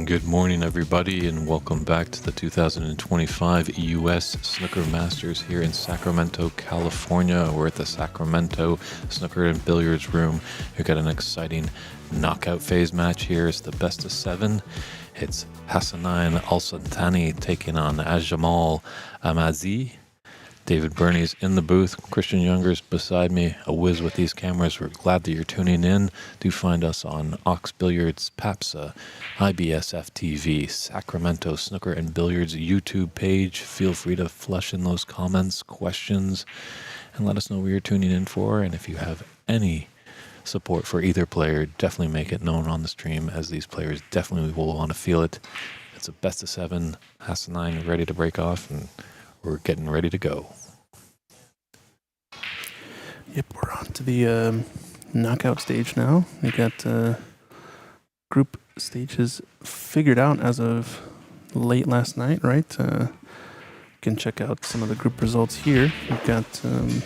Good morning, everybody, and welcome back to the 2025 U.S. Snooker Masters here in Sacramento, California. We're at the Sacramento Snooker and Billiards room. We've got an exciting knockout phase match here. It's the best of 7. It's Hassanein Al-Santani taking on Ajmal Amazi. David Burney's in the booth. Christian Younger's beside me, a whiz with these cameras. We're glad that you're tuning in. Do find us on Ox Billiards, PABSA, IBSF TV, Sacramento Snooker and Billiards YouTube page. Feel free to flush in those comments, questions, and let us know what you're tuning in for. And if you have any support for either player, definitely make it known on the stream, as these players definitely will want to feel it. It's a best of 7. Hassanein ready to break off, and we're getting ready to go. Yep, we're on to the knockout stage now. We got group stages figured out as of late last night, right? You can check out some of the group results here. We've got a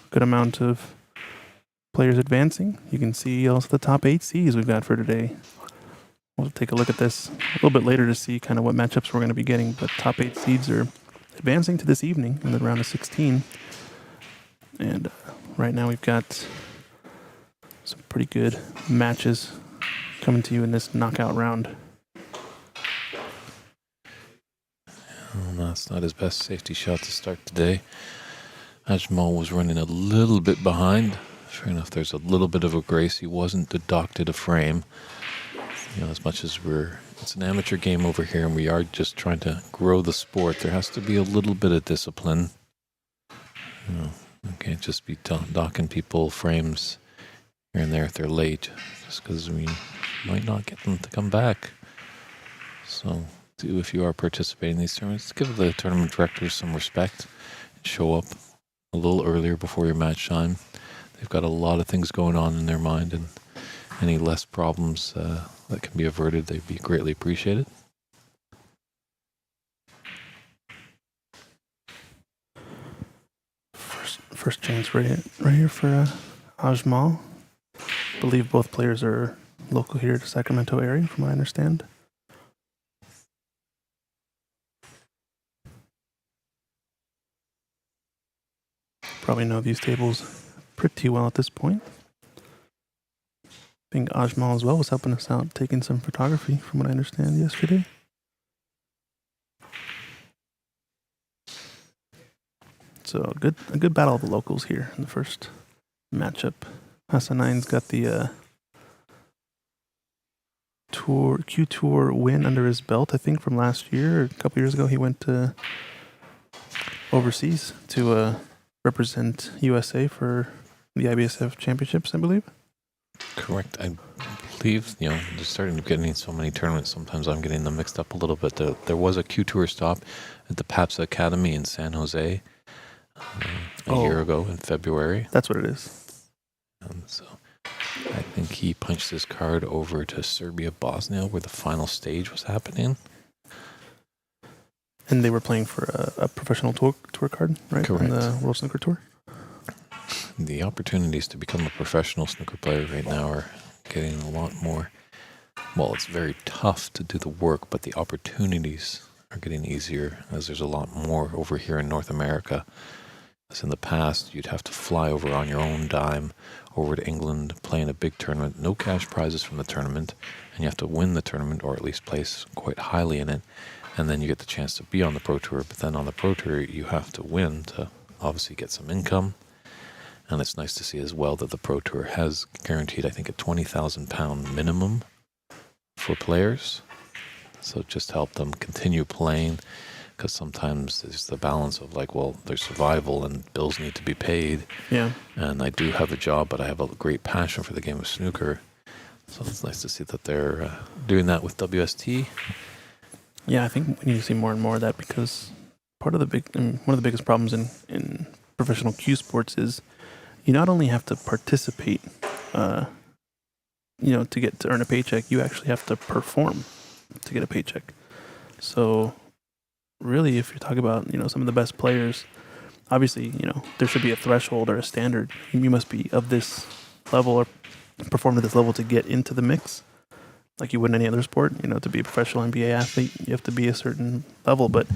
good amount of players advancing. You can see also the top 8 seeds we've got for today. We'll take a look at this a little bit later to see kind of what matchups we're going to be getting, but top 8 seeds are advancing to this evening in the round of 16. And right now we've got some pretty good matches coming to you in this knockout round. That's not his best safety shot to start today. Ajmal was running a little bit behind. Sure enough, there's a little bit of a grace. He wasn't deducted a frame. As much as it's an amateur game over here and we are just trying to grow the sport, there has to be a little bit of discipline. We can't just be docking people frames here and there if they're late, just because we might not get them to come back. So, if you are participating in these tournaments, give the tournament directors some respect and show up a little earlier before your match time. They've got a lot of things going on in their mind, and any less problems that can be averted, they'd be greatly appreciated. First chance right here for Ajmal. I believe both players are local here to Sacramento area, from what I understand. Probably know these tables pretty well at this point. I think Ajmal as well was helping us out, taking some photography, from what I understand, yesterday. So a good battle of the locals here in the first matchup. Hassanein's got the Q Tour win under his belt, I think, from last year. Or a couple years ago, he went overseas to represent USA for the IBSF championships, I believe. Correct. I believe, they're starting to get in so many tournaments. Sometimes I'm getting them mixed up a little bit. There was a Q Tour stop at the PABSA Academy in San Jose a year ago in February. That's what it is. And so I think he punched his card over to Serbia, Bosnia, where the final stage was happening. And they were playing for a professional tour card, right? Correct. On the World Snooker Tour. The opportunities to become a professional snooker player right now are getting a lot more. Well, it's very tough to do the work, but the opportunities are getting easier, as there's a lot more over here in North America. As in the past, you'd have to fly over on your own dime over to England, play in a big tournament, no cash prizes from the tournament, and you have to win the tournament, or at least place quite highly in it, and then you get the chance to be on the Pro Tour. But then on the Pro Tour, you have to win to obviously get some income. And it's nice to see as well that the Pro Tour has guaranteed, I think, a £20,000 minimum for players. So just help them continue playing, because sometimes there's the balance of there's survival and bills need to be paid. Yeah. And I do have a job, but I have a great passion for the game of snooker. So it's nice to see that they're doing that with WST. Yeah, I think we need to see more and more of that, because one of the biggest problems in professional Q sports is you not only have to participate, to earn a paycheck, you actually have to perform to get a paycheck. So really, if you're talking about, some of the best players, obviously, there should be a threshold or a standard. You must be of this level or perform to this level to get into the mix. like you would in any other sport. You know, to be a professional NBA athlete, you have to be a certain level, but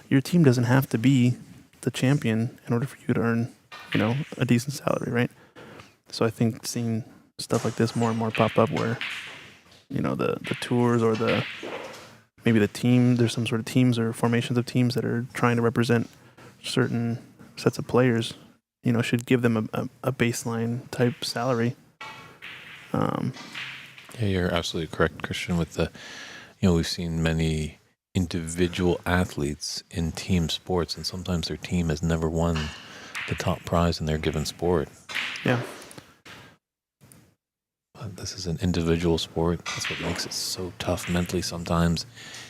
your team doesn't have to be the champion in order for you to earn, you know, a decent salary, right? So I think seeing stuff like this more and more pop up where, you know, the tours or maybe the team, there's some sort of teams or formations of teams that are trying to represent certain sets of players, you know, should give them a baseline type salary. Yeah, you're absolutely correct, Christian, with the, you know, we've seen many individual athletes in team sports, and sometimes their team has never won the top prize in their given sport. Yeah. But this is an individual sport. That's what makes it so tough mentally sometimes.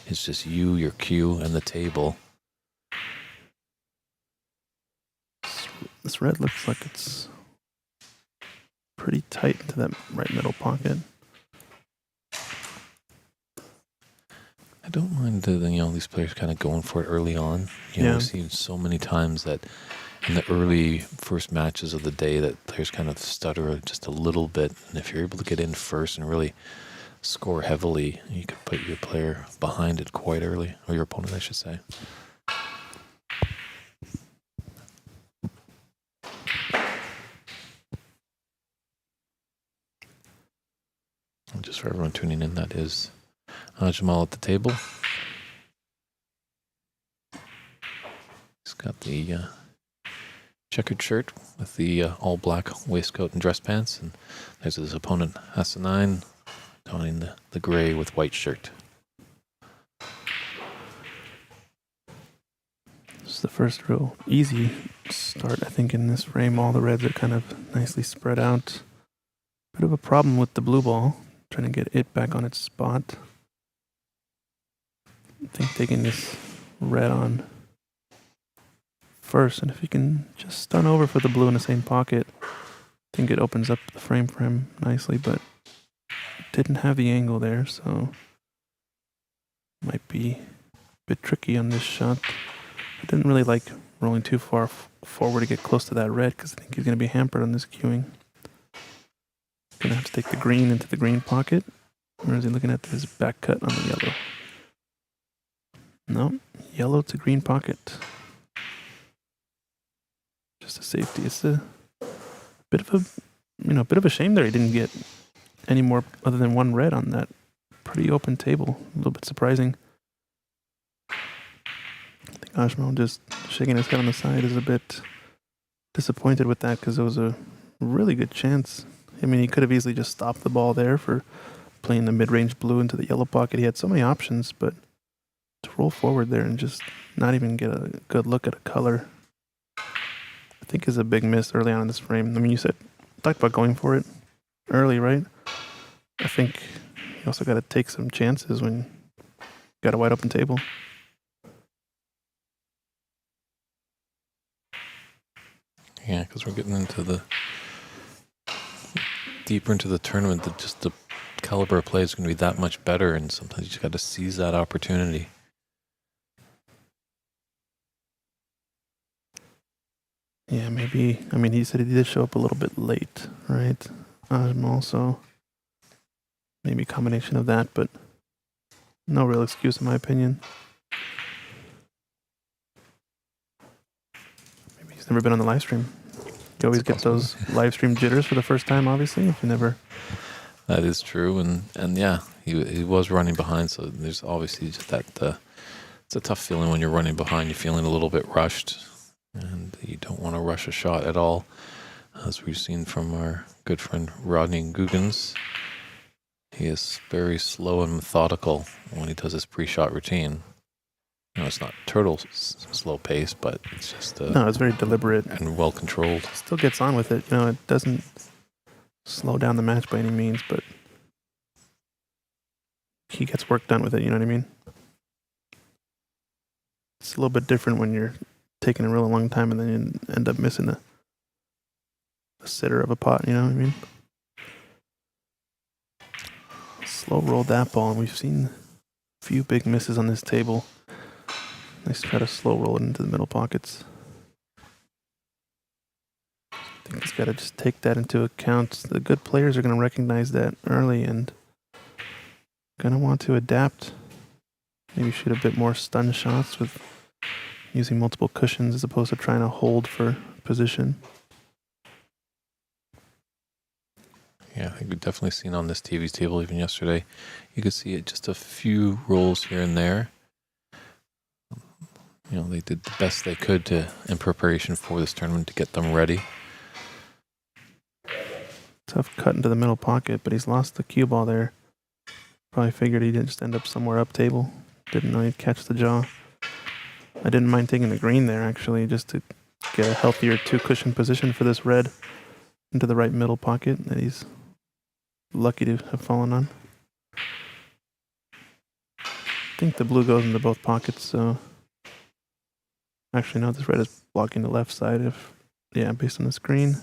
It's just you, your cue, and the table. This red looks like it's pretty tight into that right middle pocket. I don't mind these players kind of going for it early on. You know, we've seen so many times that in the early first matches of the day that players kind of stutter just a little bit. And if you're able to get in first and really score heavily, you could put your player behind it quite early, or your opponent, I should say. And just for everyone tuning in, that is Jamal at the table. He's got the checkered shirt with the all black waistcoat and dress pants, and there's his opponent Hassanine donning the gray with white shirt. This is the first real easy start, I think, in this frame. All the reds are kind of nicely spread out. Bit of a problem with the blue ball, trying to get it back on its spot. I think taking this red on first, and if you can just stun over for the blue in the same pocket, I think it opens up the frame for him nicely, but didn't have the angle there, so might be a bit tricky on this shot. I didn't really like rolling too far forward to get close to that red because I think he's going to be hampered on this queuing. Going to have to take the green into the green pocket. Or is he looking at his back cut on the yellow? No, yellow to green pocket. Just a safety. It's a bit of a shame there. He didn't get any more other than one red on that pretty open table. A little bit surprising. I think Ashmo just shaking his head on the side is a bit disappointed with that because it was a really good chance. I mean, he could have easily just stopped the ball there for playing the mid-range blue into the yellow pocket. He had so many options, but to roll forward there and just not even get a good look at a color, I think is a big miss early on in this frame. I mean, you talked about going for it early, right? I think you also got to take some chances when you got a wide open table. Yeah, because we're getting into deeper into the tournament, just the caliber of play is going to be that much better, and sometimes you just got to seize that opportunity. Yeah, maybe. I mean, he said he did show up a little bit late, right? Also, maybe a combination of that, but no real excuse in my opinion. Maybe he's never been on the live stream. You always get those live stream jitters for the first time, obviously, if you never... That is true, and yeah, he was running behind, so there's obviously just that, it's a tough feeling when you're running behind. You're feeling a little bit rushed, and you don't want to rush a shot at all, as we've seen from our good friend Rodney Guggens. He is very slow and methodical when he does his pre-shot routine. You know, it's not turtle slow pace, but it's just no, it's very deliberate and well controlled. Still gets on with it. You know, it doesn't slow down the match by any means, but he gets work done with it. You know what I mean? It's a little bit different when you're taking a really long time and then you end up missing a sitter of a pot. You know what I mean? Slow roll that ball, and we've seen a few big misses on this table. Nice try to slow roll it into the middle pockets. I think he's got to just take that into account. The good players are going to recognize that early and Gonna want to adapt. Maybe shoot a bit more stun shots with using multiple cushions as opposed to trying to hold for position. Yeah, I think we've definitely seen on this TV's table even yesterday. You could see it just a few rolls here and there. You know, they did the best they could in preparation for this tournament to get them ready. Tough cut into the middle pocket, but he's lost the cue ball there. Probably figured he'd just end up somewhere up table. Didn't know he'd catch the jaw. I didn't mind taking the green there, actually, just to get a healthier two-cushion position for this red into the right middle pocket that he's lucky to have fallen on. I think the blue goes into both pockets, so... Actually, no, this red is blocking the left side based on the screen.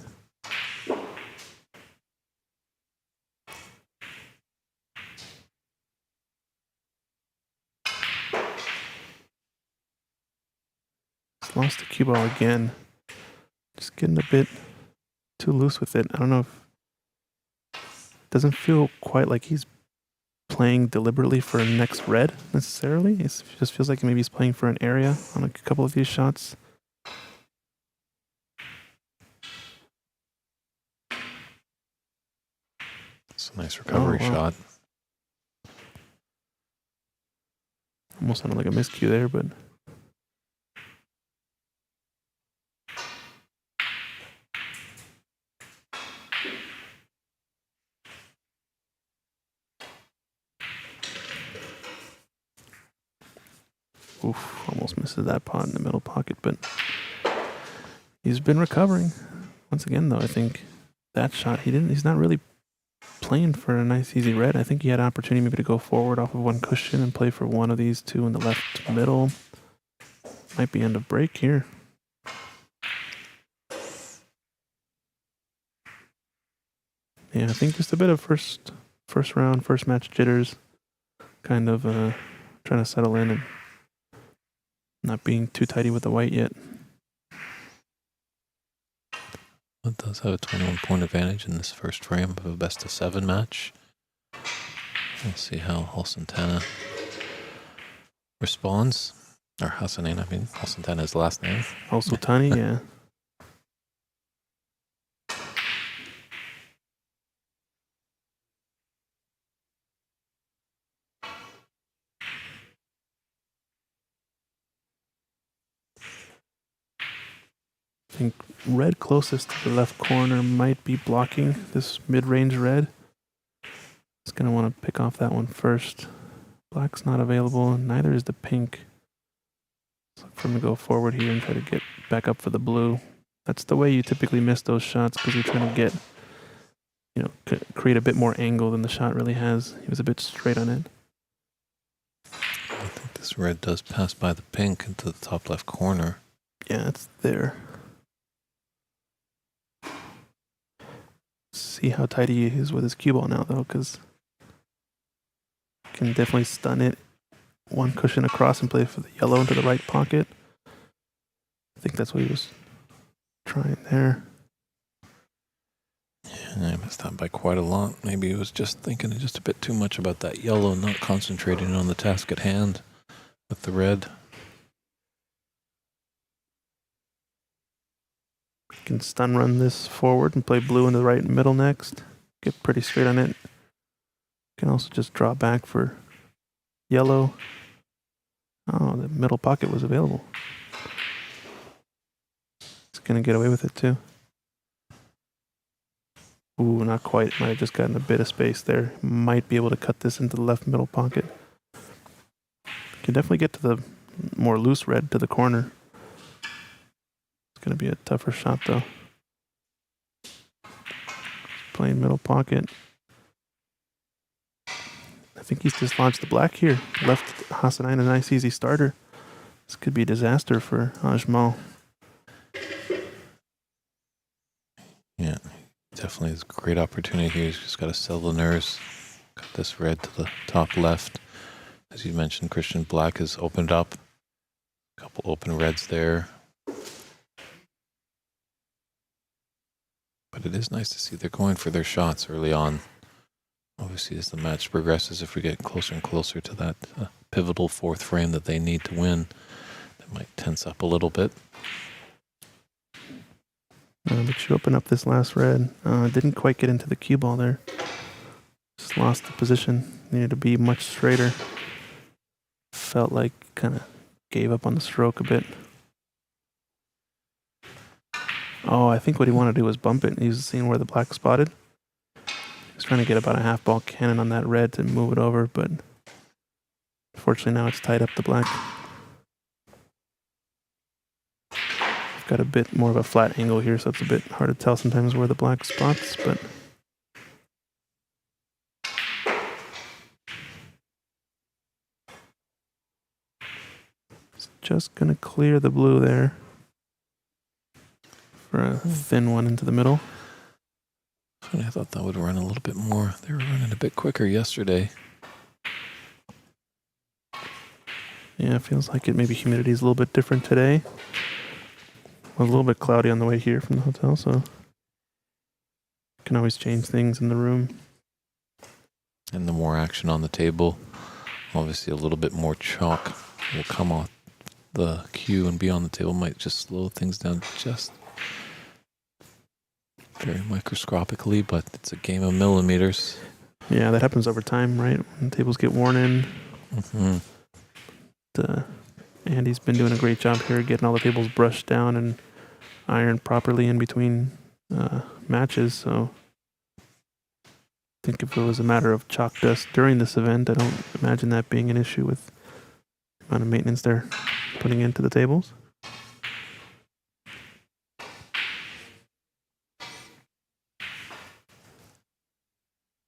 Just lost the cue ball again. Just getting a bit too loose with it. I don't know if... Doesn't feel quite like he's playing deliberately for next red, necessarily. It just feels like maybe he's playing for an area on a couple of these shots. It's a nice recovery shot. Almost sounded like a miscue there, but... Oof, almost misses that pot in the middle pocket, but he's been recovering. Once again, though, I think that shot, he's not really playing for a nice, easy red. I think he had an opportunity maybe to go forward off of one cushion and play for one of these two in the left middle. Might be end of break here. Yeah, I think just a bit of first round, first match jitters. Kind of trying to settle in and not being too tidy with the white yet. It does have a 21-point advantage in this first frame of a best-of-7 match. We'll see how Halsantana responds. Or Hassanin, I mean. Halsantana's last name. Halsultani, yeah. I think red closest to the left corner might be blocking this mid-range red. Just going to want to pick off that one first. Black's not available, neither is the pink. So look for him to go forward here and try to get back up for the blue. That's the way you typically miss those shots, because you're trying to get, create a bit more angle than the shot really has. He was a bit straight on it. I think this red does pass by the pink into the top left corner. Yeah, it's there. See how tidy he is with his cue ball now, though, because can definitely stun it. One cushion across and play for the yellow into the right pocket. I think that's what he was trying there. Yeah, I missed that by quite a lot. Maybe he was just thinking just a bit too much about that yellow, not concentrating on the task at hand with the red. Can stun run this forward and play blue into the right middle next. Get pretty straight on it. Can also just draw back for yellow. Oh, the middle pocket was available. He's going to get away with it too. Ooh, not quite. Might have just gotten a bit of space there. Might be able to cut this into the left middle pocket. Can definitely get to the more loose red to the corner. It's going to be a tougher shot though. Playing middle pocket. I think he's dislodged the black here. Left Hassanin a nice easy starter. This could be a disaster for Ajmal. Yeah, definitely is a great opportunity here. He's just got to sell the nerves. Got this red to the top left. As you mentioned, Christian Black has opened up. A couple open reds there. But it is nice to see they're going for their shots early on. Obviously, as the match progresses, if we get closer and closer to that pivotal fourth frame that they need to win, that might tense up a little bit. But you open up this last red. Didn't quite get into the cue ball there. Just lost the position. Needed to be much straighter. Felt like kind of gave up on the stroke a bit. Oh, I think what he wanted to do was bump it. He was seeing where the black spotted. He was trying to get about a half ball cannon on that red to move it over, but unfortunately now it's tied up the black. I've got a bit more of a flat angle here, so it's a bit hard to tell sometimes where the black spots, but it's just going to clear the blue there for a thin one into the middle. Funny, I thought that would run a little bit more. They were running a bit quicker yesterday. Yeah, it feels like it. Maybe humidity is a little bit different today. It was a little bit cloudy on the way here from the hotel, so you can always change things in the room. And the more action on the table, obviously a little bit more chalk will come off the cue and be on the table. Might just slow things down just very microscopically, but it's a game of millimeters. Yeah, that happens over time, right? When tables get worn in. Mm-hmm. Andy's been doing a great job here getting all the tables brushed down and ironed properly in between matches. So I think if it was a matter of chalk dust during this event, I don't imagine that being an issue with the amount of maintenance they're putting into the tables.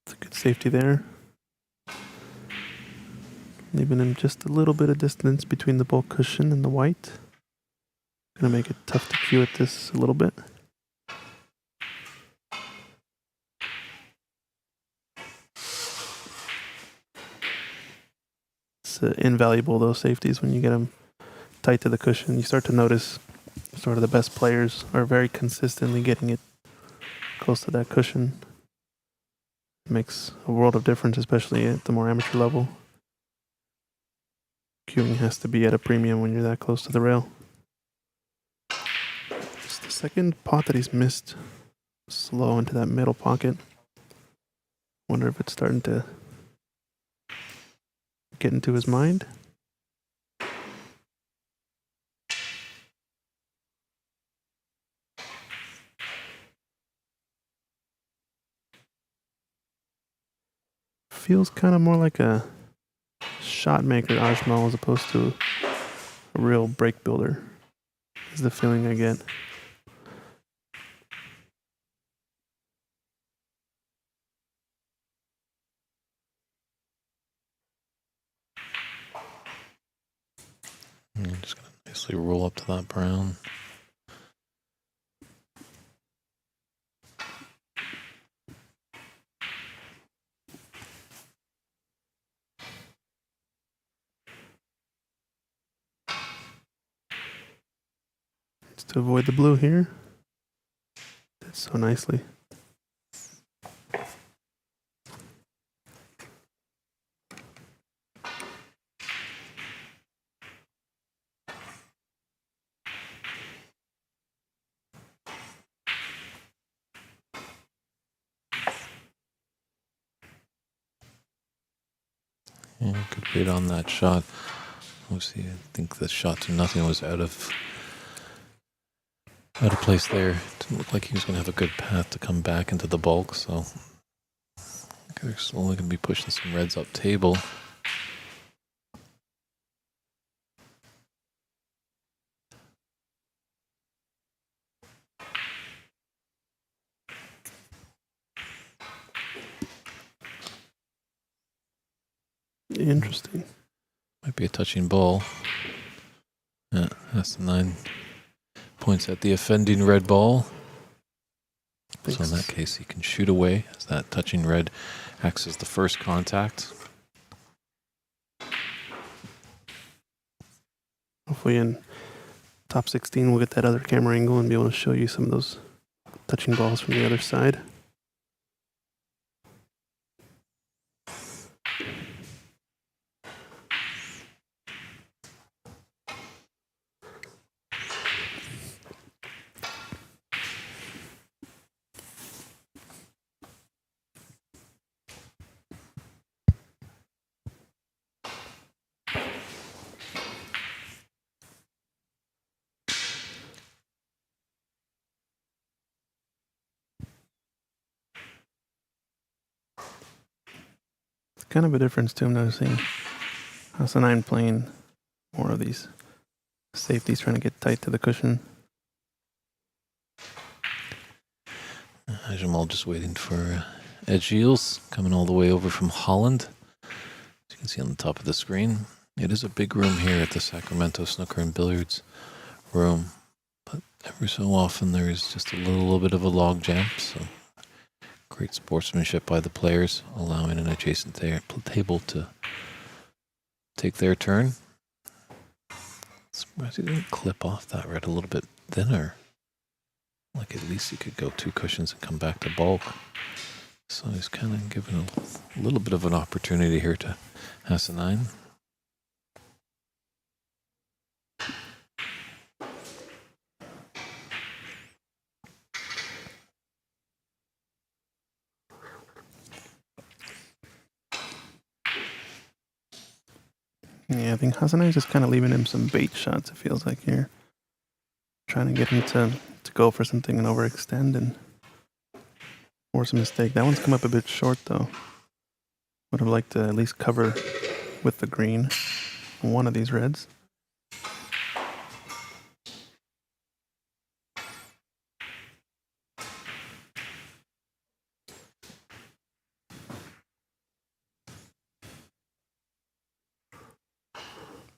It's a good safety there. Leaving him just a little bit of distance between the bulk cushion and the white. Gonna make it tough to cue at this a little bit. It's invaluable, those safeties, when you get them tight to the cushion. You start to notice sort of the best players are very consistently getting it close to that cushion. It makes a world of difference, especially at the more amateur level. Cueing has to be at a premium when you're that close to the rail. It's the second pot that he's missed slow into that middle pocket. Wonder if it's starting to get into his mind. Feels kind of more like a shot maker Ajmal as opposed to a real break builder is the feeling I get. I'm just going to nicely roll up to that brown. To avoid the blue here. Did so nicely. Yeah, good read on that shot. Obviously, I think the shot to nothing was out of place there. Didn't look like he was going to have a good path to come back into the bulk, so they're slowly going to be pushing some reds up table. Interesting. Might be a touching ball. Yeah, that's the 9 points at the offending red ball. Thanks. So in that case, he can shoot away as that touching red acts as the first contact. Hopefully in top 16 we'll get that other camera angle and be able to show you some of those touching balls from the other side. kind of a difference too. I'm noticing Hassanine playing more of these safeties, trying to get tight to the cushion. Jamal just waiting for Ed Gilles coming all the way over from Holland. As you can see on the top of the screen, it is a big room here at the Sacramento Snooker and Billiards room, but every so often there is just a little bit of a log jam, so great sportsmanship by the players, allowing an adjacent table to take their turn. Surprised he didn't clip off that red a little bit thinner. Like at least he could go 2 cushions and come back to bulk. So he's kind of given a little bit of an opportunity here to Hassanine. Yeah, I think Hassanine's just kind of leaving him some bait shots, it feels like here. Trying to get him to go for something and overextend and force a mistake. That one's come up a bit short, though. Would have liked to at least cover with the green on one of these reds.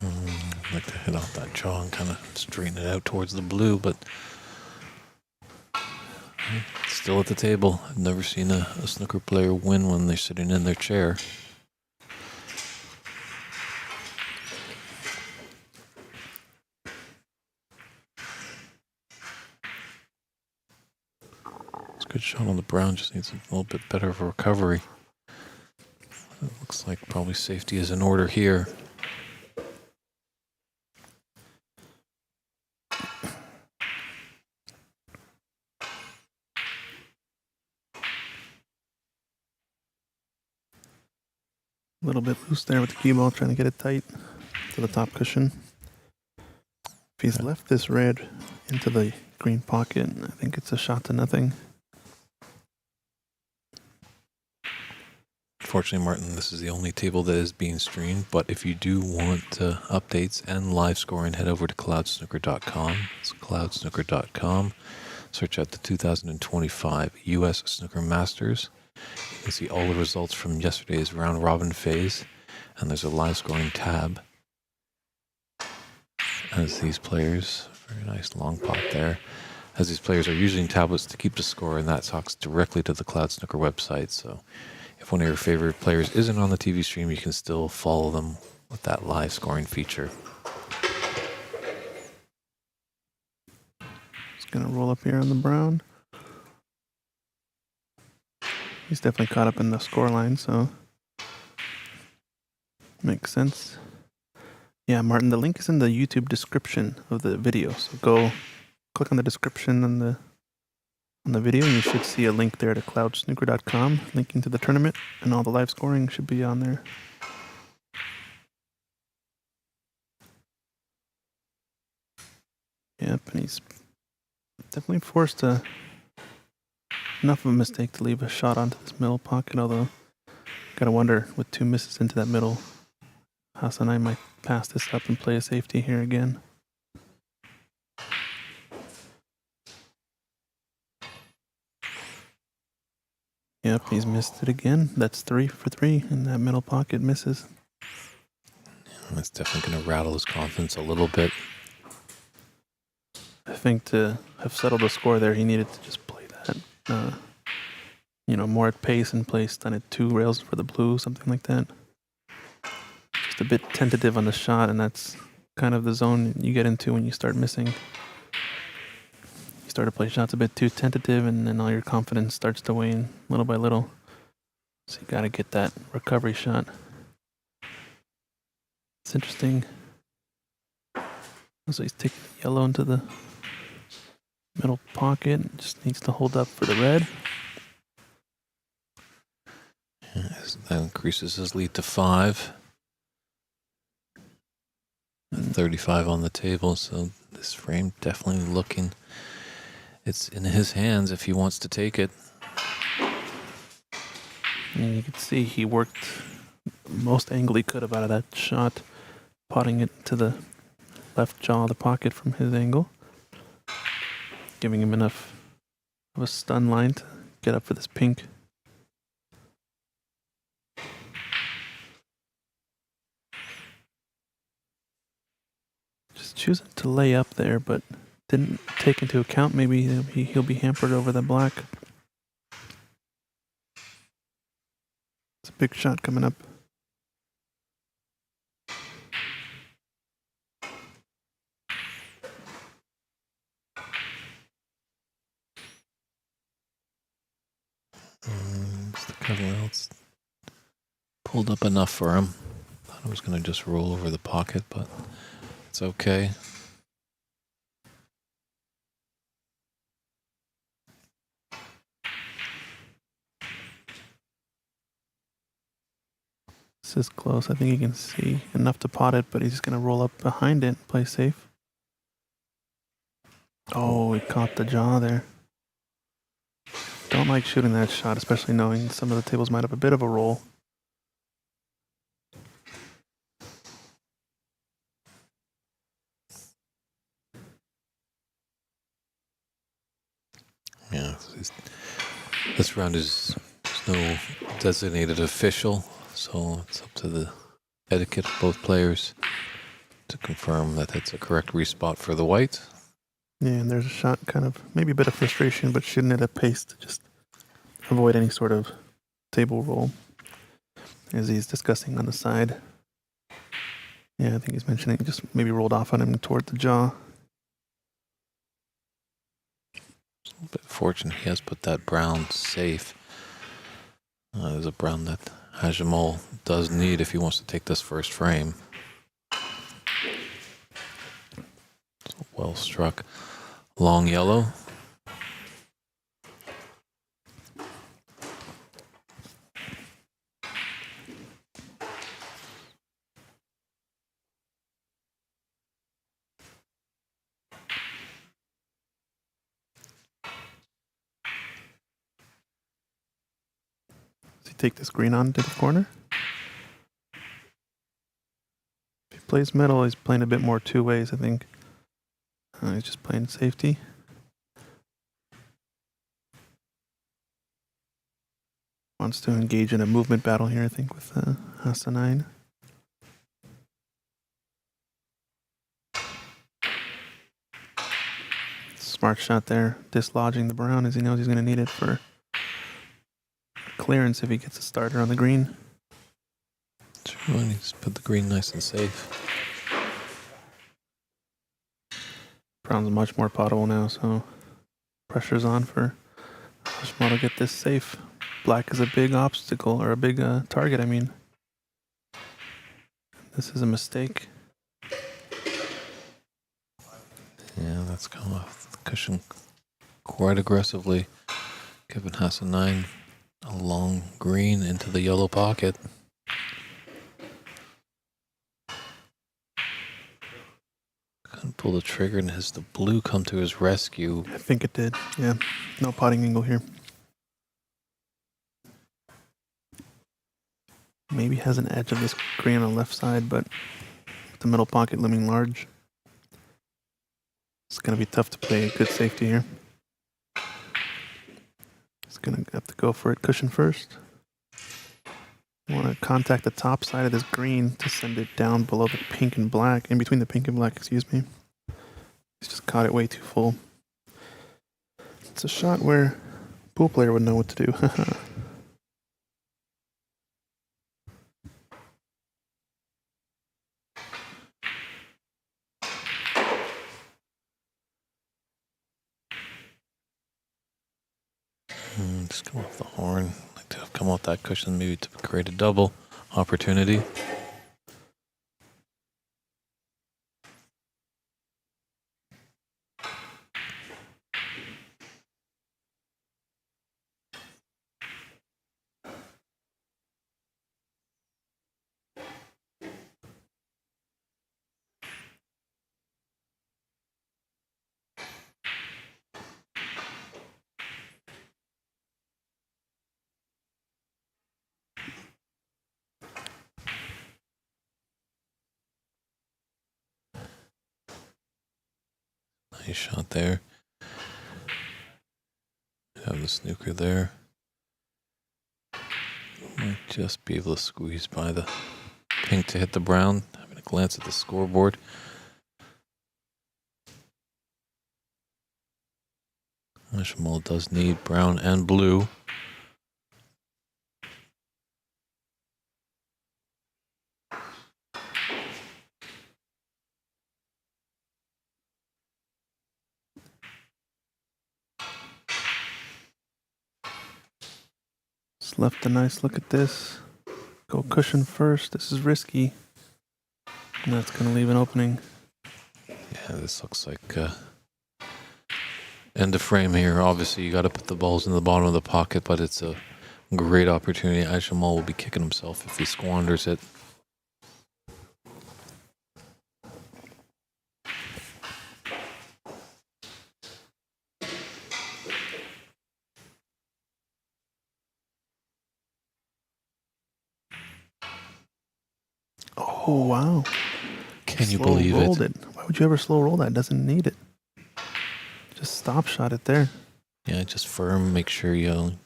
I'd like to hit off that jaw and kind of straighten it out towards the blue, but still at the table. I've never seen a snooker player win when they're sitting in their chair. It's a good shot on the brown, just needs a little bit better of a recovery. It looks like probably safety is in order here. A little bit loose there with the cue ball, trying to get it tight to the top cushion. If he's left this red into the green pocket, I think it's a shot to nothing. Fortunately, Martin, this is the only table that is being streamed, but if you do want updates and live scoring, head over to cloudsnooker.com. It's cloudsnooker.com. Search out the 2025 U.S. Snooker Masters. You can see all the results from yesterday's round robin phase, and there's a live scoring tab. As these players, very nice long pot there, as these players are using tablets to keep the score, and that talks directly to the Cloud Snooker website. So if one of your favorite players isn't on the TV stream, you can still follow them with that live scoring feature. Just gonna roll up here on the brown. He's definitely caught up in the score line, so makes sense. Yeah, Martin, the link is in the YouTube description of the video. So go click on the description on the video, and you should see a link there to cloudsnooker.com, linking to the tournament, and all the live scoring should be on there. Yep, and he's definitely forced enough of a mistake to leave a shot onto this middle pocket, although gotta wonder, with 2 misses into that middle, Hassanine might pass this up and play a safety here again. Yep, he's missed it again. That's 3 for 3, and that middle pocket misses. That's definitely going to rattle his confidence a little bit. I think to have settled the score there, he needed to just play that, more at pace and play stunted 2 rails for the blue, something like that. Just a bit tentative on the shot, and that's kind of the zone you get into when you start missing. You start to play shots a bit too tentative, and then all your confidence starts to wane little by little. So you got to get that recovery shot. It's interesting. So he's taking the yellow into the middle pocket. Just needs to hold up for the red. That increases his lead to 5. And 35 on the table, so this frame definitely looking... It's in his hands if he wants to take it. And you can see he worked most angle he could have out of that shot, potting it to the left jaw of the pocket from his angle, giving him enough of a stun line to get up for this pink. Just choosing to lay up there, but didn't take into account maybe he'll be hampered over the black. It's a big shot coming up. Everyone else pulled up enough for him. Thought I was going to just roll over the pocket, but it's okay. This is close. I think he can see enough to pot it, but he's just going to roll up behind it and play safe. Oh, he caught the jaw there. Don't like shooting that shot, especially knowing some of the tables might have a bit of a roll. Yeah, this round is no designated official, so it's up to the etiquette of both players to confirm that it's a correct respot for the white. Yeah, and there's a shot, kind of maybe a bit of frustration, but shooting at a pace to just avoid any sort of table roll, as he's discussing on the side. Yeah, I think he's mentioning just maybe rolled off on him toward the jaw. It's a little bit fortunate he has put that brown safe. There's a brown that Hajimol does need if he wants to take this first frame. So well struck. Long yellow. Does he take this green on to the corner? If he plays middle, he's playing a bit more two ways, I think. He's just playing safety. Wants to engage in a movement battle here, I think, with Hassanine. Smart shot there, dislodging the brown as he knows he's going to need it for clearance if he gets a starter on the green. Sure, and he's put the green nice and safe. Brown's much more potable now, so pressure's on for Hashmal to get this safe. Black is a big obstacle, or a big target, I mean. This is a mistake. Yeah, that's come off the cushion quite aggressively, giving Hassanine a long green into the yellow pocket. Couldn't pull the trigger, and has the blue come to his rescue. I think it did, yeah. No potting angle here. Maybe has an edge of this green on the left side, but with the middle pocket looming large, it's going to be tough to play good safety here. He's going to have to go for it cushion first. Want to contact the top side of this green to send it down below the pink and black, in between the pink and black, excuse me. He's just caught it way too full. It's a shot where a pool player would know what to do. Just come off the horn. Like to have come off that cushion, maybe to create a double opportunity. Nice shot there. Have the snooker there. Might just be able to squeeze by the pink to hit the brown. Having a glance at the scoreboard. Jamal does need brown and blue. Just left a nice look at this. Go cushion first. This is risky. And that's going to leave an opening. Yeah, this looks like end of frame here. Obviously, you got to put the balls in the bottom of the pocket, but it's a great opportunity. Jamal will be kicking himself if he squanders it. Oh, wow. Can you Slow believe rolled it? Why would you ever slow roll that? It doesn't need it. Just stop shot it there. Yeah, just firm. Make sure you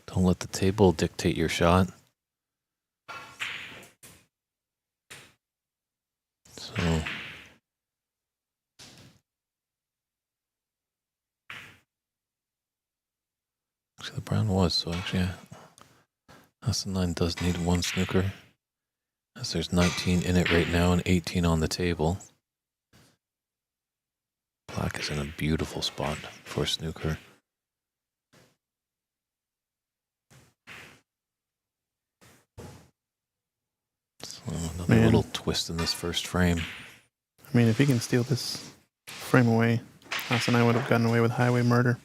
don't let the table dictate your shot. So, actually, the brown was. So actually, House 9 does need one snooker, as there's 19 in it right now and 18 on the table. Black is in a beautiful spot for snooker. So another little twist in this first frame. I mean, if he can steal this frame away, House and I would have gotten away with highway murder.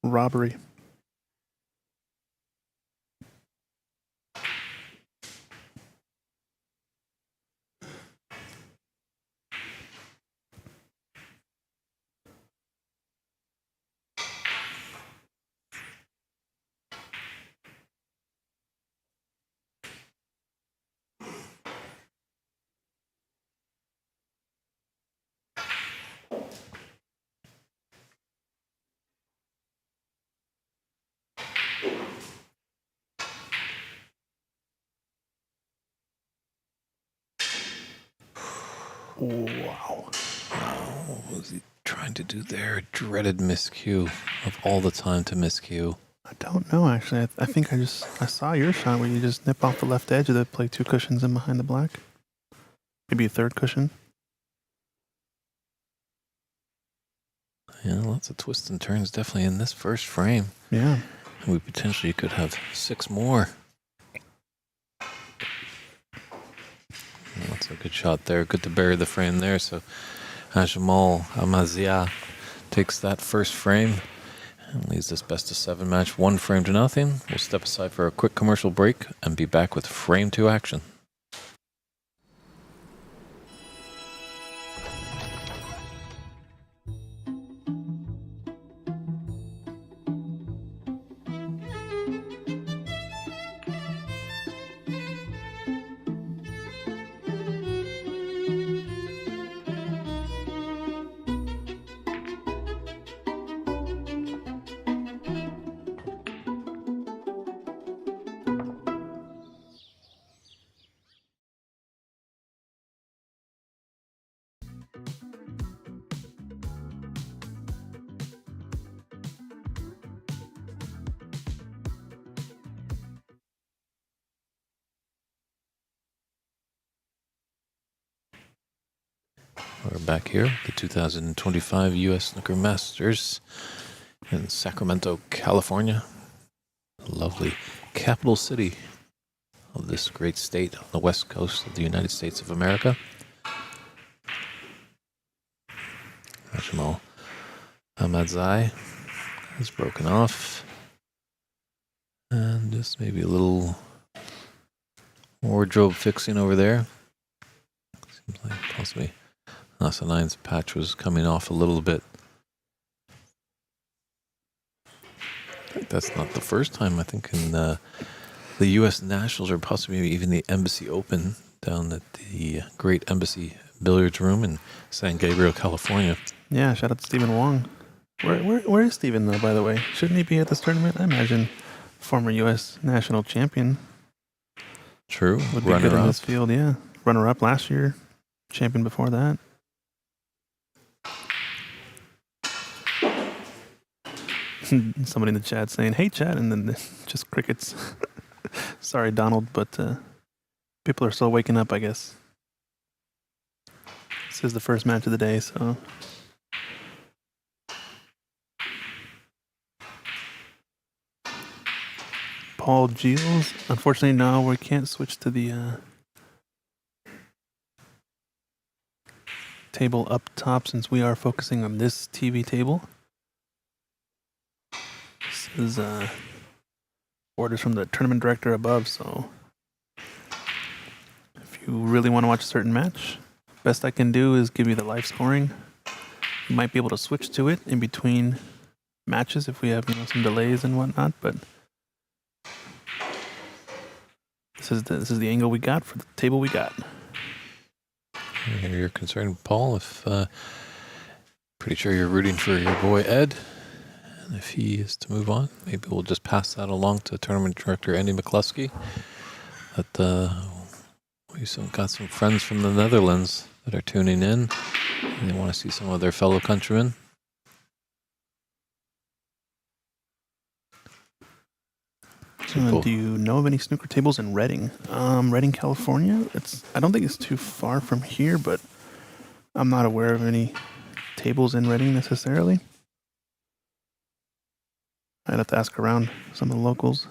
Robbery. Wow. What was he trying to do there? Dreaded miscue of all the time to miscue. I don't know, actually. I think I saw your shot where you just nip off the left edge of the play 2 cushions in behind the black. Maybe a third cushion. Yeah, lots of twists and turns definitely in this first frame. Yeah. We potentially could have 6 more. That's a good shot there. Good to bury the frame there. So Jamal Amazia takes that first frame and leads this best of 7 match 1 frame to nothing. We'll step aside for a quick commercial break and be back with frame 2 action. We're back here at the 2025 U.S. Snooker Masters in Sacramento, California. Lovely capital city of this great state on the west coast of the United States of America. Jamal Ahmadzai is broken off. And just maybe a little wardrobe fixing over there. Seems like possibly Nasa 9's patch was coming off a little bit. I think that's not the first time. I think in the U.S. Nationals or possibly even the Embassy Open down at the Great Embassy Billiards Room in San Gabriel, California. Yeah, shout out to Stephen Wong. Where is Stephen though? By the way, shouldn't he be at this tournament? I imagine former U.S. national champion True. would be good in this field. Yeah, runner up last year, champion before that. Somebody in the chat saying, "Hey, chat," and then just crickets. Sorry, Donald, but people are still waking up, I guess. This is the first match of the day, so. Paul Giles. Unfortunately, no, we can't switch to the table up top since we are focusing on this TV table. This is orders from the tournament director above, so if you really want to watch a certain match, best I can do is give you the live scoring. You might be able to switch to it in between matches if we have some delays and whatnot, but this is the angle we got for the table we got. You're concerned, Paul, if pretty sure you're rooting for your boy Ed. And if he is to move on, maybe we'll just pass that along to tournament director Andy McCloskey. That we've got some friends from the Netherlands that are tuning in, and they want to see some of their fellow countrymen. Do you know of any snooker tables in Redding? Redding, California? I don't think it's too far from here, but I'm not aware of any tables in Redding necessarily. I'd have to ask around some of the locals.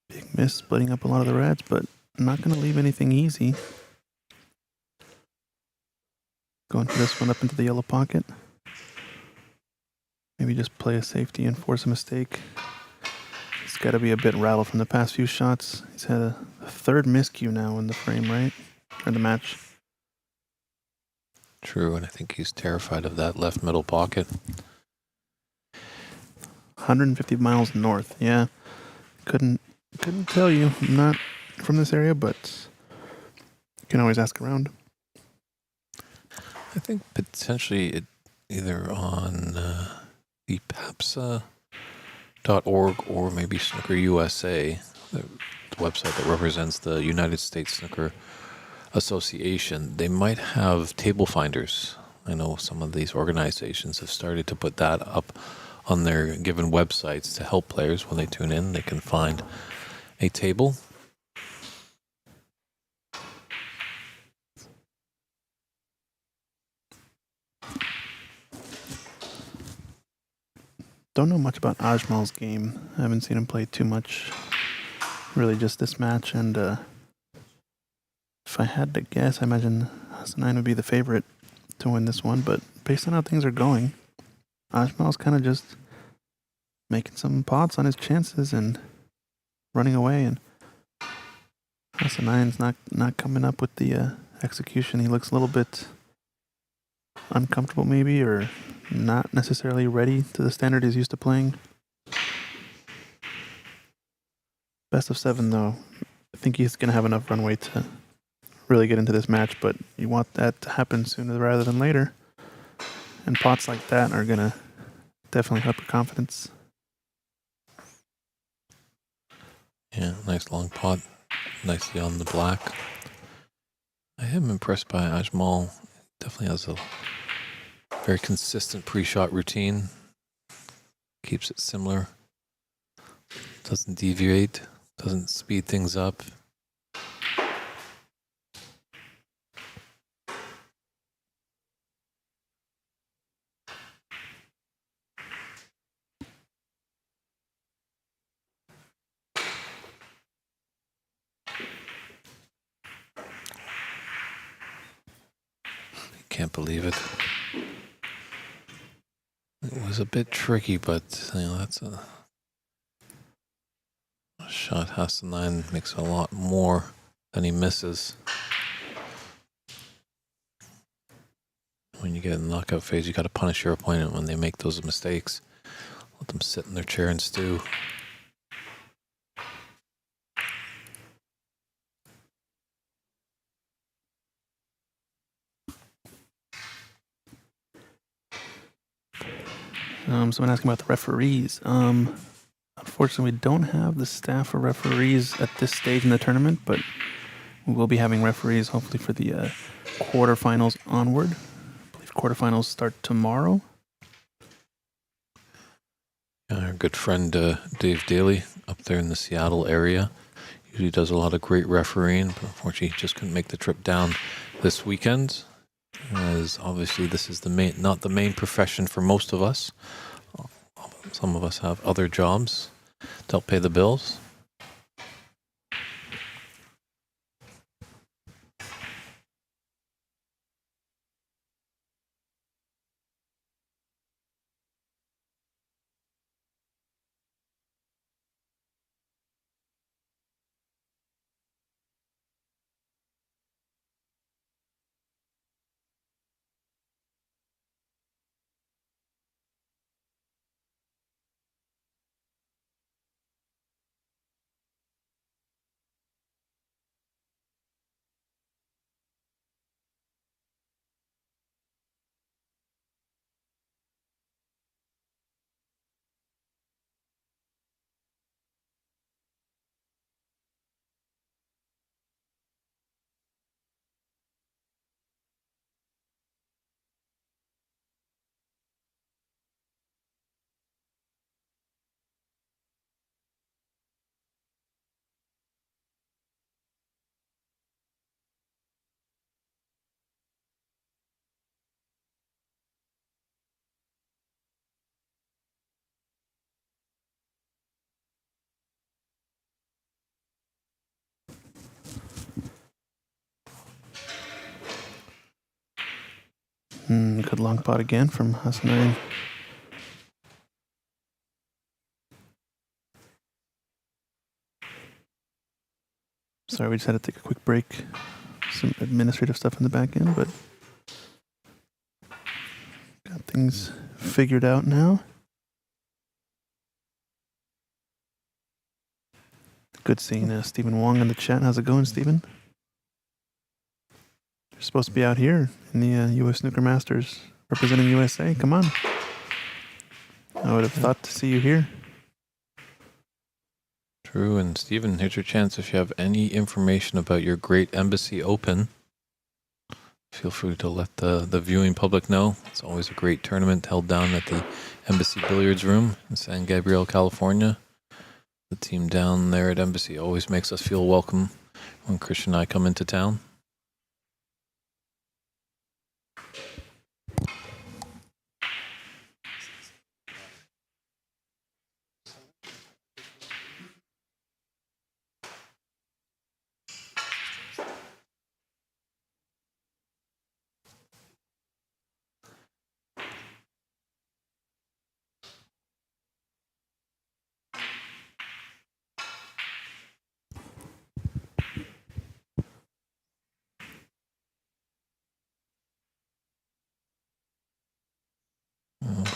Big miss, splitting up a lot of the reds, but not going to leave anything easy. Going for this one up into the yellow pocket. Maybe just play a safety and force a mistake. He's got to be a bit rattled from the past few shots. He's had a third miscue now in the frame, right? Or the match. True, and I think he's terrified of that left middle pocket. 150 miles north, yeah. Couldn't tell you. I'm not from this area, but you can always ask around. I think potentially either on the PABSA.org or maybe Snooker USA, the website that represents the United States Snooker Association, they might have table finders. I know some of these organizations have started to put that up on their given websites to help players when they tune in. They can find a table. Don't know much about Ajmal's game. I haven't seen him play too much. Really just this match, and if I had to guess, I imagine Hassan would be the favorite to win this one, but based on how things are going, Ajmal's kind of just making some pots on his chances and running away, and Hassan's not coming up with the execution. He looks a little bit uncomfortable maybe, or not necessarily ready to the standard he's used to playing. Best of 7 though. I think he's going to have enough runway to really get into this match, but you want that to happen sooner rather than later. And pots like that are going to definitely help your confidence. Yeah, nice long pot. Nicely on the black. I am impressed by Ajmal. Definitely has a very consistent pre-shot routine. Keeps it similar. Doesn't deviate. Doesn't speed things up. Can't believe it. It was a bit tricky, but that's a shot. Hassan makes a lot more than he misses. When you get in the knockout phase, you got to punish your opponent when they make those mistakes. Let them sit in their chair and stew. Someone asking about the referees. Unfortunately, we don't have the staff for referees at this stage in the tournament, but we will be having referees hopefully for the quarterfinals onward. I believe quarterfinals start tomorrow. Our good friend Dave Daly up there in the Seattle area usually does a lot of great refereeing, but unfortunately he just couldn't make the trip down this weekend, as obviously this is not the main profession for most of us. Some of us have other jobs to help pay the bills. Good long pot again from Hassan. Sorry, we just had to take a quick break. Some administrative stuff in the back end, but got things figured out now. Good seeing Stephen Wong in the chat. How's it going, Stephen? You're supposed to be out here in the U.S. Snooker Masters representing USA. Come on. I would have thought to see you here. True, and Stephen, here's your chance. If you have any information about your Great Embassy Open, feel free to let the viewing public know. It's always a great tournament held down at the Embassy Billiards Room in San Gabriel, California. The team down there at Embassy always makes us feel welcome when Christian and I come into town.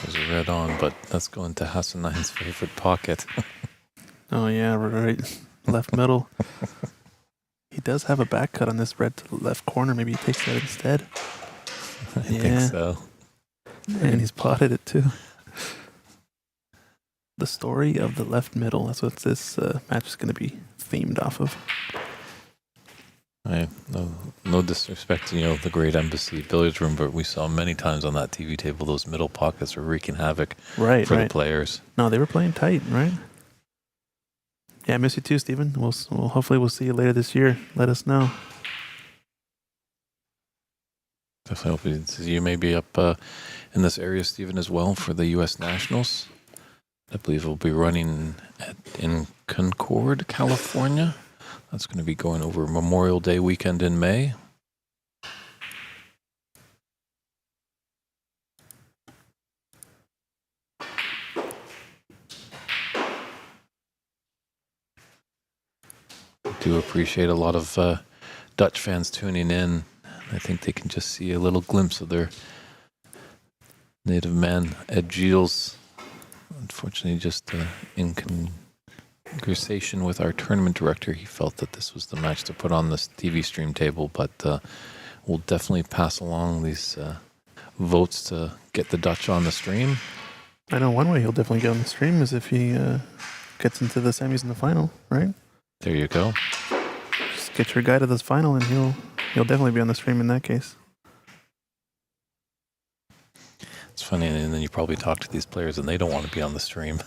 There's a red on, but that's going to Hassan's favorite pocket. Oh, yeah, right. Left middle. He does have a back cut on this red to the left corner. Maybe he takes that instead. I think so. And he's plotted it too. The story of the left middle. That's what this match is going to be themed off of. No disrespect to the Great Embassy Billiards Room, but we saw many times on that TV table those middle pockets were wreaking havoc for the players. No, they were playing tight, right? Yeah, I miss you too, Stephen. Hopefully we'll see you later this year. Let us know. Definitely hope you may be up in this area, Stephen, as well for the U.S. Nationals. I believe we'll be running in Concord, California. That's going to be going over Memorial Day weekend in May. I do appreciate a lot of Dutch fans tuning in. I think they can just see a little glimpse of their native man, Ed Giles. Unfortunately, just in conversation with our tournament director, he felt that this was the match to put on this TV stream table, but we'll definitely pass along these votes to get the Dutch on the stream. I know one way he'll definitely get on the stream is if he gets into the semis and the final, right? There you go. Just get your guy to this final, and he'll definitely be on the stream in that case. It's funny, and then you probably talk to these players, and they don't want to be on the stream.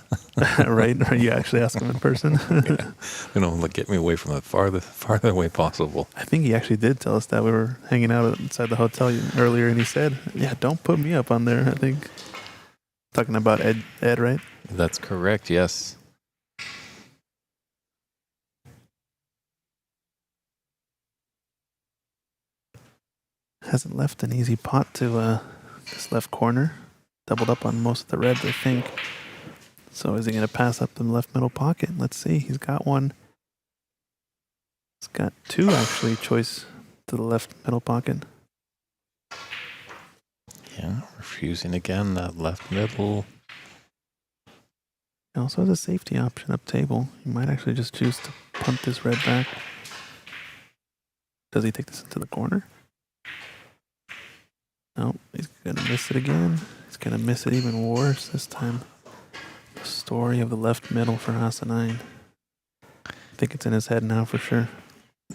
Right? Or you actually ask him in person. Yeah. Like, get me away from it farther away possible. I think he actually did tell us that. We were hanging out inside the hotel earlier, and he said, "Yeah, don't put me up on there." I think talking about Ed, right? That's correct. Yes. Hasn't left an easy pot to this left corner. Doubled up on most of the reds, I think. So is he going to pass up the left middle pocket? Let's see. He's got one. He's got two, actually, choice to the left middle pocket. Yeah, refusing again, that left middle. He also has a safety option up table. He might actually just choose to punt this red back. Does he take this into the corner? No, he's going to miss it again. He's going to miss it even worse this time. The story of the left middle for Hassanine. I think it's in his head now for sure.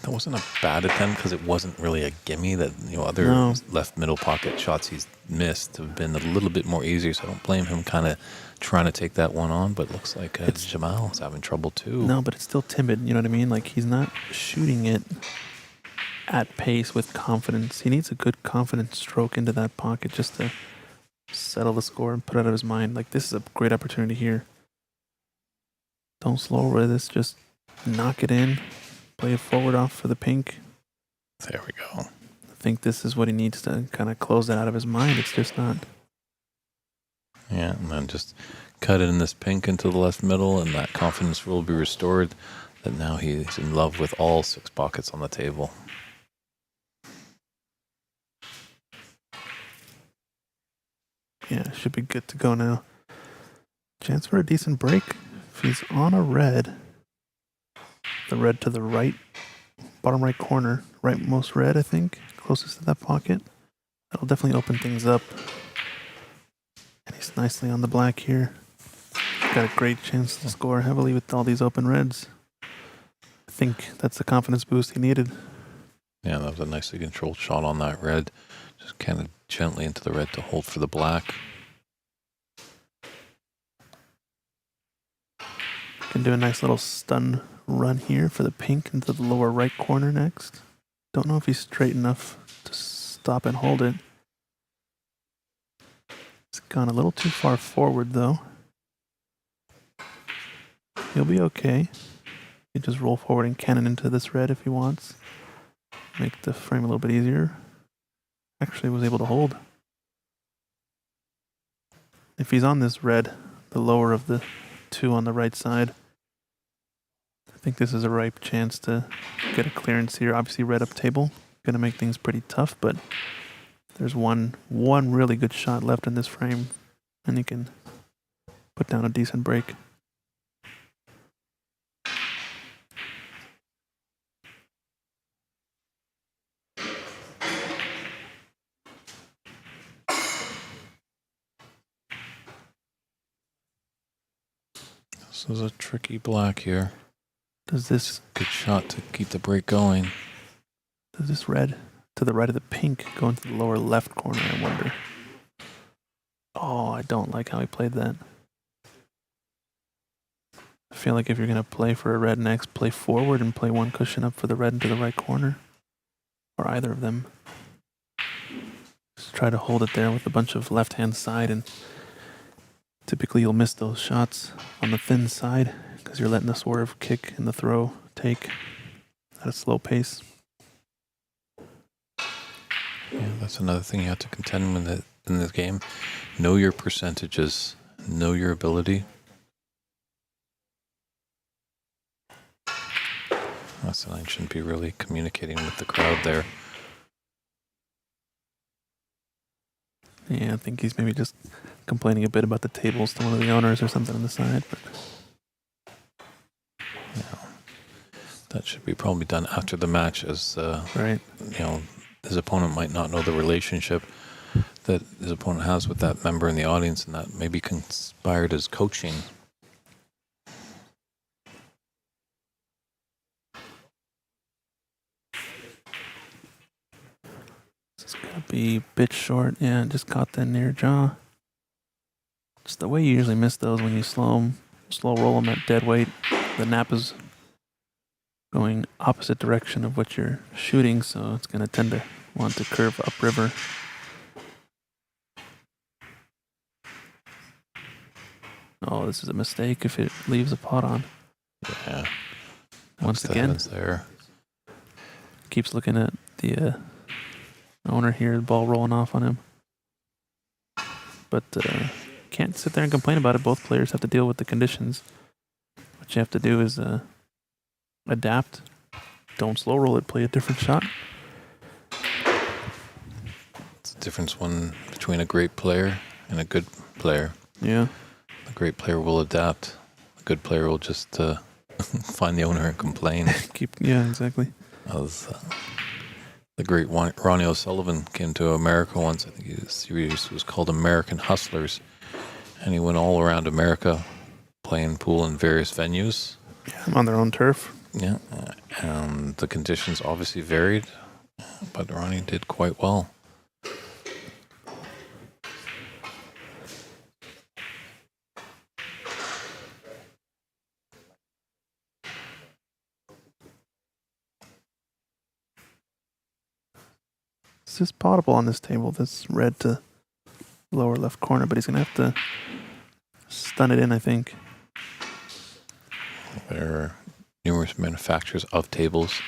That wasn't a bad attempt because it wasn't really a gimme. That other left middle pocket shots he's missed have been a little bit more easier. So I don't blame him kind of trying to take that one on. But it looks like Jamal's having trouble too. No, but it's still timid. You know what I mean? Like he's not shooting it at pace with confidence. He needs a good confident stroke into that pocket just to settle the score and put it out of his mind. Like this is a great opportunity here. Don't slow over this. Just knock it in. Play it forward off for the pink. There we go. I think this is what he needs to kind of close that out of his mind. It's just not. Yeah, and then just cut it in this pink into the left middle, and that confidence will be restored. That now he's in love with all 6 pockets on the table. Yeah, should be good to go now. Chance for a decent break. If he's on a red, the red to the right, bottom right corner, rightmost red, I think, closest to that pocket. That'll definitely open things up. And he's nicely on the black here. Got a great chance to score heavily with all these open reds. I think that's the confidence boost he needed. Yeah, that was a nicely controlled shot on that red. Just kind of gently into the red to hold for the black. Can do a nice little stun run here for the pink into the lower right corner next. Don't know if he's straight enough to stop and hold it. It's gone a little too far forward though. He'll be okay. He just roll forward and cannon into this red if he wants. Make the frame a little bit easier. Actually was able to hold. If he's on this red, the lower of the 2 on the right side, I think this is a ripe chance to get a clearance here. Obviously red up table, gonna make things pretty tough, but there's one really good shot left in this frame, and he can put down a decent break. This is a tricky black here. Does this Good shot to keep the break going. Does this red to the right of the pink go into the lower left corner, I wonder? Oh, I don't like how he played that. I feel like if you're going to play for a red next, play forward and play one cushion up for the red into the right corner. Or either of them. Just try to hold it there with a bunch of left-hand side, and typically you'll miss those shots on the thin side because you're letting the swerve kick and the throw take at a slow pace. Yeah, that's another thing you have to contend with in this game. Know your percentages. Know your ability. Hassanine shouldn't be really communicating with the crowd there. Yeah, I think he's maybe just complaining a bit about the tables to one of the owners or something on the side. But Yeah, that should be probably done after the match, as right. his opponent might not know the relationship. that his opponent has with that member in the audience, and that maybe conspired as coaching. It's gonna be a bit short. Yeah, just caught that near jaw. Just the way you usually miss those when you slow roll them at dead weight. The nap is going opposite direction of what you're shooting, so it's gonna tend to want to curve upriver. Oh, this is a mistake if it leaves a pot on. Yeah. Once again, there. keeps looking at the owner here, the ball rolling off on him. But can't sit there and complain about it. Both players have to deal with the conditions. What you have to do is adapt. Don't slow roll it. Play a different shot. It's the difference between a great player and a good player. Yeah. The great player will adapt. The good player will just find the owner and complain. Yeah, exactly. The great Ronnie O'Sullivan came to America once. I think his series was called American Hustlers. And he went all around America playing pool in various venues. Yeah, on their own turf. Yeah, and the conditions obviously varied, but Ronnie did quite well. It's just potable on this table. This red to lower left corner, but he's going to have to stun it in, I think. There are numerous manufacturers of tables,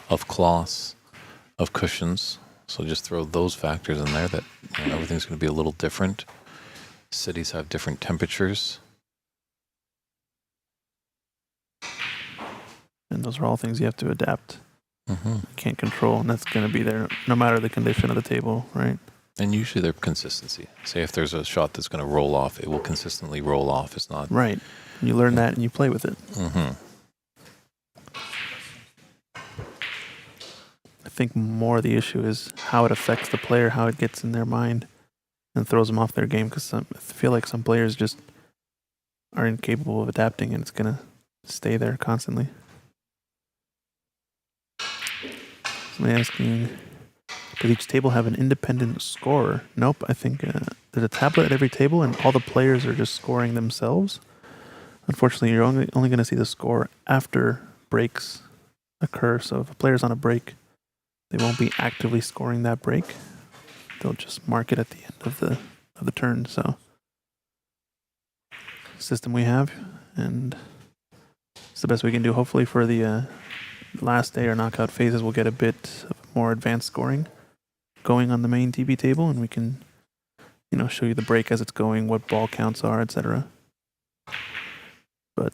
of cloths, of cushions. So just throw those factors in there that everything's going to be a little different. Cities have different temperatures. And those are all things you have to adapt. Mm-hmm. Can't control, and that's going to be there no matter the condition of the table, right? And usually they're consistency. Say if there's a shot that's going to roll off, it will consistently roll off. It's not... Right. You learn that and you play with it. Mm-hmm. I think more the issue is how it affects the player, how it gets in their mind and throws them off their game, because I feel like some players just are incapable of adapting and it's going to stay there constantly. Somebody asking, does each table have an independent scorer? Nope. I think there's a tablet at every table and all the players are just scoring themselves. Unfortunately, you're only going to see the score after breaks occur. So if a player's on a break, they won't be actively scoring that break. They'll just mark it at the end of the turn. So system we have, and it's the best we can do. Hopefully for the last day or knockout phases, we'll get a bit of more advanced scoring going on the main TV table, and we can, show you the break as it's going, what ball counts are, etc. But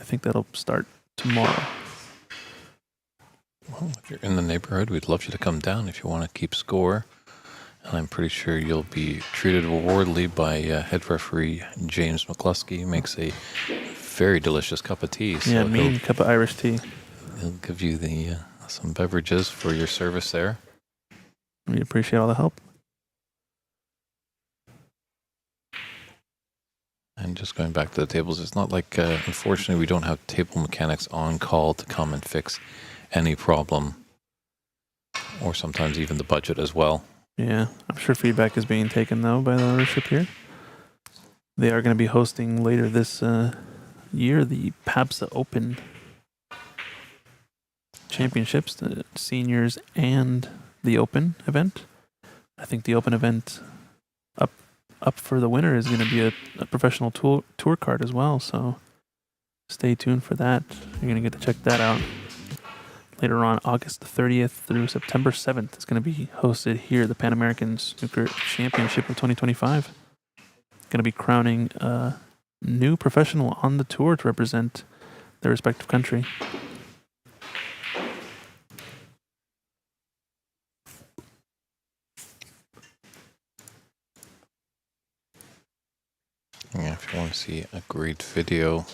I think that'll start tomorrow. Well, if you're in the neighborhood, we'd love you to come down if you want to keep score. And I'm pretty sure you'll be treated rewardly by head referee James McCloskey. He makes a very delicious cup of tea. So yeah, mean cup of Irish tea. He'll give you some beverages for your service there. We appreciate all the help. And just going back to the tables, it's not like, unfortunately, we don't have table mechanics on call to come and fix any problem, or sometimes even the budget as well. Yeah, I'm sure feedback is being taken, though, by the ownership here. They are going to be hosting later this year the PABSA Open Championships, the seniors and the Open event. I think the Open event up for the winner is going to be a professional tour card as well, so stay tuned for that. You're going to get to check that out. Later on, August the 30th through September 7th, it's going to be hosted here, the Pan American Snooker Championship of 2025. Going to be crowning a new professional on the tour to represent their respective country. Yeah, if you want to see a great video,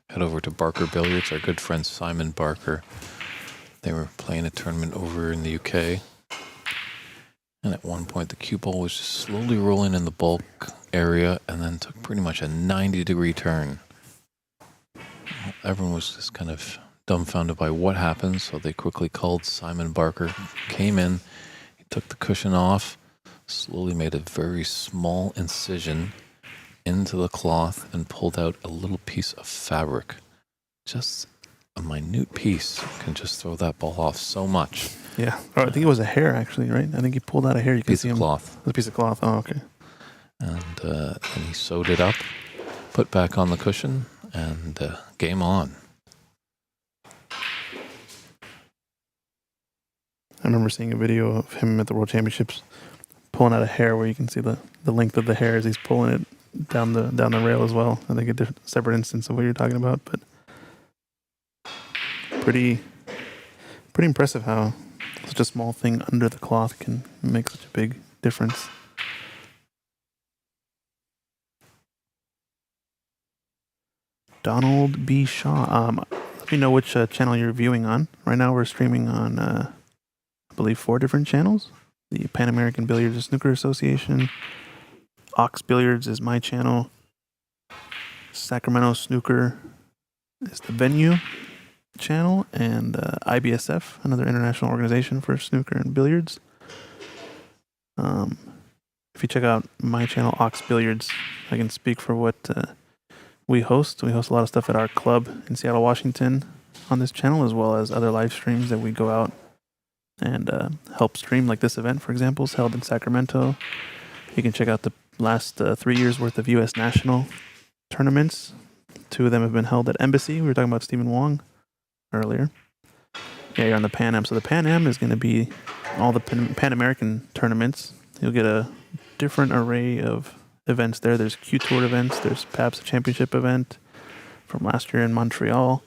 head over to Barker Billiards. Our good friend Simon Barker. They were playing a tournament over in the UK. And at one point, the cue ball was just slowly rolling in the bulk area and then took pretty much a 90-degree turn. Everyone was just kind of dumbfounded by what happened, so they quickly called Simon Barker, came in, he took the cushion off, slowly made a very small incision into the cloth and pulled out a little piece of fabric. Just a minute piece can just throw that ball off so much. Yeah. Oh, I think it was a hair, actually, right? I think he pulled out a hair. You can see him. Cloth. It was a piece of cloth. Oh, okay. And he sewed it up, put back on the cushion, and game on. I remember seeing a video of him at the World Championships pulling out a hair where you can see the length of the hair as he's pulling it down the rail as well. I think a separate instance of what you're talking about, but pretty impressive how such a small thing under the cloth can make such a big difference. Donald B. Shaw. Let me know which channel you're viewing on. Right now we're streaming on, I believe, 4 different channels. The Pan American Billiards and Snooker Association. Ox Billiards is my channel. Sacramento Snooker is the venue channel. And IBSF, another international organization for snooker and billiards. If you check out my channel, Ox Billiards, I can speak for what we host. We host a lot of stuff at our club in Seattle, Washington on this channel, as well as other live streams that we go out and help stream, like this event, for example, is held in Sacramento. You can check out the last 3 years worth of U.S. national tournaments. 2 of them have been held at Embassy. We were talking about Stephen Wong earlier. Yeah, you're on the Pan Am. So the Pan Am is going to be all the Pan American tournaments. You'll get a different array of events there. There's Q Tour events. There's PABSA Championship event from last year in Montreal.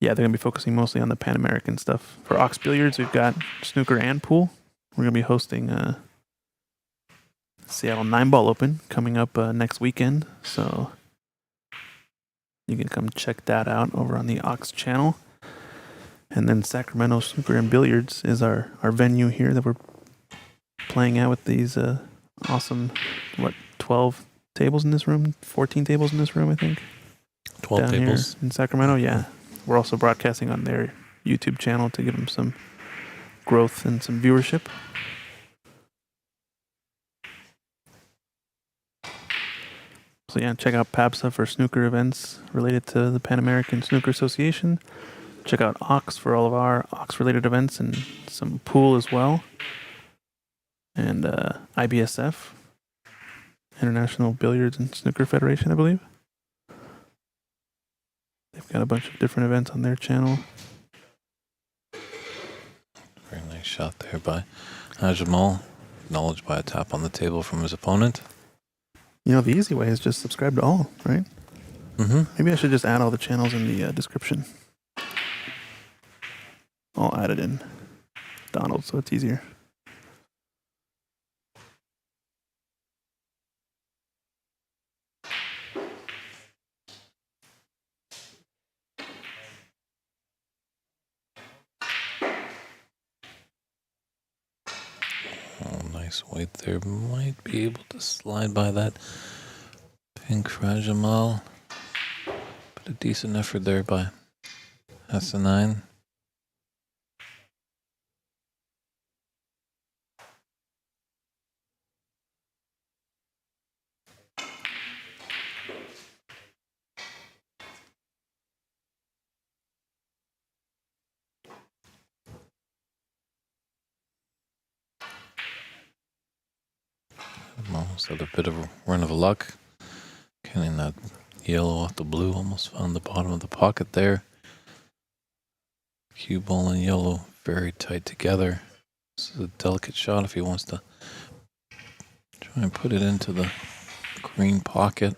Yeah, they're going to be focusing mostly on the Pan American stuff. For Ox Billiards, we've got snooker and pool. We're going to be hosting Seattle 9-Ball Open coming up next weekend. So you can come check that out over on the Ox channel. And then Sacramento Snooker and Billiards is our venue here that we're playing at with these awesome, 12 tables in this room? 14 tables in this room, I think. 12 down tables. Here in Sacramento, yeah. We're also broadcasting on their YouTube channel to give them some growth and some viewership. So yeah, check out PABSA for snooker events related to the Pan American Snooker Association. Check out Ox for all of our Ox-related events and some pool as well. And IBSF, International Billiards and Snooker Federation, I believe. They've got a bunch of different events on their channel. Very nice shot there by Jamal, acknowledged by a tap on the table from his opponent. You know, the easy way is just subscribe to all, right? Mm-hmm. Maybe I should just add all the channels in the description. I'll add it in Donald so it's easier. Oh, nice weight there. Might be able to slide by that pink Rajamal. But a decent effort there by S9. Almost had a bit of a run of luck. Getting that yellow off the blue, almost found the bottom of the pocket there. Cue ball and yellow very tight together. This is a delicate shot if he wants to try and put it into the green pocket.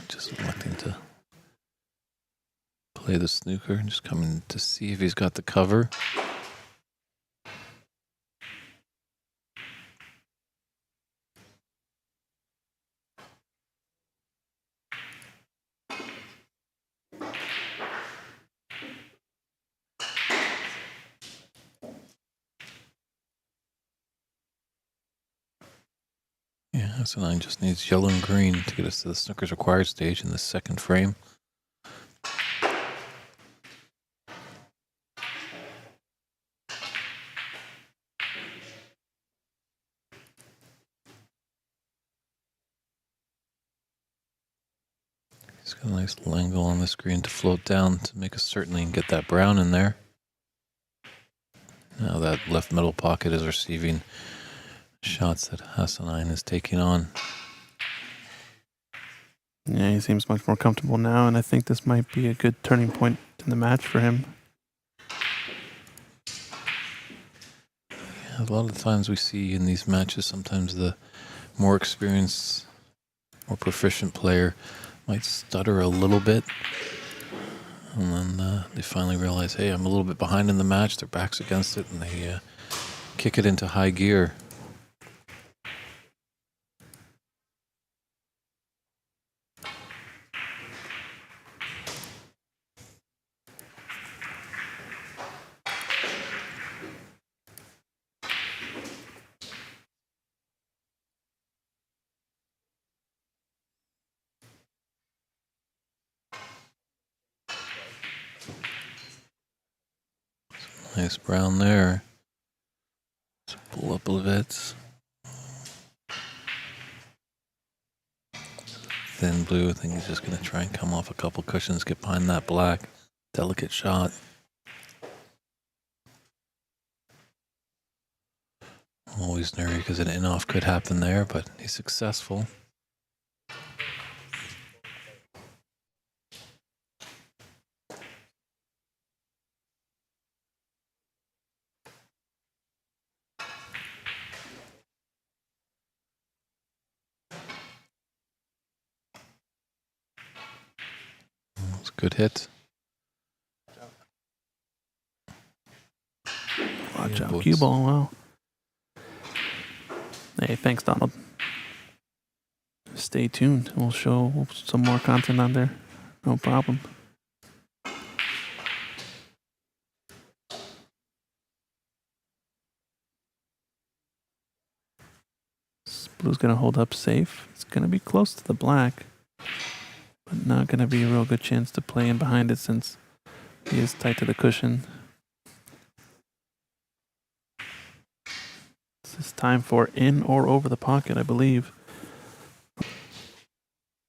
Just electing to play the snooker and just coming to see if he's got the cover. Hassan just needs yellow and green to get us to the snooker's required stage in the second frame. He's got a nice angle on the screen to float down to make us certainly get that brown in there. Now that left middle pocket is receiving shots that Hassan is taking on. Yeah, he seems much more comfortable now, and I think this might be a good turning point in the match for him. Yeah, a lot of the times we see in these matches, sometimes the more experienced, more proficient player might stutter a little bit. And then they finally realize, hey, I'm a little bit behind in the match. Their back's against it, and they kick it into high gear. Nice brown there. Let's pull up a bit. Thin blue. I think he's just going to try and come off a couple cushions, get behind that black. Delicate shot. Always nervy because an in-off could happen there, but he's successful. It's a good hit. Watch out, cue ball, wow. Hey, thanks, Donald. Stay tuned. We'll show some more content on there. No problem. This blue's going to hold up safe. It's going to be close to the black, but not going to be a real good chance to play in behind it since he is tight to the cushion. This is time for in or over the pocket, I believe.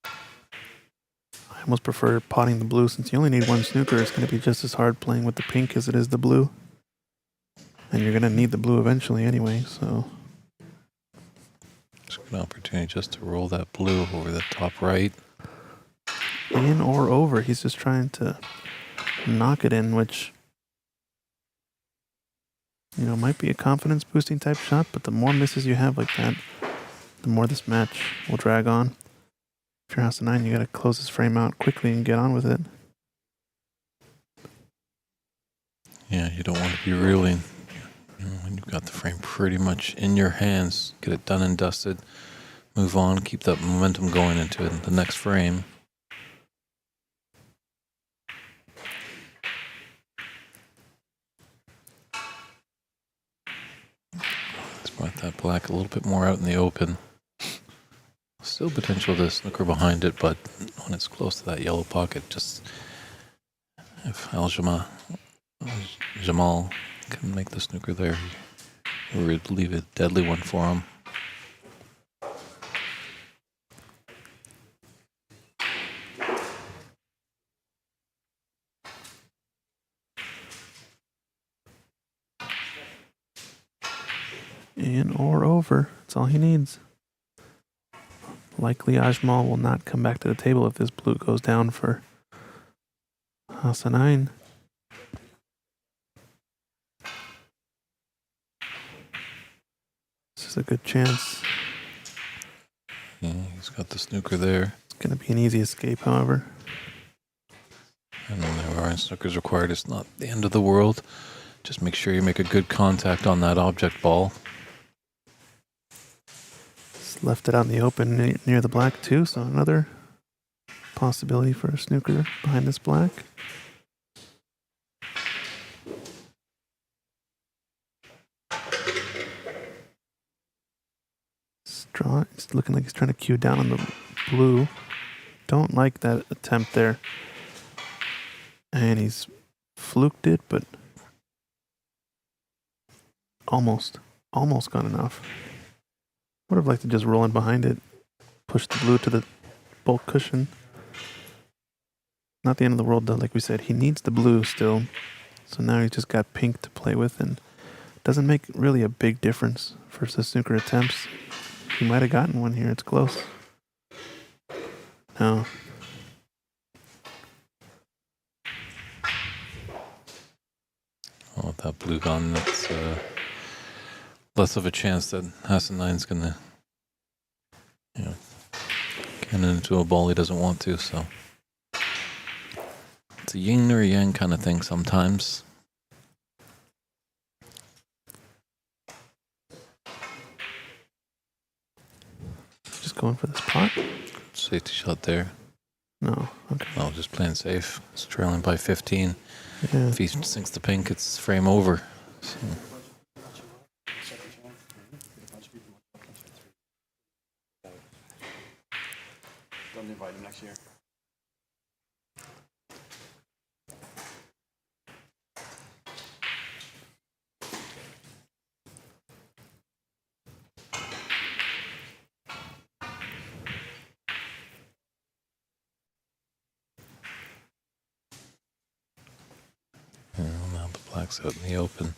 I almost prefer potting the blue since you only need one snooker. It's going to be just as hard playing with the pink as it is the blue. And you're going to need the blue eventually anyway, so. It's a good opportunity just to roll that blue over the top right. In or over. He's just trying to knock it in, which, you know, might be a confidence boosting type shot, but the more misses you have like that, the more this match will drag on. If you're House of 9, you got to close this frame out quickly and get on with it. Yeah, you don't want to be reeling. You know, when you've got the frame pretty much in your hands, get it done and dusted, move on, keep that momentum going into the next frame. Let's brought that black a little bit more out in the open. Still potential to snooker behind it, but when it's close to that yellow pocket, just if Jamal can make the snooker there, it would leave a deadly one for him. In or over. That's all he needs. Likely Ajmal will not come back to the table if this blue goes down for House of 9. This is a good chance. Yeah, he's got the snooker there. It's going to be an easy escape, however. And then there are snookers required. It's not the end of the world. Just make sure you make a good contact on that object ball. Just left it out in the open near the black too, so another possibility for a snooker behind this black. Draw. It's looking like he's trying to cue down on the blue. Don't like that attempt there. And he's fluked it, but almost gone enough. Would have liked to just roll in behind it, push the blue to the bulk cushion. Not the end of the world though, like we said. He needs the blue still. So now he's just got pink to play with, and doesn't make really a big difference for the snooker attempts. He might have gotten one here. It's close. No. Oh, with that blue gone, that's less of a chance that Hassan9's going to, get into a ball he doesn't want to, so. It's a yin or yang kind of thing sometimes. Just going for this pot? Safety shot there. No. Okay. No, just playing safe. It's trailing by 15. Yeah. If he sinks the pink, it's frame over. So. Don't invite him next year. Now the black's out in the open.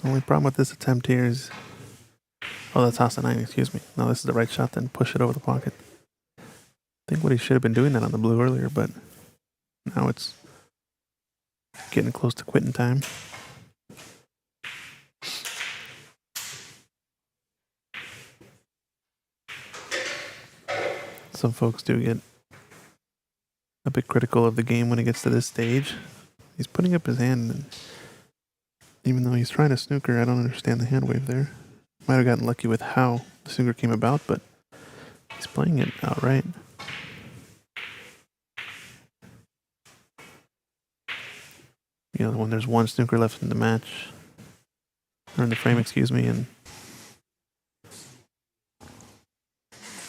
The only problem with this attempt here is... Oh, that's Hassan9, excuse me. No, this is the right shot, then push it over the pocket. I think what he should have been doing that on the blue earlier, but now it's getting close to quitting time. Some folks do get a bit critical of the game when it gets to this stage. He's putting up his hand, and even though he's trying to snooker, I don't understand the hand wave there. Might have gotten lucky with how the snooker came about, but he's playing it outright. You know, when there's one snooker left in the match, or in the frame, excuse me, and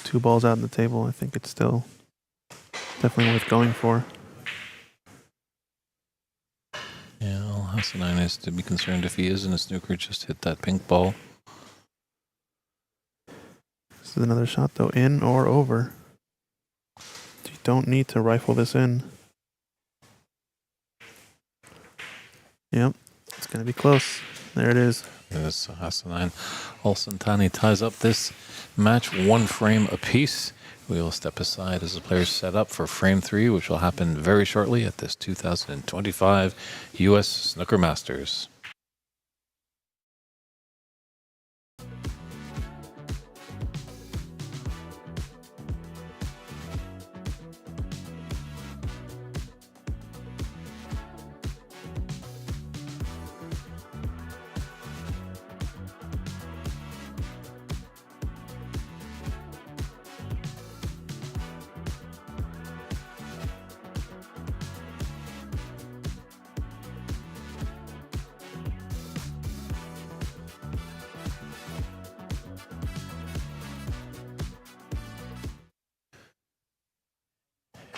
2 balls out on the table, I think it's still definitely worth going for. Yeah, all Hassan9 is to be concerned if he is in a snooker, just hit that pink ball. This is another shot though, in or over. You don't need to rifle this in. Yep, it's going to be close. There it is. Yes, Hassan9. Al-Santani ties up this match 1 frame apiece. We will step aside as the players set up for frame 3, which will happen very shortly at this 2025 U.S. Snooker Masters.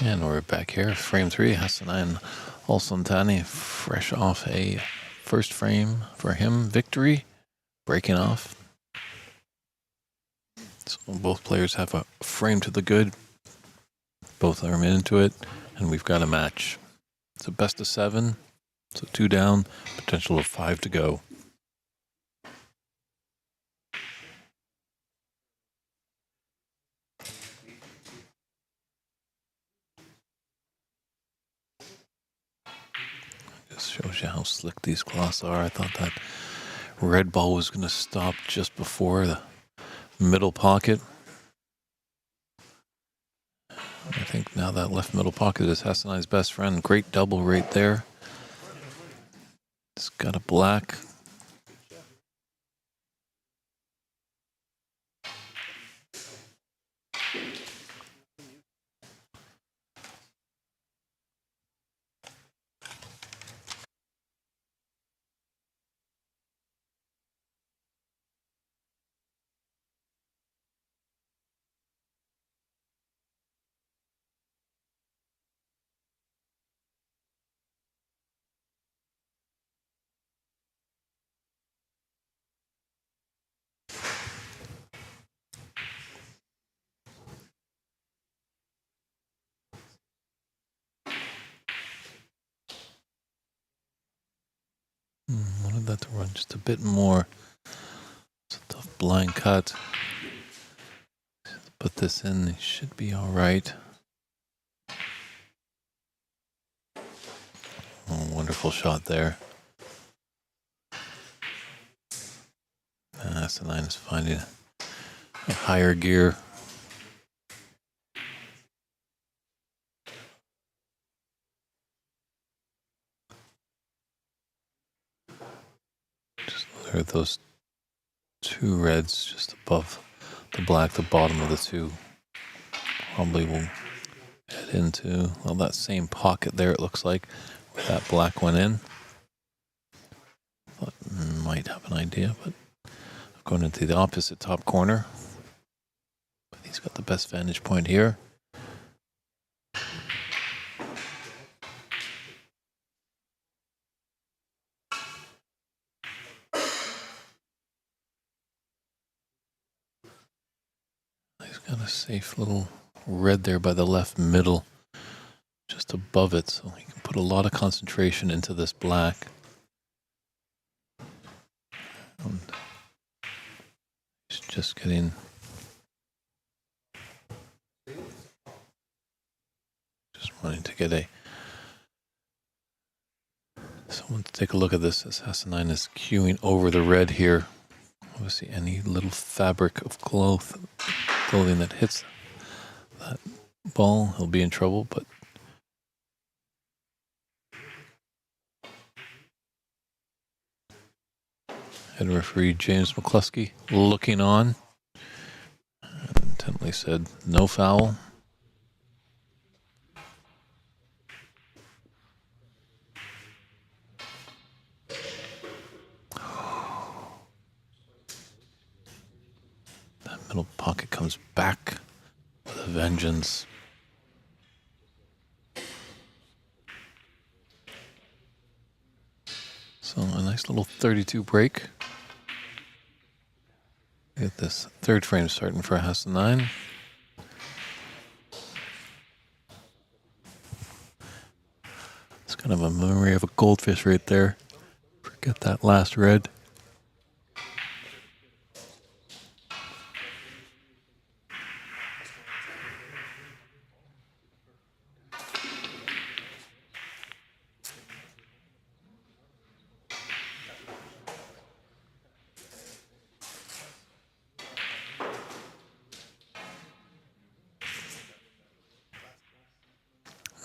And we're back here, frame 3, Hassan9 Al-Santani, fresh off a first frame for him, victory, breaking off. So both players have a frame to the good, both are into it, and we've got a match. It's a best of 7, so 2 down, potential of 5 to go. Just shows you how slick these cloths are. I thought that red ball was going to stop just before the middle pocket. I think now that left middle pocket is Hassan9's best friend. Great double right there. It's got a black. want that to run just a bit more. It's a tough blind cut. Put this in, it should be all right. Oh, wonderful shot there. S9 is finding a higher gear. Just there are those two reds just above the black, the bottom of the two. Probably will head into, well, that same pocket there, it looks like, where that black went in. Thought might have an idea, but going into the opposite top corner. But he's got the best vantage point here. He's got a safe little red there by the left middle, just above it, so he can put a lot of concentration into this black. And he's just getting wanting to get someone to take a look at this as S9 is queuing over the red here. Obviously any little fabric of clothing that hits that ball, he'll be in trouble, but head referee James McCloskey looking on and intently said no foul. Middle pocket comes back with a vengeance. So a nice little 32 break. Get this third frame starting for S9. It's kind of a memory of a goldfish right there. Forget that last red.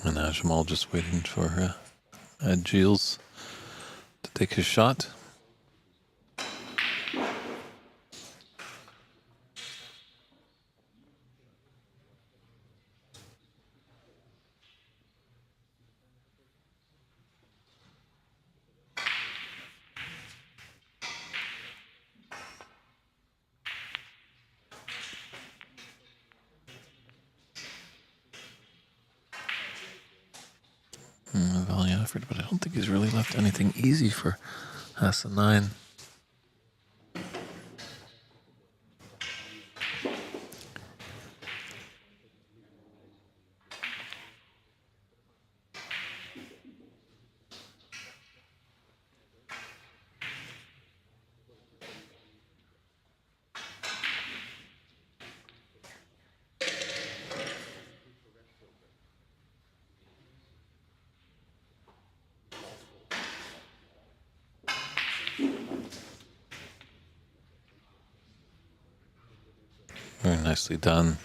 And now Jamal just waiting for Gilles to take his shot. Valiant effort, but I don't think he's really left anything easy for S9. Very nicely done.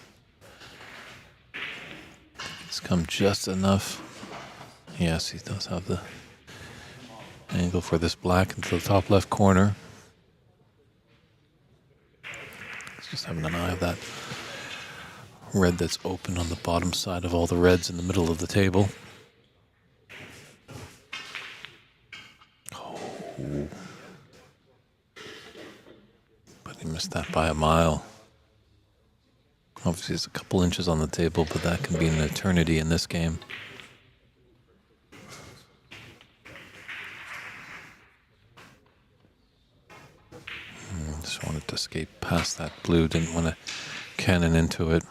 It's come just enough. Yes, he does have the angle for this black into the top left corner. He's just having an eye of that red that's open on the bottom side of all the reds in the middle of the table. Oh. But he missed that by a mile. Obviously, it's a couple inches on the table, but that can be an eternity in this game. Just wanted to skate past that blue, didn't want to cannon into it.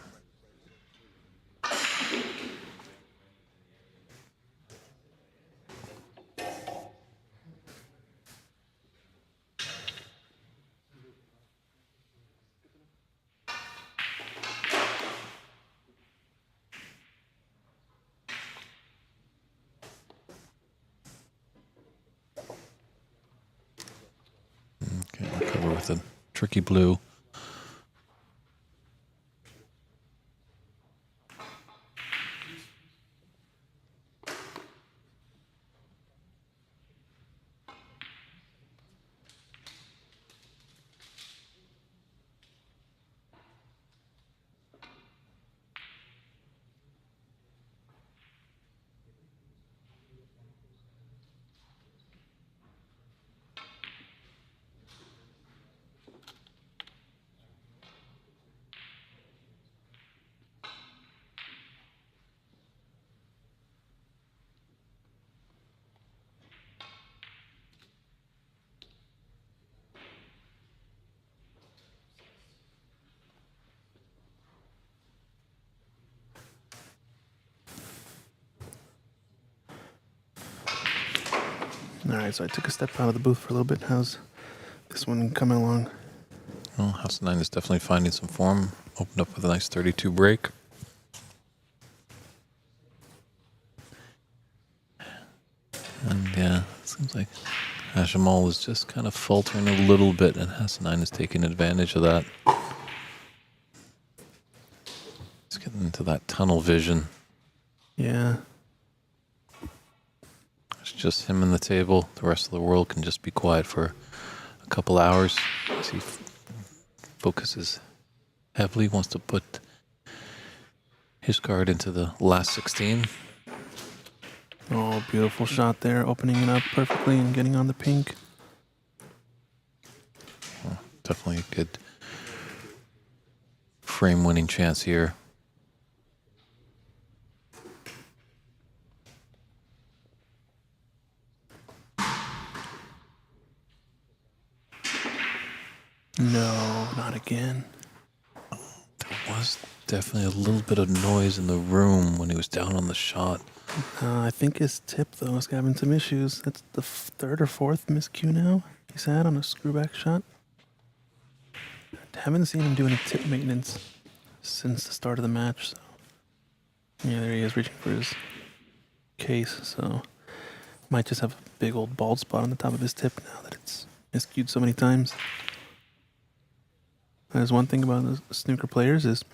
over with a tricky blue. All right, so I took a step out of the booth for a little bit. How's this one coming along? Well, House 9 is definitely finding some form. Opened up with a nice 32 break. And yeah, it seems like Hajamal is just kind of faltering a little bit, and House 9 is taking advantage of that. He's getting into that tunnel vision. Yeah. It's just him and the table. The rest of the world can just be quiet for a couple hours as he focuses heavily, wants to put his card into the last 16. Oh, beautiful shot there, opening it up perfectly and getting on the pink. Well, definitely a good frame-winning chance here. No, not again. There was definitely a little bit of noise in the room when he was down on the shot. I think his tip, though, is having some issues. That's the third or fourth miscue now he's had on a screwback shot. I haven't seen him do any tip maintenance since the start of the match. So yeah, there he is reaching for his case. So might just have a big old bald spot on the top of his tip now that it's miscued so many times. There's one thing about the snooker players is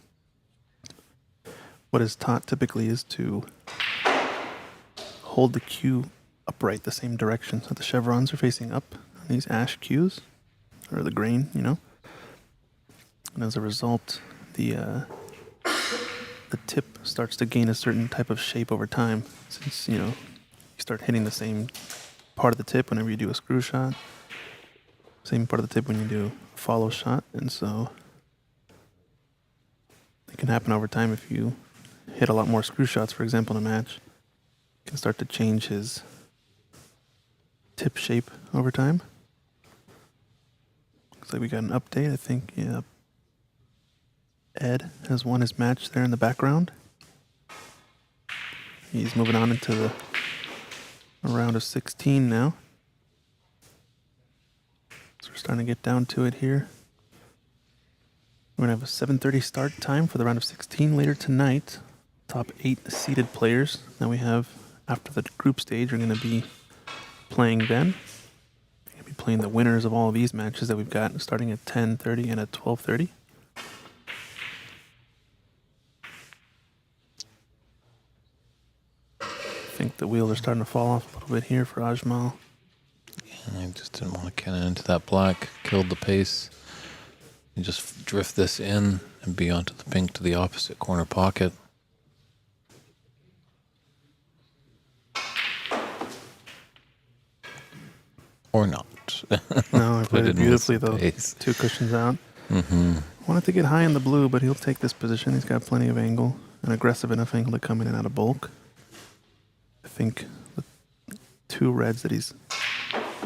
what is taught typically is to hold the cue upright the same direction. So the chevrons are facing up on these ash cues, or the grain, you know. And as a result, the tip starts to gain a certain type of shape over time. Since, you know, you start hitting the same part of the tip whenever you do a screw shot. Same part of the tip when you do a follow shot. And so it can happen over time if you hit a lot more screw shots, for example, in a match. You can start to change his tip shape over time. Looks like we got an update. I think, yeah, Ed has won his match there in the background. He's moving on into a round of 16 now. So we're starting to get down to it here. We're going to have a 7:30 start time for the round of 16 later tonight. Top 8 seeded players that we have after the group stage are going to be playing then. They're going to be playing the winners of all of these matches that we've got starting at 10:30 and at 12:30. I think the wheels are starting to fall off a little bit here for Ajmal. I just didn't want to cannon into that black. Killed the pace. And just drift this in and be onto the pink to the opposite corner pocket. Or not. No, I played it beautifully though. Pace. 2 cushions out. Mm-hmm. Wanted to get high in the blue, but he'll take this position. He's got plenty of angle, an aggressive enough angle to come in and out of bulk. I think the 2 reds that he's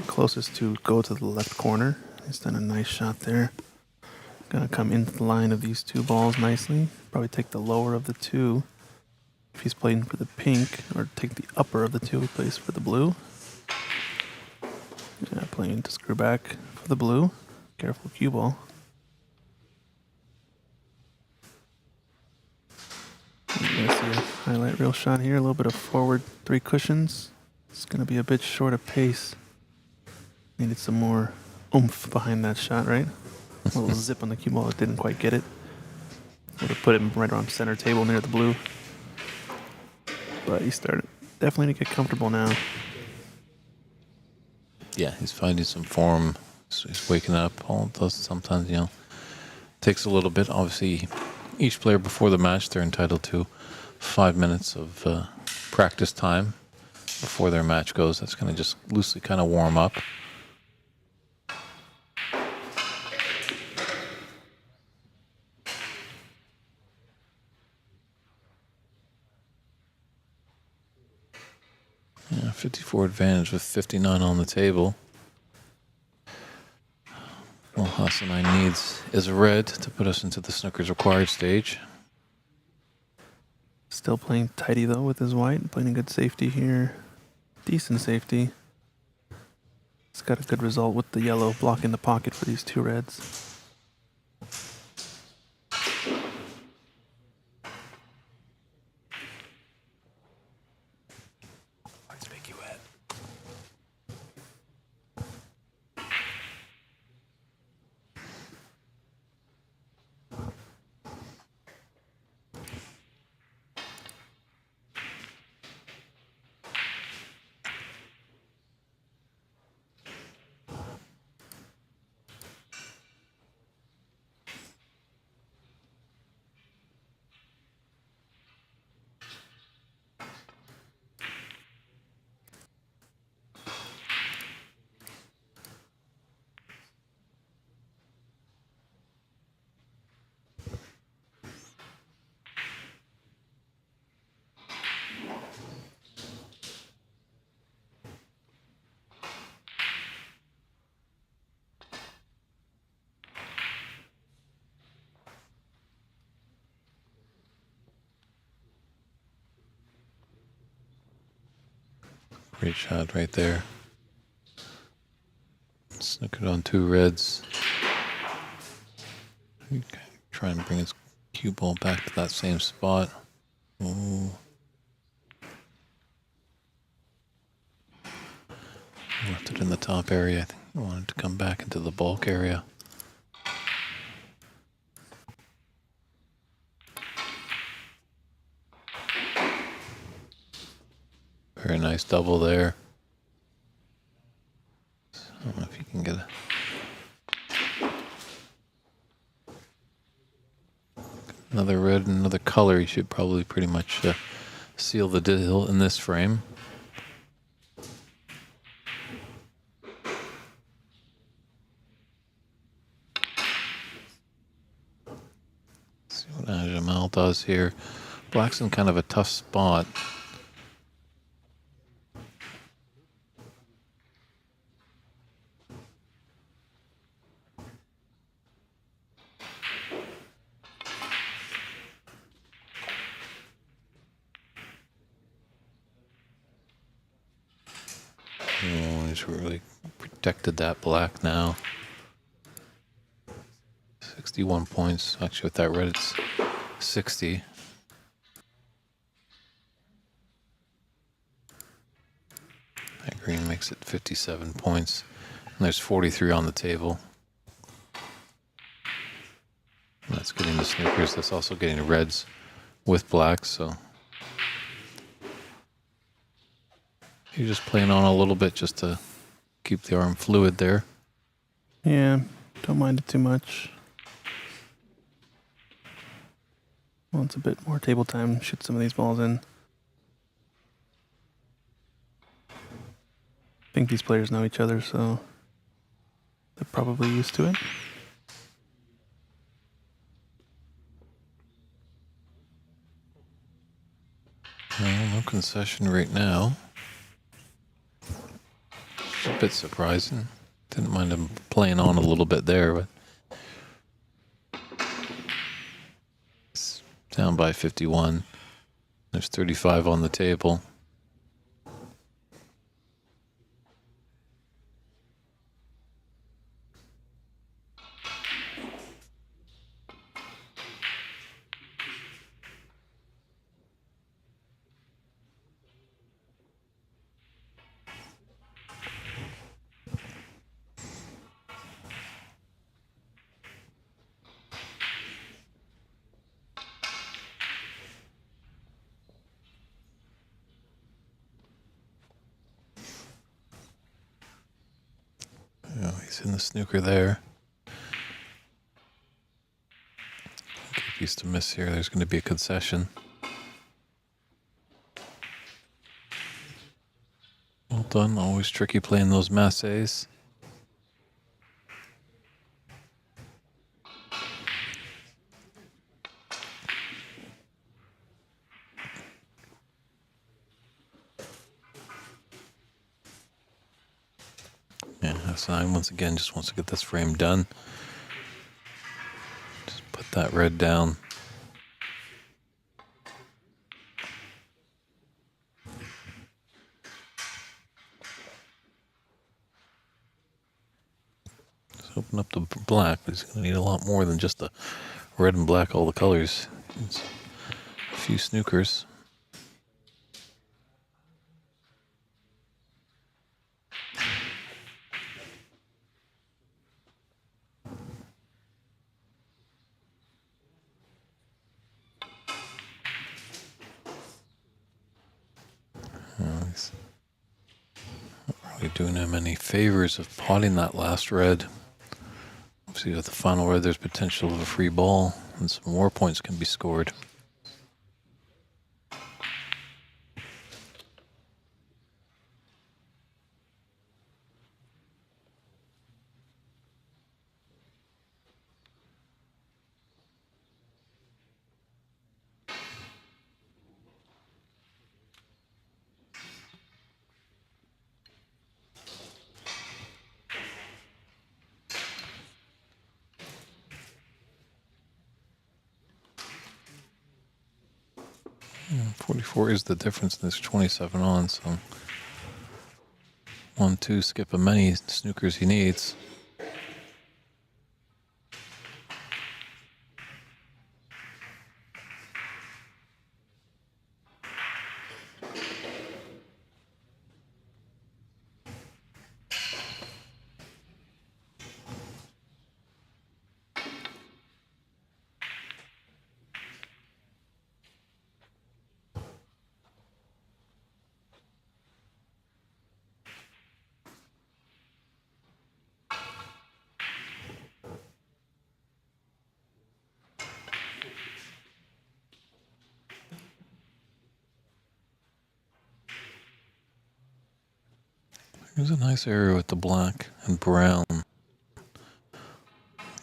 closest to go to the left corner. He's done a nice shot there. Gonna come into the line of these 2 balls nicely. Probably take the lower of the 2 if he's playing for the pink, or take the upper of the 2 he plays for the blue. Yeah, playing to screw back for the blue. Careful cue ball. You're gonna see a highlight reel shot here. A little bit of forward 3 cushions. It's gonna be a bit short of pace. Needed some more oomph behind that shot, right? A little zip on the cue ball. It didn't quite get it. Would have put him right around center table near the blue. But he started definitely to get comfortable now. Yeah, he's finding some form. So he's waking up. All those sometimes, takes a little bit. Obviously, each player before the match, they're entitled to 5 minutes of practice time before their match goes. That's going to just loosely kind of warm up. Yeah, 54 advantage with 59 on the table. Well, Hassanai needs is a red to put us into the snooker's required stage. Still playing tighty though with his white. Playing a good safety here. Decent safety. It's got a good result with the yellow blocking the pocket for these two reds. Great shot right there. Snookered on two reds. Try and bring his cue ball back to that same spot. Ooh. Left it in the top area. I think I wanted to come back into the bulk area. Very nice double there. I don't know if you can get another red and another color. You should probably pretty much seal the deal in this frame. See what Jamal does here. Black's in kind of a tough spot. Oh, he's really protected that black now. 61 points. Actually, with that red, it's 60. That green makes it 57 points. And there's 43 on the table. And that's getting the snookers. That's also getting the reds with blacks, so you're just playing on a little bit just to keep the arm fluid there. Yeah, don't mind it too much. Wants a bit more table time, shoot some of these balls in. I think these players know each other, so they're probably used to it. Well, no concession right now. It's a bit surprising. Didn't mind him playing on a little bit there, but it's down by 51. There's 35 on the table. He's in the snooker there. Piece to miss here. There's going to be a concession. Well done. Always tricky playing those masses. Yeah, Hassan once again just wants to get this frame done. Just put that red down. Just open up the black, but he's going to need a lot more than just the red and black, all the colors. It's a few snookers. He's not really doing him any favors of potting that last red. Obviously, with the final red, there's potential of a free ball, and some more points can be scored. And 44 is the difference, and there's 27 on, so 1-2, skip as many snookers he needs. There's a nice area with the black and brown.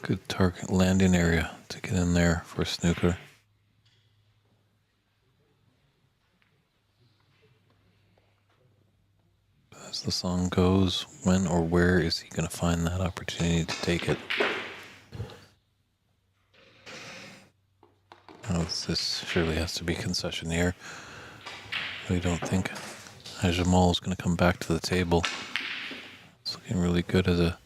Good target landing area to get in there for a snooker. As the song goes, when or where is he going to find that opportunity to take it? Oh, this surely has to be concession here. I don't think Jamal is going to come back to the table. It's looking really good as a...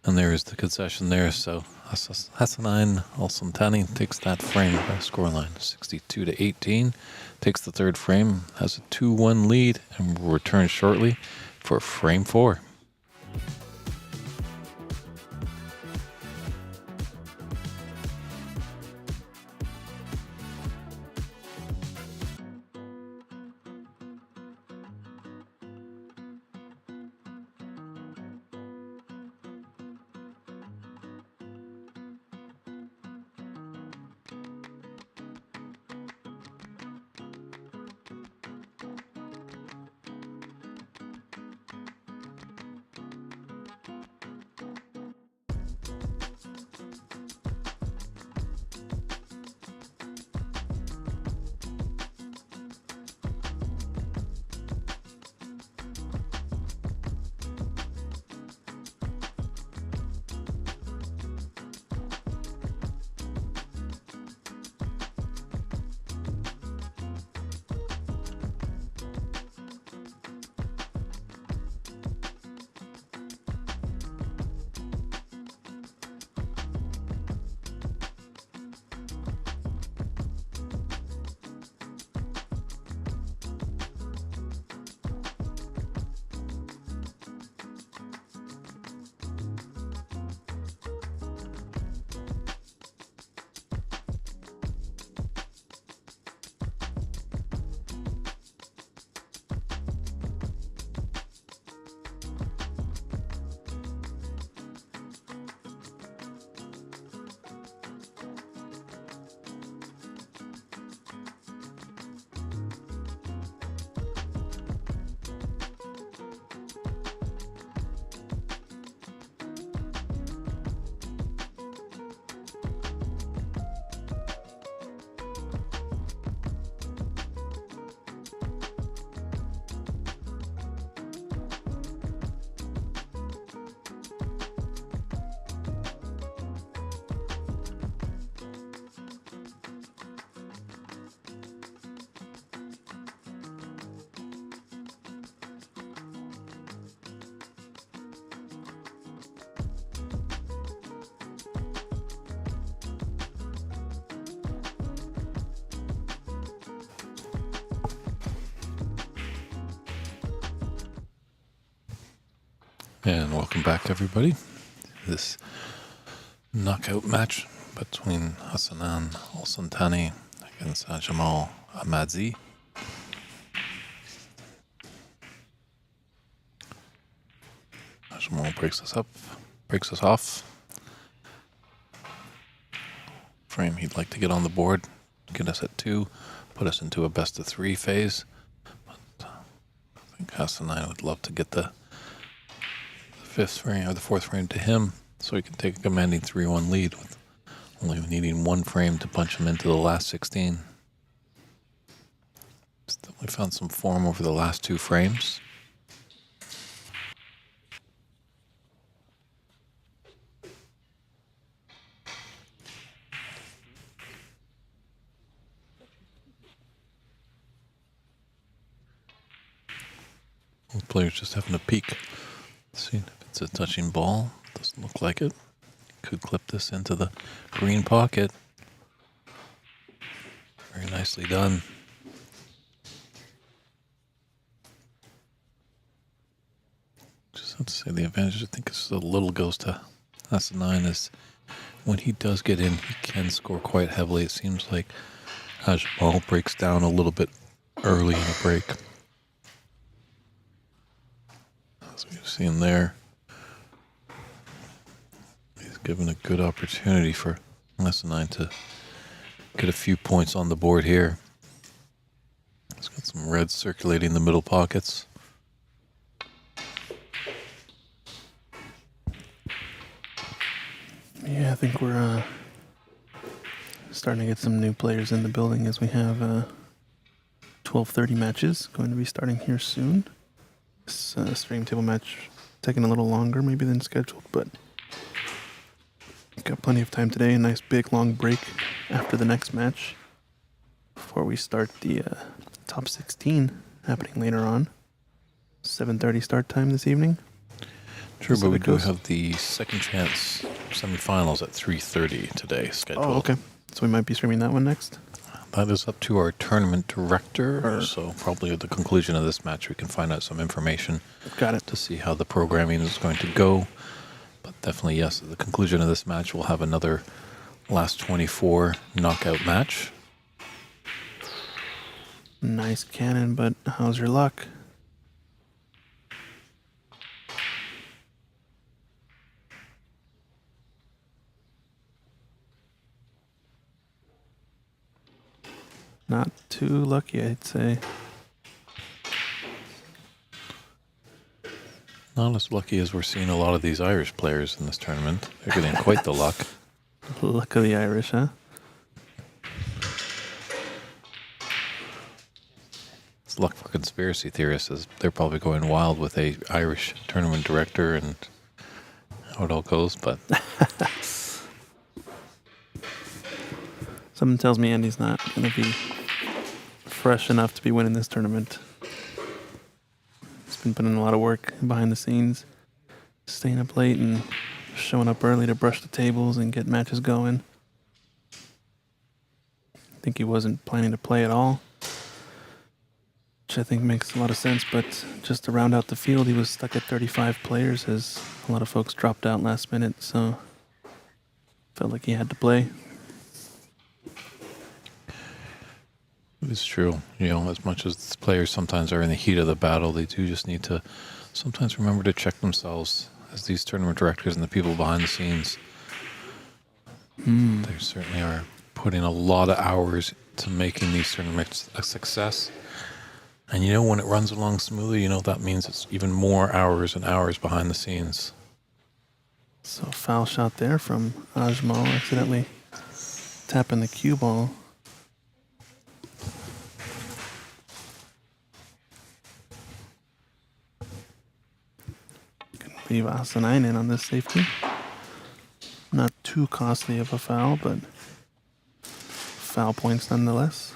And there is the concession there, so Hassanin Al-Sultani takes that frame by scoreline 62-18, takes the third frame, has a 2-1 lead, and will return shortly for frame 4. And welcome back, everybody. This knockout match between Hassanan Al-Santani against Jamal Ahmadzi. Jamal breaks us off. Frame he'd like to get on the board, get us at 2, put us into a best of 3 phase. But I think Hassanan would love to get the 5th frame or the 4th frame to him, so he can take a commanding 3-1 lead with only needing 1 frame to punch him into the last 16. He's definitely found some form over the last 2 frames. Both players just having a peek. See if it's a touching ball. Doesn't look like it. Could clip this into the green pocket. Very nicely done. Just have to say the advantage, I think, is a little goes to Hassanan is when he does get in, he can score quite heavily. It seems like Jamal breaks down a little bit early in the break. As we've seen there, he's given a good opportunity for Hassanan to get a few points on the board here. He's got some red circulating the middle pockets. Yeah, I think we're starting to get some new players in the building as we have 12:30 matches going to be starting here soon. This stream table match taking a little longer maybe than scheduled, but got plenty of time today. A nice big long break after the next match before we start the top 16 happening later on. 7:30 start time this evening. True, but we do have the second chance semifinals at 3:30 today scheduled. Oh, okay. So we might be streaming that one next? That is up to our tournament director, so probably at the conclusion of this match we can find out some information. Got it. To see how the programming is going to go. But definitely, yes, at the conclusion of this match we'll have another last 24 knockout match. Nice cannon, but how's your luck? Not too lucky, I'd say. Not as lucky as we're seeing a lot of these Irish players in this tournament. They're getting quite the luck. Luck of the Irish, huh? It's luck for conspiracy theorists, as they're probably going wild with a Irish tournament director and how it all goes, but Something tells me Andy's not going to be fresh enough to be winning this tournament. He's been putting in a lot of work behind the scenes, staying up late and showing up early to brush the tables and get matches going. I think he wasn't planning to play at all, which I think makes a lot of sense, but just to round out the field, he was stuck at 35 players as a lot of folks dropped out last minute, so felt like he had to play. it's true. You know, as much as players sometimes are in the heat of the battle, they do just need to sometimes remember to check themselves as these tournament directors and the people behind the scenes. They certainly are putting a lot of hours to making these tournaments a success. And you know, when it runs along smoothly, you know that means it's even more hours and hours behind the scenes. So foul shot there from Ajmal, accidentally tapping the cue ball. Gonna leave Hassanan in on this safety. Not too costly of a foul, but foul points nonetheless.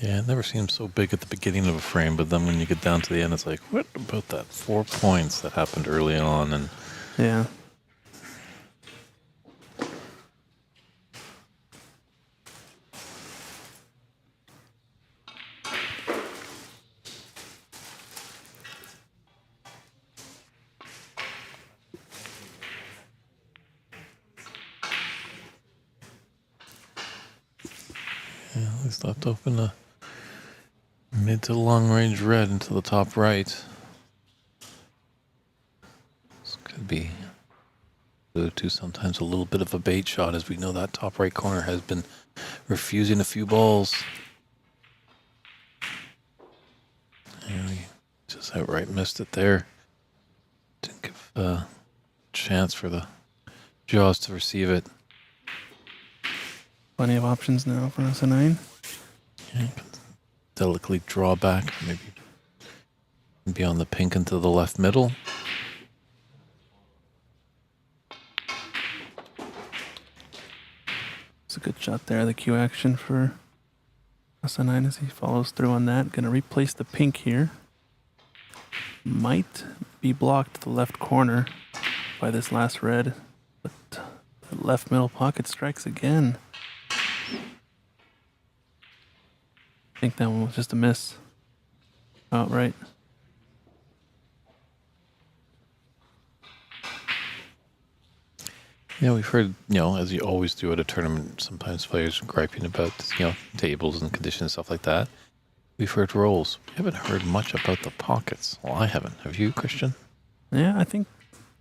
Yeah, it never seems so big at the beginning of a frame, but then when you get down to the end, it's like, what about that 4 points that happened early on? And Yeah. Yeah, he's left open a mid to long range red into the top right. This could be alluded to sometimes a little bit of a bait shot, as we know that top right corner has been refusing a few balls. And he just outright missed it there. Didn't give a chance for the jaws to receive it. Plenty of options now for SN9. Yeah, delicately draw back, maybe beyond the pink into the left middle. It's a good shot there, the cue action for SN9 as he follows through on that. Going to replace the pink here. Might be blocked to the left corner by this last red, but the left middle pocket strikes again. I think that one was just a miss. Outright. Yeah, we've heard, as you always do at a tournament, sometimes players griping about, tables and conditions and stuff like that. We've heard rolls. We haven't heard much about the pockets. Well, I haven't. Have you, Christian? Yeah, I think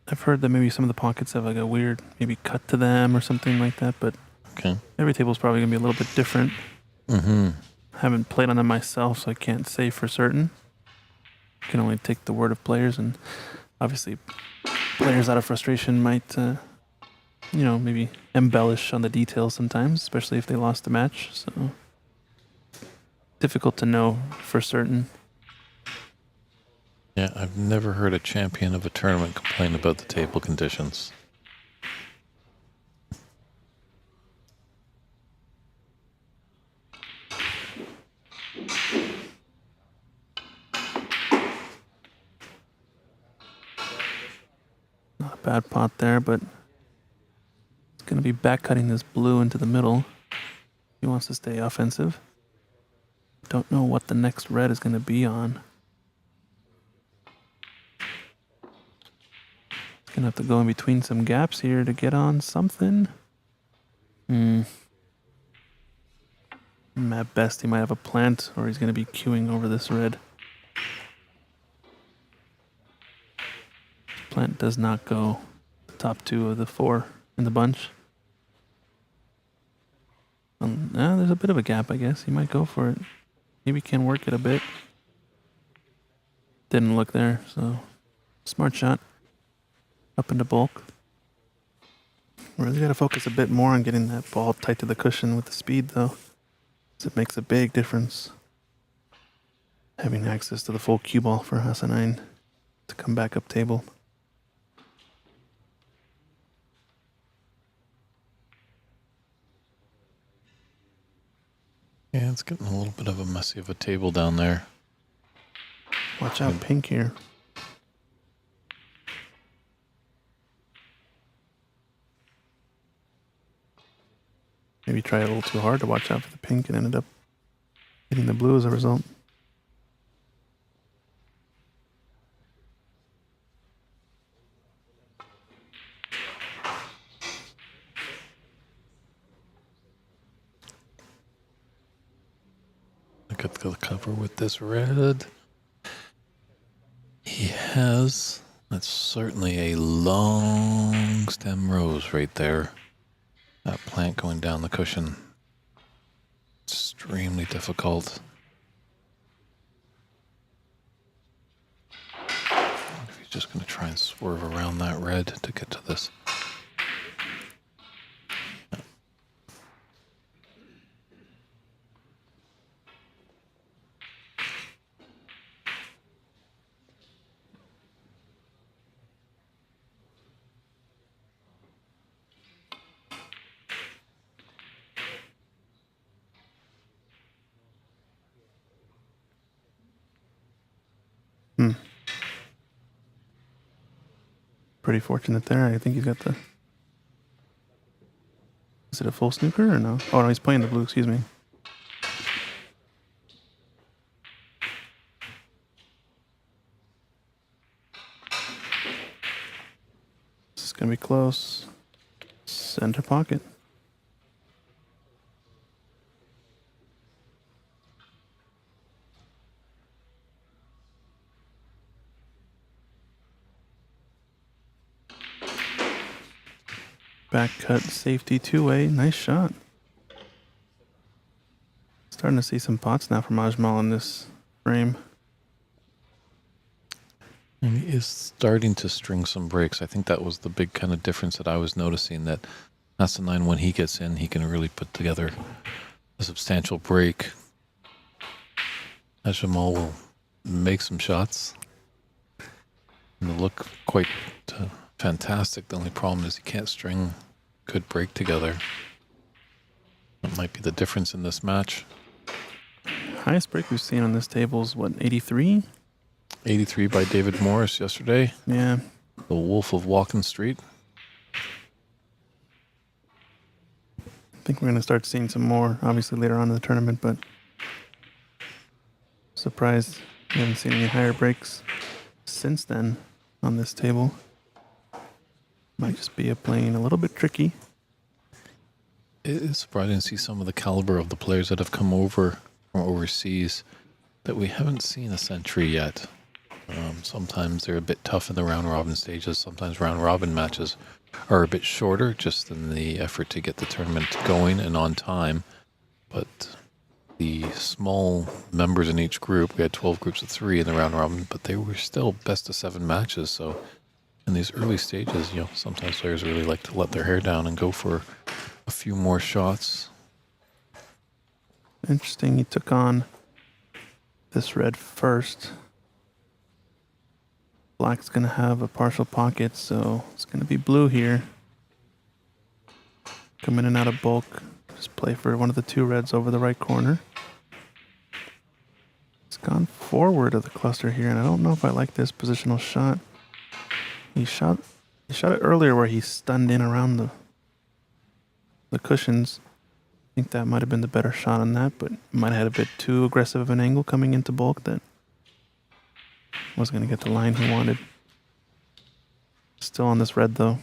I've heard that maybe some of the pockets have like a weird maybe cut to them or something like that, but Okay. every table's probably going to be a little bit different. Mm-hmm. I haven't played on them myself, so I can't say for certain. I can only take the word of players, and obviously players out of frustration might, maybe embellish on the details sometimes, especially if they lost the match. So difficult to know for certain. Yeah, I've never heard a champion of a tournament complain about the table conditions. Not a bad pot there, but it's going to be back cutting this blue into the middle. He wants to stay offensive. Don't know what the next red is going to be on. Gonna have to go in between some gaps here to get on something. At best, he might have a plant, or he's gonna be queuing over this red. Plant does not go the top two of the four in the bunch. There's a bit of a gap, I guess. He might go for it. Maybe can work it a bit. Didn't look there, so smart shot. Up into bulk. Really got to focus a bit more on getting that ball tight to the cushion with the speed, though. Because it makes a big difference. Having access to the full cue ball for SN9 to come back up table. Yeah, it's getting a little bit of a messy of a table down there. Watch out, pink here. Maybe tried a little too hard to watch out for the pink and ended up hitting the blue as a result. Look at the cover with this red. He has, that's certainly a long stem rose right there. That plant going down the cushion. Extremely difficult. If he's just going to try and swerve around that red to get to this. Pretty fortunate there. I think he's got the... Is it a full snooker or no? Oh, no, he's playing the blue, excuse me. This is going to be close. Center pocket. Back cut safety two-way. Nice shot. Starting to see some pots now from Ajmal in this frame. And he is starting to string some breaks. I think that was the big kind of difference that I was noticing, that Asinine, when he gets in, he can really put together a substantial break. Ajmal will make some shots and they look quite fantastic. The only problem is he can't string good break together. That might be the difference in this match. Highest break we've seen on this table is, what, 83? 83 by David Morris yesterday. Yeah. The Wolf of Walken Street. I think we're going to start seeing some more, obviously, later on in the tournament, but surprised we haven't seen any higher breaks since then on this table. Might just be playing a little bit tricky. It is surprising to see some of the caliber of the players that have come over from overseas that we haven't seen a century yet. Sometimes they're a bit tough in the round-robin stages. Sometimes round-robin matches are a bit shorter, just in the effort to get the tournament going and on time. But the small members in each group, we had 12 groups of 3 in the round-robin, but they were still best-of-7 matches. So in these early stages, sometimes players really like to let their hair down and go for a few more shots. Interesting, he took on this red first. Black's going to have a partial pocket, so it's going to be blue here. Come in and out of bulk. Just play for one of the 2 reds over the right corner. It's gone forward of the cluster here, and I don't know if I like this positional shot. He shot it earlier where he stunned in around the cushions. I think that might have been the better shot on that, but might have had a bit too aggressive of an angle coming into bulk that wasn't going to get the line he wanted. Still on this red though.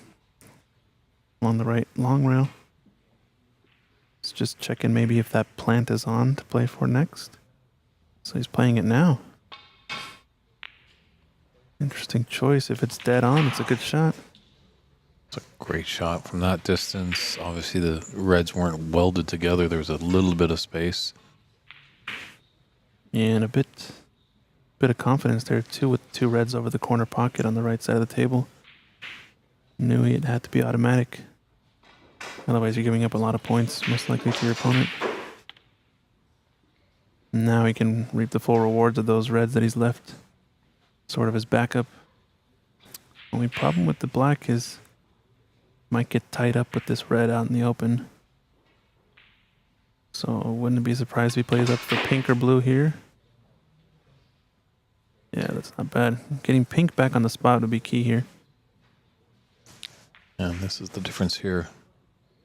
Along the right long rail. Let's just check in maybe if that plant is on to play for next. So he's playing it now. Interesting choice. If it's dead on, it's a good shot. It's a great shot from that distance. Obviously the reds weren't welded together. There was a little bit of space. Yeah, and a bit of confidence there too, with 2 reds over the corner pocket on the right side of the table. Knew it had to be automatic. Otherwise you're giving up a lot of points, most likely to your opponent. Now he can reap the full rewards of those reds that he's left. Sort of his backup. Only problem with the black is might get tied up with this red out in the open. So wouldn't be surprised if he plays up for pink or blue here. Yeah, that's not bad. Getting pink back on the spot would be key here. And this is the difference here.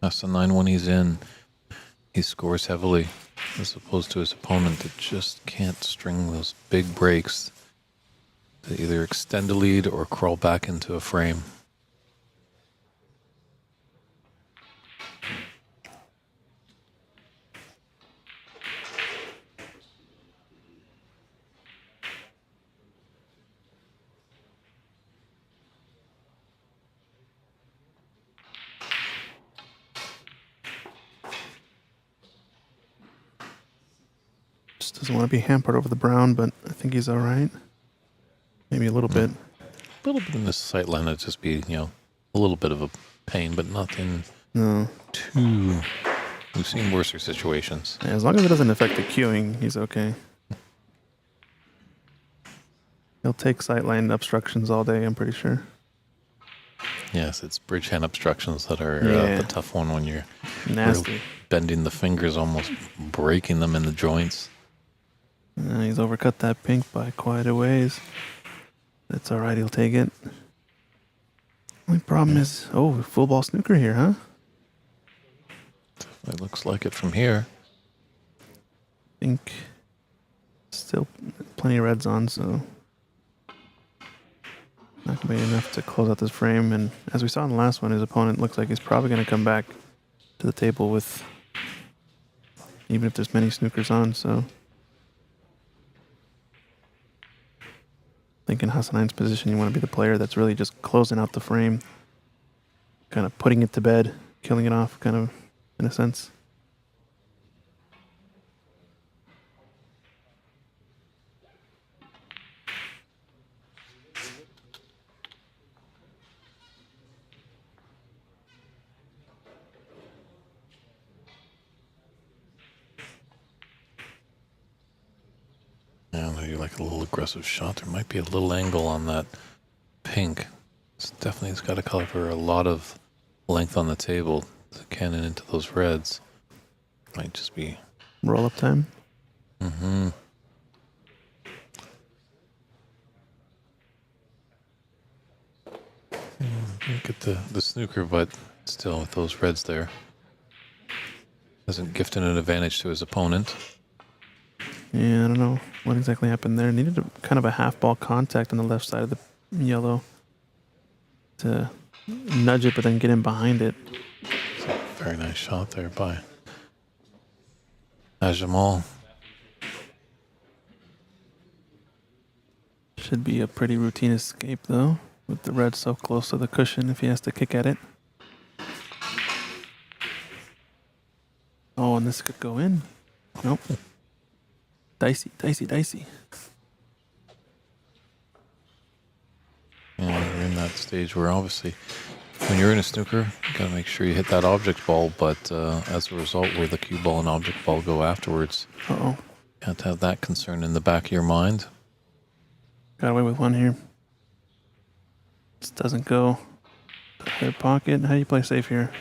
Asinine, when he's in, he scores heavily, as opposed to his opponent that just can't string those big breaks to either extend a lead or crawl back into a frame. Just doesn't want to be hampered over the brown, but I think he's all right. Maybe a little bit. A little bit in this sight line would just be, a little bit of a pain, but nothing too... We've seen worse situations. Yeah, as long as it doesn't affect the queuing, he's okay. He'll take sightline obstructions all day, I'm pretty sure. Yes, it's bridge hand obstructions that are the tough one when you're nasty. Bending the fingers, almost breaking them in the joints. He's overcut that pink by quite a ways. That's all right, he'll take it. Only problem is, full ball snooker here, huh? It looks like it from here. I think still plenty of reds on, so not going to be enough to close out this frame. And as we saw in the last one, his opponent looks like he's probably going to come back to the table with, even if there's many snookers on, so I think in Hassanine's position, you want to be the player that's really just closing out the frame. kind of putting it to bed, killing it off, kind of, in a sense. Yeah, maybe like a little aggressive shot. There might be a little angle on that pink. It's got to cover a lot of length on the table to cannon into those reds. Might just be Roll up time. Mm-hmm. Get the snooker, but still with those reds there. Doesn't gift an advantage to his opponent. Yeah, I don't know what exactly happened there. Needed kind of a half ball contact on the left side of the yellow to nudge it, but then get in behind it. Very nice shot there by Jamal. Should be a pretty routine escape, though, with the red so close to the cushion if he has to kick at it. Oh, and this could go in. Nope. Dicey, dicey, dicey. Yeah, we're in that stage where obviously when you're in a snooker, you gotta make sure you hit that object ball, but as a result, where the cue ball and object ball go afterwards, Uh-oh. you have to have that concern in the back of your mind. Got away with one here. This doesn't go to the other pocket. How do you play safe here?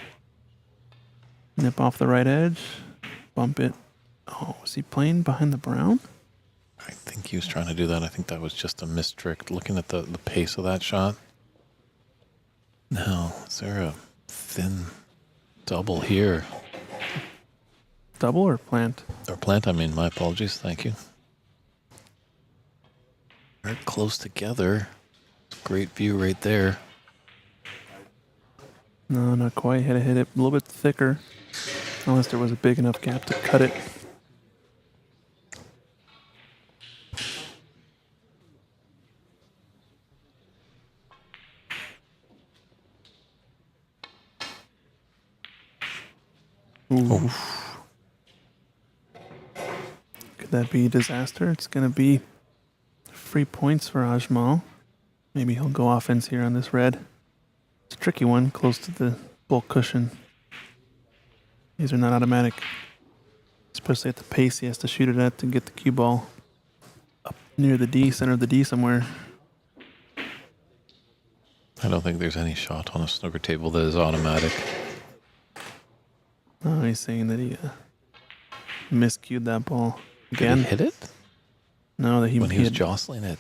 Nip off the right edge. Bump it. Oh, was he playing behind the brown? I think he was trying to do that. I think that was just a missed trick. Looking at the pace of that shot. Now, is there a thin double here? Double or plant? Or plant, I mean. My apologies. Thank you. Very close together. Great view right there. No, not quite. Had to hit it a little bit thicker. Unless there was a big enough gap to cut it. Ooh. Could that be a disaster? It's going to be free points for Ajmal. Maybe he'll go offense here on this red. It's a tricky one, close to the bulk cushion. These are not automatic. Especially at the pace he has to shoot it at to get the cue ball up near the D, center of the D somewhere. I don't think there's any shot on a snooker table that is automatic. Oh, he's saying that he miscued that ball Did again. he hit it? No, that he When he was hit. jostling it.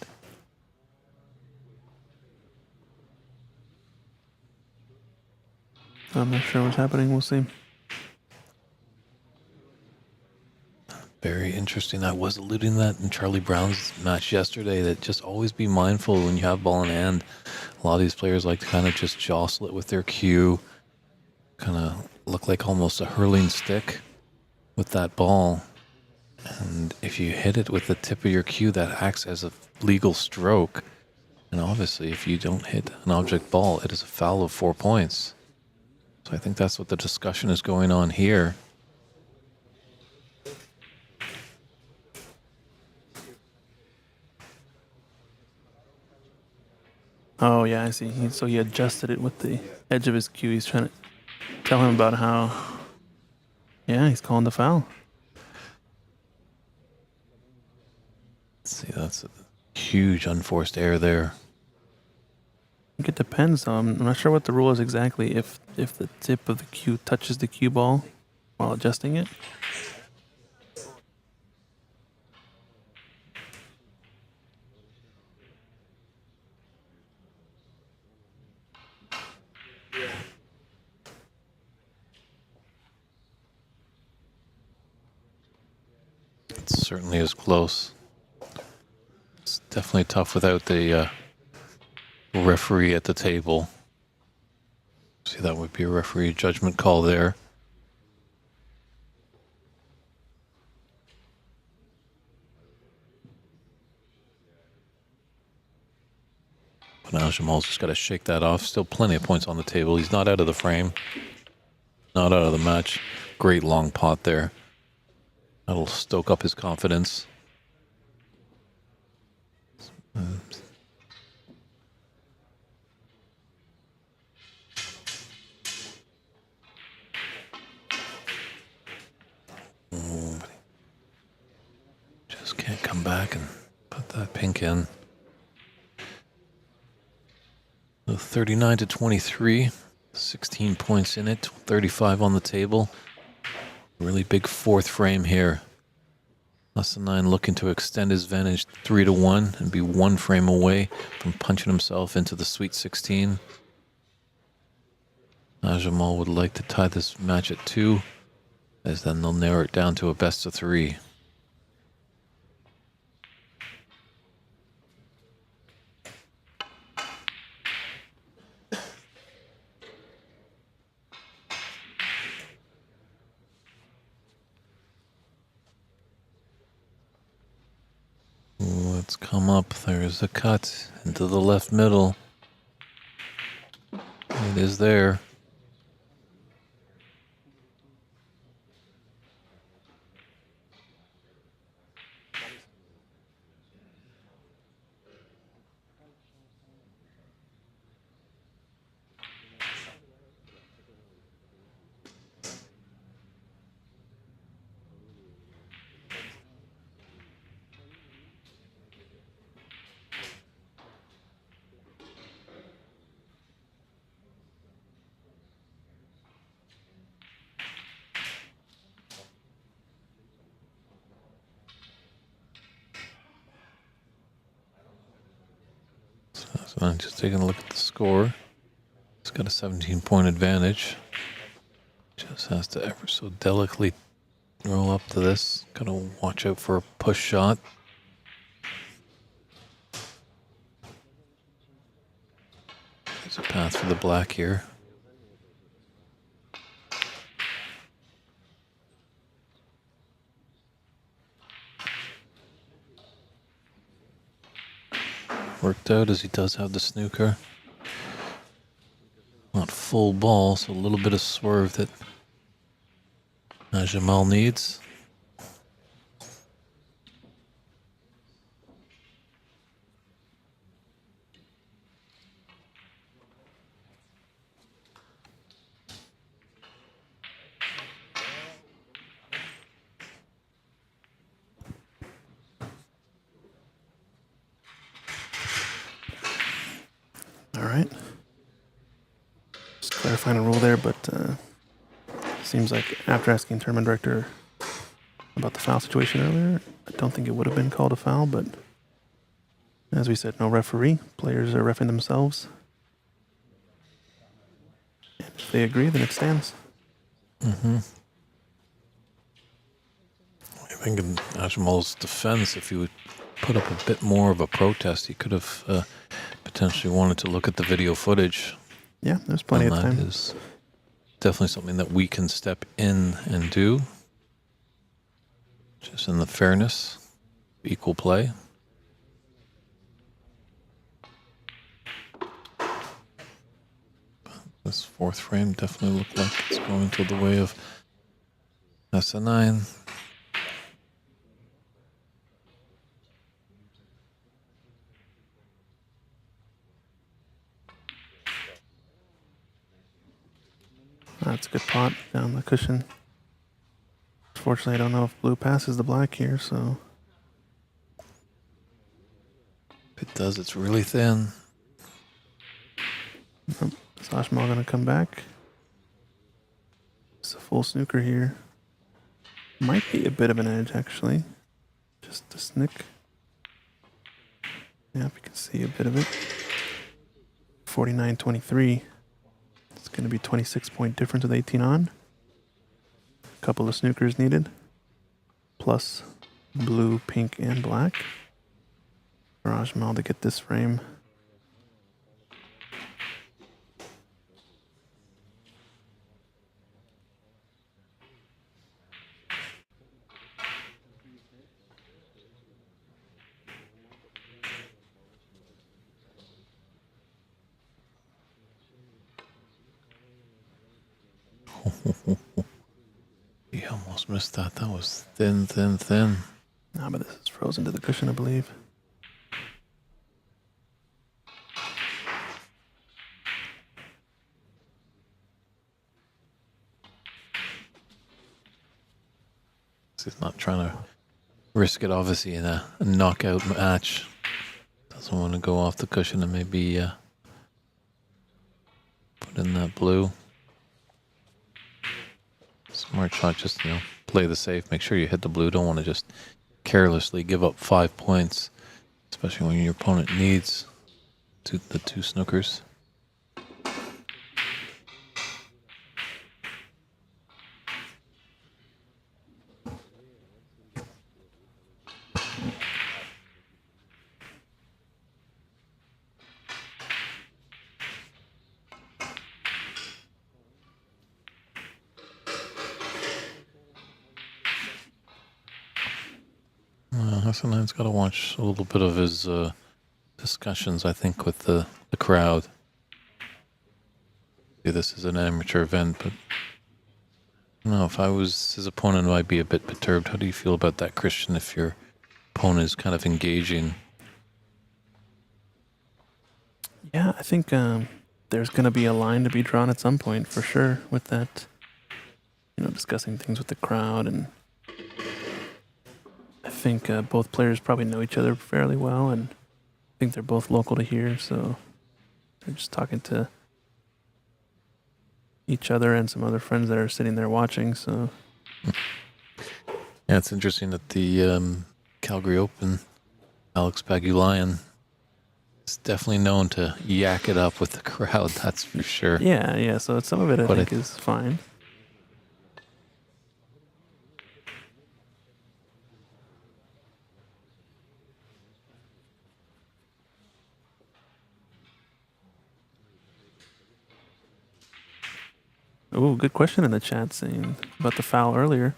I'm not sure what's happening. We'll see. Very interesting. I was alluding to that in Charlie Brown's match yesterday, that just always be mindful when you have ball in hand. A lot of these players like to kind of just jostle it with their cue, kind of look like almost a hurling stick with that ball. And if you hit it with the tip of your cue, that acts as a legal stroke. And obviously, if you don't hit an object ball, it is a foul of 4 points. So I think that's what the discussion is going on here. Oh, yeah, I see. So he adjusted it with the edge of his cue. He's trying to tell him about how, yeah, he's calling the foul. See, that's a huge unforced error there. I think it depends. I'm not sure what the rule is exactly. If the tip of the cue touches the cue ball while adjusting it. It certainly is close. It's definitely tough without the referee at the table. See, that would be a referee judgment call there. But now Jamal's just got to shake that off. Still plenty of points on the table. He's not out of the frame. Not out of the match. Great long pot there. That'll stoke up his confidence. Just can't come back and put that pink in. 39 to 23, 16 points in it, 35 on the table. Really big fourth frame here. Lesson 9 looking to extend his advantage 3 to 1 and be one frame away from punching himself into the Sweet 16. Jamal would like to tie this match at 2, as then they'll narrow it down to a best of 3. Let's come up. There's a cut into the left middle. It is there. So I'm just taking a look at the score. He's got a 17-point advantage. Just has to ever so delicately roll up to this. Gotta watch out for a push shot. There's a path for the black here. Worked out as he does have the snooker. Not full ball, so a little bit of swerve that Jamal needs. All right. Just clarifying a rule there, but seems like after asking tournament director about the foul situation earlier, I don't think it would have been called a foul, but as we said, no referee. Players are reffing themselves. And if they agree, then it stands. Mm-hmm. I think in Jamal's defense, if he would put up a bit more of a protest, he could have potentially wanted to look at the video footage. Yeah, there's plenty of time. That is definitely something that we can step in and do. Just in the fairness, equal play. This fourth frame definitely looked like it's going to the way of SN9. That's a good pot down the cushion. Unfortunately, I don't know if blue passes the black here, so If it does, it's really thin. is Ashmal going to come back? It's a full snooker here. Might be a bit of an edge, actually. Just a snick. Yeah, you can see a bit of it. 49-23. It's going to be 26-point difference with 18 on. A couple of snookers needed. Plus blue, pink, and black. For Ashmal to get this frame. Almost missed that. That was thin, thin, thin. Nah, but this is frozen to the cushion, I believe. He's not trying to risk it, obviously, in a knockout match. Doesn't want to go off the cushion and maybe put in that blue. Smart shot, just, play the safe. Make sure you hit the blue. Don't want to just carelessly give up 5 points, especially when your opponent needs the 2 snookers. Hassan's got to watch a little bit of his discussions, I think, with the crowd. See, this is an amateur event, but I don't know, if I was his opponent, I'd be a bit perturbed. How do you feel about that, Christian, if your opponent is kind of engaging? Yeah, I think there's going to be a line to be drawn at some point, for sure, with that, discussing things with the crowd. And I think both players probably know each other fairly well, and I think they're both local to here, so they're just talking to each other and some other friends that are sitting there watching. So yeah, it's interesting that the Calgary Open, Alex Pagulayan is definitely known to yak it up with the crowd. That's for sure. Yeah. So some of it, I think, is fine. Oh, good question in the chat saying about the foul earlier.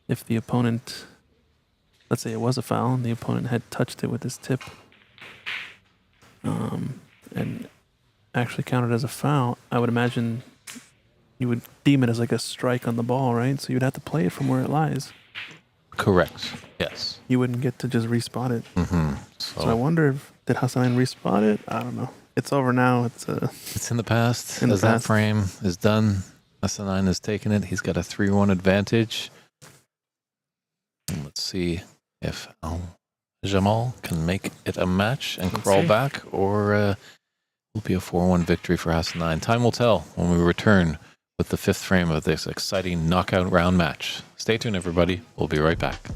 If the opponent, let's say it was a foul, and the opponent had touched it with his tip, and actually counted as a foul, I would imagine you would deem it as like a strike on the ball, right? So you'd have to play it from where it lies. Correct. Yes. You wouldn't get to just respot it. Mm-hmm. So I wonder did Hassan respot it? I don't know. It's over now. It's in the past. That frame is done, Hassan has taken it. He's got a 3-1 advantage. And let's see if Jamal can make it a match and crawl back, or will be a 4-1 victory for Hassan. Time will tell when we return with the 5th frame of this exciting knockout round match. Stay tuned, everybody. We'll be right back.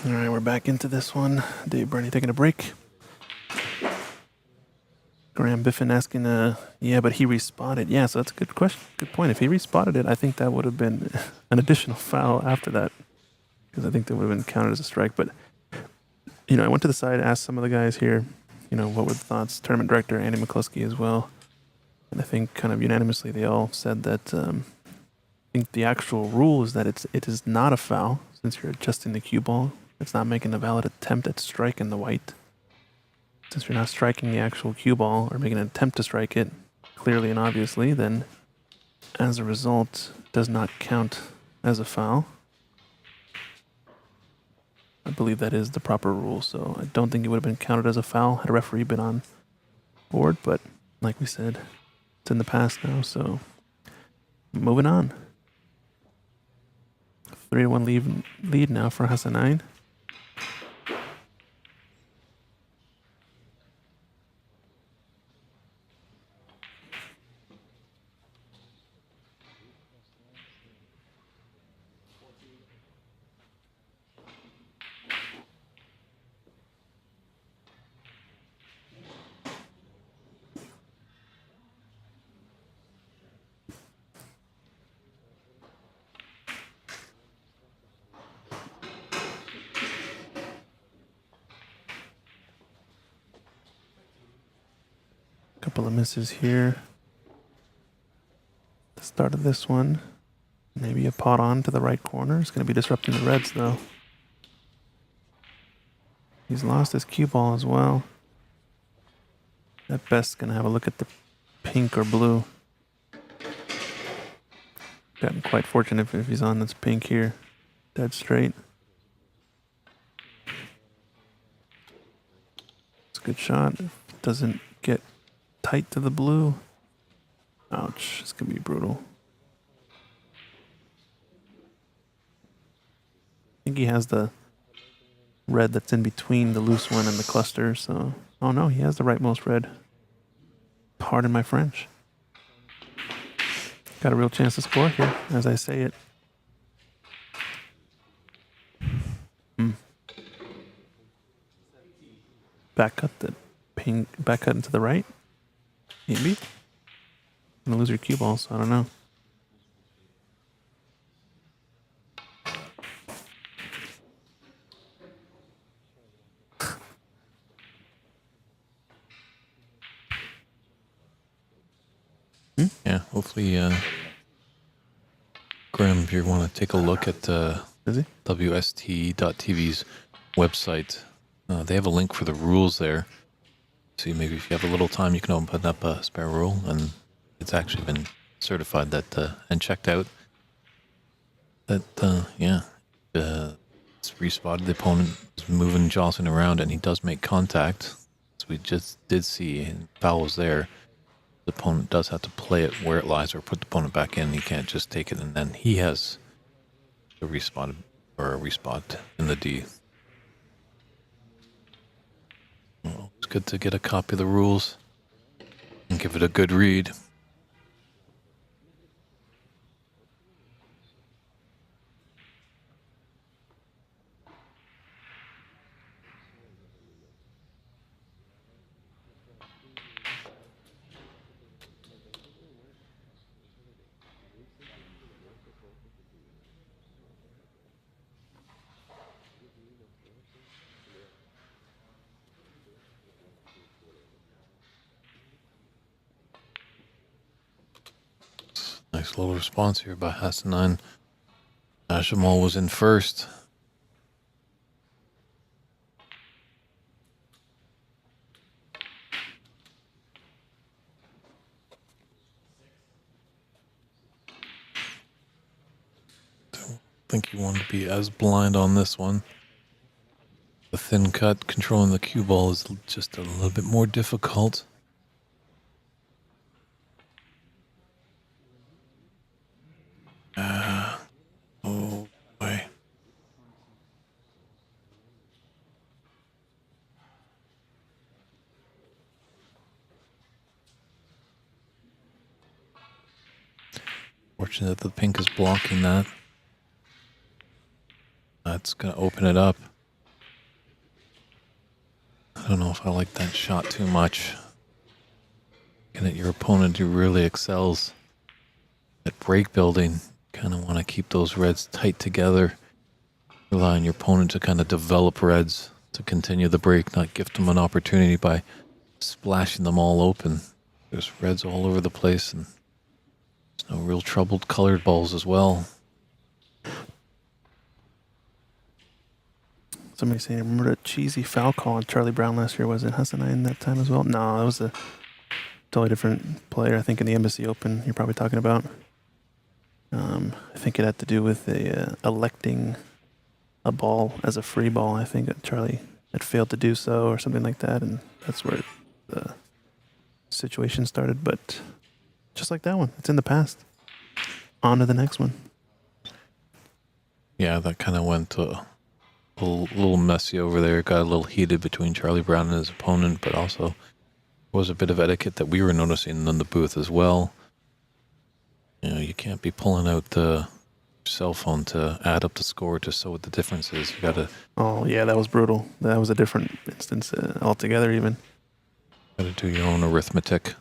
All right, we're back into this one. Dave Burney taking a break. Graham Biffin asking, yeah, but he respotted. Yeah, so that's a good question. Good point. If he respotted it, I think that would have been an additional foul after that, because I think that would have been counted as a strike. But, I went to the side, asked some of the guys here, what were the thoughts? Tournament director Andy McCloskey as well. And I think kind of unanimously they all said that I think the actual rule is that it is not a foul since you're adjusting the cue ball. It's not making a valid attempt at striking the white. Since you're not striking the actual cue ball or making an attempt to strike it clearly and obviously, then as a result, does not count as a foul. I believe that is the proper rule, so I don't think it would have been counted as a foul had a referee been on board, but like we said, it's in the past now, so moving on. 3-1 lead now for Hassanine. couple of misses here. The start of this one. Maybe a pot on to the right corner. It's going to be disrupting the reds, though. He's lost his cue ball as well. At best, going to have a look at the pink or blue. Gotten quite fortunate if he's on this pink here. Dead straight. It's a good shot. Doesn't get tight to the blue. Ouch. This could be brutal. I think he has the red that's in between the loose one and the cluster, so... Oh no, he has the rightmost red. Pardon my French. Got a real chance to score here, as I say it. Back cut the pink, back cut into the right. Maybe. You're gonna lose your cue ball, so I don't know. Yeah, hopefully, Graham, if you want to take a look at WST.tv's website, they have a link for the rules there. See, maybe if you have a little time, you can open up a spare rule, and it's actually been certified that and checked out. That it's respotted. The opponent is moving, jostling around, and he does make contact. So we just did see foul was there. The opponent does have to play it where it lies or put the opponent back in. He can't just take it, and then he has a respot in the D. Well, it's good to get a copy of the rules and give it a good read. Nice little response here by Hassanin. Ashamal was in first. Don't think you want to be as blind on this one. The thin cut controlling the cue ball is just a little bit more difficult. Oh boy. Fortunate that the pink is blocking that. That's going to open it up. I don't know if I like that shot too much. Looking at your opponent who really excels at break building. Kind of want to keep those reds tight together. Rely on your opponent to kind of develop reds to continue the break, not gift them an opportunity by splashing them all open. There's reds all over the place, and there's no real troubled colored balls as well. Somebody saying, remember that cheesy foul call on Charlie Brown last year? Was it Hassanin that time as well? No, it was a totally different player. I think in the Embassy Open you're probably talking about. I think it had to do with electing a ball as a free ball. I think that Charlie had failed to do so or something like that, and that's where the situation started. But just like that one, it's in the past. On to the next one. Yeah, that kind of went a little messy over there. It got a little heated between Charlie Brown and his opponent, but also was a bit of etiquette that we were noticing in the booth as well. You know, you can't be pulling out the cell phone to add up the score to show what the difference is. You gotta. Oh yeah, that was brutal. That was a different instance altogether. Even. Gotta do your own arithmetic.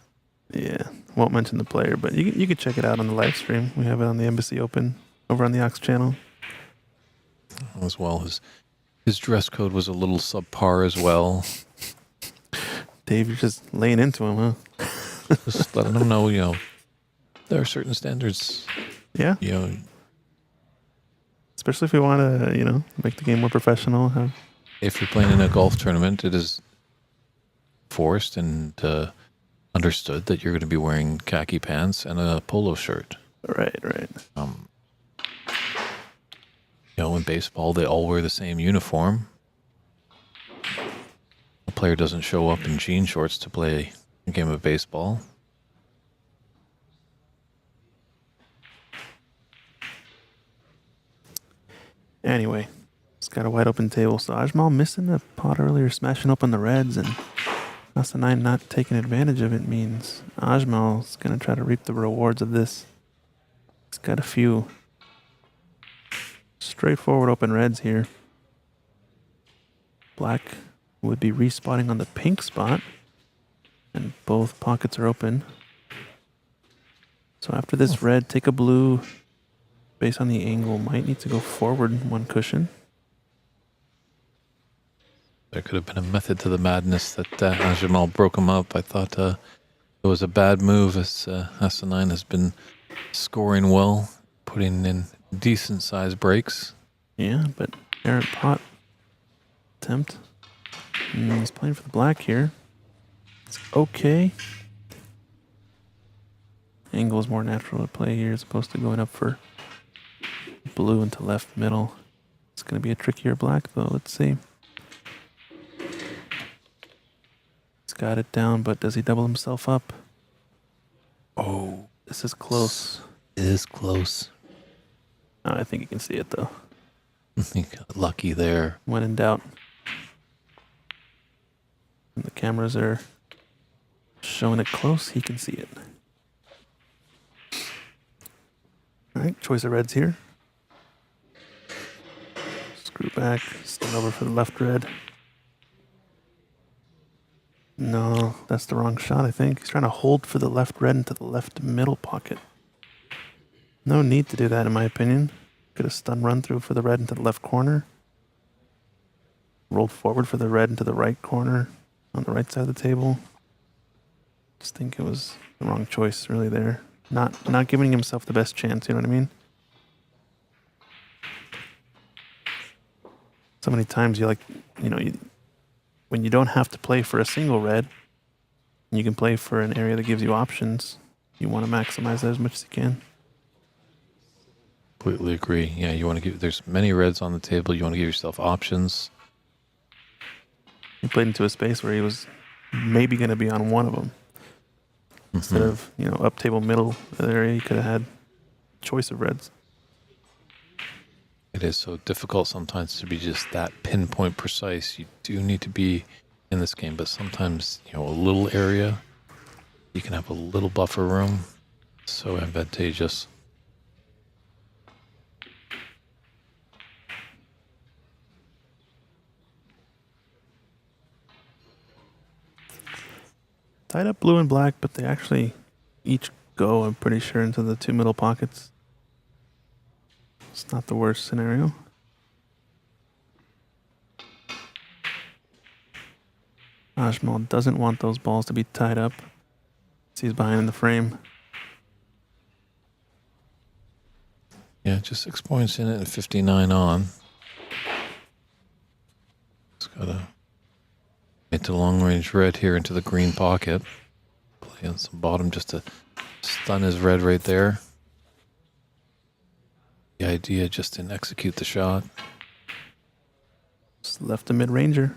Yeah, won't mention the player, but you can check it out on the live stream. We have it on the Embassy Open over on the Ox channel. As well as his dress code was a little subpar as well. Dave, you're just laying into him, huh? Just letting them know, there are certain standards, Yeah. Especially if we want to, make the game more professional. If you're playing in a golf tournament, it is forced and understood that you're going to be wearing khaki pants and a polo shirt. Right. In baseball, they all wear the same uniform. A player doesn't show up in jean shorts to play a game of baseball. Anyway, it's got a wide open table. So Ajmal missing the pot earlier, smashing open the reds, and Asa9 not taking advantage of it means Ajmal's going to try to reap the rewards of this. He's got a few straightforward open reds here. Black would be respotting on the pink spot, and both pockets are open. So after this red, take a blue. Based on the angle, might need to go forward one cushion. There could have been a method to the madness that Ajmal broke him up. I thought it was a bad move as Asa9 has been scoring well, putting in decent sized breaks. Yeah, but errant pot attempt. He's playing for the black here. It's okay. Angle is more natural to play here as opposed to going up for blue into left middle. It's going to be a trickier black though. Let's see. He's got it down, but does he double himself up? Oh, This is close. it is close. Oh, I think you can see it though. He got lucky there. When in doubt. And the cameras are showing it close, he can see it. Alright, choice of reds here. Screw back, stand over for the left red. No, that's the wrong shot, I think. He's trying to hold for the left red into the left middle pocket. No need to do that, in my opinion. Could have stun run through for the red into the left corner. Rolled forward for the red into the right corner on the right side of the table. Just think it was the wrong choice, really, there. Not giving himself the best chance, you know what I mean? So many times when you don't have to play for a single red, and you can play for an area that gives you options, you want to maximize that as much as you can. Completely agree. Yeah, you want to there's many reds on the table. You want to give yourself options. He played into a space where he was maybe going to be on one of them. Instead of, up table middle area, he could have had choice of reds. It is so difficult sometimes to be just that pinpoint precise. You do need to be in this game, but sometimes, a little area, you can have a little buffer room. So advantageous. Tied up blue and black, but they actually each go, I'm pretty sure, into the two middle pockets. It's not the worst scenario. Ajmal doesn't want those balls to be tied up. He's behind in the frame. Yeah, just 6 points in it and 59 on. Just gotta get the long range red here into the green pocket. Play on some bottom just to stun his red right there. The idea just didn't execute the shot. Just left a mid-ranger.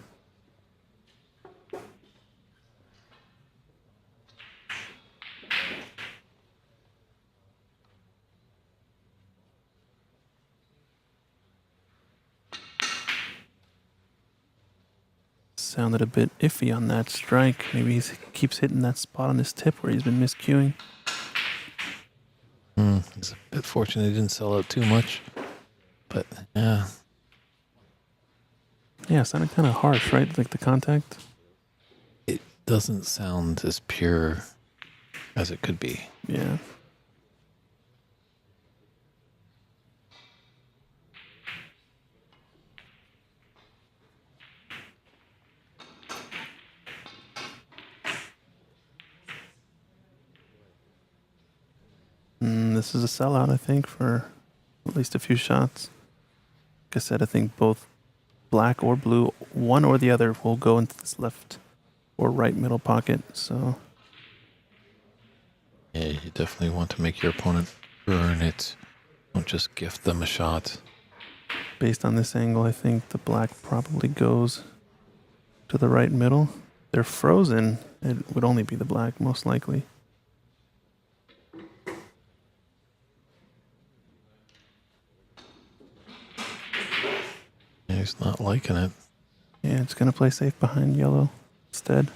Sounded a bit iffy on that strike. Maybe he keeps hitting that spot on his tip where he's been miscuing. He's a bit fortunate he didn't sell out too much. But, yeah. Yeah, it sounded kind of harsh, right? Like the contact. It doesn't sound as pure as it could be. Yeah. this is a sellout, I think, for at least a few shots. Like I said, I think both black or blue, one or the other, will go into this left or right middle pocket. So Yeah, you definitely want to make your opponent earn it. Don't just gift them a shot. based on this angle, I think the black probably goes to the right middle. They're frozen. It would only be the black, most likely. Yeah, he's not liking it. Yeah, it's going to play safe behind yellow instead.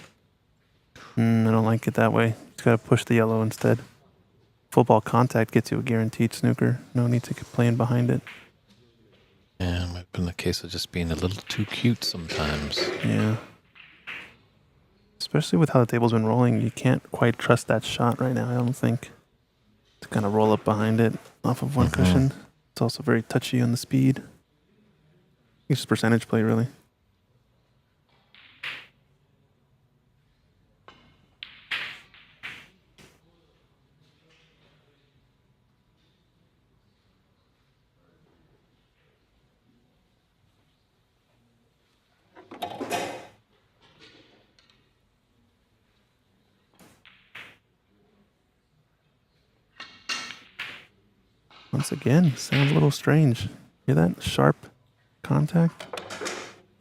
I don't like it that way. It's got to push the yellow instead. Football contact gets you a guaranteed snooker. No need to keep playing behind it. Yeah, it might have been the case of just being a little too cute sometimes. Yeah. Especially with how the table's been rolling, you can't quite trust that shot right now, I don't think. To kind of roll up behind it off of one cushion. It's also very touchy on the speed. It's just percentage play, really. Once again, sounds a little strange. Hear that? Sharp contact.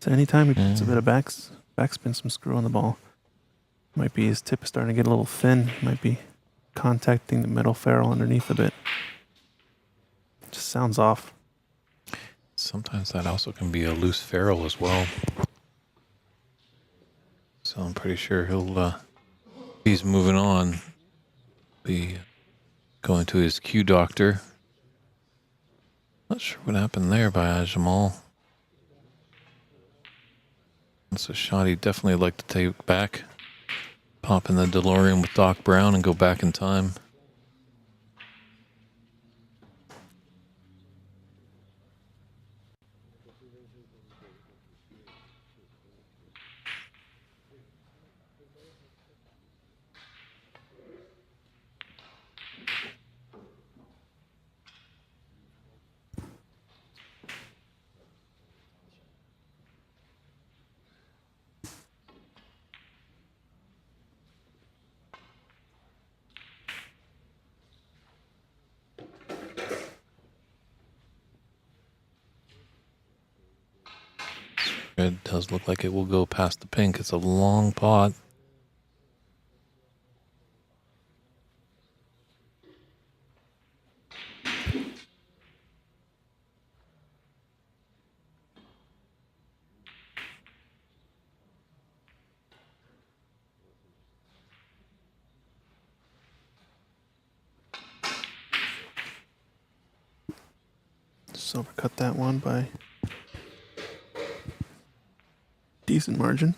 So anytime he puts a bit of backspin, some screw on the ball, might be his tip is starting to get a little thin. He might be contacting the metal ferrule underneath a bit. Just sounds off. Sometimes that also can be a loose ferrule as well. So I'm pretty sure he's moving on, be going to his cue doctor. Not sure what happened there by Ajmal. It's a shot he'd definitely like to take back. Pop in the DeLorean with Doc Brown and go back in time. Red does look like it will go past the pink. It's a long pot. Just overcut that one by decent margin.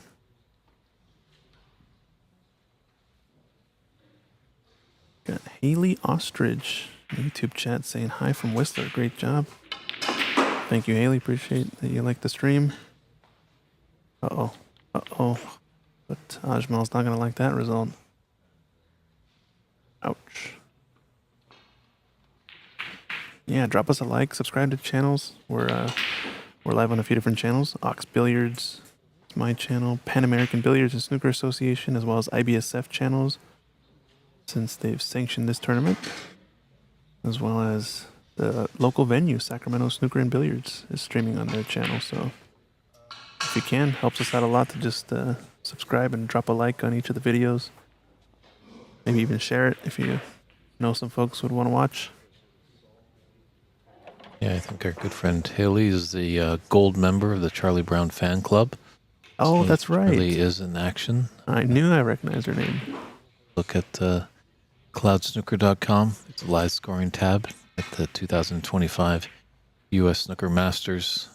Got Haley Ostrich in the YouTube chat saying hi from Whistler. Great job. Thank you, Haley. Appreciate that you like the stream. Uh-oh. Uh-oh. But Ajmal's not going to like that result. Ouch. Yeah, drop us a like, subscribe to the channels. We're live on a few different channels. Ox Billiards, it's my channel. Pan American Billiards and Snooker Association, as well as IBSF channels, since they've sanctioned this tournament. As well as the local venue, Sacramento Snooker and Billiards, is streaming on their channel. So if you can, helps us out a lot to just subscribe and drop a like on each of the videos. Maybe even share it if you know some folks would want to watch. Yeah, I think our good friend Haley is the gold member of the Charlie Brown fan club. Oh, So that's right. Charlie is in action. I knew I recognized her name. Look at cloudsnooker.com. It's a live scoring tab at the 2025 U.S. Snooker Masters.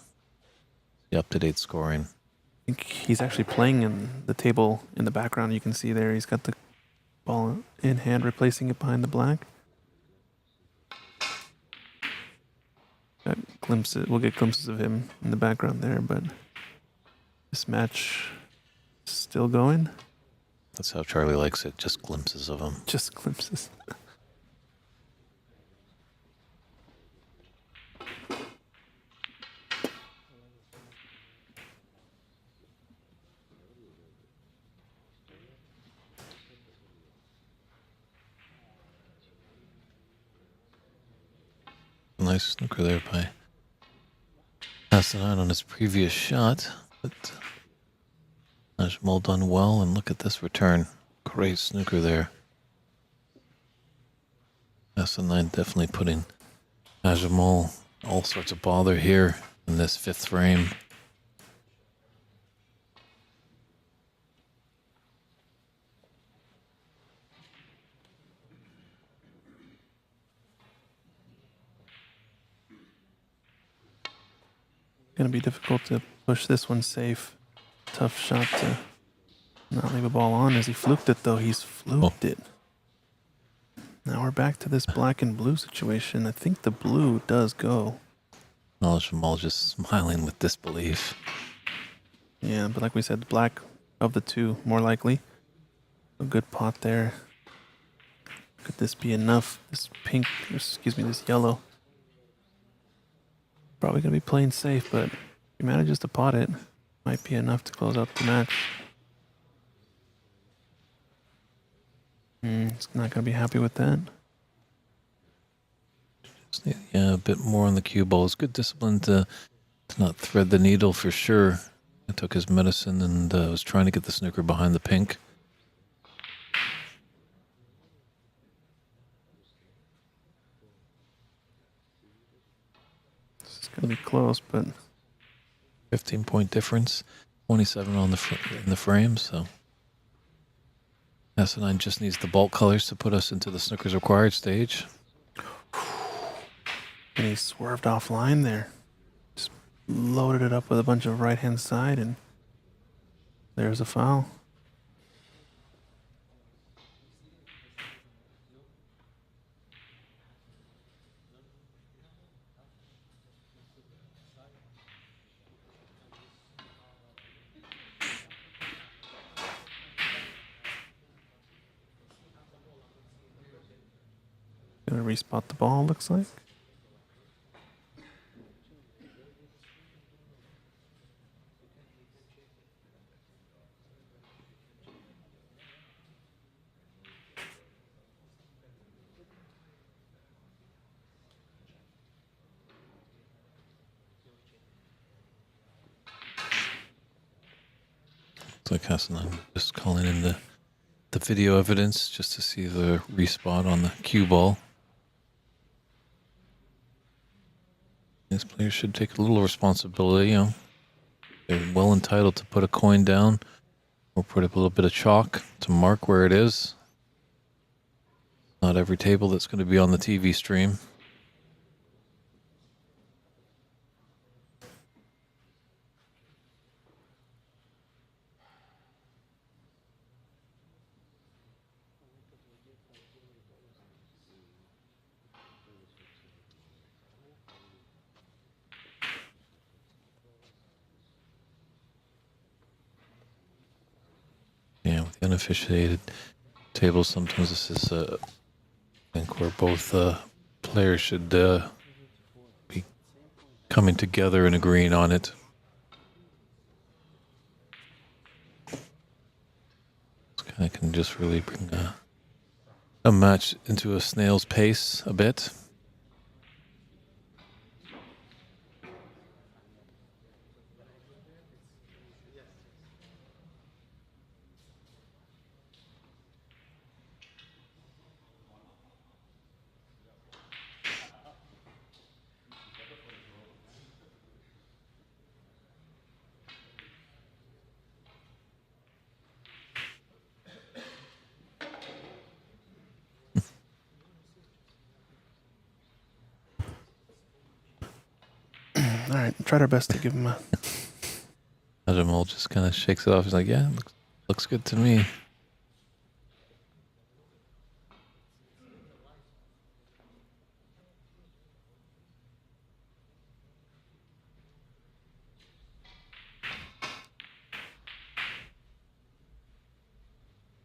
The up-to-date scoring. I think he's actually playing in the table in the background. You can see there he's got the ball in hand, replacing it behind the black. Got glimpses. We'll get glimpses of him in the background there, but this match is still going. That's how Charlie likes it. Just glimpses of him. Just glimpses. nice snooker there by Hassanan on his previous shot, but Najmal done well, and look at this return. Great snooker there. Hassanan definitely putting Najmal all sorts of bother here in this fifth frame. Going to be difficult to push this one safe. Tough shot to not leave a ball on. As he fluked it, though, he's fluked it. Now we're back to this black and blue situation. I think the blue does go. Jamal just smiling with disbelief. Yeah, but like we said, black of the two, more likely. A good pot there. Could this be enough? This pink, excuse me, this yellow. Probably going to be playing safe, but if he manages to pot it, might be enough to close out the match. He's not going to be happy with that. Yeah, a bit more on the cue ball. It's good discipline to not thread the needle for sure. He took his medicine and was trying to get the snooker behind the pink. This is going to be close, but 15-point difference, 27 on in the frame. So S9 just needs the bulk colors to put us into the snooker's required stage. And he swerved offline there. Just loaded it up with a bunch of right-hand side, and there's a foul. Gonna respot the ball, looks like. It's like Hassan just calling in the video evidence just to see the respot on the cue ball. These players should take a little responsibility, you know. They're well entitled to put a coin down or put up a little bit of chalk to mark where it is. Not every table that's going to be on the TV stream. Yeah, with the unofficiated tables, sometimes this is, I think, where both players should be coming together and agreeing on it. This kind of can just really bring a match into a snail's pace a bit. All right, tried our best to give him a... Jamal just kind of shakes it off. He's like, yeah, looks good to me.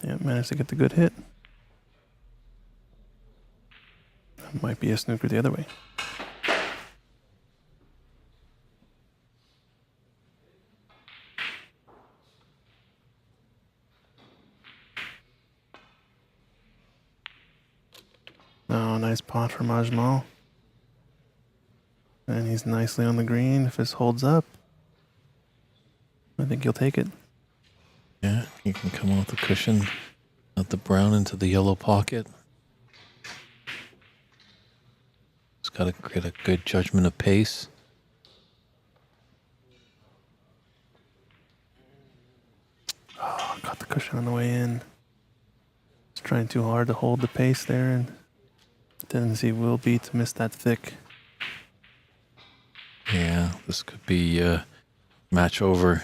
Yeah, managed to get the good hit. Might be a snooker the other way. Oh, nice pot from Ajmal. And he's nicely on the green. If this holds up, I think he'll take it. Yeah, he can come off the cushion, out the brown into the yellow pocket. He's got to get a good judgment of pace. Oh, got the cushion on the way in. He's trying too hard to hold the pace there, and tendency will be to miss that thick. Yeah, this could be match over.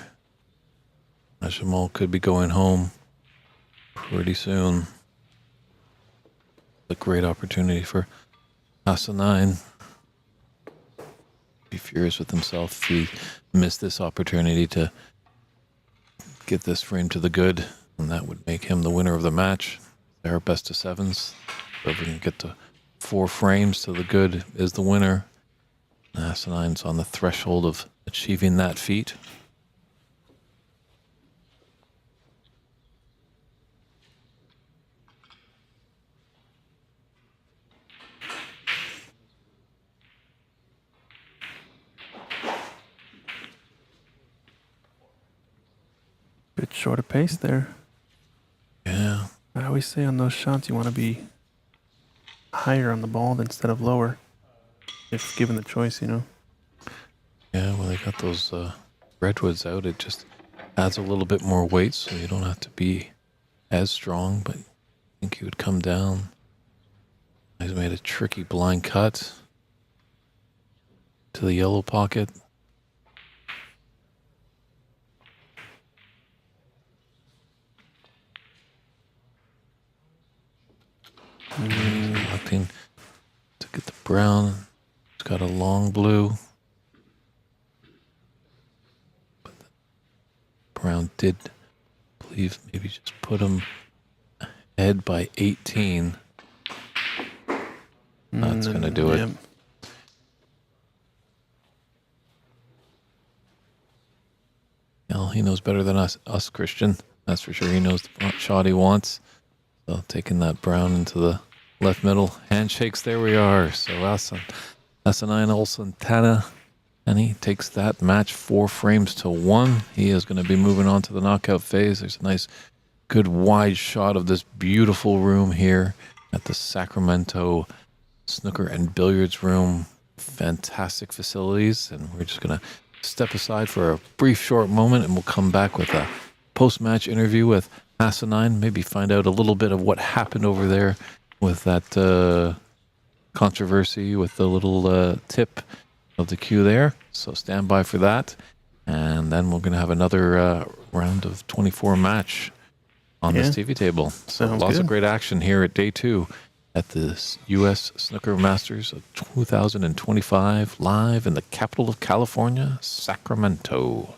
Jamal could be going home pretty soon. A great opportunity for Hassanine. Be furious with himself if he missed this opportunity to get this frame to the good, and that would make him the winner of the match. Their best of sevens. So if we can get to 4 frames to the good is the winner. Hassanine's on the threshold of achieving that feat. Bit short of pace there. Yeah. I always say on those shots you want to be higher on the ball instead of lower, if given the choice, you know. Yeah, when they got those redwoods out, it just adds a little bit more weight, so you don't have to be as strong, but I think he would come down. He's made a tricky blind cut to the yellow pocket. Looking to get the brown. It's got a long blue. But the brown did, I believe, maybe just put him ahead by 18. That's going to do it. Well, he knows better than us, Christian. That's for sure. He knows the shot he wants. So taking that brown into the left middle. Handshakes, there we are. So Hassanine Olsson-Tana, and he takes that match 4 frames to 1. He is going to be moving on to the knockout phase. There's a nice, good wide shot of this beautiful room here at the Sacramento Snooker and Billiards room. Fantastic facilities. And we're just going to step aside for a brief, short moment, and we'll come back with a post-match interview with Hassanine, maybe find out a little bit of what happened over there with that controversy with the little tip of the cue there. So stand by for that. And then we're going to have another round of 24 match on this TV table. So Sounds lots good. of great action here at day 2 at the U.S. Snooker Masters of 2025, live in the capital of California, Sacramento.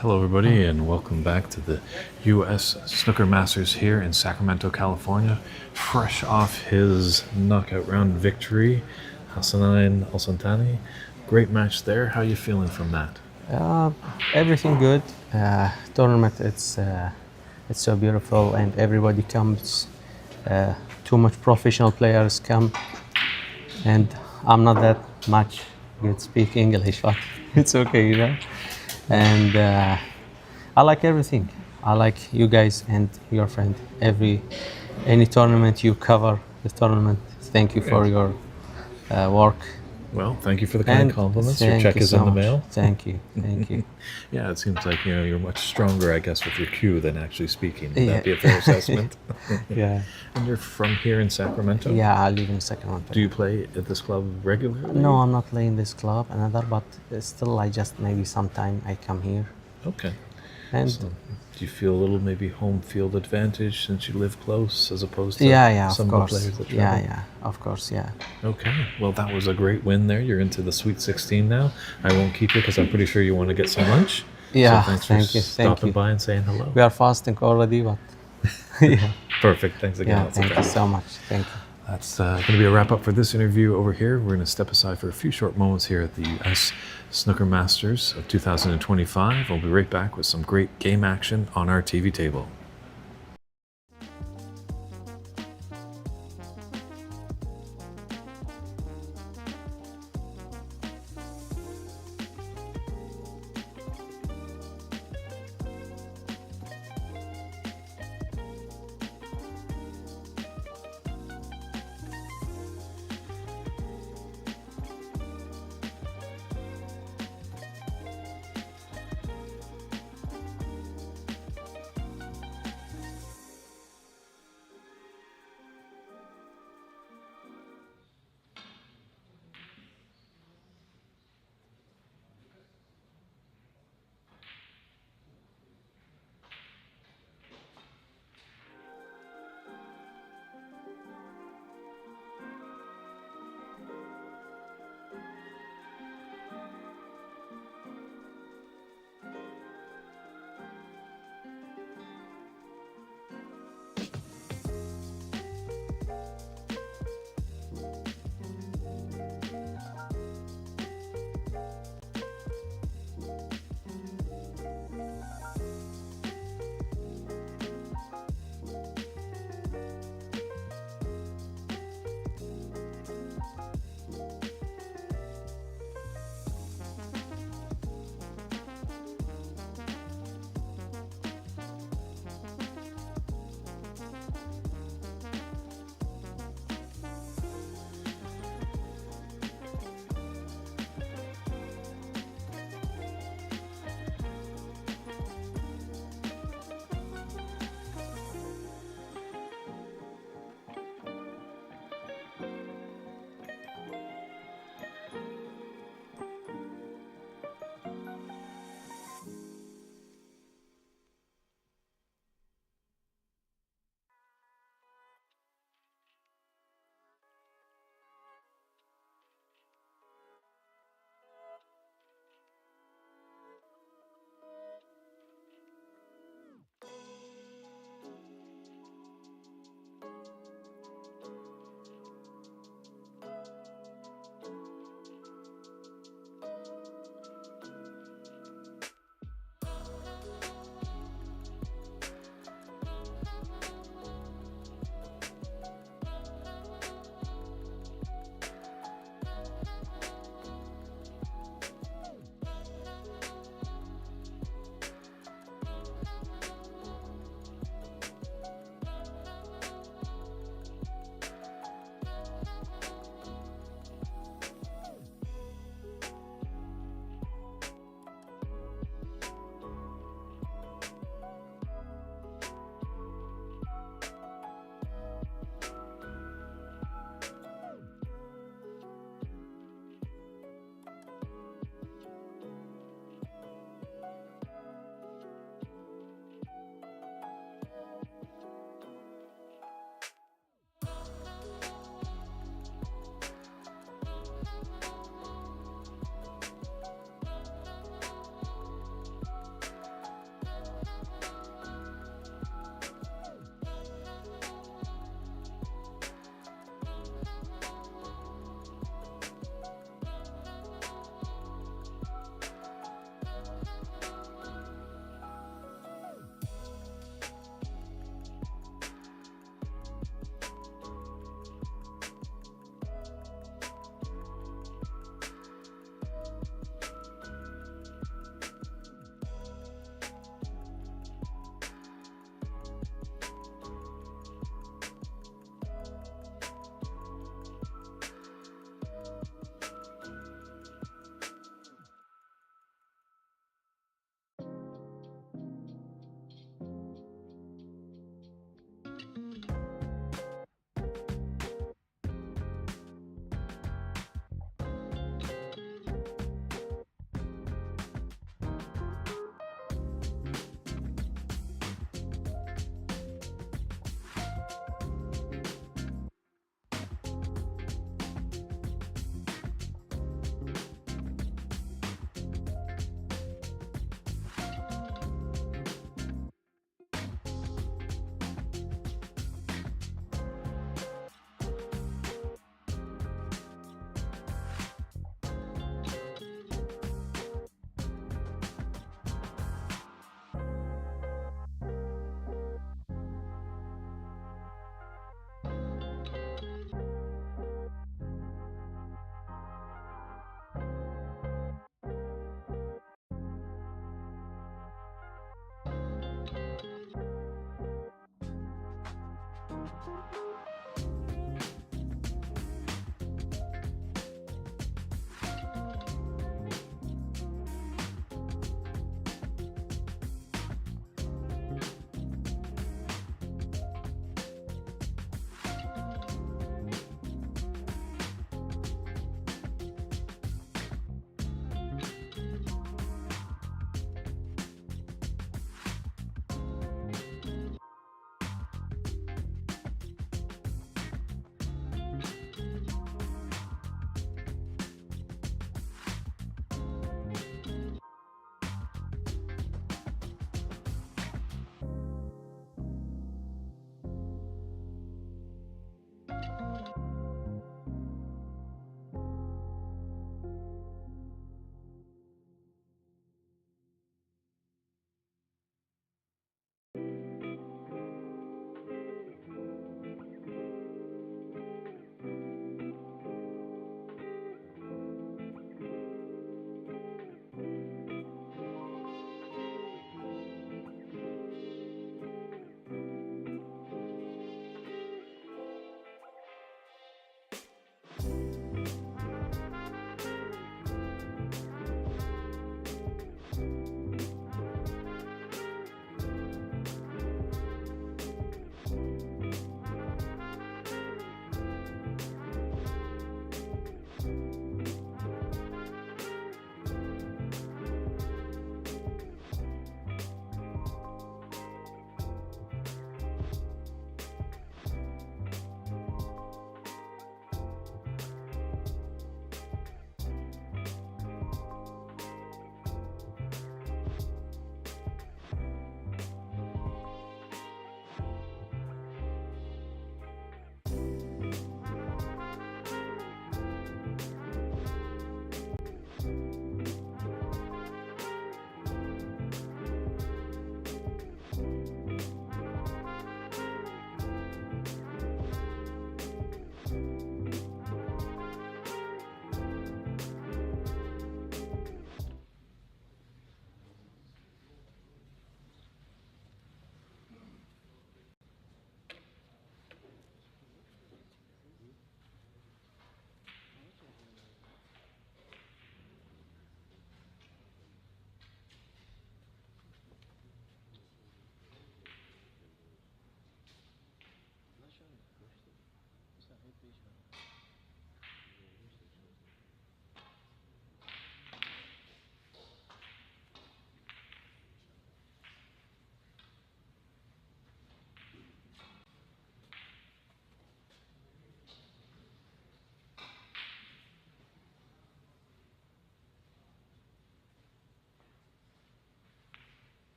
Hello, everybody, and welcome back to the U.S. Snooker Masters here in Sacramento, California. Fresh off his knockout round victory, Hassanin Al-Santani. Great match there. How are you feeling from that? Everything good. Tournament, it's so beautiful, and everybody comes. Too much professional players come, and I'm not that much good speak English, but it's okay, you know. And I like everything. I like you guys and your friend. Any tournament you cover the tournament. Thank you for your work. Well, thank you for the kind compliments. Your check is in the mail. Thank you. Thank you. Yeah, it seems like you're much stronger, I guess, with your cue than actually speaking. Would that be a fair assessment? Yeah. And you're from here in Sacramento? Yeah, I live in Sacramento. Do you play at this club regularly? No, I'm not playing this club, but still, I just maybe sometime I come here. Okay. And So, do you feel a little maybe home field advantage since you live close as opposed to yeah, some of of course. the players that travel? Yeah, of course, yeah. Okay. Well, that was a great win there. You're into the Sweet 16 now. I won't keep you because I'm pretty sure you want to get some lunch. Yeah, So thanks thank for you. stopping by and saying hello. We are fasting already, but yeah, Perfect. Thanks again. yeah. That's Thank okay. you so much. Thank you. That's going to be a wrap up for this interview over here. We're going to step aside for a few short moments here at the U.S. Snooker Masters of 2025. We'll be right back with some great game action on our TV table.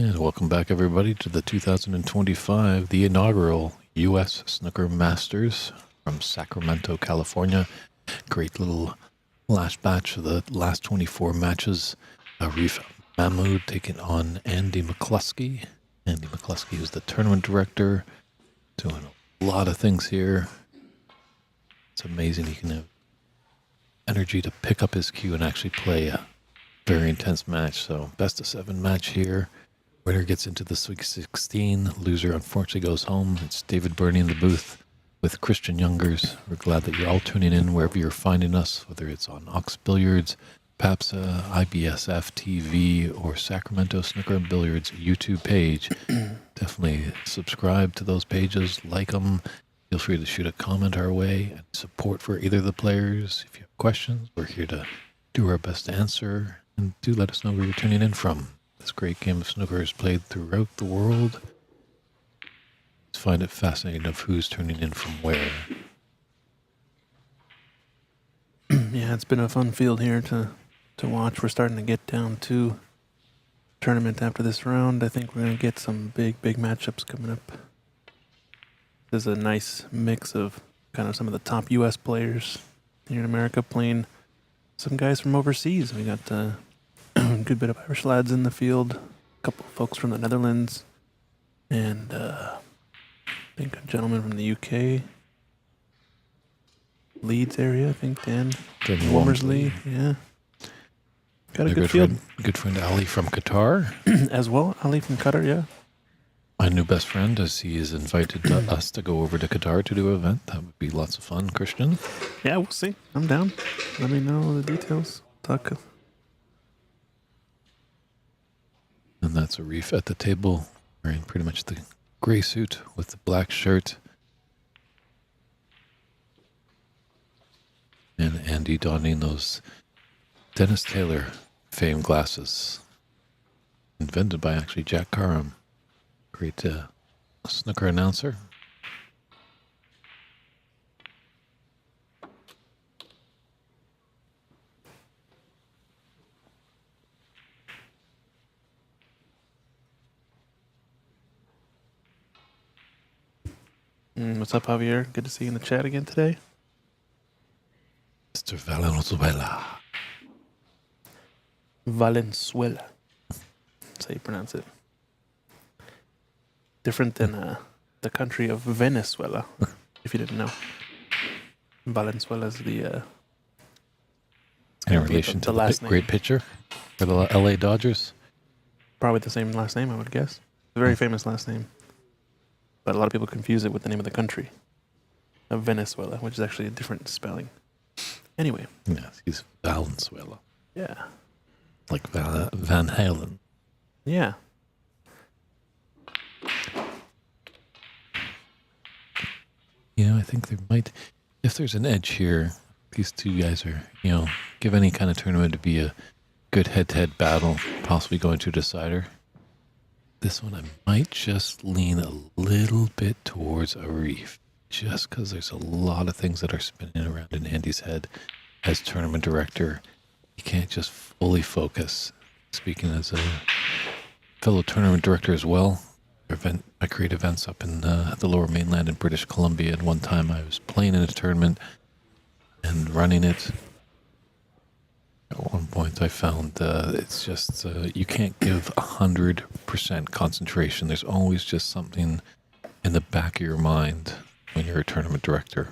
And welcome back, everybody, to the 2025, the inaugural U.S. Snooker Masters from Sacramento, California. Great little last batch of the last 24 matches. Arif Mahmoud taking on Andy McCloskey. Andy McCloskey is the tournament director, doing a lot of things here. It's amazing he can have energy to pick up his cue and actually play a very intense match. So best of 7 match here. Winner gets into the Sweet 16. Loser unfortunately goes home. It's David Burney in the booth with Christian Youngers. We're glad that you're all tuning in wherever you're finding us, whether it's on Ox Billiards, PABSA, IBSF TV, or Sacramento Snooker and Billiards YouTube page. Definitely subscribe to those pages, like them. Feel free to shoot a comment our way and support for either of the players. If you have questions, we're here to do our best to answer. And do let us know where you're tuning in from. This great game of snooker is played throughout the world. I find it fascinating of who's tuning in from where. Yeah, it's been a fun field here to watch. We're starting to get down to tournament after this round. I think we're going to get some big matchups coming up. There's a nice mix of kind of some of the top U.S. players here in America playing some guys from overseas. We got a good bit of Irish lads in the field, a couple of folks from the Netherlands, and I think a gentleman from the UK, Leeds area, I think, Dan Womersley. Yeah. Got a good field. Good friend Ali from Qatar. As well, Ali from Qatar, yeah. My new best friend, as he has invited us to go over to Qatar to do an event. That would be lots of fun, Christian. Yeah, we'll see. I'm down. Let me know the details. Talk. And that's Arif at the table, wearing pretty much the gray suit with the black shirt. And Andy donning those Dennis Taylor fame glasses. Invented by actually Jack Carham. Great snooker announcer. What's up, Javier? Good to see you in the chat again today. Mr. Valenzuela. Valenzuela. That's how you pronounce it. Different than the country of Venezuela, if you didn't know. Valenzuela is the... in relation to the last great pitcher for the LA Dodgers? Probably the same last name, I would guess. A very famous last name. But a lot of people confuse it with the name of the country of Venezuela, which is actually a different spelling. Anyway. Yes, he's Valenzuela. Yeah. Like Van Halen. Yeah. You know, I think there might, if there's an edge here, these two guys are, give any kind of tournament to be a good head-to-head battle, possibly going to a decider. This one I might just lean a little bit towards Arif, just because there's a lot of things that are spinning around in Andy's head as tournament director. He can't just fully focus. Speaking as a fellow tournament director as well, I create events up in the Lower Mainland in British Columbia. At one time I was playing in a tournament and running it. At one point I found it's just, you can't give 100% concentration. There's always just something in the back of your mind when you're a tournament director.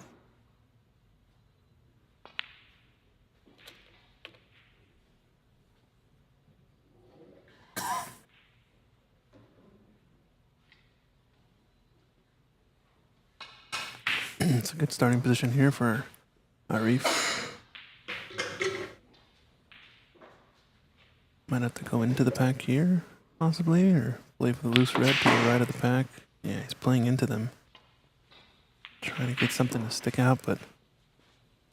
It's a good starting position here for Arif. Might have to go into the pack here, possibly, or play for the loose red to the right of the pack. Yeah, he's playing into them. Trying to get something to stick out, but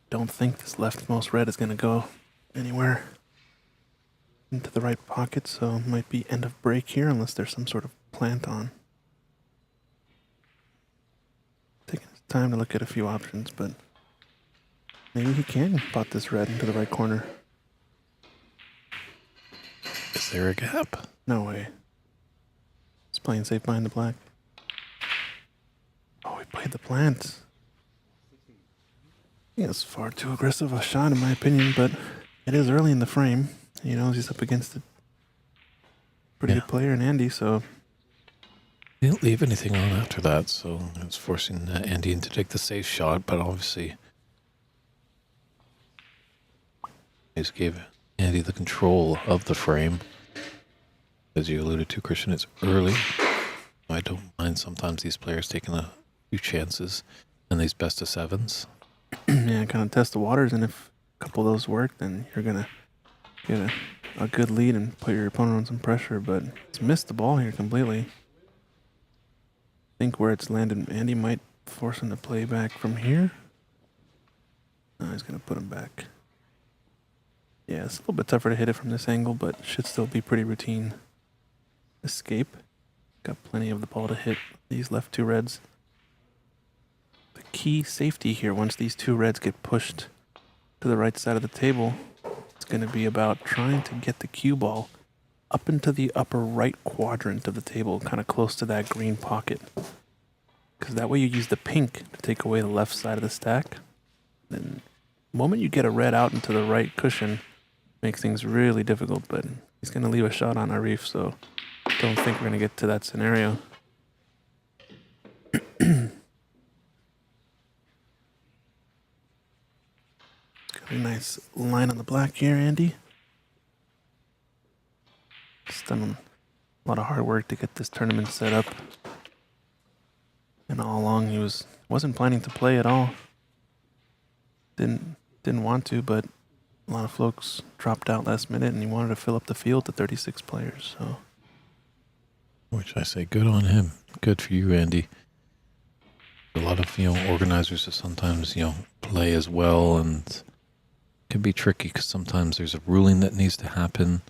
don't think this leftmost red is going to go anywhere into the right pocket, so it might be end of break here unless there's some sort of plant on. Taking his time to look at a few options, but maybe he can pot this red into the right corner. Is there a gap? No way. playing safe behind the black. Oh, he played the plant. Yeah, it's far too aggressive a shot in my opinion, but it is early in the frame. You know, he's up against a pretty good player in Andy, so... He didn't leave anything on after that, so it was forcing Andy to take the safe shot, but obviously he just gave Andy the control of the frame. As you alluded to, Christian, it's early. I don't mind sometimes these players taking a few chances in these best of sevens. Yeah, kind of test the waters, and if a couple of those work, then you're going to get a good lead and put your opponent on some pressure, but he's missed the ball here completely. I think where it's landed, Andy might force him to play back from here. No, he's going to put him back. Yeah, it's a little bit tougher to hit it from this angle, but should still be pretty routine. Escape. Got plenty of the ball to hit these left two reds. The key safety here, once these two reds get pushed to the right side of the table, it's going to be about trying to get the cue ball up into the upper right quadrant of the table, kind of close to that green pocket. Because that way you use the pink to take away the left side of the stack. Then the moment you get a red out into the right cushion, makes things really difficult, but he's going to leave a shot on Arif, so don't think we're going to get to that scenario. Got a nice line on the black here, Andy. He's done a lot of hard work to get this tournament set up. And all along he wasn't planning to play at all. Didn't want to, but a lot of folks dropped out last minute and he wanted to fill up the field to 36 players, so. Which I say, good on him. Good for you, Andy. A lot of, organizers that sometimes, play as well, and it can be tricky because sometimes there's a ruling that needs to happen.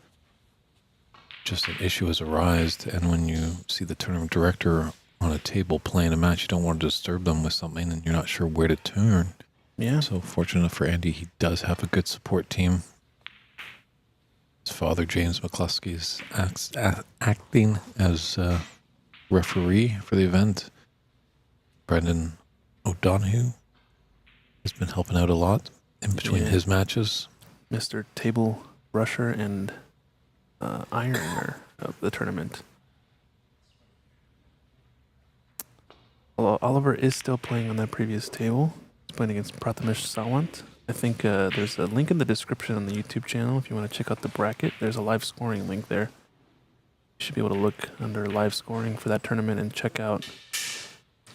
Just an issue has arisen, and when you see the tournament director on a table playing a match, you don't want to disturb them with something, and you're not sure where to turn. Yeah. So fortunate for Andy, he does have a good support team. His father, James McCloskey, is acting as referee for the event. Brendan O'Donoghue has been helping out a lot in between his matches. Mr. Table Rusher and Ironer of the tournament. Although Oliver is still playing on that previous table. He's playing against Prathamesh Sawant. I think there's a link in the description on the YouTube channel if you want to check out the bracket. There's a live scoring link there. You should be able to look under live scoring for that tournament and check out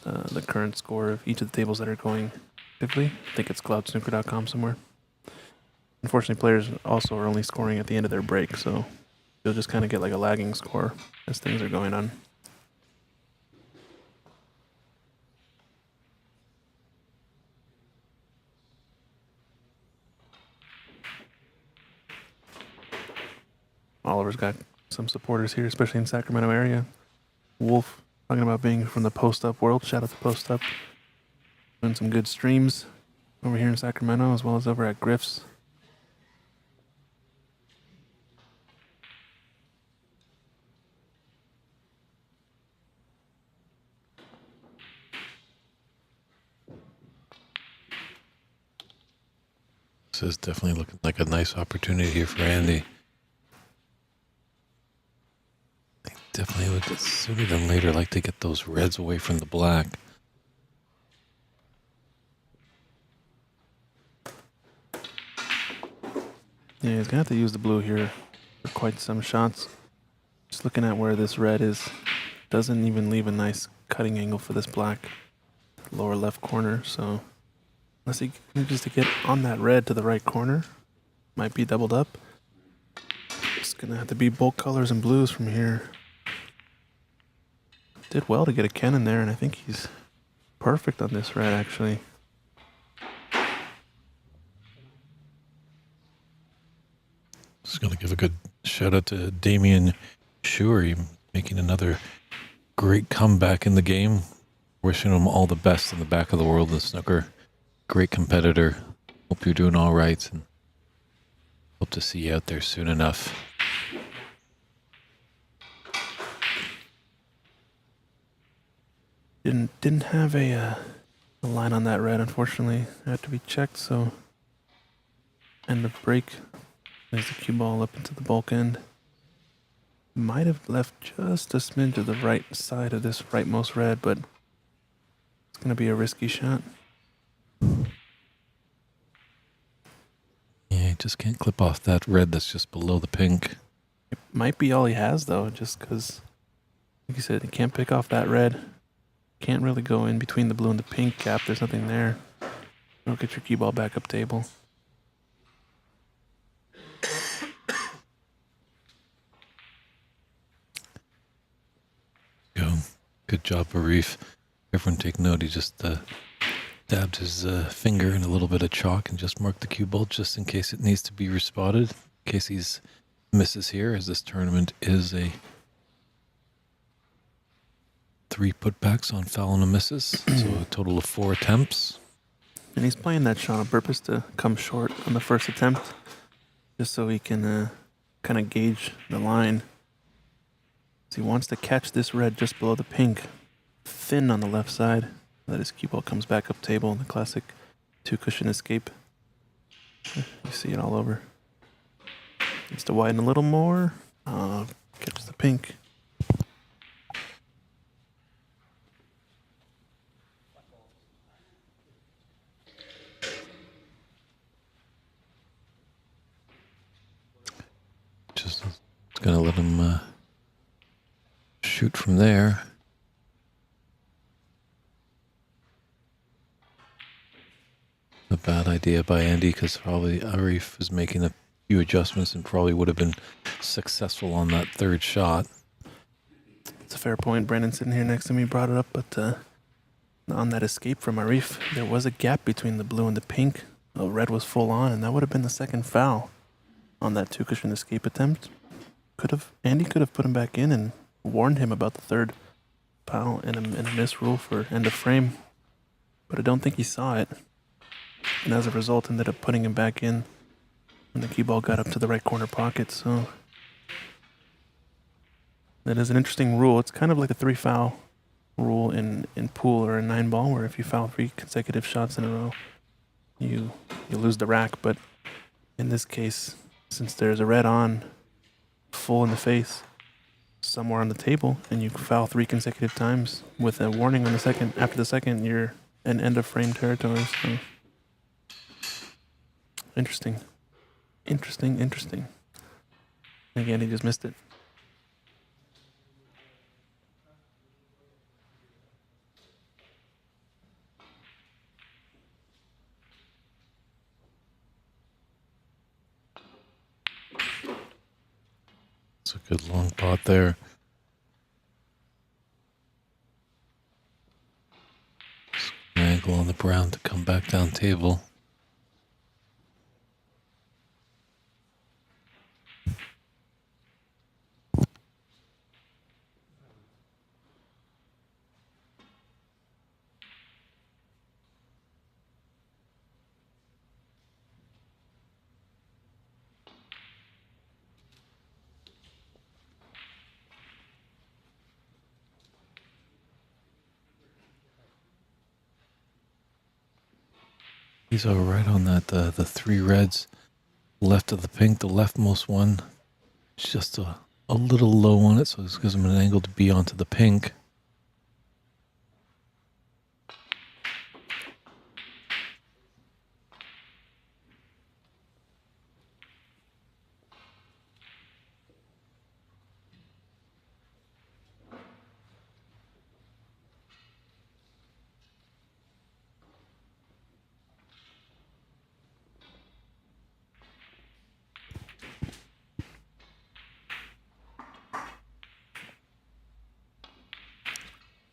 the current score of each of the tables that are going actively. I think it's cloudsnooker.com somewhere. Unfortunately, players also are only scoring at the end of their break, so you'll just kind of get like a lagging score as things are going on. Oliver's got some supporters here, especially in Sacramento area. Wolf, talking about being from the Post Up world. Shout out to Post Up. Doing some good streams over here in Sacramento, as well as over at Griff's. This is definitely looking like a nice opportunity here for Andy. Definitely would, sooner than later, like to get those reds away from the black. Yeah, he's going to have to use the blue here for quite some shots. Just looking at where this red is, doesn't even leave a nice cutting angle for this black lower left corner. So unless he manages to get on that red to the right corner, might be doubled up. It's going to have to be both colors and blues from here. Did well to get a Ken in there, and I think he's perfect on this red, actually. Just going to give a good shout out to Damian Shuri, making another great comeback in the game. Wishing him all the best in the back of the world in snooker. Great competitor. Hope you're doing all right, and hope to see you out there soon enough. Didn't have a line on that red, unfortunately. It had to be checked, so end of break. There's the cue ball up into the bulk end. Might have left just a smidge to the right side of this rightmost red, but it's going to be a risky shot. Yeah, he just can't clip off that red that's just below the pink. It might be all he has, though, just because, like you said, he can't pick off that red. Can't really go in between the blue and the pink gap. There's nothing there. Don't get your cue ball back up table. Go. Good job, Arif. Everyone take note. He just dabbed his finger in a little bit of chalk and just marked the cue ball just in case it needs to be respotted. In case he's misses here, as this tournament is a 3 putbacks on foul and a misses. So a total of 4 attempts. And he's playing that shot on purpose to come short on the first attempt, just so he can kind of gauge the line. So he wants to catch this red just below the pink, thin on the left side, so that his cue ball comes back up table in the classic 2-cushion escape. You see it all over. Needs to widen a little more. Catches the pink. Just gonna let him shoot from there. A bad idea by Andy, because probably Arif was making a few adjustments and probably would have been successful on that third shot. It's a fair point. Brandon sitting here next to me brought it up, but on that escape from Arif, there was a gap between the blue and the pink. The red was full on, and that would have been the second foul on that 2-cushion escape attempt. Andy could have put him back in and warned him about the third foul and a miss rule for end of frame, but I don't think he saw it, and as a result ended up putting him back in when the cue ball got up to the right corner pocket. So that is an interesting rule. It's kind of like a 3 foul rule in pool or a 9-ball, where if you foul 3 consecutive shots in a row, you lose the rack. But in this case, since there's a red on, full in the face, somewhere on the table, and you foul 3 consecutive times with a warning on the second, after the second, you're in end of frame territory. So interesting. Again, he just missed it. It's a good long pot there. An angle on the brown to come back down table. These are right on that, the 3 reds left of the pink, the leftmost one. It's just a little low on it, so this gives him an angle to be onto the pink.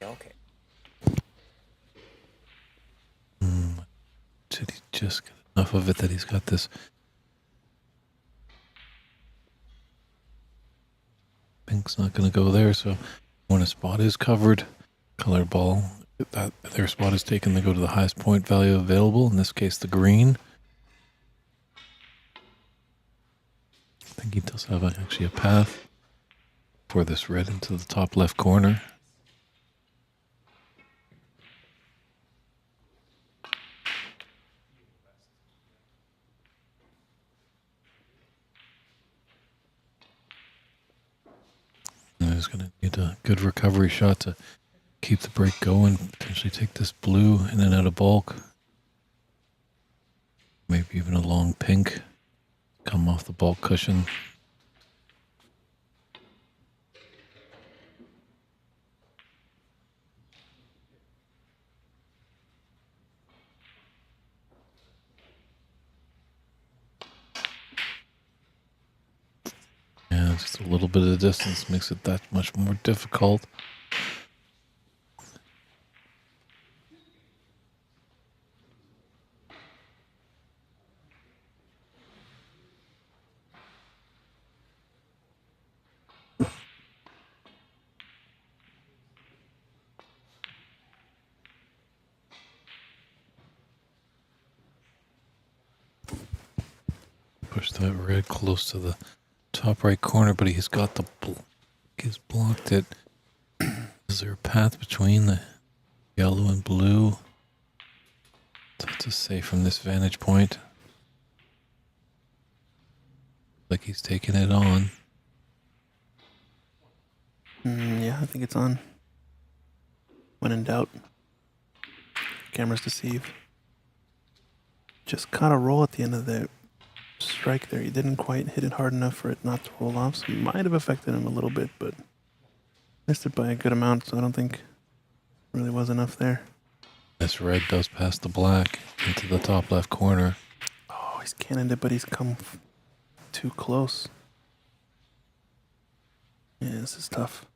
Okay. Did he just get enough of it that he's got this pink's not going to go there, so when a spot is covered, color ball, that their spot is taken, they go to the highest point value available, in this case the green. I think he does have actually a path for this red into the top left corner. He's going to need a good recovery shot to keep the break going, potentially take this blue in and out of bulk. Maybe even a long pink come off the bulk cushion. Yeah, just a little bit of distance makes it that much more difficult. Push that red close to the top right corner, but he's got the he's blocked it. Is there a path between the yellow and blue? Tough to say from this vantage point. Like he's taking it on. Yeah, I think it's on. When in doubt, cameras deceive. Just caught a roll at the end of the strike there. He didn't quite hit it hard enough for it not to roll off, so it might have affected him a little bit, but missed it by a good amount, so I don't think really was enough there. This red does pass the black into the top left corner. Oh, he's cannoned it, but he's come too close. Yeah, this is tough.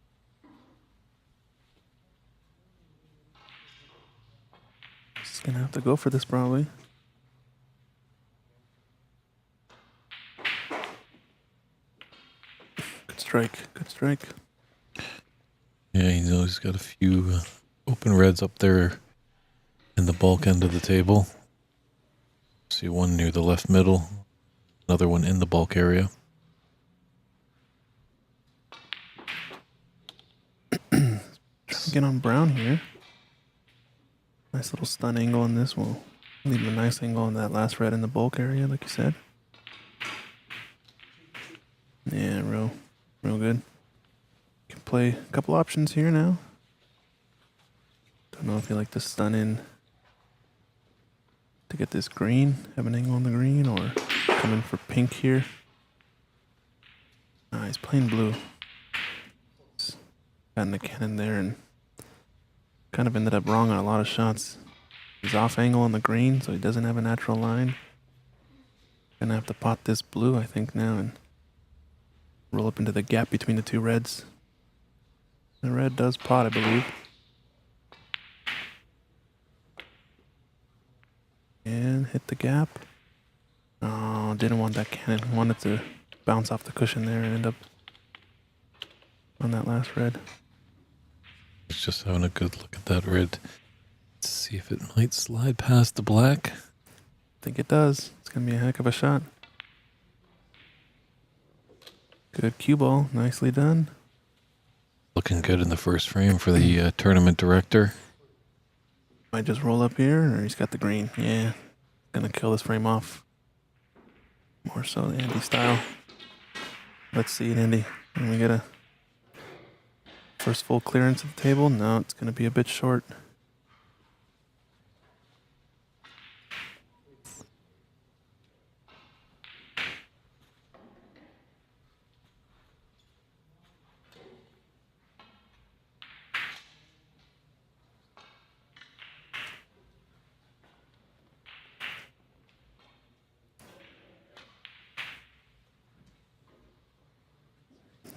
He's gonna have to go for this probably. Good strike, good strike. Yeah, he knows he's got a few open reds up there in the bulk end of the table. See one near the left middle, another one in the bulk area. Get on brown here. Nice little stun angle on this one. Leave him a nice angle on that last red in the bulk area, like you said. Yeah, real good. Can play a couple options here now. Don't know if you like to stun in to get this green, have an angle on the green, or come in for pink here. He's playing blue. He's gotten the cannon there and kind of ended up wrong on a lot of shots. He's off angle on the green, so he doesn't have a natural line. Gonna have to pot this blue, I think, now and roll up into the gap between the two reds. The red does pot, I believe. And hit the gap. Oh, didn't want that cannon. Wanted to bounce off the cushion there and end up on that last red. He's just having a good look at that red. Let's see if it might slide past the black. I think it does. It's going to be a heck of a shot. Good cue ball. Nicely done. Looking good in the first frame for the tournament director. Might just roll up here, or he's got the green. Yeah. Going to kill this frame off. More so the Andy style. Let's see it, Andy. Can we get a first full clearance of the table? No, it's going to be a bit short.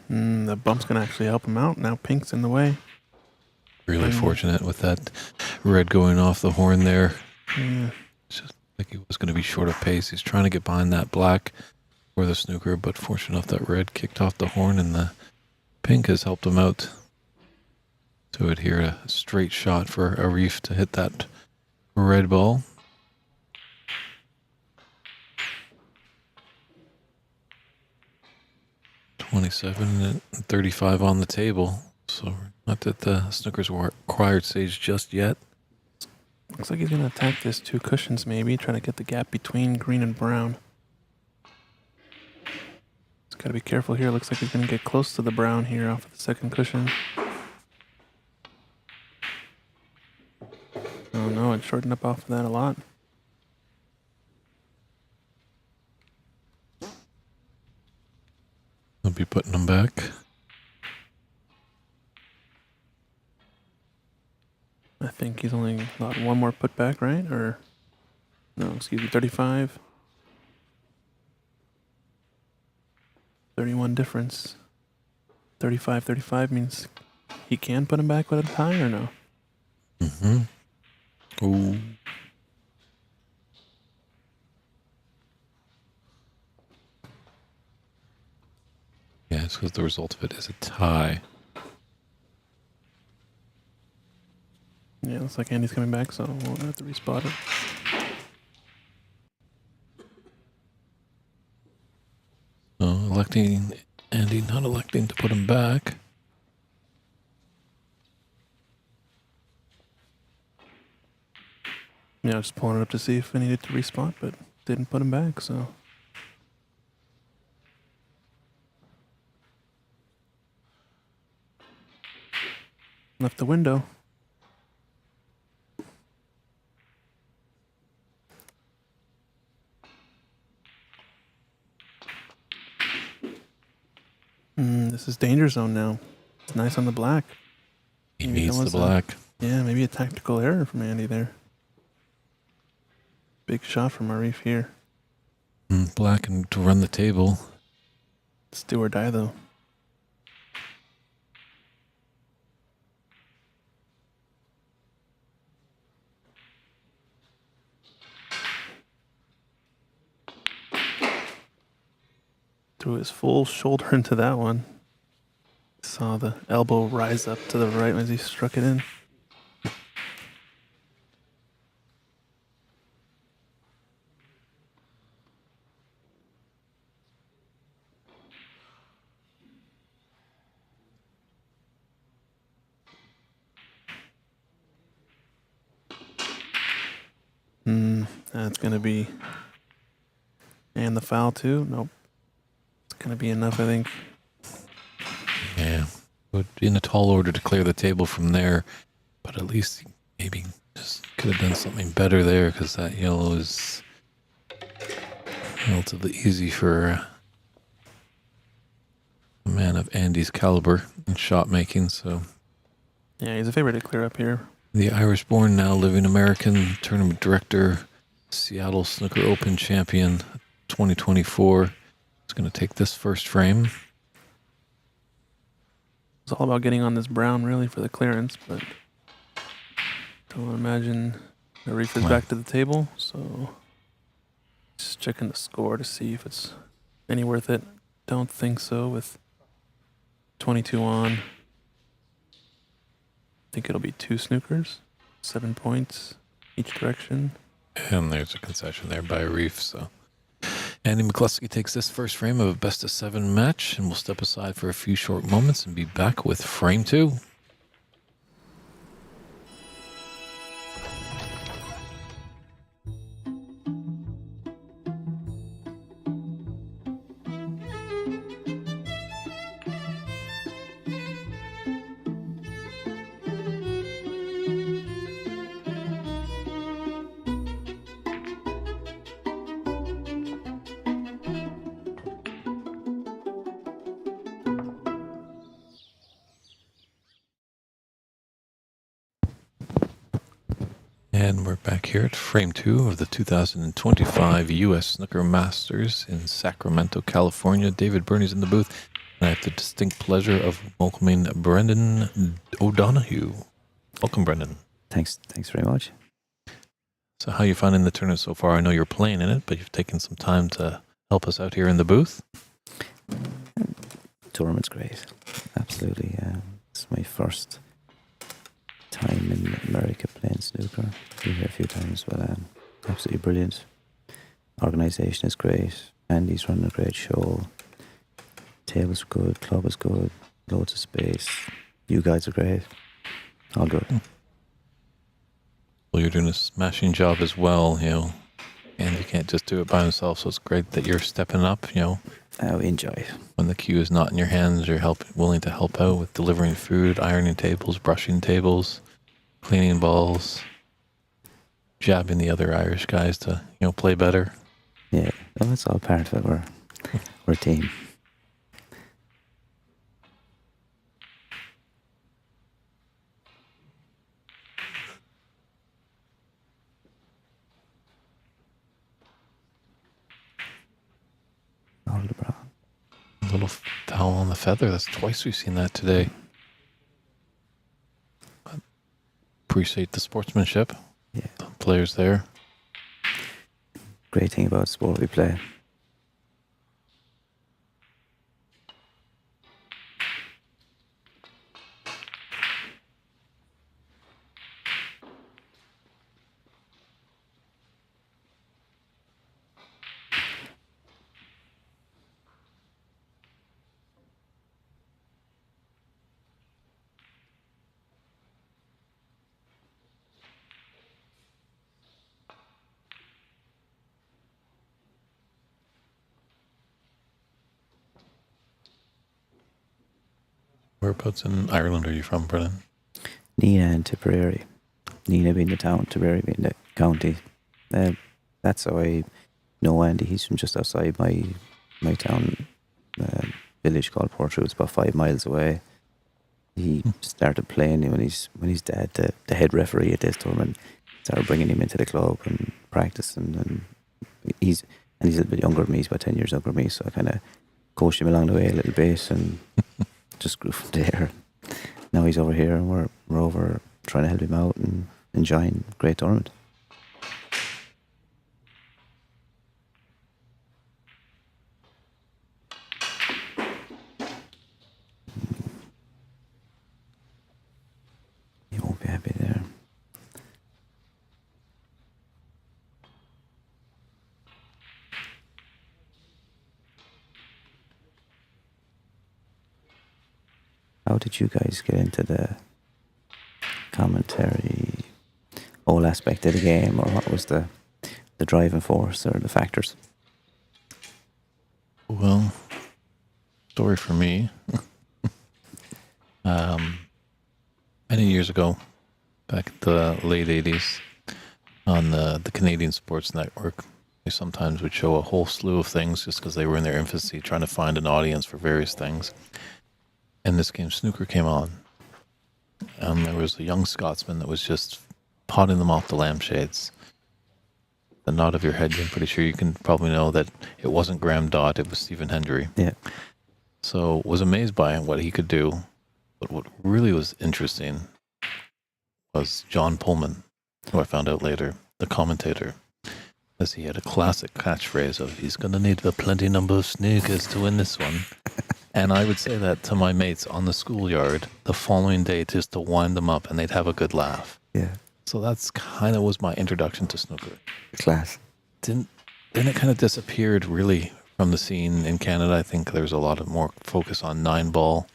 The bump's going to actually help him out. Now pink's in the way. Really fortunate with that red going off the horn there. Yeah. It's just like he was going to be short of pace. He's trying to get behind that black for the snooker, but fortunate enough that red kicked off the horn and the pink has helped him out to adhere a straight shot for Arif to hit that red ball. $27 and $35 on the table, so we're not at the snooker's required stage just yet. Looks like he's going to attack this two cushions maybe, try to get the gap between green and brown. It's Gotta be careful here. Looks like he's gonna get close to the brown here off of the second cushion. Oh no, it shortened up off of that a lot. I'll be putting them back. I think he's only got one more put back, right? Or no, excuse me, 35. 31 difference. 35 means he can put him back with a tie or no? Mm-hmm. Ooh. Yeah, it's because the result of it is a tie. Yeah, looks like Andy's coming back, so we'll have to respot it. So Andy not electing to put him back. Yeah, just pulling it up to see if I needed to respot, but didn't put him back, so. Left the window. This is danger zone now. It's nice on the black. He Maybe needs that the was black. Yeah, maybe a tactical error from Andy there. Big shot from Arif here. Black and to run the table. It's do or die though. Threw his full shoulder into that one. Saw the elbow rise up to the right as he struck it in. That's going to be... And the foul too? Nope. It's going to be enough, I think. Yeah. Would be in a tall order to clear the table from there. But at least maybe just could have done something better there because that yellow is relatively easy for a man of Andy's caliber in shot making. So Yeah, he's a favorite to clear up here. the Irish-born, now living American tournament director, Seattle Snooker Open champion 2024 is going to take this first frame. It's all about getting on this brown, really, for the clearance, but don't imagine Arif is back to the table, so just checking the score to see if it's any worth it. Don't think so with 22 on. I think it'll be 2 snookers, 7 points each direction. And there's a concession there by Arif. So Andy McCloskey takes this first frame of a best-of-7 match, and we'll step aside for a few short moments and be back with frame 2. And we're back here at frame 2 of the 2025 U.S. Snooker Masters in Sacramento, California. David Burney's in the booth, and I have the distinct pleasure of welcoming Brendan O'Donoghue. Welcome, Brendan. Thanks very much. So how you finding the tournament so far? I know you're playing in it, but you've taken some time to help us out here in the booth. Tournament's great. Absolutely. It's my first time in America playing snooker. Been here a few times, but absolutely brilliant. Organisation is great. Andy's running a great show. Table's good. Club is good. Loads of space. You guys are great. All good. Well, you're doing a smashing job as well, you know, and you can't just do it by himself, so it's great that you're stepping up, you know, We enjoy it. When the cue is not in your hands, you're willing to help out with delivering food, ironing tables, brushing tables, cleaning balls, jabbing the other Irish guys to, play better. Yeah, well, that's all part of it. We're a team. All the brown. A little foul on the feather. That's twice we've seen that today. But appreciate the sportsmanship. Yeah. The players there. Great thing about sport we play. Whereabouts in Ireland are you from, Brennan? Nina and Tipperary. Nina being the town, Tipperary being the county. That's how I know Andy. He's from just outside my town, village called Portrude. It's about 5 miles away. He started playing when his dad, the head referee at this tournament, started bringing him into the club and practicing. And he's a little bit younger than me. He's about 10 years younger than me. So I kind of coached him along the way a little bit and just grew from there. Now he's over here and we're over trying to help him out and enjoying a great tournament. He won't be happy there. How did you guys get into the commentary, whole aspect of the game, or what was the driving force or the factors? Well, story for me. Many years ago, back in the late 80s, on the Canadian Sports Network, they sometimes would show a whole slew of things just because they were in their infancy trying to find an audience for various things. And this game, Snooker, came on. And there was a young Scotsman that was just potting them off the lampshades. The nod of your head, I'm pretty sure you can probably know that it wasn't Graham Dodd, it was Stephen Hendry. Yeah. So was amazed by what he could do. But what really was interesting was John Pullman, who I found out later, the commentator, as he had a classic catchphrase of, he's going to need a plenty number of sneakers to win this one. And I would say that to my mates on the schoolyard the following day just to wind them up and they'd have a good laugh. Yeah. So that's kind of was my introduction to snooker. Class. Then it kind of disappeared really from the scene in Canada. I think there's a lot of more focus on 9-ball.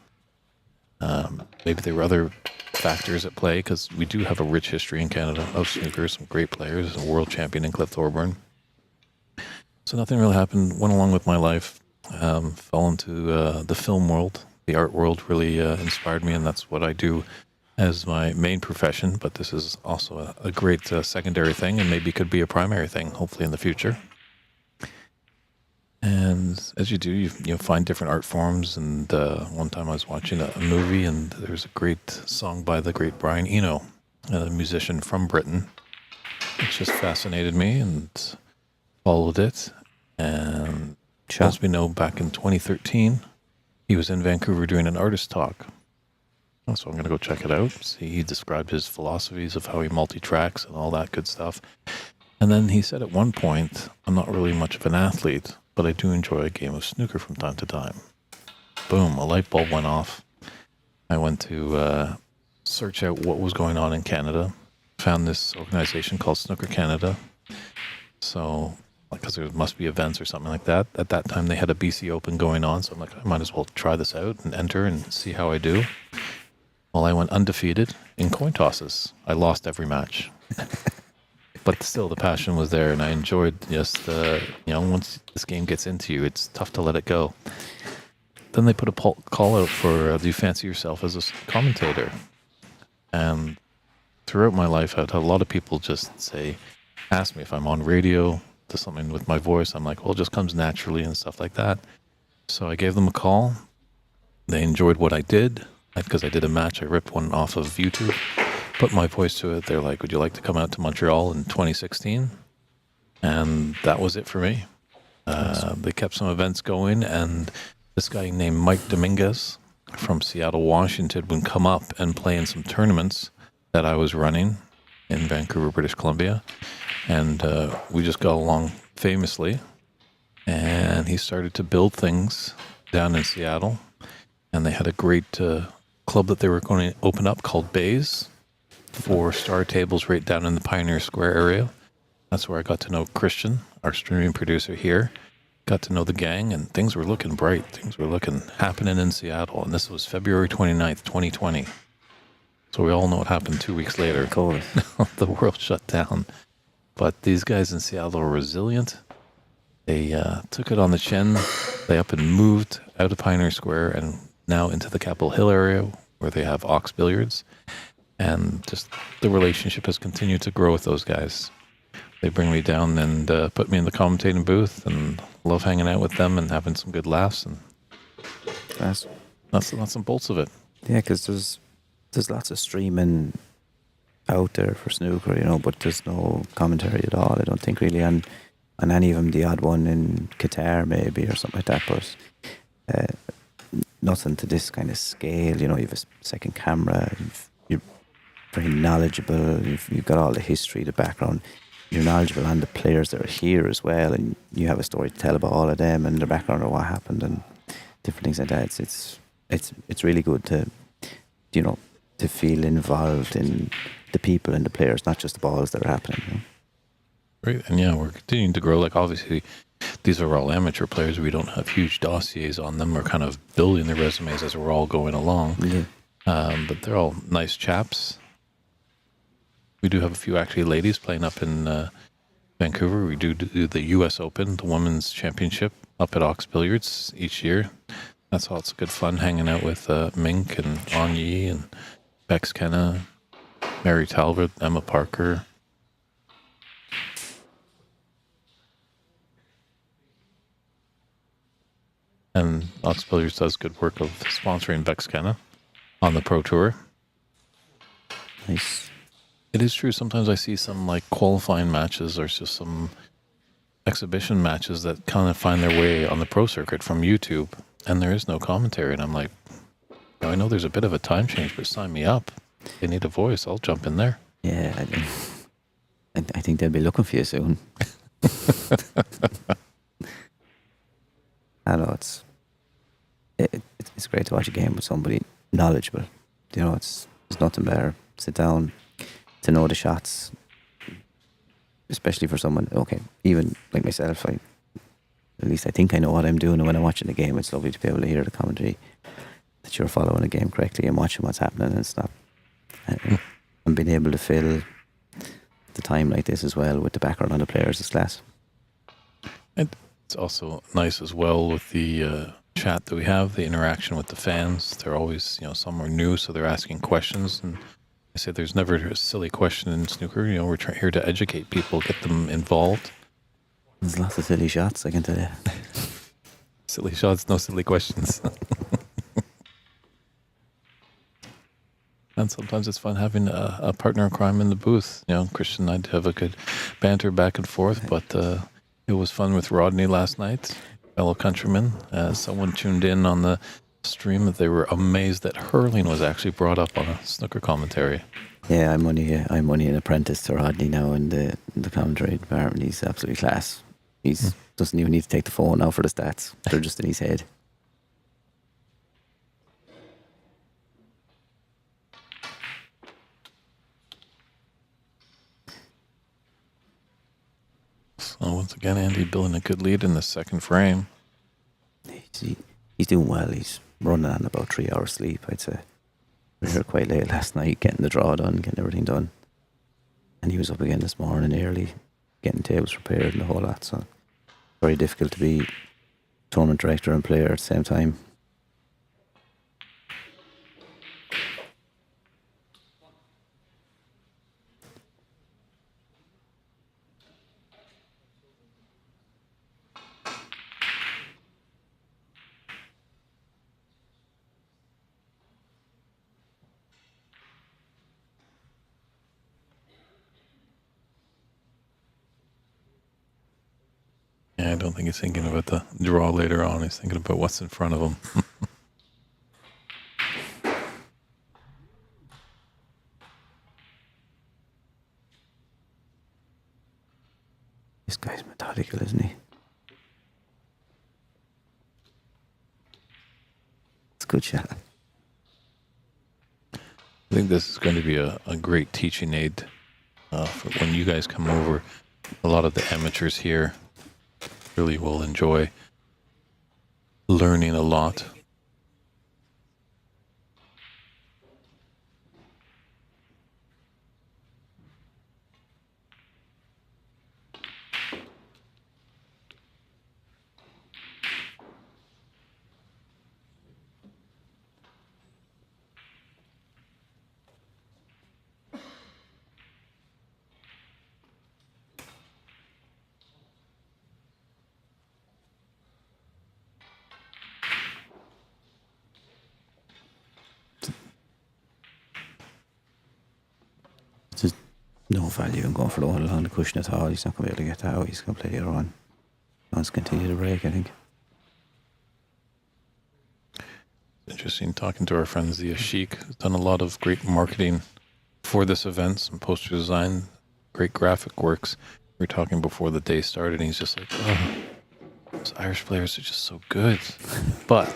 Maybe there were other factors at play because we do have a rich history in Canada of snooker, some great players, a world champion in Cliff Thorburn. So nothing really happened, went along with my life, fell into the film world. The art world really inspired me, and that's what I do as my main profession, but this is also a great secondary thing and maybe could be a primary thing, hopefully in the future. And as you do, you find different art forms. And one time I was watching a movie, and there's a great song by the great Brian Eno, a musician from Britain. It just fascinated me and followed it. And as we know, back in 2013, he was in Vancouver doing an artist talk. So I'm going to go check it out. See, he described his philosophies of how he multi-tracks and all that good stuff. And then he said at one point, I'm not really much of an athlete, but I do enjoy a game of snooker from time to time. Boom, a light bulb went off. I went to search out what was going on in Canada. Found this organization called Snooker Canada. So, because there must be events or something like that. At that time, they had a BC Open going on. So I'm like, I might as well try this out and enter and see how I do. Well, I went undefeated in coin tosses. I lost every match. but still the passion was there, and I enjoyed just once this game gets into you, it's tough to let it go. Then they put a call out for do you fancy yourself as a commentator? And throughout my life, I've had a lot of people just ask me if I'm on radio, to something with my voice. I'm like, well, it just comes naturally and stuff like that. So I gave them a call. They enjoyed what I did because I did a match. I ripped one off of YouTube, put my voice to it. They're like, would you like to come out to Montreal in 2016? And that was it for me. They kept some events going, and this guy named Mike Dominguez from Seattle, Washington would come up and play in some tournaments that I was running in Vancouver, British Columbia. And we just got along famously. And he started to build things down in Seattle. And they had a great club that they were going to open up called Bays, 4 star tables right down in the Pioneer Square area. That's where I got to know Christian, our streaming producer here. Got to know the gang, and things were looking bright. Things were happening in Seattle. And this was February 29th, 2020. So we all know what happened 2 weeks later. Cool. The world shut down. But these guys in Seattle are resilient. They took it on the chin. They up and moved out of Pioneer Square and now into the Capitol Hill area where they have Ox Billiards. And just the relationship has continued to grow with those guys. They bring me down and put me in the commentating booth, and love hanging out with them and having some good laughs. And That's that's the nuts and bolts of it. Yeah, because there's lots of streaming out there for snooker, but there's no commentary at all. I don't think really on any of them. The odd one in Qatar maybe or something like that, but nothing to this kind of scale. You have a second camera. You're very knowledgeable. You've got all the history, the background. You're knowledgeable on the players that are here as well, and you have a story to tell about all of them and their background or what happened and different things like that. It's really good to to feel involved in the people and the players, not just the balls that are happening. Right. And yeah, we're continuing to grow. Like, obviously, these are all amateur players. We don't have huge dossiers on them. We're kind of building their resumes as we're all going along. Yeah. But they're all nice chaps. We do have a few actually ladies playing up in Vancouver. We do the US Open, the Women's Championship, up at Ox Billiards each year. That's lots of good fun hanging out with Mink and Anyi and Bex Kenna, Mary Talbot, Emma Parker. And Ox Billiards does good work of sponsoring Bex Kenna on the Pro Tour. Nice. It is true. Sometimes I see some qualifying matches or just some exhibition matches that kind of find their way on the pro circuit from YouTube, and there is no commentary. And I'm like, I know there's a bit of a time change, but sign me up. They need a voice. I'll jump in there. Yeah, I think they'll be looking for you soon. I know it's great to watch a game with somebody knowledgeable. There's nothing better. Sit down to know the shots, especially for someone. Okay, even like myself, at least I think I know what I'm doing. And when I'm watching the game, it's lovely to be able to hear the commentary that you're following the game correctly and watching what's happening and stuff. And being able to fill the time like this as well with the background on the players is class. And it's also nice as well with the chat that we have, the interaction with the fans. They're always, some are new, so they're asking questions. And I say there's never a silly question in snooker. We're here to educate people, get them involved. There's lots of silly shots, I can tell you. Silly shots, no silly questions. And sometimes it's fun having a partner in crime in the booth. Christian and I'd have a good banter back and forth, but it was fun with Rodney last night, fellow countryman. Someone tuned in on the stream that they were amazed that hurling was actually brought up on a snooker commentary. Yeah, I'm only an apprentice to Rodney now in the commentary department. He's absolutely class. He's doesn't even need to take the phone now for the stats. They're just in his head. So once again, Andy building a good lead in the second frame. He's doing well. He's running on about 3 hours sleep, I'd say. We were quite late last night getting the draw done, getting everything done. and he was up again this morning early, getting tables prepared and the whole lot. So very difficult to be tournament director and player at the same time. Yeah, I don't think he's thinking about the draw later on. He's thinking about what's in front of him. This guy's methodical, isn't he? It's a good shot. I think this is going to be a great teaching aid for when you guys come over. A lot of the amateurs here really will enjoy learning a lot. There's no value in going for the one along the cushion at all. He's not going to be able to get that out. He's going to play the other one. He wants to continue to break, I think. Interesting talking to our friends, the Ashik, has done a lot of great marketing for this event, some poster design, great graphic works. We were talking before the day started, and he's just like, oh, those Irish players are just so good. But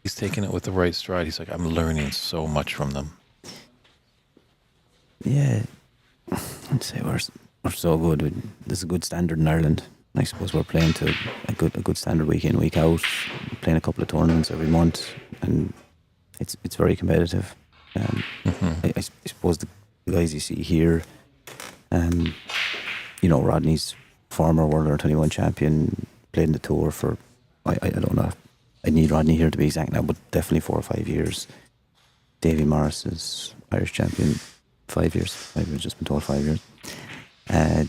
he's taking it with the right stride. He's like, I'm learning so much from them. Yeah, I'd say we're so good. There's a good standard in Ireland. I suppose we're playing to a good standard week in, week out. Playing a couple of tournaments every month, and it's very competitive. I suppose the guys you see here, you know, Rodney's former World Under-21 champion, played in the tour for I don't know. I need Rodney here to be exact now, but definitely 4 or 5 years. Davy Morris is Irish champion. 5 years. I've just been told 5 years.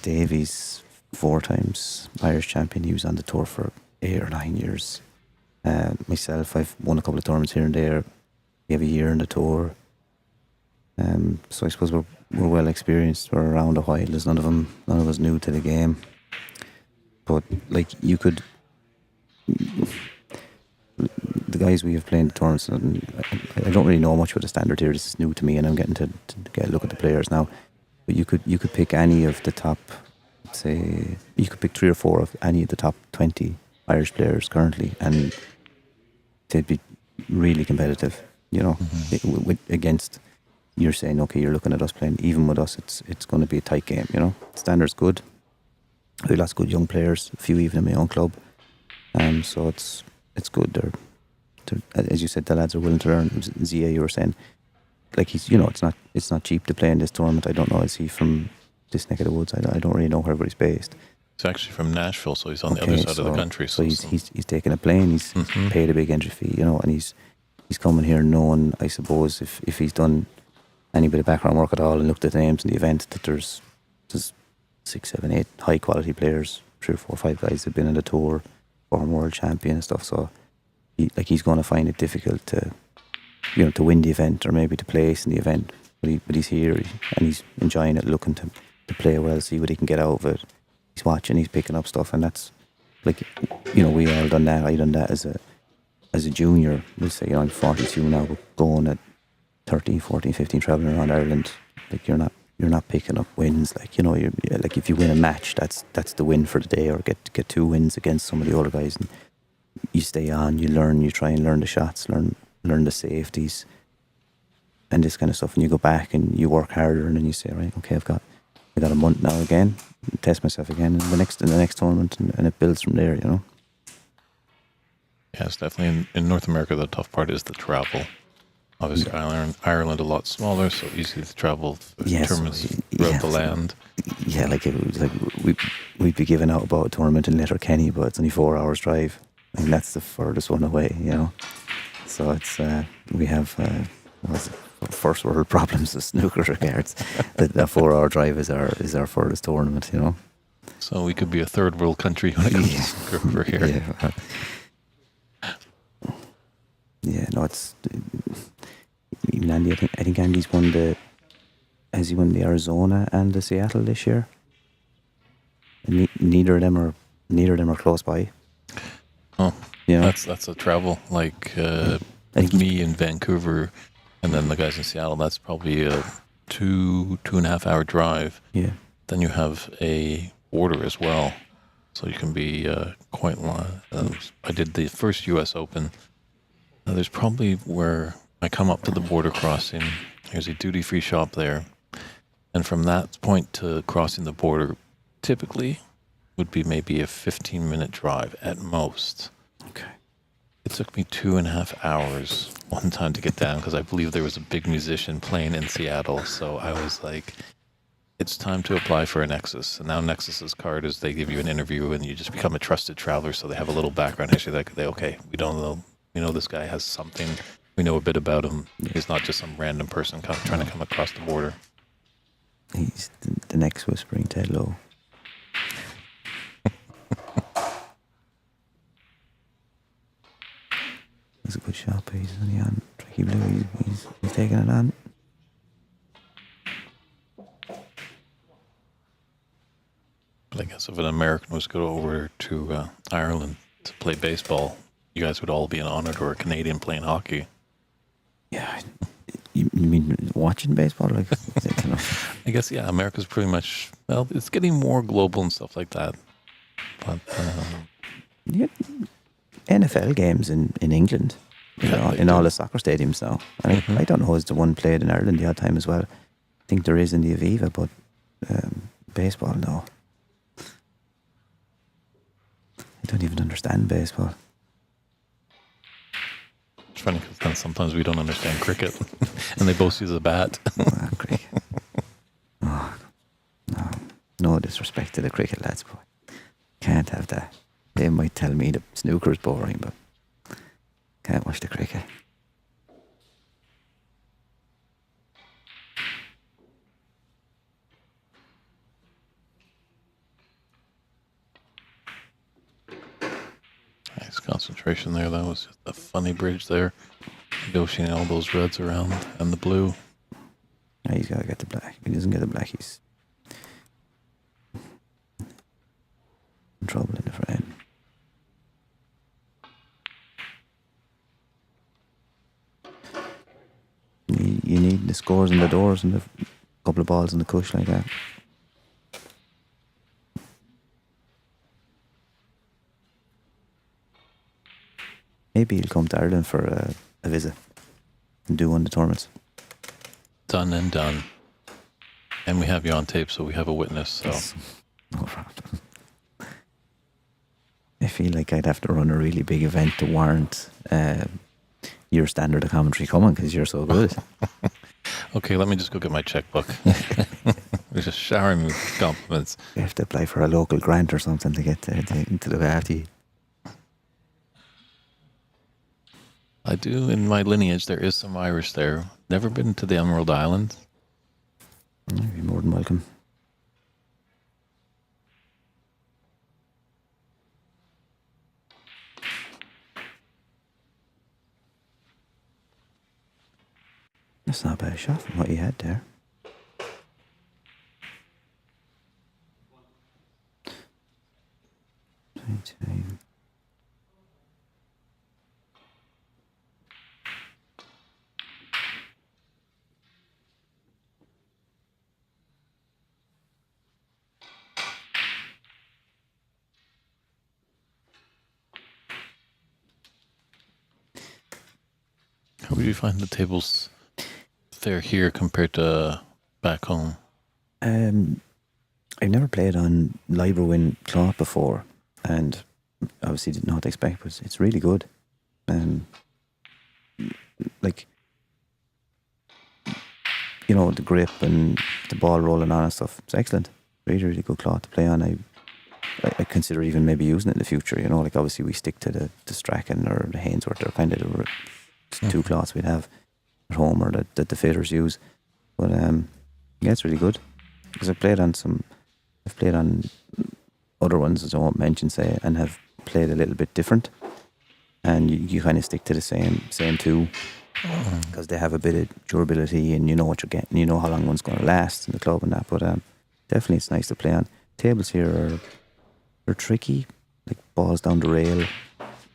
Davy's 4 times Irish champion. He was on the tour for 8 or 9 years. Myself, I've won a couple of tournaments here and there. We have a year on the tour. So I suppose we're well experienced. We're around a while. There's none of us new to the game. But like you could, the guys we have playing the tournaments, and I don't really know much about the standard here. This is new to me, and I'm getting to get a look at the players now. But you could pick any of the top, say, you could pick 3 or 4 of any of the top 20 Irish players currently, and they'd be really competitive. You know, against. You're saying, okay, you're looking at us playing. Even with us, it's going to be a tight game. You know, standard's good. I have lots of good young players. A few even in my own club. So it's good. They're, as you said, the lads are willing to learn. Zia, you were saying, like he's, you know, it's not cheap to play in this tournament. I don't know, is he from this neck of the woods? I don't really know where everybody's based. He's actually from Nashville, so he's on the other side of the country. So he's taking a plane. He's paid a big entry fee, you know, and he's coming here knowing, I suppose, if he's done any bit of background work at all and looked at the names in the event, that there's 6, 7, 8 high quality players, 3 or 4, 5 guys have been on the tour, former world champion and stuff. So he's going to find it difficult to, you know, to win the event or maybe to place in the event. But he's here and he's enjoying it, looking to play well, see what he can get out of it. He's watching, he's picking up stuff, and that's like, you know, we all done that. I done that as a junior. We'll say, you know, I'm 42 now, but going at 13, 14, 15, travelling around Ireland, like you're not picking up wins. Like, you know, you're like, if you win a match, that's the win for the day, or get 2 wins against some of the older guys, and you stay on, you learn, you try and learn the shots, learn the safeties, and this kind of stuff. And you go back and you work harder, and then you say, right, okay, I got a month now again, test myself again in the next tournament, and it builds from there, you know. Yeah, it's definitely in North America. The tough part is the travel. Obviously, Ireland a lot smaller, so easy to travel. Yes, tournaments. throughout the land. Yeah, like it was like we'd be giving out about a tournament in Letterkenny, but it's only 4 hours drive, and that's the furthest one away, you know. So it's we have what's it, first world problems with snooker regards. That 4 hour drive is our furthest tournament, you know. So we could be a third world country when it comes to snooker over here. Yeah. Yeah, no, it's even Andy. I think Andy's won the. Has he won the Arizona and the Seattle this year? And neither of them are close by. Oh, Yeah, that's a travel like I think me in Vancouver, and then the guys in Seattle. That's probably a 2.5 hour drive. Yeah, Then you have a border as well, so you can be quite long. I did the first U.S. Open. There's probably where I come up to the border crossing. There's a duty-free shop there, and from that point to crossing the border, typically would be maybe a 15-minute drive at most. okay. It took me 2.5 hours one time to get down because I believe there was a big musician playing in Seattle. So I was like, it's time to apply for a Nexus. And now Nexus's card is they give you an interview and you just become a trusted traveler. So they have a little background history. Like, okay, we don't know. We know this guy has something. We know a bit about him. He's not just some random person trying to come across the border. He's the next Whispering Ted Lowe. It's a good shot. He's only on Tricky Blue. He's taking it on. But I guess if an American was to go over to Ireland to play baseball, you guys would all be an honored, or a Canadian playing hockey. Yeah. You mean watching baseball? Like, you know. I guess, yeah, America's pretty much, well, it's getting more global and stuff like that. But, Yeah, NFL games in England, you know, in all the soccer stadiums now. And I don't know, is the one played in Ireland the odd time as well? I think there is in the Aviva, but baseball, no. I don't even understand baseball. it's funny because then sometimes we don't understand cricket and they both use a bat. Ah, cricket. Oh, no. No disrespect to the cricket lads, but can't have that. They might tell me the snooker is boring, but can't watch the cricket. Nice concentration there. That was just a funny bridge there. Negotiating all those reds around and the blue. Yeah, he's got to get the black. If he doesn't get the black, he's in trouble in the frame. You need the scores and the doors and a couple of balls in the cush like that. Maybe he'll come to Ireland for a visit and do one of the tournaments. Done and done. And we have you on tape, so we have a witness. So No problem. I feel like I'd have to run a really big event to warrant your standard of commentary coming because you're so good. okay, let me just go get my checkbook. You're just showering me with compliments. You have to apply for a local grant or something to get to look after you. I do, in my lineage, there is some Irish there. Never been to the Emerald Island. You'd be more than welcome. That's not a bad shot from what you had there. How would you find the tables there here compared to back home? I've never played on Librewin cloth before, and obviously didn't know what to expect, but it's really good. Like you know, the grip and the ball rolling on and stuff. It's excellent. Really, really good cloth to play on. I consider even maybe using it in the future. You know, like obviously we stick to the Strachan or the Hainsworth. They're kind of the two cloths we'd have at home or that the fitters use. But yeah, it's really good because I've played on other ones as I won't mention, say, and have played a little bit different. And you kind of stick to the same two because they have a bit of durability and you know what you're getting. You know how long one's going to last in the club and that. But definitely it's nice to play on. Tables here they're tricky, like balls down the rail.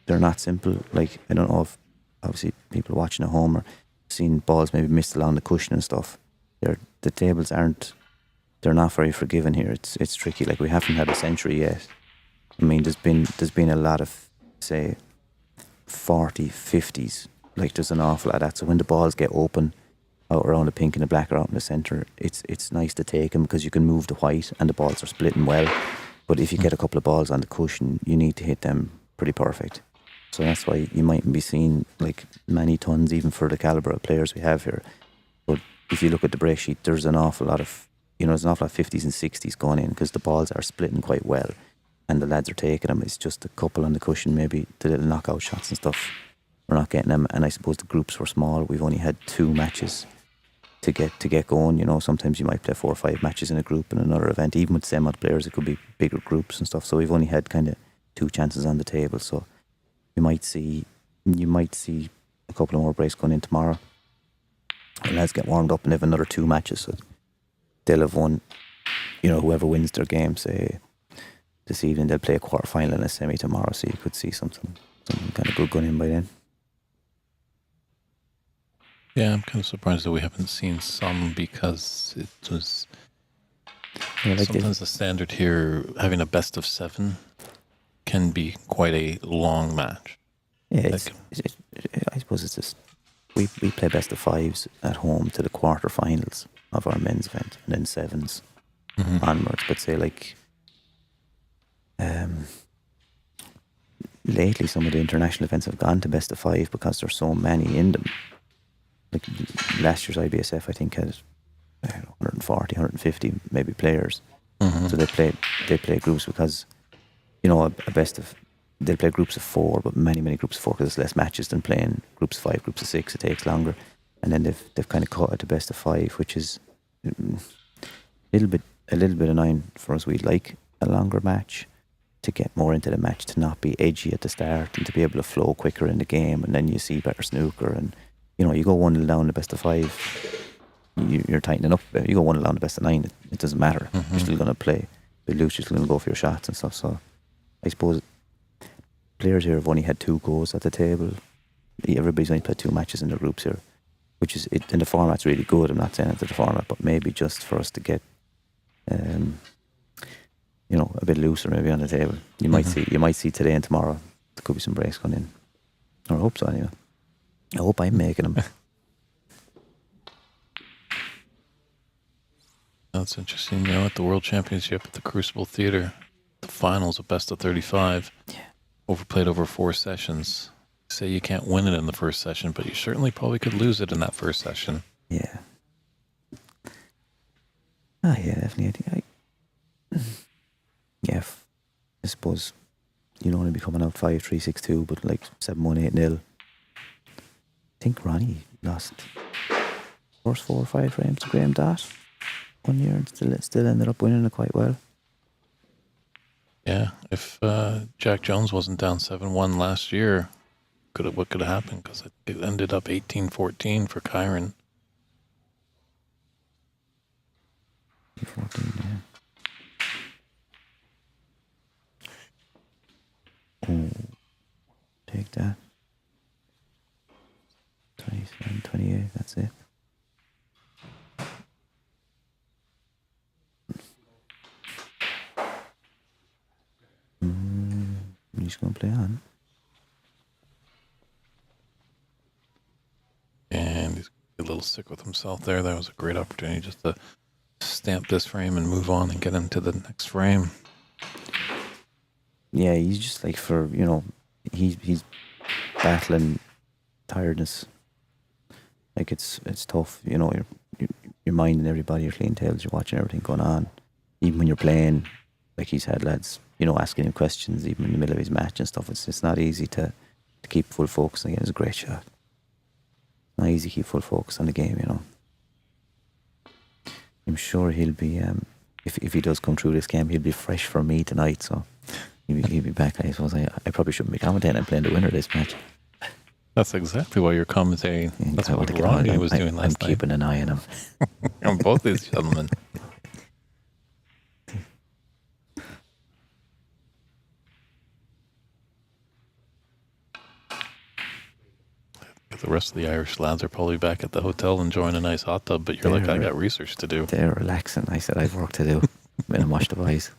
They're not simple. Like, I don't know if obviously people watching at home are seeing balls maybe missed along the cushion and stuff. The tables they're not very forgiving here. It's tricky. Like, we haven't had a century yet. I mean, there's been a lot of, say, 40, 50s. Like, there's an awful lot of that. So when the balls get open out around the pink and the black or out in the centre, it's nice to take them because you can move the white and the balls are splitting well. But if you get a couple of balls on the cushion, you need to hit them pretty perfect. So that's why you mightn't be seeing like many tons even for the calibre of players we have here. But if you look at the break sheet, there's an awful lot of, there's an awful lot of 50s and 60s going in because the balls are splitting quite well and the lads are taking them. It's just a couple on the cushion, maybe the little knockout shots and stuff. We're not getting them. And I suppose the groups were small. We've only had 2 matches to get going. Sometimes you might play 4 or 5 matches in a group in another event. Even with the same amount of players, it could be bigger groups and stuff. So we've only had kind of 2 chances on the table. So you might see a couple of more breaks going in tomorrow. And lads get warmed up and have another 2 matches. So they'll have won, whoever wins their game, say, this evening, they'll play a quarter final and a semi tomorrow. So you could see something kind of good going in by then. Yeah, I'm kind of surprised that we haven't seen some because it was sometimes the standard here, having a best of 7 can be quite a long match. Yeah, I suppose it's just, we play best of 5s at home to the quarterfinals of our men's event and then 7s onwards. But say like, lately some of the international events have gone to best of 5 because there's so many in them. Like last year's IBSF, I think, had 140, 150 maybe players. So they play groups because, a best of, they'll play groups of 4, but many groups of 4 because there's less matches than playing groups of 5, groups of 6. It takes longer, and then they've kind of cut it to best of 5, which is a little bit annoying for us. We'd like a longer match to get more into the match, to not be edgy at the start, and to be able to flow quicker in the game, and then you see better snooker. And you go 1-0 down the best of 5, you're tightening up. You go 1-0 down the best of 9, it doesn't matter. You're still going to play. If you lose, you're still going to go for your shots and stuff. So I suppose players here have only had 2 goes at the table. Everybody's only played 2 matches in their groups here, which is it. And the format's really good. I'm not saying it's the format, but maybe just for us to get, a bit looser maybe on the table. You might see today and tomorrow there could be some breaks going in. Or I hope so anyway. I hope I'm making them. That's interesting. At the World Championship at the Crucible Theatre, the finals of best of 35, overplayed over 4 sessions. Say you can't win it in the first session, but you certainly probably could lose it in that first session. Yeah. Yeah, definitely. I suppose you'd only be coming out 5-3, 6-2, but like 7-1, 8-0. I think Ronnie lost first 4 or 5 frames to Graham Dott one year and still ended up winning it quite well. Yeah, if Jack Jones wasn't down 7-1 last year, what could have happened? Because it ended up 18-14 for Kyron. 14, yeah. Oh, take that. 27, 28, that's it. He's going to play on. And he's a little sick with himself there. That was a great opportunity just to stamp this frame and move on and get into the next frame. Yeah, he's just like he's battling tiredness. Like it's tough, you're minding everybody, your clean tails, you're watching everything going on. Even when you're playing, like he's had lads, you know, asking him questions even in the middle of his match and stuff. It's not easy to keep full focus. Again, it's a great shot. Not easy to keep full focus on the game, you know. I'm sure he'll be, if he does come through this game, he'll be fresh for me tonight. So he'll be back. I suppose I probably shouldn't be commentating and playing the winner of this match. That's exactly why you're commentating. Yeah, That's I what want to get Ronnie on. was doing last I'm night. keeping an eye on him. On both these gentlemen. The rest of the Irish lads are probably back at the hotel enjoying a nice hot tub, but you're like, I got research to do. They're relaxing. I said, I've work to do. When I watch the boys.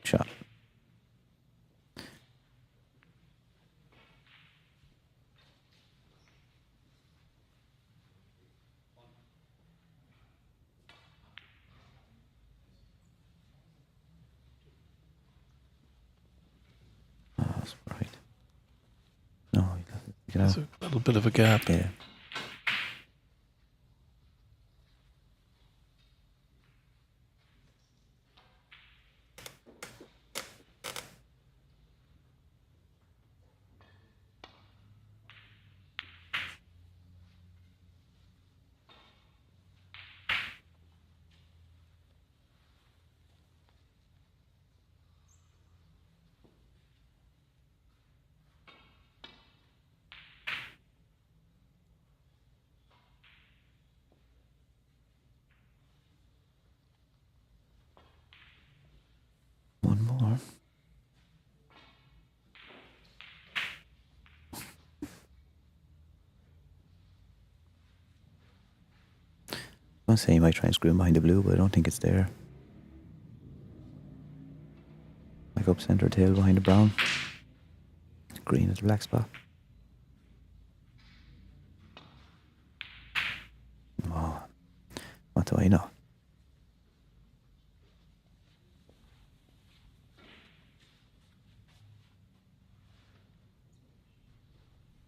Shot. Oh, that's right. No, you got to take it out. There's a little bit of a gap. Yeah. One more. I was saying you might try and screw him behind the blue, but I don't think it's there. Like up centre tail behind the brown. Green at the black spot. Oh, what do I know?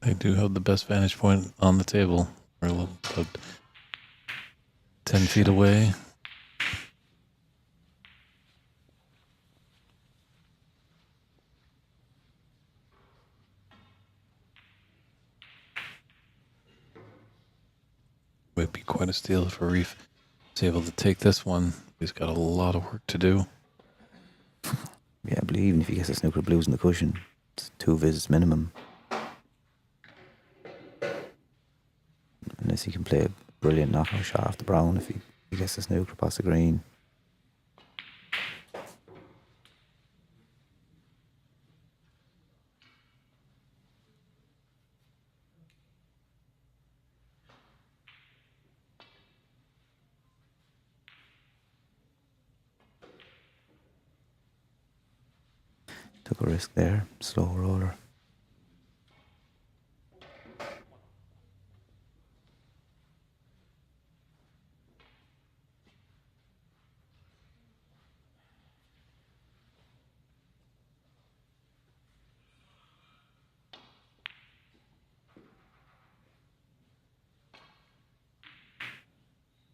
They do have the best vantage point on the table. We're about 10 feet away. Would be quite a steal if Arif is able to take this one. He's got a lot of work to do. Yeah, I believe even if he gets the snooker blues in the cushion, it's 2 visits minimum. Unless he can play a brilliant knockout shot off the brown if he gets the snooker past the green. Took a risk there, slow roller.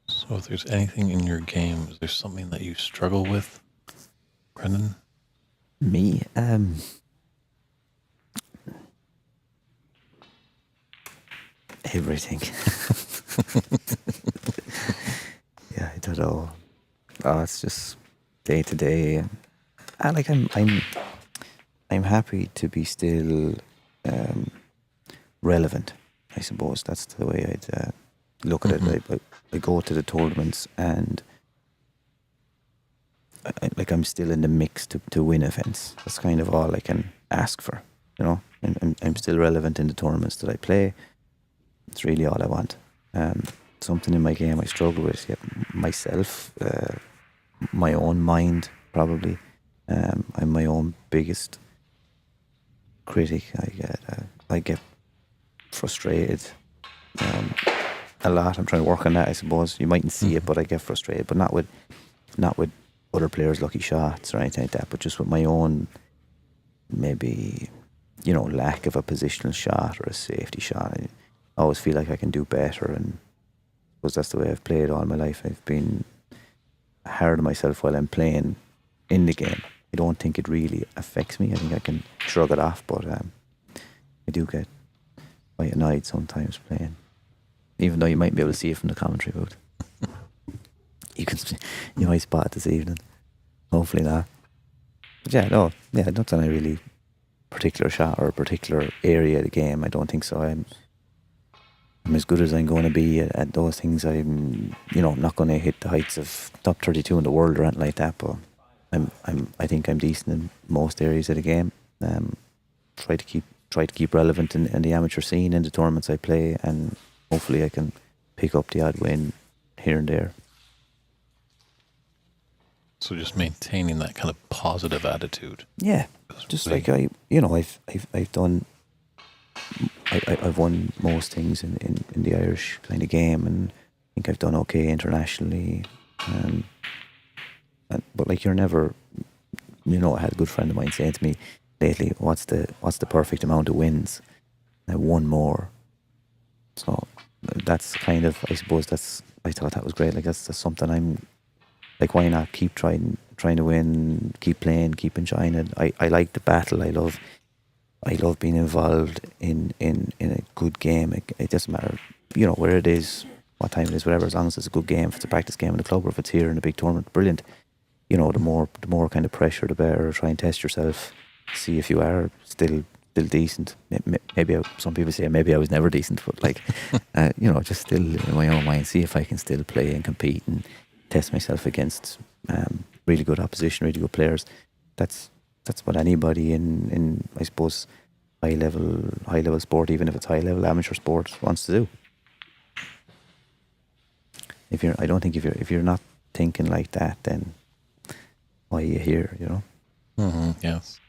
So if there's anything in your game, is there something that you struggle with, Brendan? Me, everything. Yeah, I don't know. Oh, it's just day to day. Like I'm happy to be still relevant. I suppose that's the way I'd look at it. I go to the tournaments and I'm still in the mix to win events. That's kind of all I can ask for, you know. I'm still relevant in the tournaments that I play. It's really all I want. Something in my game I struggle with, myself, my own mind probably. I'm my own biggest critic. I get frustrated a lot. I'm trying to work on that, I suppose. You mightn't see it, but I get frustrated, but not with other players' lucky shots or anything like that, but just with my own maybe, lack of a positional shot or a safety shot. I always feel like I can do better, and I suppose that's the way I've played all my life. I've been hard on myself while I'm playing in the game. I don't think it really affects me. I think I can shrug it off, but I do get quite annoyed sometimes playing, even though you might be able to see it from the commentary booth. You might spot it this evening. Hopefully not. But not on a really particular shot or a particular area of the game. I don't think so. I'm as good as I'm going to be at those things. I'm not going to hit the heights of top 32 in the world or anything like that. But I think I'm decent in most areas of the game. Try to keep relevant in the amateur scene in the tournaments I play, and hopefully I can pick up the odd win here and there. So just maintaining that kind of positive attitude. Yeah, just like I've won most things in the Irish kind of game, and I think I've done okay internationally. But like, you're never, I had a good friend of mine saying to me lately, "What's the perfect amount of wins?" And one more. So that's kind of, I suppose I thought that was great. Like that's something I'm like, why not keep trying to win, keep playing, keep enjoying it. I like the battle. I love being involved in a good game. It doesn't matter, where it is, what time it is, whatever, as long as it's a good game. If it's a practice game in the club or if it's here in a big tournament, brilliant. The more kind of pressure, the better. Try and test yourself, see if you are still decent. Maybe some people say maybe I was never decent, but like, just still in my own mind, see if I can still play and compete and test myself against really good opposition, really good players. That's what anybody in I suppose high level sport, even if it's high level amateur sport, wants to do. I don't think if you're not thinking like that, then why are you here? Mm-hmm, yes.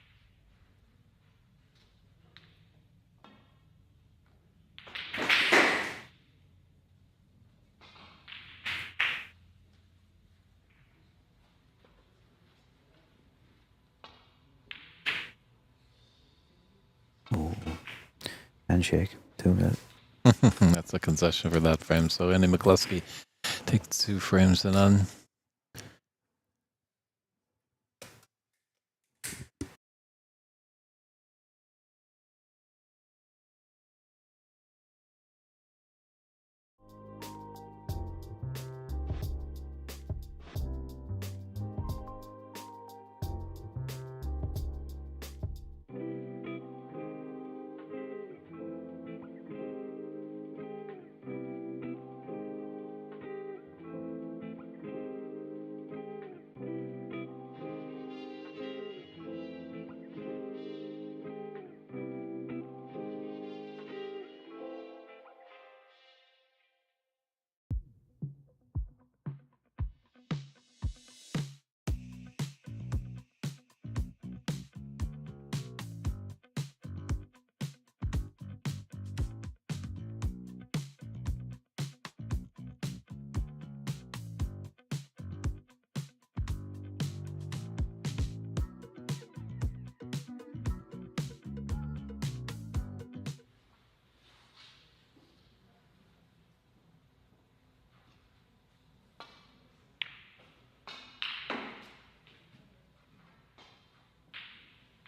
Oh, handshake, 2 minutes. That's a concession for that frame. So Andy McCloskey takes 2 frames to none.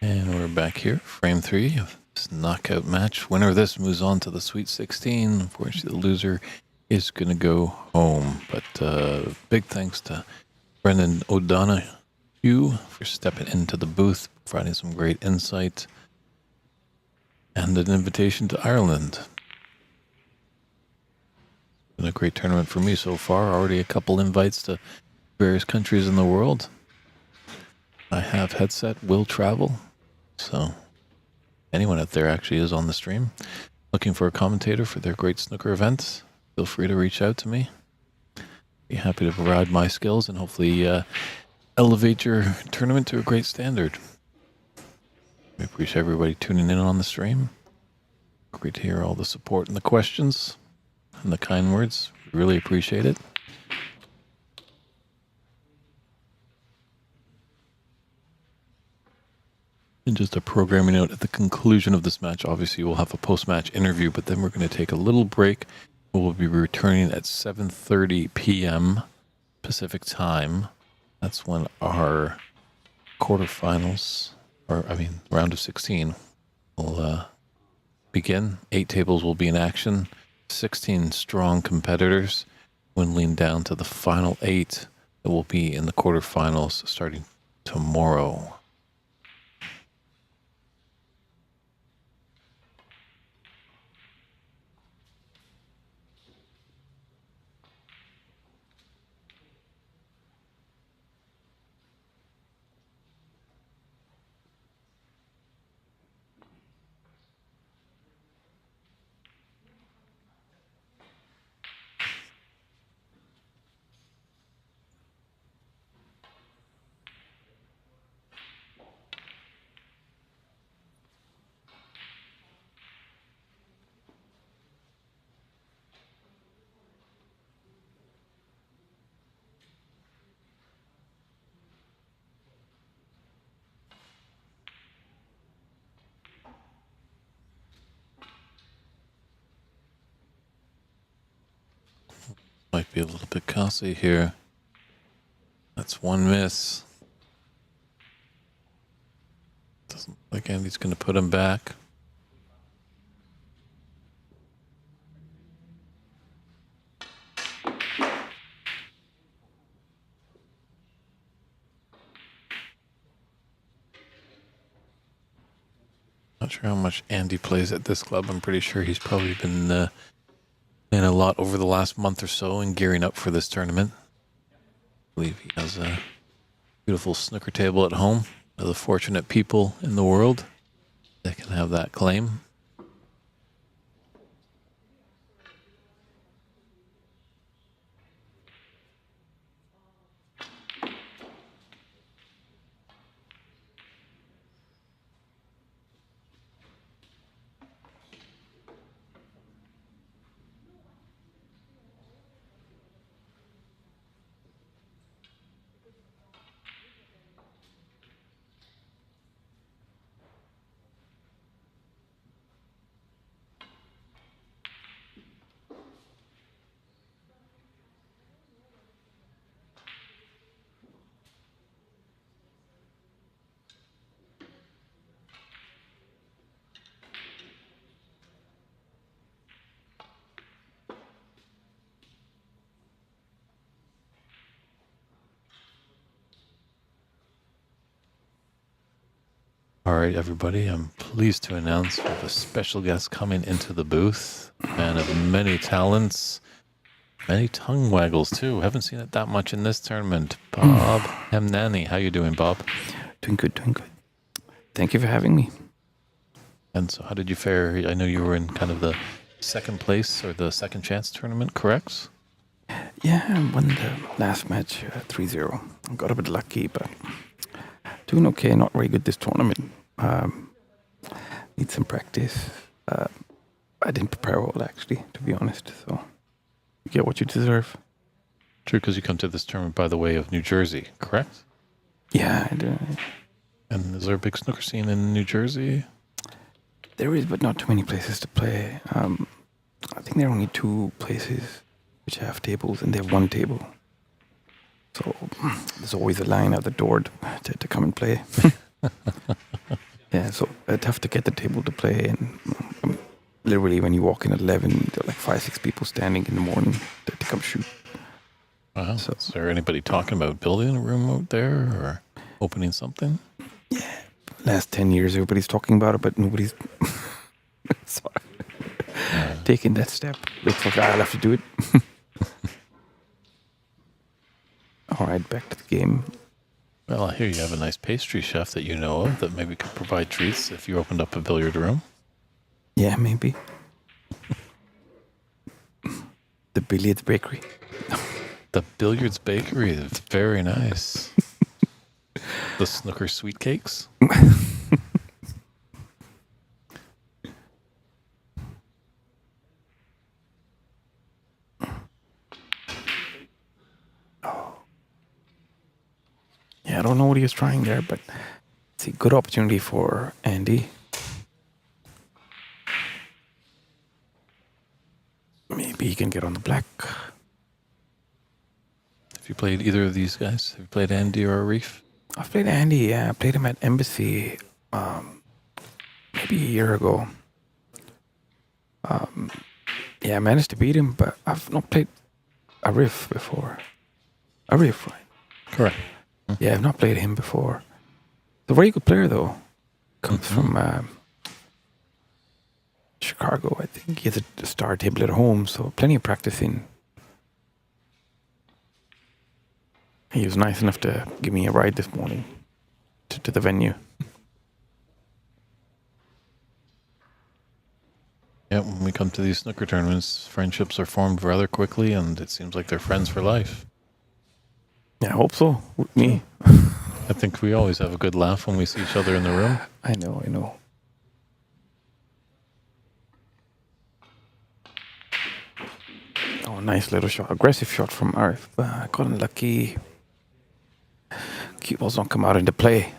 And we're back here, frame 3 of this knockout match. Winner of this moves on to the Sweet 16. Unfortunately, the loser is going to go home. But big thanks to Brendan O'Donoghue for stepping into the booth, providing some great insight, and an invitation to Ireland. Been a great tournament for me so far. Already a couple invites to various countries in the world. I have headset, will travel. So anyone out there actually is on the stream looking for a commentator for their great snooker events, feel free to reach out to me. Be happy to provide my skills and hopefully elevate your tournament to a great standard. We appreciate everybody tuning in on the stream. Great to hear all the support and the questions and the kind words. We really appreciate it. And just a programming note at the conclusion of this match, obviously we'll have a post-match interview, but then we're going to take a little break. We'll be returning at 7:30 p.m. Pacific time. That's when our quarterfinals, round of 16 will begin. 8 tables will be in action. 16 strong competitors dwindling down to the final 8 that will be in the quarterfinals starting tomorrow. Might be a little bit costly here. That's one miss. Doesn't look like Andy's going to put him back. Not sure how much Andy plays at this club. I'm pretty sure he's probably been playing a lot over the last month or so and gearing up for this tournament. I believe he has a beautiful snooker table at home. One of the fortunate people in the world that can have that claim. All right, everybody, I'm pleased to announce we have a special guest coming into the booth. Man of many talents, many tongue waggles, too. Haven't seen it that much in this tournament. Bob Hemnani. How you doing, Bob? Doing good, doing good. Thank you for having me. And so how did you fare? I know you were in kind of the second place or the second chance tournament, correct? Yeah, I won the last match 3-0. I got a bit lucky, but doing okay. Not very good this tournament. Need some practice. I didn't prepare well, actually, to be honest. So you get what you deserve. True, because you come to this tournament by the way of New Jersey, correct? Yeah, I do. And is there a big snooker scene in New Jersey? There is, but not too many places to play. I think there are only 2 places which have tables, and they have 1 table. So there's always a line out the door to come and play. Yeah, so it's tough to get the table to play. And literally, when you walk in at 11, there are like 5-6 people standing in the morning to come shoot. Wow. So, is there anybody talking about building a room out there or opening something? Yeah, last 10 years, everybody's talking about it, but nobody's taking that step. Looks like I'll have to do it. All right, back to the game. Well, I hear you have a nice pastry chef that you know of that maybe could provide treats if you opened up a billiard room. Yeah, maybe. The Billiards Bakery. The Billiards Bakery is very nice. The Snooker Sweet Cakes. Yeah, I don't know what he was trying there, but See, good opportunity for Andy. Maybe he can get on the black. Have you played either of these guys? Have you played Andy or Arif? I've played Andy, yeah. I played him at Embassy maybe a year ago. Yeah, I managed to beat him, but I've not played Arif before. Arif, right? Correct. Yeah, I've not played him before. He's a very good player, though. Comes from Chicago, I think. He has a star table at home, so plenty of practicing. He was nice enough to give me a ride this morning to the venue. Yeah, when we come to these snooker tournaments, friendships are formed rather quickly, and it seems like they're friends for life. Yeah, I hope so. With me. I think we always have a good laugh when we see each other in the room. I know. Oh, nice little shot. Aggressive shot from Arif. Got unlucky. Cue balls don't come out into play.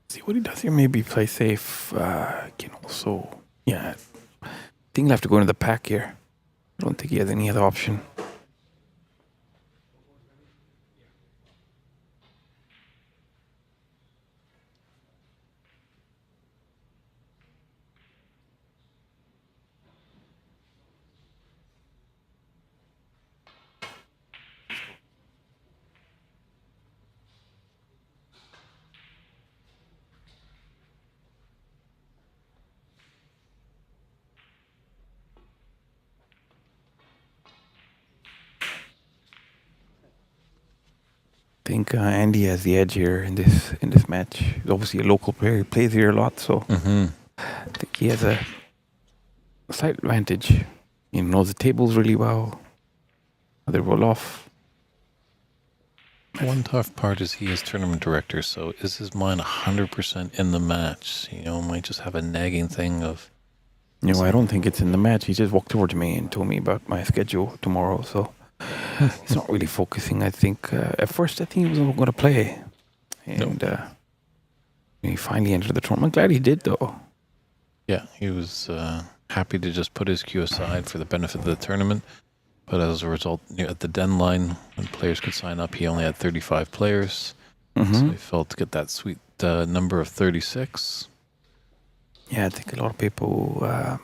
See what he does here. Maybe play safe. Can also, yeah. I think he'll have to go into the pack here. I don't think he has any other option. I think Andy has the edge here in this match. He's obviously a local player. He plays here a lot, so I think he has a slight advantage. He knows the tables really well. They roll off. One tough part is he is tournament director, so is his mind 100% in the match? You know, might just have a nagging thing of... No, I don't think it's in the match. He just walked towards me and told me about my schedule tomorrow, so he's not really focusing, I think. At first, I think he wasn't going to play. And he finally entered the tournament. I'm glad he did, though. Yeah, he was happy to just put his cue aside for the benefit of the tournament. But as a result, at the deadline, when players could sign up, he only had 35 players. So he felt to get that sweet number of 36. Yeah, I think a lot of people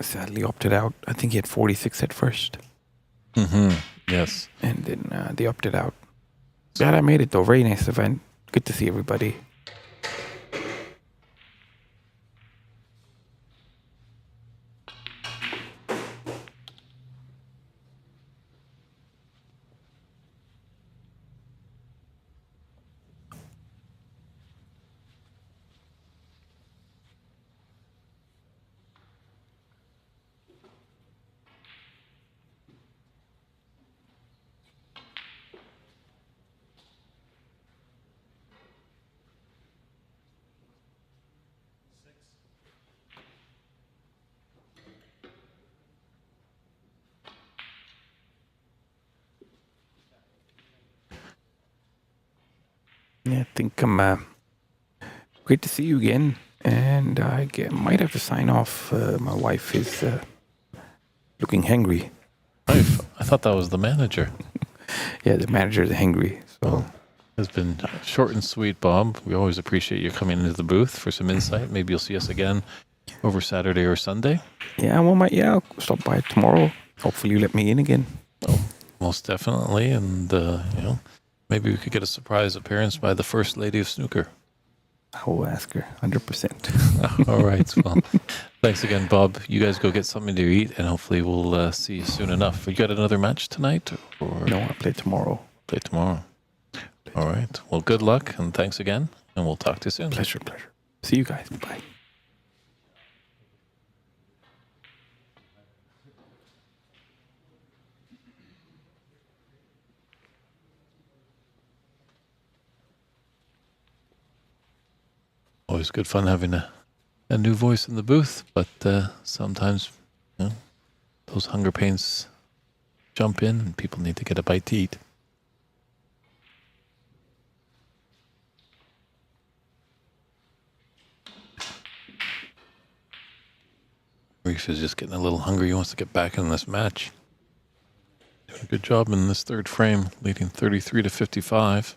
sadly opted out. I think he had 46 at first. Yes. And then they opted out. Glad I made it, though. Very nice event. Good to see everybody. Yeah, I think I'm great to see you again. And I might have to sign off. My wife is looking hangry. I thought that was the manager. Yeah, the manager is hangry. So It's been short and sweet, Bob. We always appreciate you coming into the booth for some insight. Maybe you'll see us again over Saturday or Sunday. yeah, well, I'll stop by tomorrow. Hopefully you let me in again. Oh, most definitely. And, maybe we could get a surprise appearance by the First Lady of Snooker. I will ask her 100%. All right. Well, thanks again, Bob. You guys go get something to eat, and hopefully we'll see you soon enough. You got another match tonight? Or No, I play tomorrow. play tomorrow. All right. Well, good luck, and thanks again, and we'll talk to you soon. Pleasure. See you guys. Bye. Always good fun having a new voice in the booth, but sometimes those hunger pains jump in and people need to get a bite to eat. Arif is just getting a little hungry. He wants to get back in this match. Doing a good job in this third frame, leading 33-55.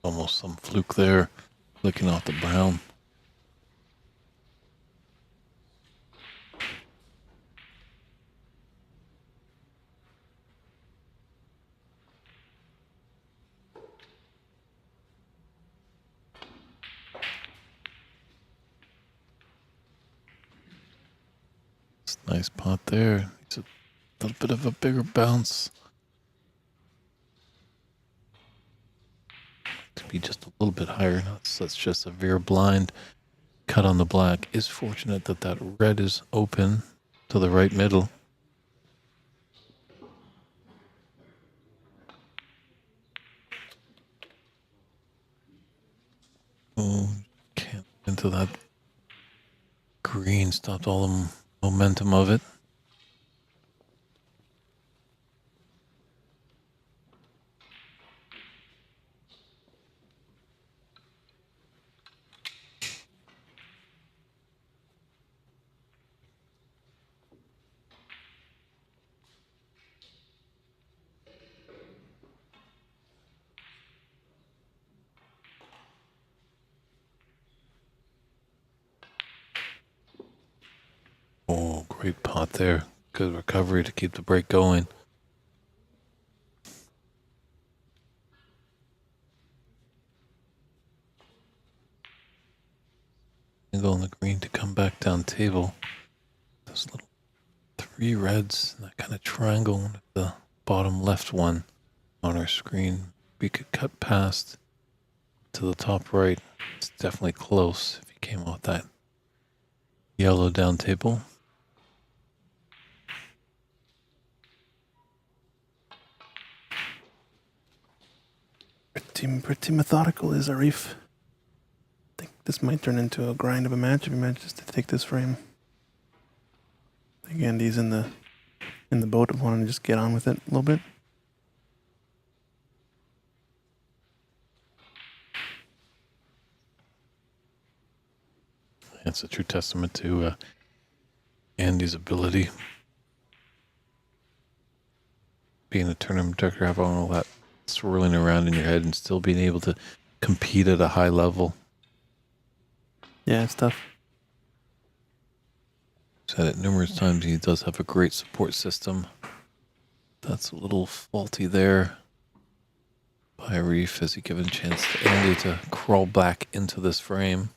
Almost some fluke there, flicking off the brown. Nice pot there. It's a little bit of a bigger bounce. To be just a little bit higher. That's just a veer blind. Cut on the black. Is fortunate that that red is open to the right middle. Oh, can't into that green. Stopped all the momentum of it. Oh, great pot there. Good recovery to keep the break going. Angle on the green to come back down table. Those little three reds and that kind of triangle at the bottom left one on our screen. We could cut past to the top right. It's definitely close if he came out that yellow down table. Pretty methodical is Arif. I think this might turn into a grind of a match if he manages to take this frame. I think Andy's in the boat of wanting to just get on with it a little bit. It's a true testament to Andy's ability. Being a tournament director, having all that swirling around in your head and still being able to compete at a high level. Yeah, it's tough. Said it numerous times, he does have a great support system. That's a little faulty there by Arif as he given a chance to Andy to crawl back into this frame.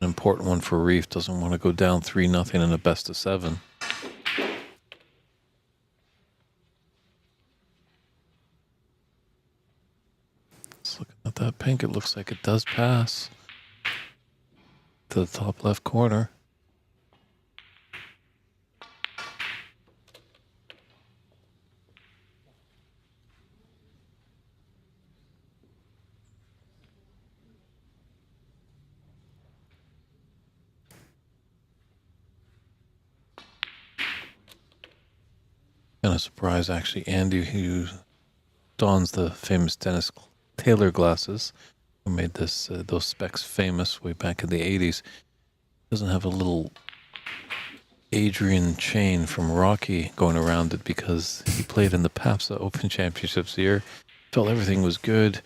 An important one for Arif. Doesn't want to go down 3-0 in a best of 7. Just looking at that pink, it looks like it does pass to the top left corner. Kind of surprised, actually, Andy, who dons the famous Dennis Taylor glasses, who made this those specs famous way back in the 80s, doesn't have a little Adrian chain from Rocky going around it because he played in the PABSA Open Championships here. Felt everything was good.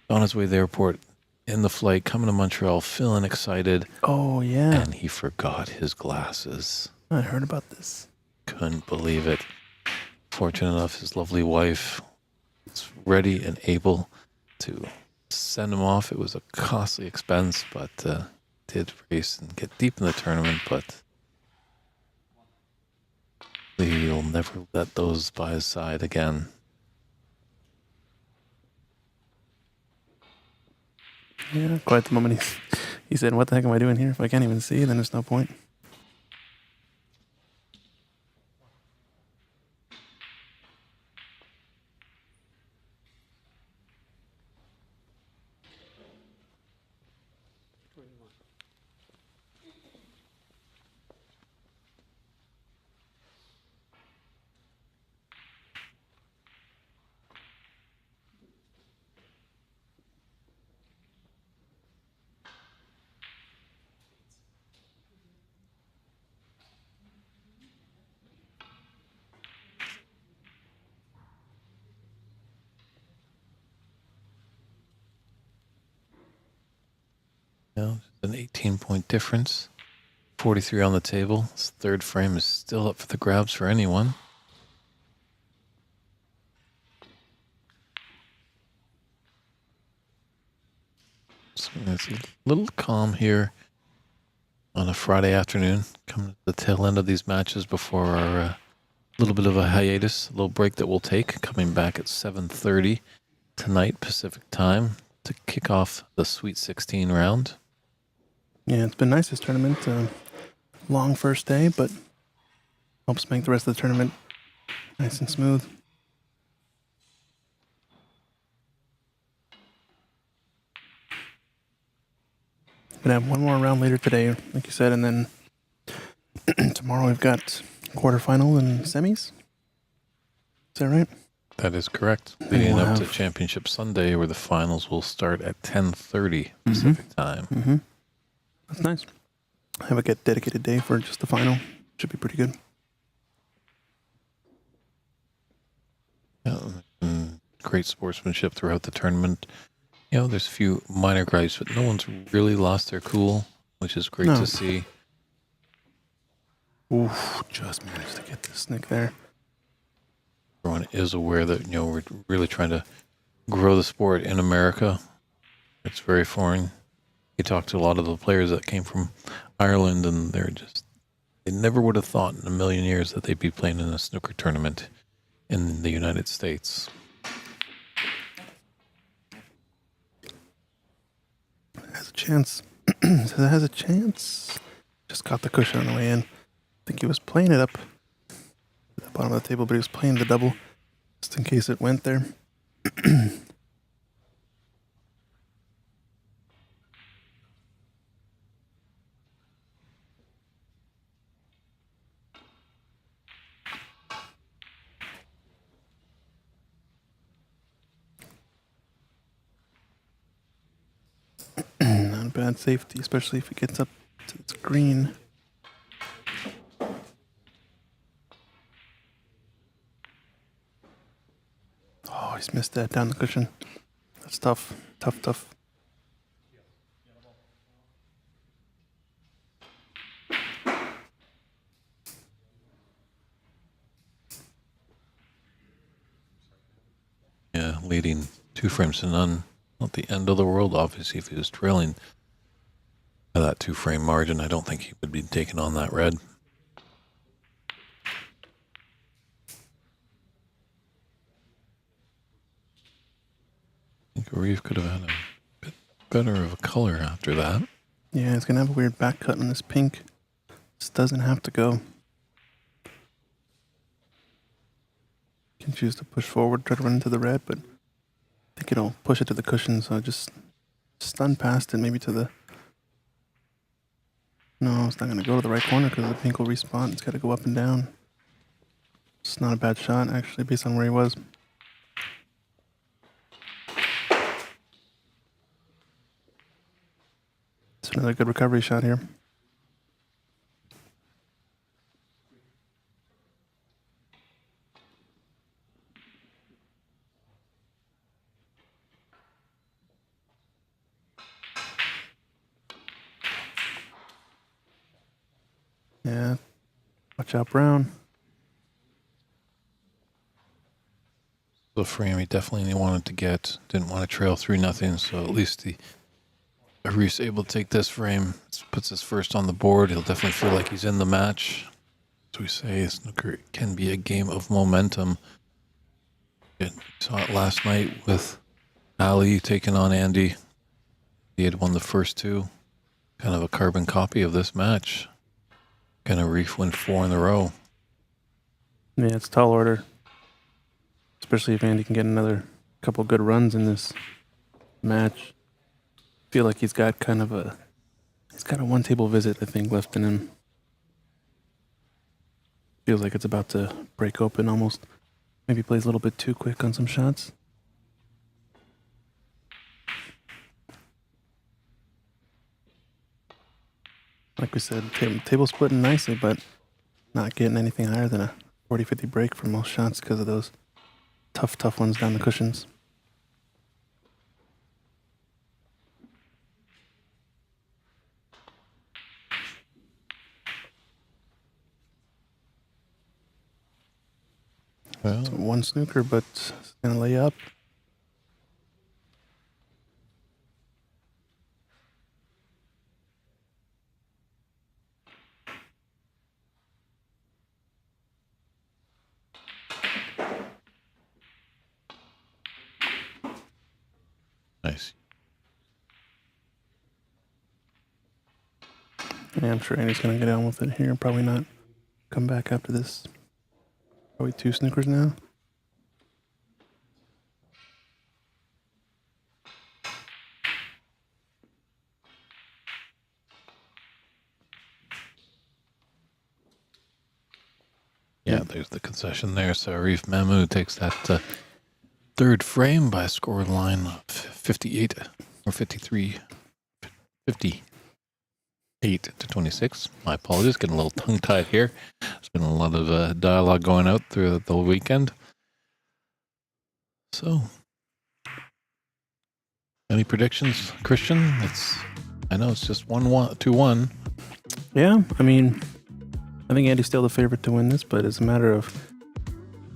On his way to the airport, in the flight, coming to Montreal, feeling excited. Oh, yeah. And he forgot his glasses. I heard about this. Couldn't believe it. Fortunate enough, his lovely wife was ready and able to send him off. It was a costly expense, but did race and get deep in the tournament. But he'll never let those by his side again. Yeah, quite the moment he said, "What the heck am I doing here? If I can't even see, then there's no point." You know, an 18-point difference. 43 on the table. This third frame is still up for the grabs for anyone. So it's a little calm here on a Friday afternoon, coming to the tail end of these matches before our little bit of a hiatus, a little break that we'll take, coming back at 7:30 tonight Pacific time to kick off the Sweet 16 round. Yeah, it's been nice this tournament. Long first day, but helps make the rest of the tournament nice and smooth. Gonna have one more round later today, like you said, and then tomorrow we've got quarterfinal and semis. Is that right? That is correct. And Leading we'll up to have- Championship Sunday, where the finals will start at 10:30 Pacific time. Mm-hmm. That's nice. Have a dedicated day for just the final. Should be pretty good. Yeah, and great sportsmanship throughout the tournament. You know, there's a few minor gripes, but no one's really lost their cool, which is great No. to see. Oof, just managed to get this nick there. Everyone is aware that, you know, we're really trying to grow the sport in America. It's very foreign. You talk to a lot of the players that came from Ireland, and they never would have thought in a million years that they'd be playing in a snooker tournament in the United States. Has a chance. Says it has a chance. Just got the cushion on the way in. I think he was playing it up to the bottom of the table, but he was playing the double just in case it went there. Not a bad safety, especially if it gets up to its green. Oh, he's missed that down the cushion. That's tough. Tough. Yeah, leading 2 frames to none. Not the end of the world, obviously. If he was trailing by that 2-frame margin, I don't think he would be taking on that red. I think Arif could have had a bit better of a color after that. Yeah, it's going to have a weird back cut on this pink. This doesn't have to go. Can choose to push forward, try to run into the red, but I think it'll push it to the cushion, so just stun past it, maybe to the... No, it's not going to go to the right corner because the pink will respawn. It's got to go up and down. It's not a bad shot, actually, based on where he was. It's another good recovery shot here. Yeah. Watch out, Brown. The frame he definitely wanted to get. Didn't want to trail 3-0, so at least Arif's able to take this frame. Puts us first on the board. He'll definitely feel like he's in the match. As we say, snooker can be a game of momentum. We saw it last night with Ali taking on Andy. He had won the first two. Kind of a carbon copy of this match. Can Arif win 4 in a row? Yeah, it's tall order. Especially if Andy can get another couple good runs in this match. Feel like he's got a one table visit, I think, left in him. Feels like it's about to break open almost. Maybe plays a little bit too quick on some shots. Like we said, table splitting nicely, but not getting anything higher than a 40-50 break for most shots because of those tough ones down the cushions. Well, So one snooker, but it's gonna lay up. nice. Yeah, I'm sure Andy's gonna get on with it here. Probably not come back after this. Probably 2 snookers now. Yeah, there's the concession there. So Arif Mahmoud takes that third frame by a score line of 58 or 53, 58 to 26. My apologies, getting a little tongue-tied here. There's been a lot of dialogue going out through the whole weekend. So, any predictions, Christian? I know it's just 2-1. Yeah, I mean, I think Andy's still the favorite to win this, but it's a matter of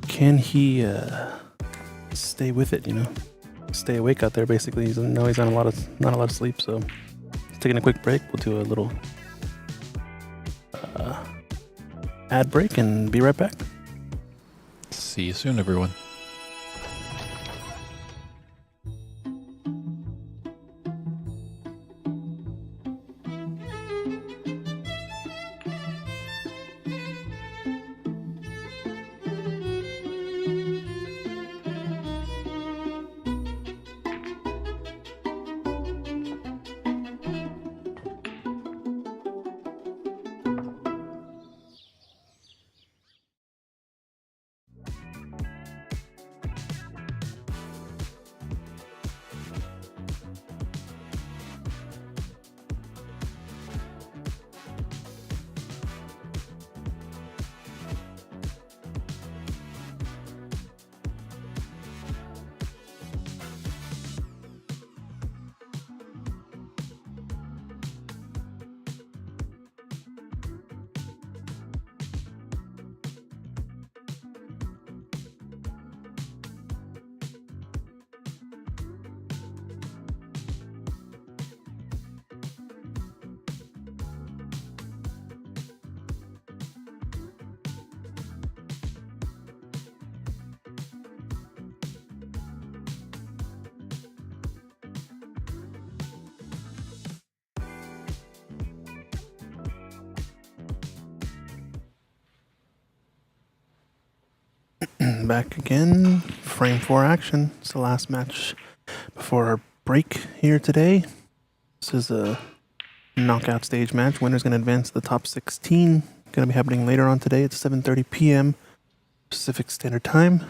can he stay with it, stay awake out there. Basically, he's on not a lot of sleep, so he's taking a quick break. We'll do a little ad break and be right back. See you soon, everyone. Back again, frame 4 action. It's the last match before our break here today. This is a knockout stage match. Winner's going to advance to the top 16. Going to be happening later on today at 7:30 p.m. Pacific Standard Time.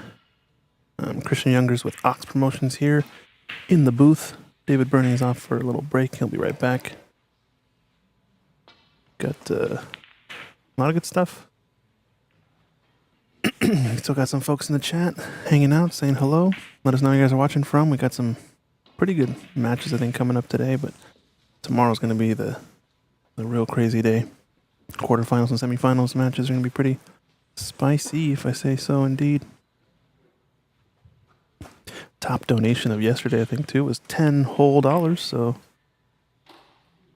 Christian Youngers with Ox Promotions here in the booth. David Burney is off for a little break. He'll be right back. Got a lot of good stuff. Still got some folks in the chat hanging out, saying hello. Let us know where you guys are watching from. We got some pretty good matches, I think, coming up today, but tomorrow's going to be the real crazy day. Quarterfinals and semifinals matches are going to be pretty spicy, if I say so, indeed. Top donation of yesterday, I think, too, was $10 whole. So,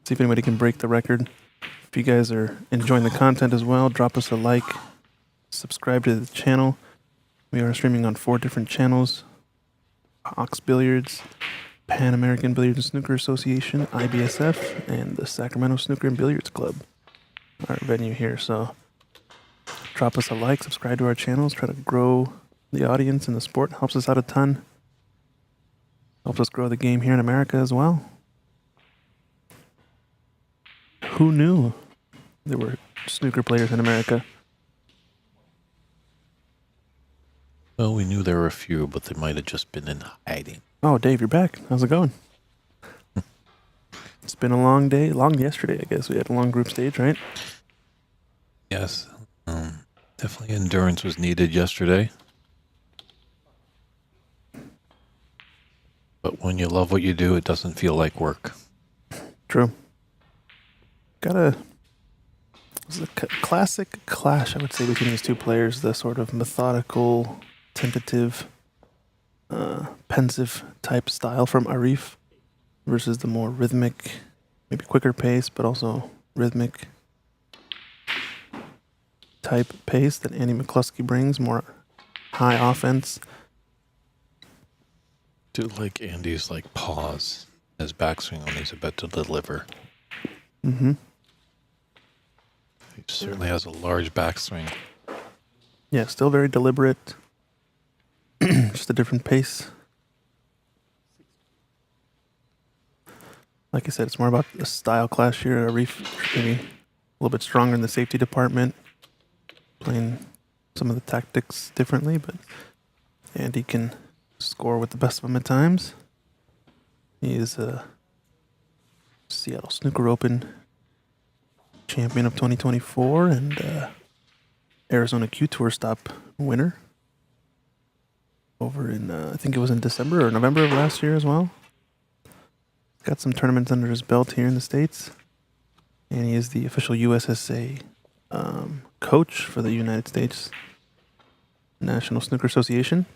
see if anybody can break the record. If you guys are enjoying the content as well, drop us a like. Subscribe to the channel. We are streaming on 4 different channels: Ox Billiards, Pan American Billiards and Snooker Association, IBSF, and the Sacramento Snooker and Billiards Club, our venue here. So drop us a like, subscribe to our channels, try to grow the audience and the sport. Helps us out a ton. Helps us grow the game here in America as well. Who knew there were snooker players in America? Well, we knew there were a few, but they might have just been in hiding. Oh, Dave, you're back. How's it going? It's been a long day. Long yesterday, I guess. We had a long group stage, right? Yes. Definitely endurance was needed yesterday. But when you love what you do, it doesn't feel like work. True. It was a classic clash, I would say, between these two players. The sort of methodical, tentative, pensive type style from Arif versus the more rhythmic, maybe quicker pace, but also rhythmic type pace that Andy McCloskey brings, more high offense. Do like Andy's pause, his backswing when he's about to deliver. Mm-hmm. He certainly has a large backswing. Yeah, still very deliberate. Just a different pace. Like I said, it's more about the style clash here. Arif maybe a little bit stronger in the safety department, playing some of the tactics differently, but Andy can score with the best of them at times. He is a Seattle Snooker Open champion of 2024 and Arizona Q Tour Stop winner over in, I think it was in December or November of last year as well. Got some tournaments under his belt here in the States. And he is the official USSA coach for the United States National Snooker Association.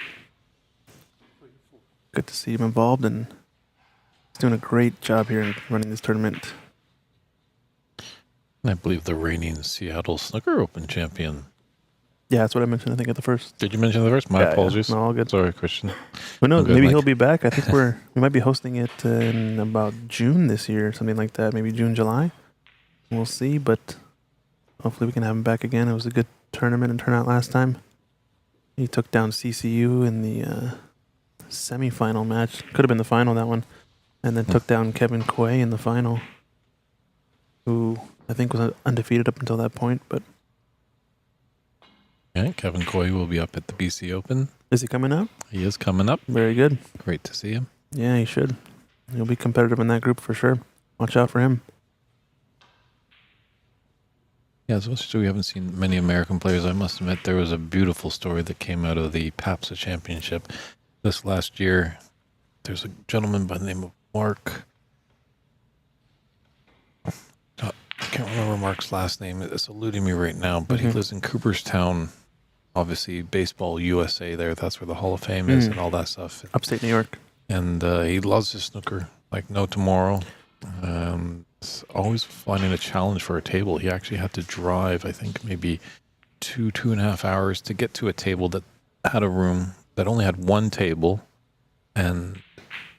Good to see him involved, and he's doing a great job here in running this tournament. I believe the reigning Seattle Snooker Open champion. Yeah, that's what I mentioned, I think, at the first. Did you mention the first? My apologies. Yeah. No, all good. Sorry, Christian. Who knows? I'm good, Maybe Mike. he'll be back. I think we might be hosting it in about June this year, something like that. Maybe June, July. We'll see, but hopefully we can have him back again. It was a good tournament and turnout last time. He took down CCU in the semi-final match. Could have been the final, that one. And then took down Kevin Quay in the final, who I think was undefeated up until that point. But Yeah, Kevin Coy will be up at the BC Open. is he coming up? He is coming up. Very good. Great to see him. Yeah, he should. He'll be competitive in that group for sure. Watch out for him. Yeah, especially we haven't seen many American players. I must admit there was a beautiful story that came out of the PABSA Championship this last year. There's a gentleman by the name of Mark. I can't remember Mark's last name. It's eluding me right now, but he lives in Cooperstown. Obviously, baseball USA there. That's where the Hall of Fame is and all that stuff. Upstate New York. And he loves his snooker like no tomorrow. It's always finding a challenge for a table. He actually had to drive, I think, maybe 2.5 hours to get to a table that had a room that only had one table, and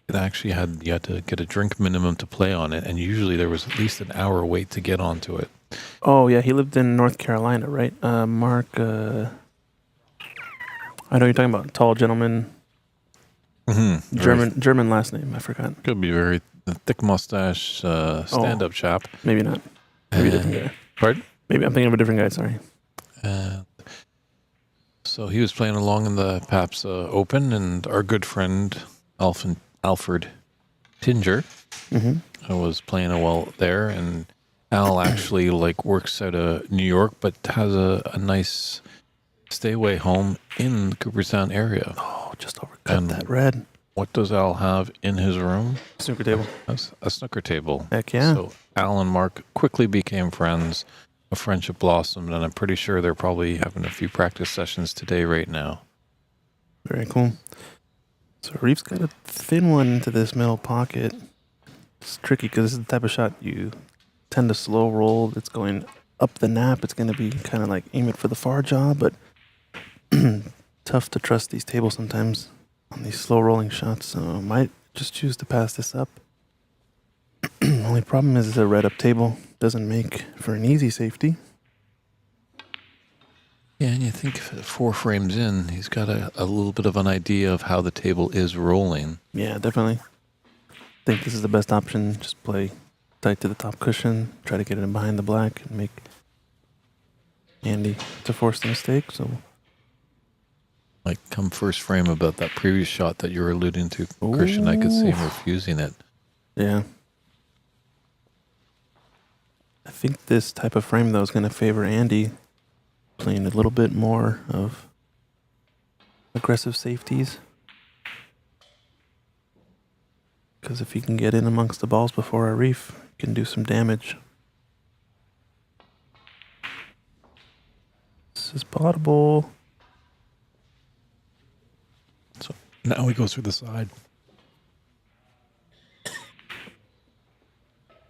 it actually you had to get a drink minimum to play on it, and usually there was at least an hour wait to get onto it. Oh, yeah, he lived in North Carolina, right? Mark, I know you're talking about tall gentleman. Mm-hmm. German last name, I forgot. Could be very thick mustache, stand-up chap. Maybe not. Maybe a different guy. Pardon? Maybe I'm thinking of a different guy, sorry. So he was playing along in the PABSA Open, and our good friend Alfred Tinger was playing well there, and Al actually works out of New York, but has a nice stay-away home in the Cooperstown area. Oh, just overcut And that red. What does Al have in his room? Snooker table. A snooker table. Heck yeah. So Al and Mark quickly became friends. A friendship blossomed, and I'm pretty sure they're probably having a few practice sessions today right now. Very cool. So Reef's got a thin one into this middle pocket. It's tricky because this is the type of shot you tend to slow roll. It's going up the nap. It's going to be kind of like aim it for the far jaw, but tough to trust these tables sometimes on these slow rolling shots. So might just choose to pass this up. Only problem is the red up table doesn't make for an easy safety. Yeah, and you think 4 frames in, he's got a little bit of an idea of how the table is rolling. Yeah, definitely. Think this is the best option. Just play tight to the top cushion, try to get it in behind the black, and make Andy to force the mistake. So, Like, come first frame about that previous shot that you were alluding to, Christian, I could see him Ooh. refusing it. yeah. I think this type of frame, though, is going to favor Andy playing a little bit more of aggressive safeties. Because if he can get in amongst the balls before Arif, he can do some damage. This is potable. So now he goes through the side.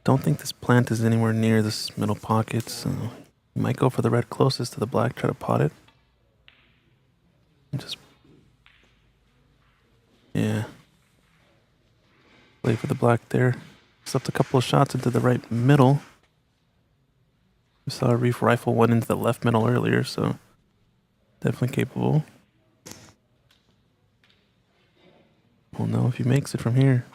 Don't think this plant is anywhere near this middle pocket, so you might go for the red closest to the black, try to pot it. And just, yeah. Play for the black there. Slipped a couple of shots into the right middle. We saw Arif rifle one into the left middle earlier, so definitely capable. We'll know if he makes it from here.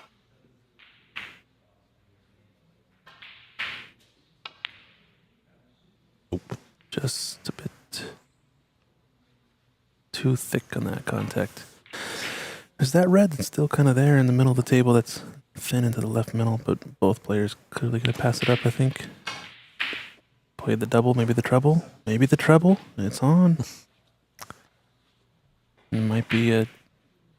Just a bit too thick on that contact. There's that red that's still kind of there in the middle of the table that's thin into the left middle, but both players clearly going to pass it up, I think. Play the double, maybe the treble. Maybe the treble. It's on. It might be a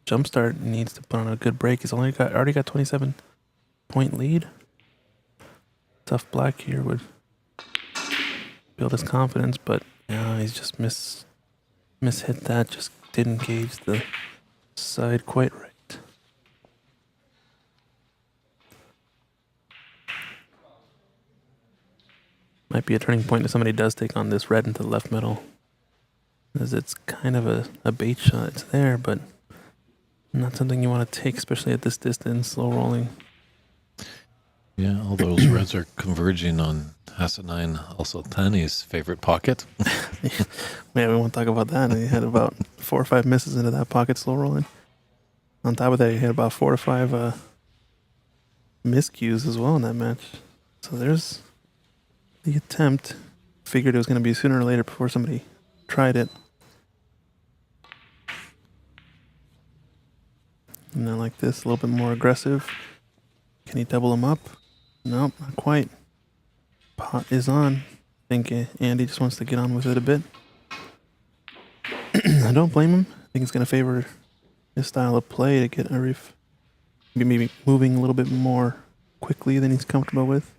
jump start. He needs to put on a good break. He's already got 27-point lead. Tough black here would build his confidence, but yeah, he's just mishit that. Just didn't gauge the side quite right. Might be a turning point if somebody does take on this red into the left middle, as it's kind of a bait shot. It's there, but not something you want to take, especially at this distance, slow rolling. Yeah, all those reds are converging on Hassanein Al-Sultani's favorite pocket. Man, we won't talk about that. He had about 4 or 5 misses into that pocket slow rolling. On top of that, he had about 4 or 5 miscues as well in that match. So there's the attempt. Figured it was going to be sooner or later before somebody tried it. And then like this, a little bit more aggressive. Can he double him up? Nope, not quite. Pot is on. I think Andy just wants to get on with it a bit. I don't blame him. I think it's going to favor his style of play to get Arif maybe moving a little bit more quickly than he's comfortable with.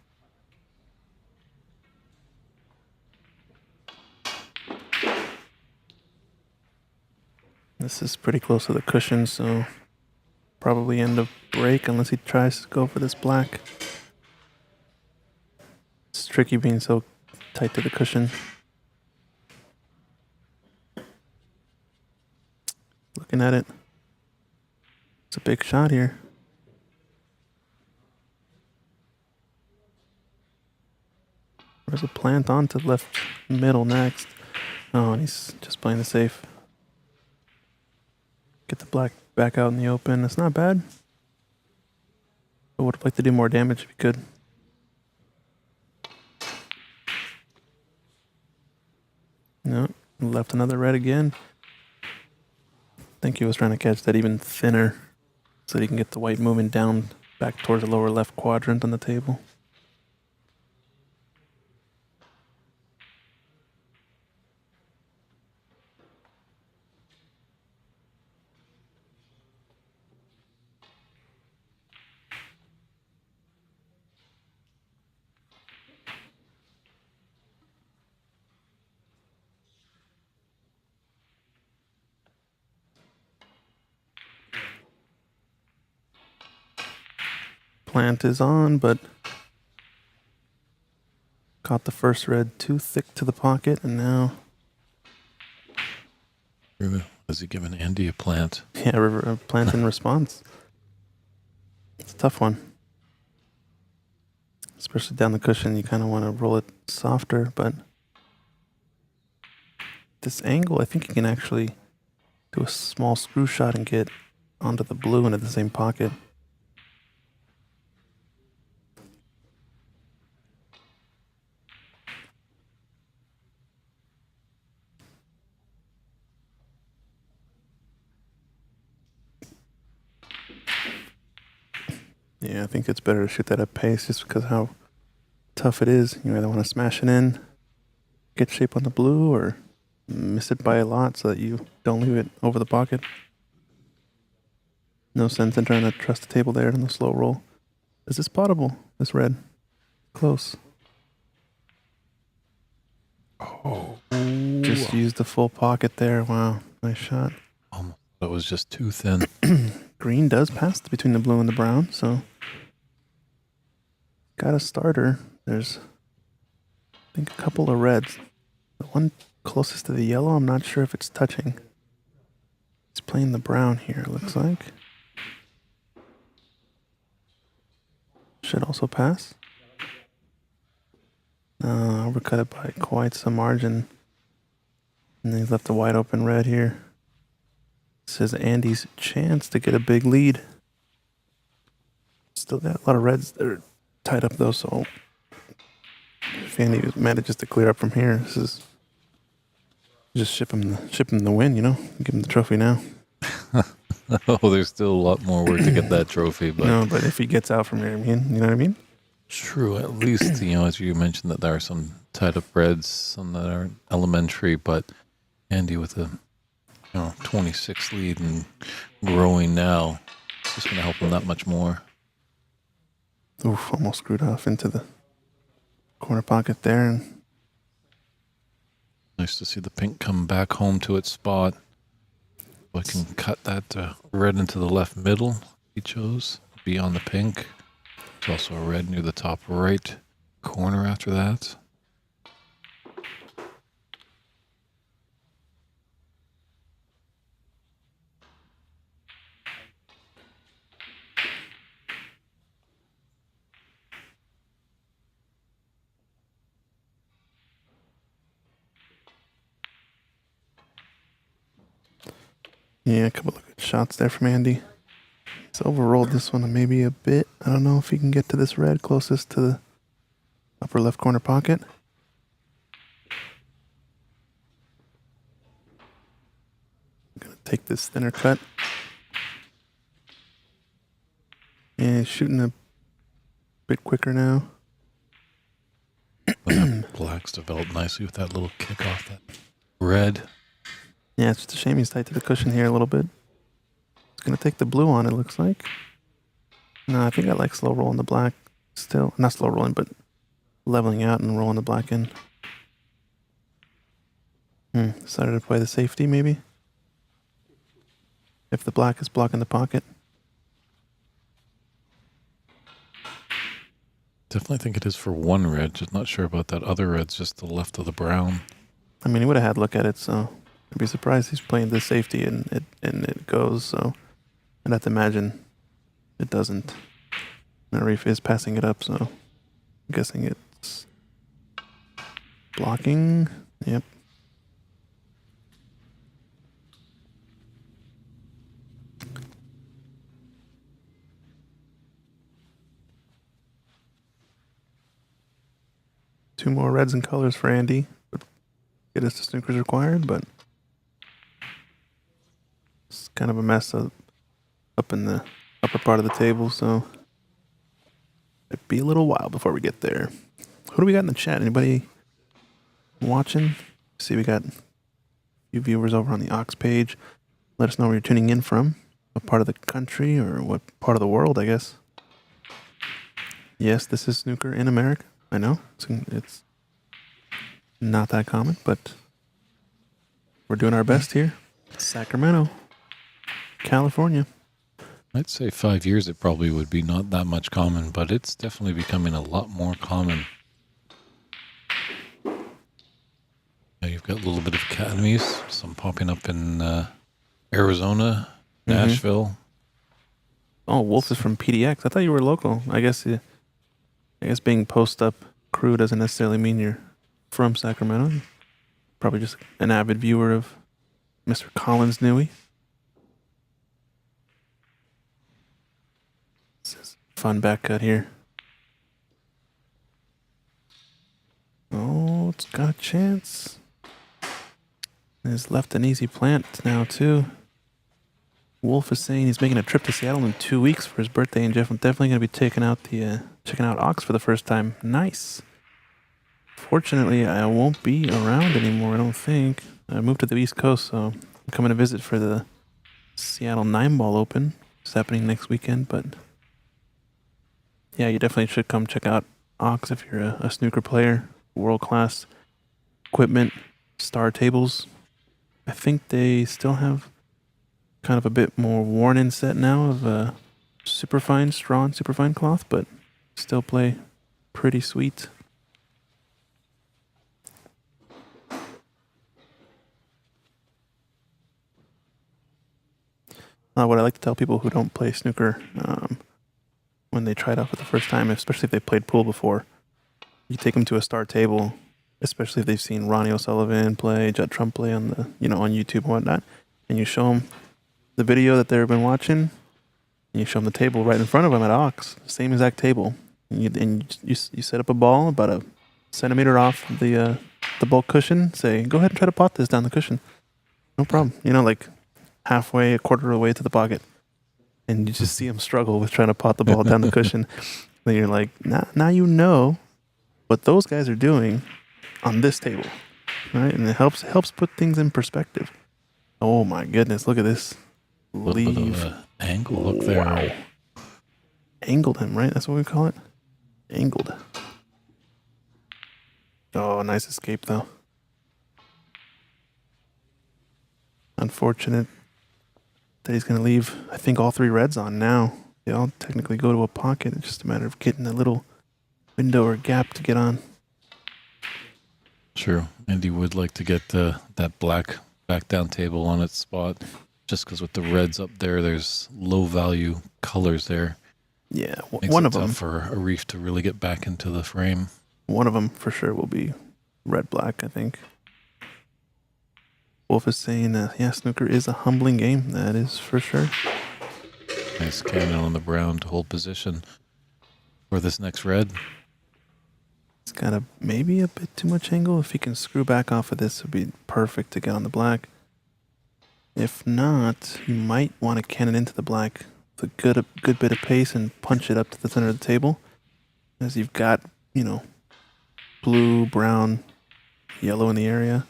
This is pretty close to the cushion, so probably end of break unless he tries to go for this black. It's tricky being so tight to the cushion. Looking at it. It's a big shot here. There's a plant onto left middle next. Oh, and he's just playing the safe. Get the black back out in the open. It's not bad. I would have liked to do more damage if he could. No, left another red again. I think he was trying to catch that even thinner so that he can get the white moving down back towards the lower left quadrant on the table. Plant is on, but caught the first red too thick to the pocket, and now... Was he giving Andy a plant? Yeah, a plant in response. It's a tough one. Especially down the cushion, you kind of want to roll it softer, but this angle, I think you can actually do a small screw shot and get onto the blue and at the same pocket. Yeah, I think it's better to shoot that at pace just because how tough it is. You either want to smash it in, get shape on the blue, or miss it by a lot so that you don't leave it over the pocket. No sense in trying to trust the table there in the slow roll. Is this potable? This red? Close. Oh. Just used the full pocket there. Wow, nice shot. Almost. That was just too thin. Green does pass between the blue and the brown, so got a starter. There's, I think, a couple of reds. The one closest to the yellow, I'm not sure if it's touching. It's playing the brown here, it looks like. Should also pass. Overcut it by quite some margin. And he's left a wide open red here. This is Andy's chance to get a big lead. Still got a lot of reds that are tied up though, so if Andy manages to clear up from here, this is just ship him the win, you know? Give him the trophy now. Oh, there's still a lot more work to get that trophy, but No, but if he gets out from here, you know what I mean? true. At least, as you mentioned, that there are some tied up reds, some that are elementary, but Andy with a 26 lead and growing now, it's just going to help him that much more. Oof, almost screwed off into the corner pocket there. And Nice to see the pink come back home to its spot. So I can cut that red into the left middle he chose, beyond the pink. There's also a red near the top right corner after that. yeah, a couple of good shots there from Andy. He's overrolled this one maybe a bit. I don't know if he can get to this red closest to the upper left corner pocket. I'm going to take this thinner cut. And he's shooting a bit quicker now. Black's developed nicely with that little kick off that red. Yeah, it's just a shame he's tight to the cushion here a little bit. He's going to take the blue on, it looks like. No, I think I like slow rolling the black still. Not slow rolling, but leveling out and rolling the black in. Decided to play the safety, maybe? If the black is blocking the pocket. Definitely think it is for one red. Just not sure about that other red, just the left of the brown. I mean, he would have had a look at it, so I'd be surprised he's playing this safety and it goes, so I'd have to imagine it doesn't. Arif is passing it up, so I'm guessing it's blocking. Yep. Two more reds and colors for Andy. Would get us to snookers required, but it's kind of a mess up in the upper part of the table, so it'd be a little while before we get there. Who do we got in the chat? Anybody watching? See, we got a few viewers over on the Ox page. Let us know where you're tuning in from. What part of the country or what part of the world, I guess. Yes, this is snooker in America. I know it's not that common, but we're doing our best here. Sacramento, California. I'd say 5 years it probably would be not that much common, but it's definitely becoming a lot more common. Now you've got a little bit of academies, some popping up in Arizona, Nashville. Oh, Wolf is from PDX. I thought you were local. I guess being post-up crew doesn't necessarily mean you're from Sacramento. Probably just an avid viewer of Mr. Collins Newey. This is fun back cut here. Oh, it's got a chance. Has left an easy plant now too. Wolf is saying he's making a trip to Seattle in 2 weeks for his birthday, and Jeff definitely going to be checking out Ox for the first time. Nice. Fortunately, I won't be around anymore. I don't think. I moved to the East Coast, so I'm coming to visit for the Seattle 9-Ball Open. It's happening next weekend, but yeah, you definitely should come check out Ox if you're a snooker player. World-class equipment, star tables. I think they still have kind of a bit more worn-in set now of superfine cloth, but still play pretty sweet. What I like to tell people who don't play snooker when they try it out for the first time, especially if they played pool before, you take them to a star table, especially if they've seen Ronnie O'Sullivan play, Judd Trump play on on YouTube and whatnot, and you show them the video that they've been watching, and you show them the table right in front of them at Ox, same exact table, and you set up a ball about a centimeter off the bulk cushion. Say, go ahead and try to pot this down the cushion. No problem. Like halfway, a quarter of the way to the pocket, and you just see them struggle with trying to pot the ball down the cushion. Then you're like, now you know what those guys are doing on this table, right? And it helps put things in perspective. Oh my goodness, look at this. Leave angle. Look there. Wow. Angled him, right? That's what we call it? Angled. Oh, nice escape though. Unfortunate that he's going to leave, I think, all three reds on now. They all technically go to a pocket. It's just a matter of getting a little window or gap to get on. Sure. Andy would like to get that black back down table on its spot, just because with the reds up there's low value colors there. Yeah, Makes one it of them tough for Arif to really get back into the frame. One of them for sure will be red-black, I think. Wolf is saying, snooker is a humbling game. That is for sure. Nice cannon on the brown to hold position for this next red. It's got maybe a bit too much angle. If he can screw back off of this, it would be perfect to get on the black. If not, you might want to cannon into the black with a good bit of pace and punch it up to the center of the table. As you've got, blue, brown, yellow in the area.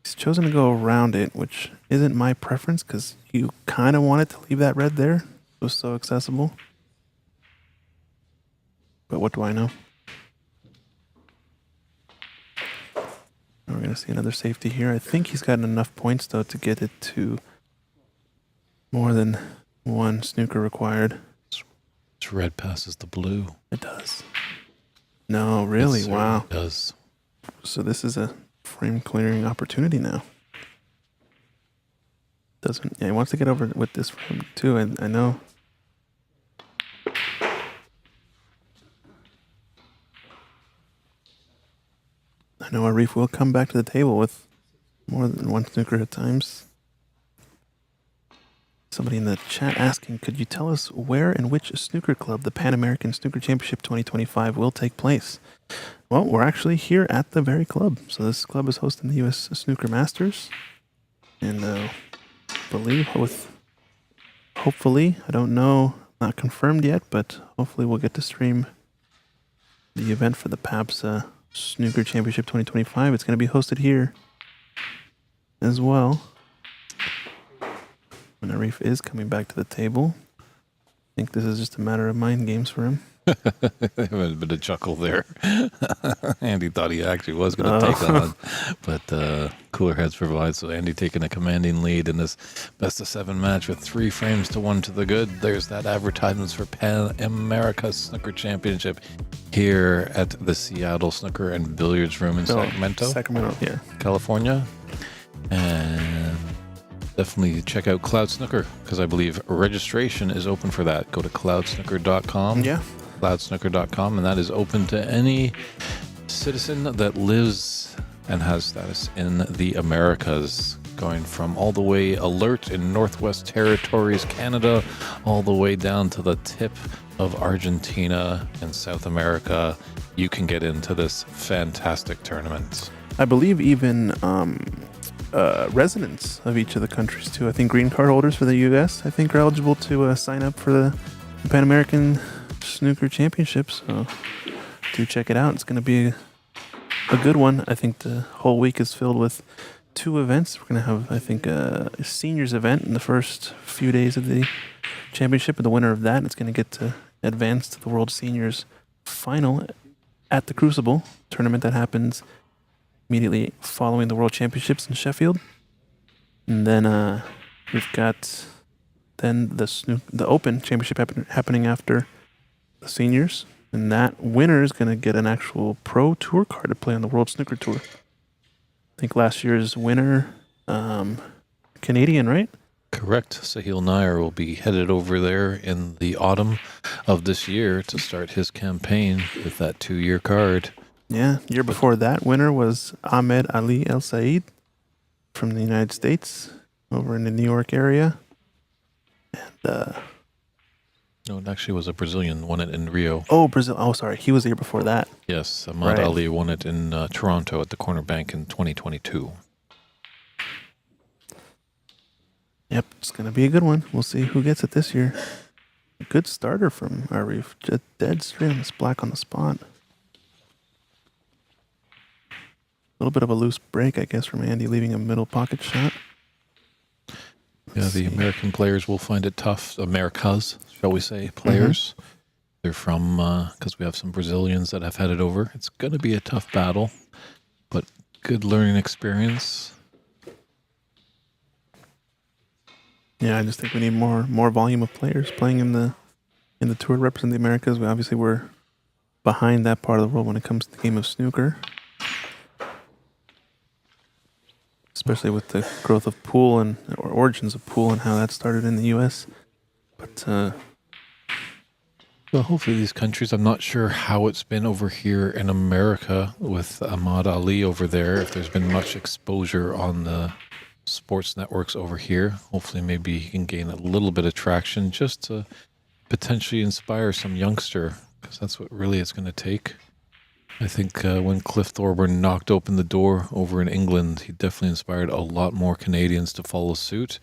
He's chosen to go around it, which isn't my preference because you kind of wanted to leave that red there. It was so accessible. But what do I know? We're going to see another safety here. I think he's gotten enough points, though, to get it to more than one snooker required. This red passes the blue. It does. No, really? Wow. It does. So this is a frame clearing opportunity now. He wants to get over with this frame, too. I know. I know Arif will come back to the table with more than one snooker at times. Somebody in the chat asking, could you tell us where and which snooker club the Pan American Snooker Championship 2025 will take place? Well, we're actually here at the very club. So this club is hosting the US Snooker Masters. And hopefully, I don't know, not confirmed yet, but hopefully we'll get to stream the event for the PABSA Snooker Championship 2025. It's going to be hosted here as well. When Arif is coming back to the table, I think this is just a matter of mind games for him. A bit of chuckle there. Andy thought he actually was going to take on, but cooler heads provide. So Andy taking a commanding lead in this best of 7 match with 3 frames to 1 to the good. There's that advertisements for Pan America Snooker Championship here at the Seattle Snooker and Billiards Room in Sacramento, yeah, California. And definitely check out Cloud Snooker because I believe registration is open for that. Go to cloudsnooker.com. Yeah. Cloudsnooker.com, and that is open to any citizen that lives and has status in the Americas, going from all the way alert in Northwest Territories, Canada, all the way down to the tip of Argentina and South America. You can get into this fantastic tournament. I believe even residents of each of the countries too. I think green card holders for the U.S. I think are eligible to sign up for the Pan American Snooker Championships. So do check it out. It's going to be a good one. I think the whole week is filled with 2 events. We're going to have, I think, a seniors event in the first few days of the championship, and the winner of that is going to get to advance to the World Seniors Final at the Crucible tournament that happens immediately following the World Championships in Sheffield. And then we've got then the Open Championship happening after the seniors, and that winner is going to get an actual pro tour card to play on the World Snooker Tour. I think last year's winner, Canadian, right? Correct. Sahil Nair will be headed over there in the autumn of this year to start his campaign with that 2-year card. Yeah, year before that winner was Ahmed Ali El Said from the United States over in the New York area. And No, it actually was a Brazilian, won it in Rio. oh, Brazil. Oh, sorry, he was the year before that. Yes, Ahmad Right. Ali won it in Toronto at the Corner Bank in 2022. Yep, it's gonna be a good one. We'll see who gets it this year. A good starter from Arif, just dead straight on this black on the spot. A little bit of a loose break, I guess, from Andy, leaving a middle pocket shot. Yeah, Let's the see. American players will find it tough. Americas, shall we say, players. They're from, because we have some Brazilians that have headed over. It's going to be a tough battle, but good learning experience. Yeah, I just think we need more volume of players playing in the tour to represent the Americas. We obviously were behind that part of the world when it comes to the game of snooker, especially with the growth of pool or origins of pool and how that started in the U.S. But Well, hopefully these countries, I'm not sure how it's been over here in America with Ahmad Ali over there, if there's been much exposure on the sports networks over here. Hopefully maybe he can gain a little bit of traction just to potentially inspire some youngster, because that's what really it's going to take. I think when Cliff Thorburn knocked open the door over in England, he definitely inspired a lot more Canadians to follow suit,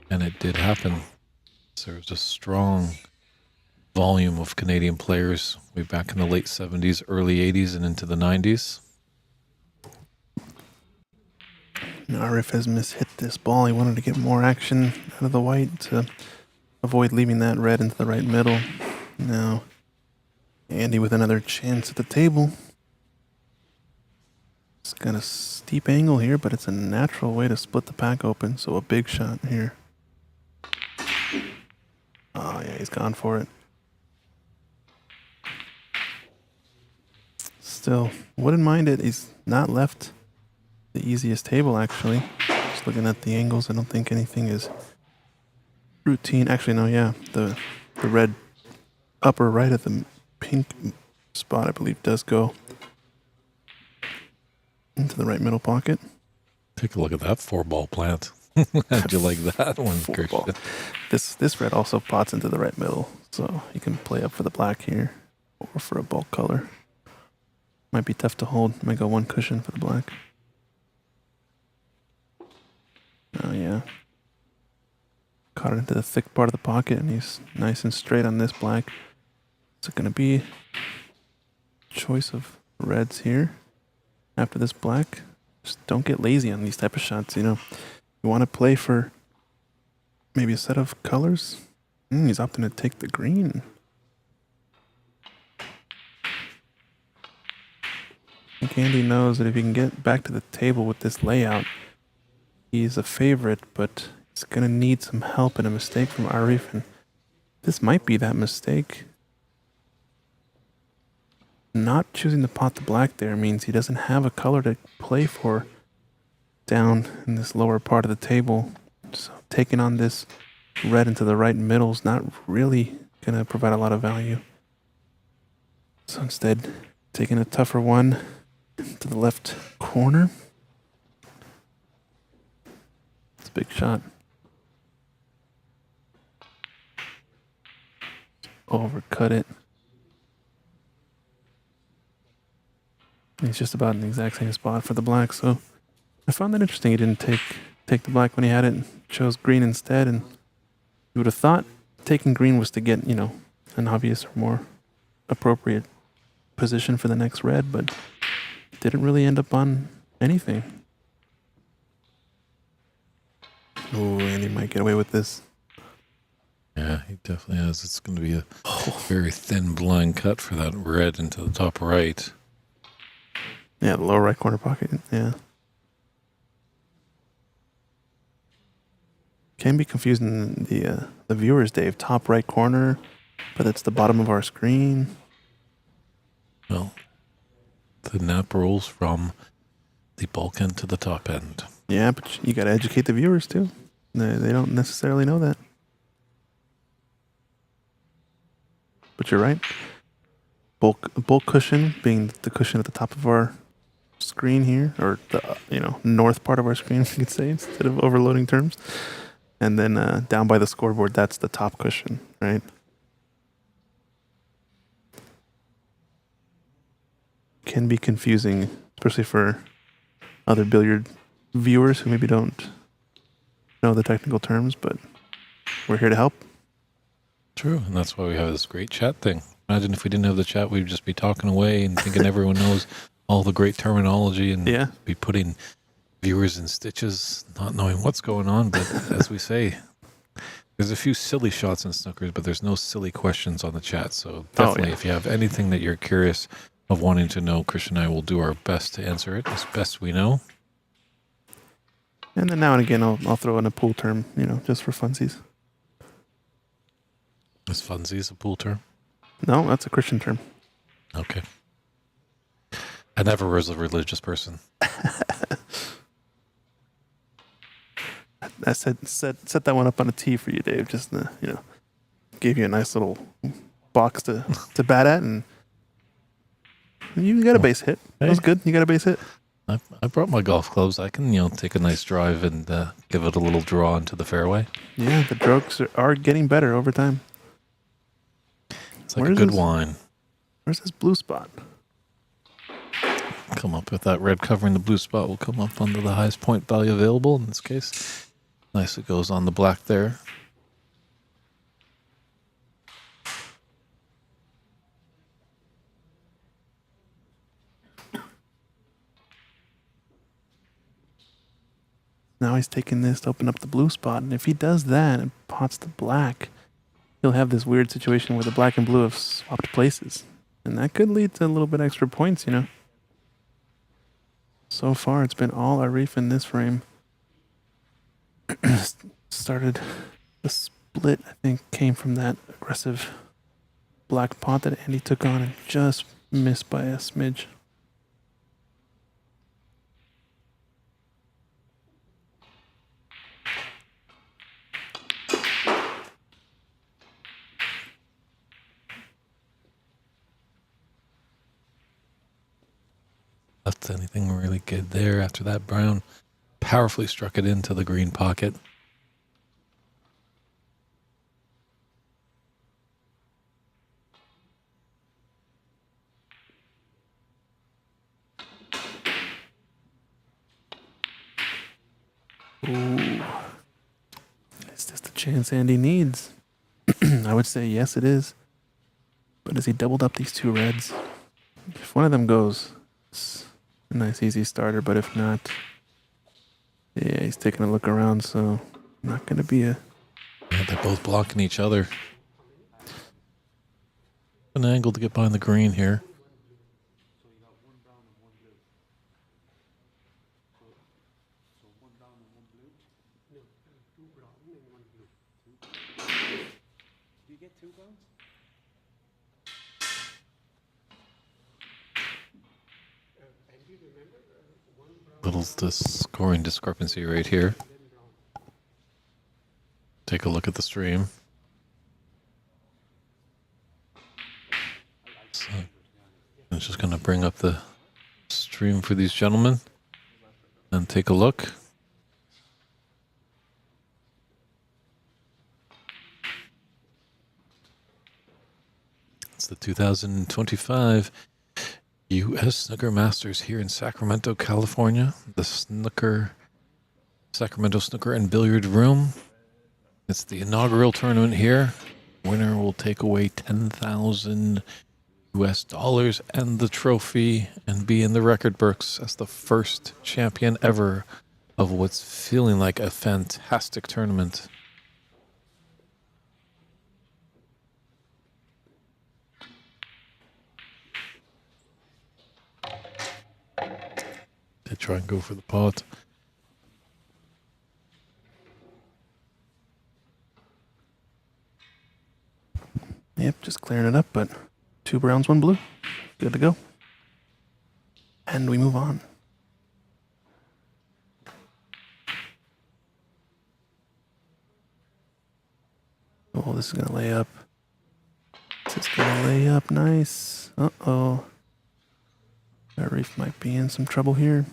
and it did happen. So there was a strong volume of Canadian players way back in the late 70s, early 80s, and into the 90s. Arif has mishit this ball. He wanted to get more action out of the white to avoid leaving that red into the right middle. Now, Andy with another chance at the table. It's got a steep angle here, but it's a natural way to split the pack open, so a big shot here. Oh, yeah, he's gone for it. Still, wouldn't mind it. He's not left the easiest table, actually. Just looking at the angles, I don't think anything is routine. Actually, no, yeah. The red upper right of the pink spot, I believe, does go into the right middle pocket. Take a look at that 4-ball plant. How'd you like that one, Four-ball. Christian? This red also pots into the right middle, so you can play up for the black here or for a bulk color. Might be tough to hold. Might go one cushion for the black. Oh, yeah. Caught it into the thick part of the pocket, and he's nice and straight on this black. Is it going to be choice of reds here after this black? Just don't get lazy on these type of shots, you know. You want to play for maybe a set of colors. He's opting to take the green. I think Andy knows that if he can get back to the table with this layout, he's a favorite, but he's going to need some help and a mistake from Arif, and this might be that mistake. Not choosing to pot the black there means he doesn't have a color to play for down in this lower part of the table. So taking on this red into the right middle is not really going to provide a lot of value. So instead, taking a tougher one to the left corner. It's a big shot. Overcut it. He's just about in the exact same spot for the black, so I found that interesting. He didn't take the black when he had it, and chose green instead, and you would have thought taking green was to get, an obvious or more appropriate position for the next red, but didn't really end up on anything. Oh, and he might get away with this. Yeah, he definitely has. It's going to be a very thin blind cut for that red into the top right. Yeah, the lower right corner pocket. Yeah. Can be confusing the viewers, Dave. Top right corner, but that's the bottom of our screen. Well, the nap rolls from the bulk end to the top end. Yeah, but you got to educate the viewers too. They don't necessarily know that. But you're right. Bulk cushion being the cushion at the top of our screen here, or the north part of our screen, if you could say, instead of overloading terms. And then down by the scoreboard, that's the top cushion, right? Can be confusing, especially for other billiard viewers who maybe don't know the technical terms, but we're here to help. True, and that's why we have this great chat thing. Imagine if we didn't have the chat, we'd just be talking away and thinking everyone knows all the great terminology and be putting viewers in stitches, not knowing what's going on. But as we say, there's a few silly shots in snookers, but there's no silly questions on the chat. So definitely, if you have anything that you're curious of wanting to know, Christian and I will do our best to answer it as best we know. And then now and again, I'll throw in a pool term, just for funsies. Is funsies a pool term? No, that's a Christian term. Okay. I never was a religious person. I set that one up on a tee for you, Dave. Just gave you a nice little box to bat at, and you got a base hit. That was good. You got a base hit. I brought my golf clubs. I can take a nice drive and give it a little draw into the fairway. Yeah, the strokes are getting better over time. It's like a good wine. Where's this blue spot? Come up with that red covering the blue spot will come up under the highest point value available in this case. Nice, it goes on the black there. Now he's taking this to open up the blue spot, and if he does that and pots the black, he'll have this weird situation where the black and blue have swapped places. And that could lead to a little bit extra points, So far, it's been all Arif in this frame. Started the split, I think, came from that aggressive black pot that Andy took on and just missed by a smidge. Left anything really good there after that brown powerfully struck it into the green pocket. Ooh. Is this the chance Andy needs? I would say yes, it is. But as he doubled up these two reds, if one of them goes, it's a nice easy starter, but if not, yeah, he's taking a look around, so not going to be a... Yeah, they're both blocking each other. An angle to get behind the green here. Little scoring discrepancy right here. take a look at the stream. So I'm just going to bring up the stream for these gentlemen and take a look. It's the 2025 U.S. Snooker Masters here in Sacramento, California. The Sacramento Snooker and Billiards Room. It's the inaugural tournament here. Winner will take away $10,000 US and the trophy and be in the record books as the first champion ever of what's feeling like a fantastic tournament. They try and go for the pot. Yep, just clearing it up, but 2 browns, 1 blue. Good to go. And we move on. Oh, this is going to lay up. This is going to lay up nice. Uh-oh. Arif might be in some trouble here.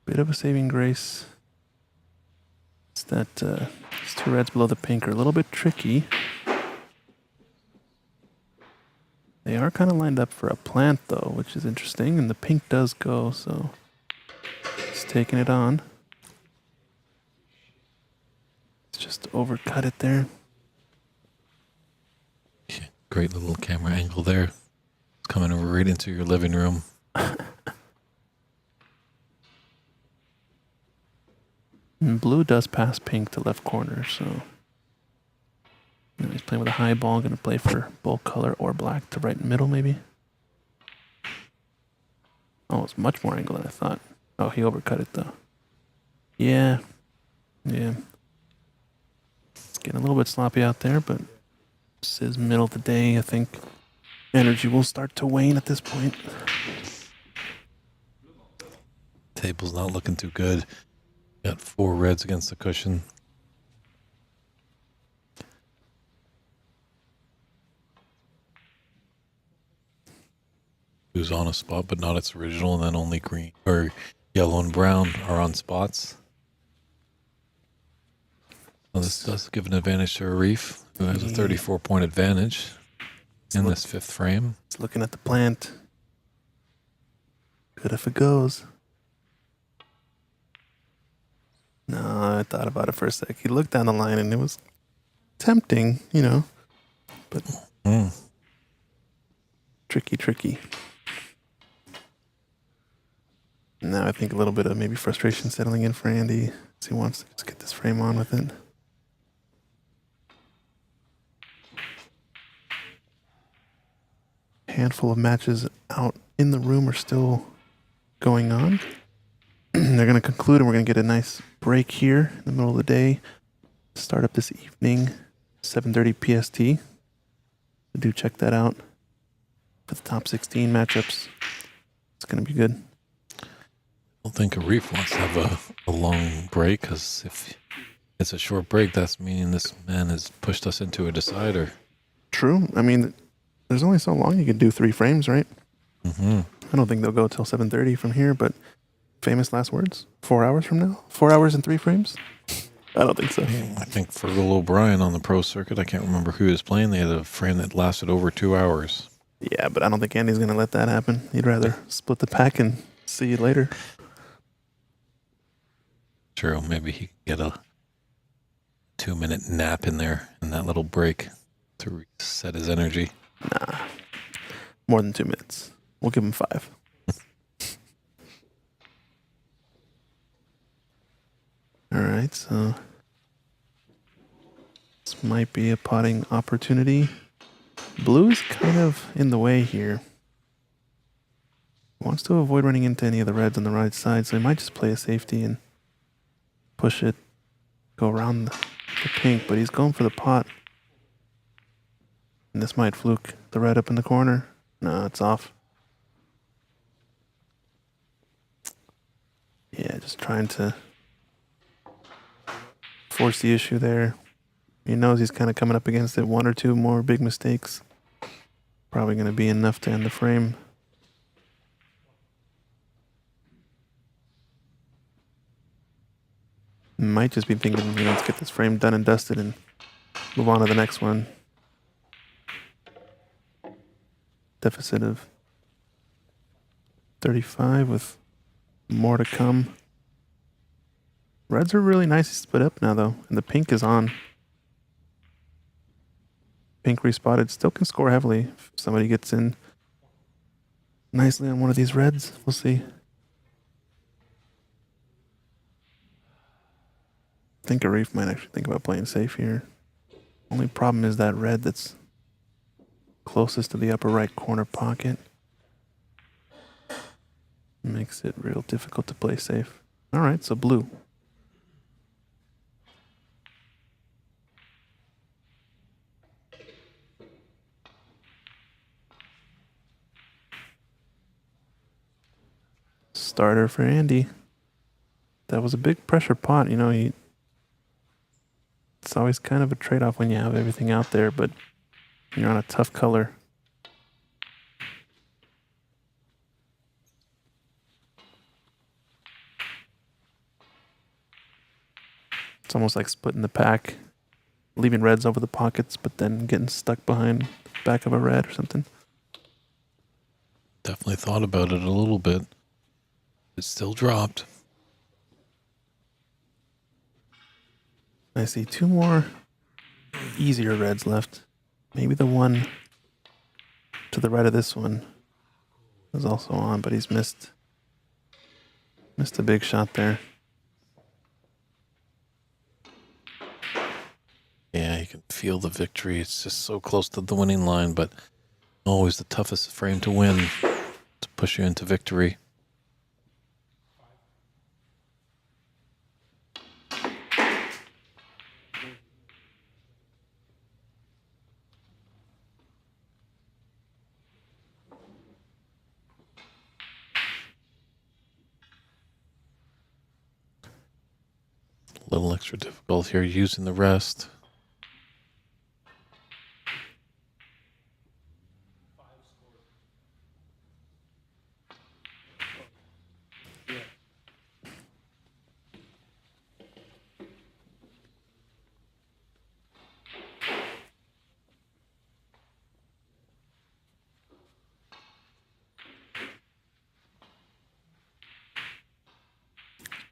Bit of a saving grace. It's that these 2 reds below the pink are a little bit tricky. They are kind of lined up for a plant though, which is interesting, and the pink does go, so it's taking it on. It's just overcut it there. Great little camera angle there. It's coming right into your living room. And blue does pass pink to left corner, so he's playing with a high ball, going to play for both color or black to right middle maybe. Oh, it's much more angle than I thought. Oh, he overcut it though. Yeah. It's getting a little bit sloppy out there, but this is middle of the day. I think energy will start to wane at this point. Table's not looking too good. Got 4 reds against the cushion. Who's on a spot, but not its original, and then only green or yellow and brown are on spots. So this does give an advantage to Arif, who has a 34-point advantage in this 5th frame. He's looking at the plant. Good if it goes. No, I thought about it for a sec. He looked down the line and it was tempting, you know, but tricky. Now I think a little bit of maybe frustration settling in for Andy as he wants to just get this frame on with it. Handful of matches out in the room are still going on. They're going to conclude and we're going to get a nice break here in the middle of the day. Start up this evening, 7:30 PST. So do check that out for the top 16 matchups. It's going to be good. I don't think Arif wants to have a long break, because if it's a short break, that's meaning this man has pushed us into a decider. True. I mean, there's only so long you can do 3 frames, right? Mm-hmm. I don't think they'll go till 7:30 from here, but famous last words? 4 hours from now? 4 hours and 3 frames? I don't think so. I think Fergal O'Brien on the pro circuit, I can't remember who he was playing, they had a frame that lasted over 2 hours. Yeah, but I don't think Andy's going to let that happen. He'd rather split the pack and see you later. True, maybe he could get a 2-minute nap in there in that little break to reset his energy. Nah, more than 2 minutes. We'll give him 5. All right, so this might be a potting opportunity. Blue is kind of in the way here. Wants to avoid running into any of the reds on the right side, so he might just play a safety and push it, go around the pink, but he's going for the pot. And this might fluke the red up in the corner. No, it's off. Yeah, just trying to force the issue there. He knows he's kind of coming up against it. 1 or 2 more big mistakes. Probably going to be enough to end the frame. Might just be thinking, let's get this frame done and dusted and move on to the next one. Deficit of 35 with more to come. Reds are really nice split up now, though, and the pink is on. Pink respotted. Still can score heavily if somebody gets in nicely on one of these reds. We'll see. I think Arif might actually think about playing safe here. Only problem is that red that's closest to the upper right corner pocket. Makes it real difficult to play safe. All right, so blue. Starter for Andy. That was a big pressure pot. You know, it's always kind of a trade-off when you have everything out there, but you're on a tough color. It's almost like splitting the pack, leaving reds over the pockets, but then getting stuck behind the back of a red or something. Definitely thought about it a little bit. It still dropped. I see 2 more easier reds left. Maybe the one to the right of this one is also on, but he's missed a big shot there. Yeah, you can feel the victory. It's just so close to the winning line, but always the toughest frame to win to push you into victory. A little extra difficult here using the rest.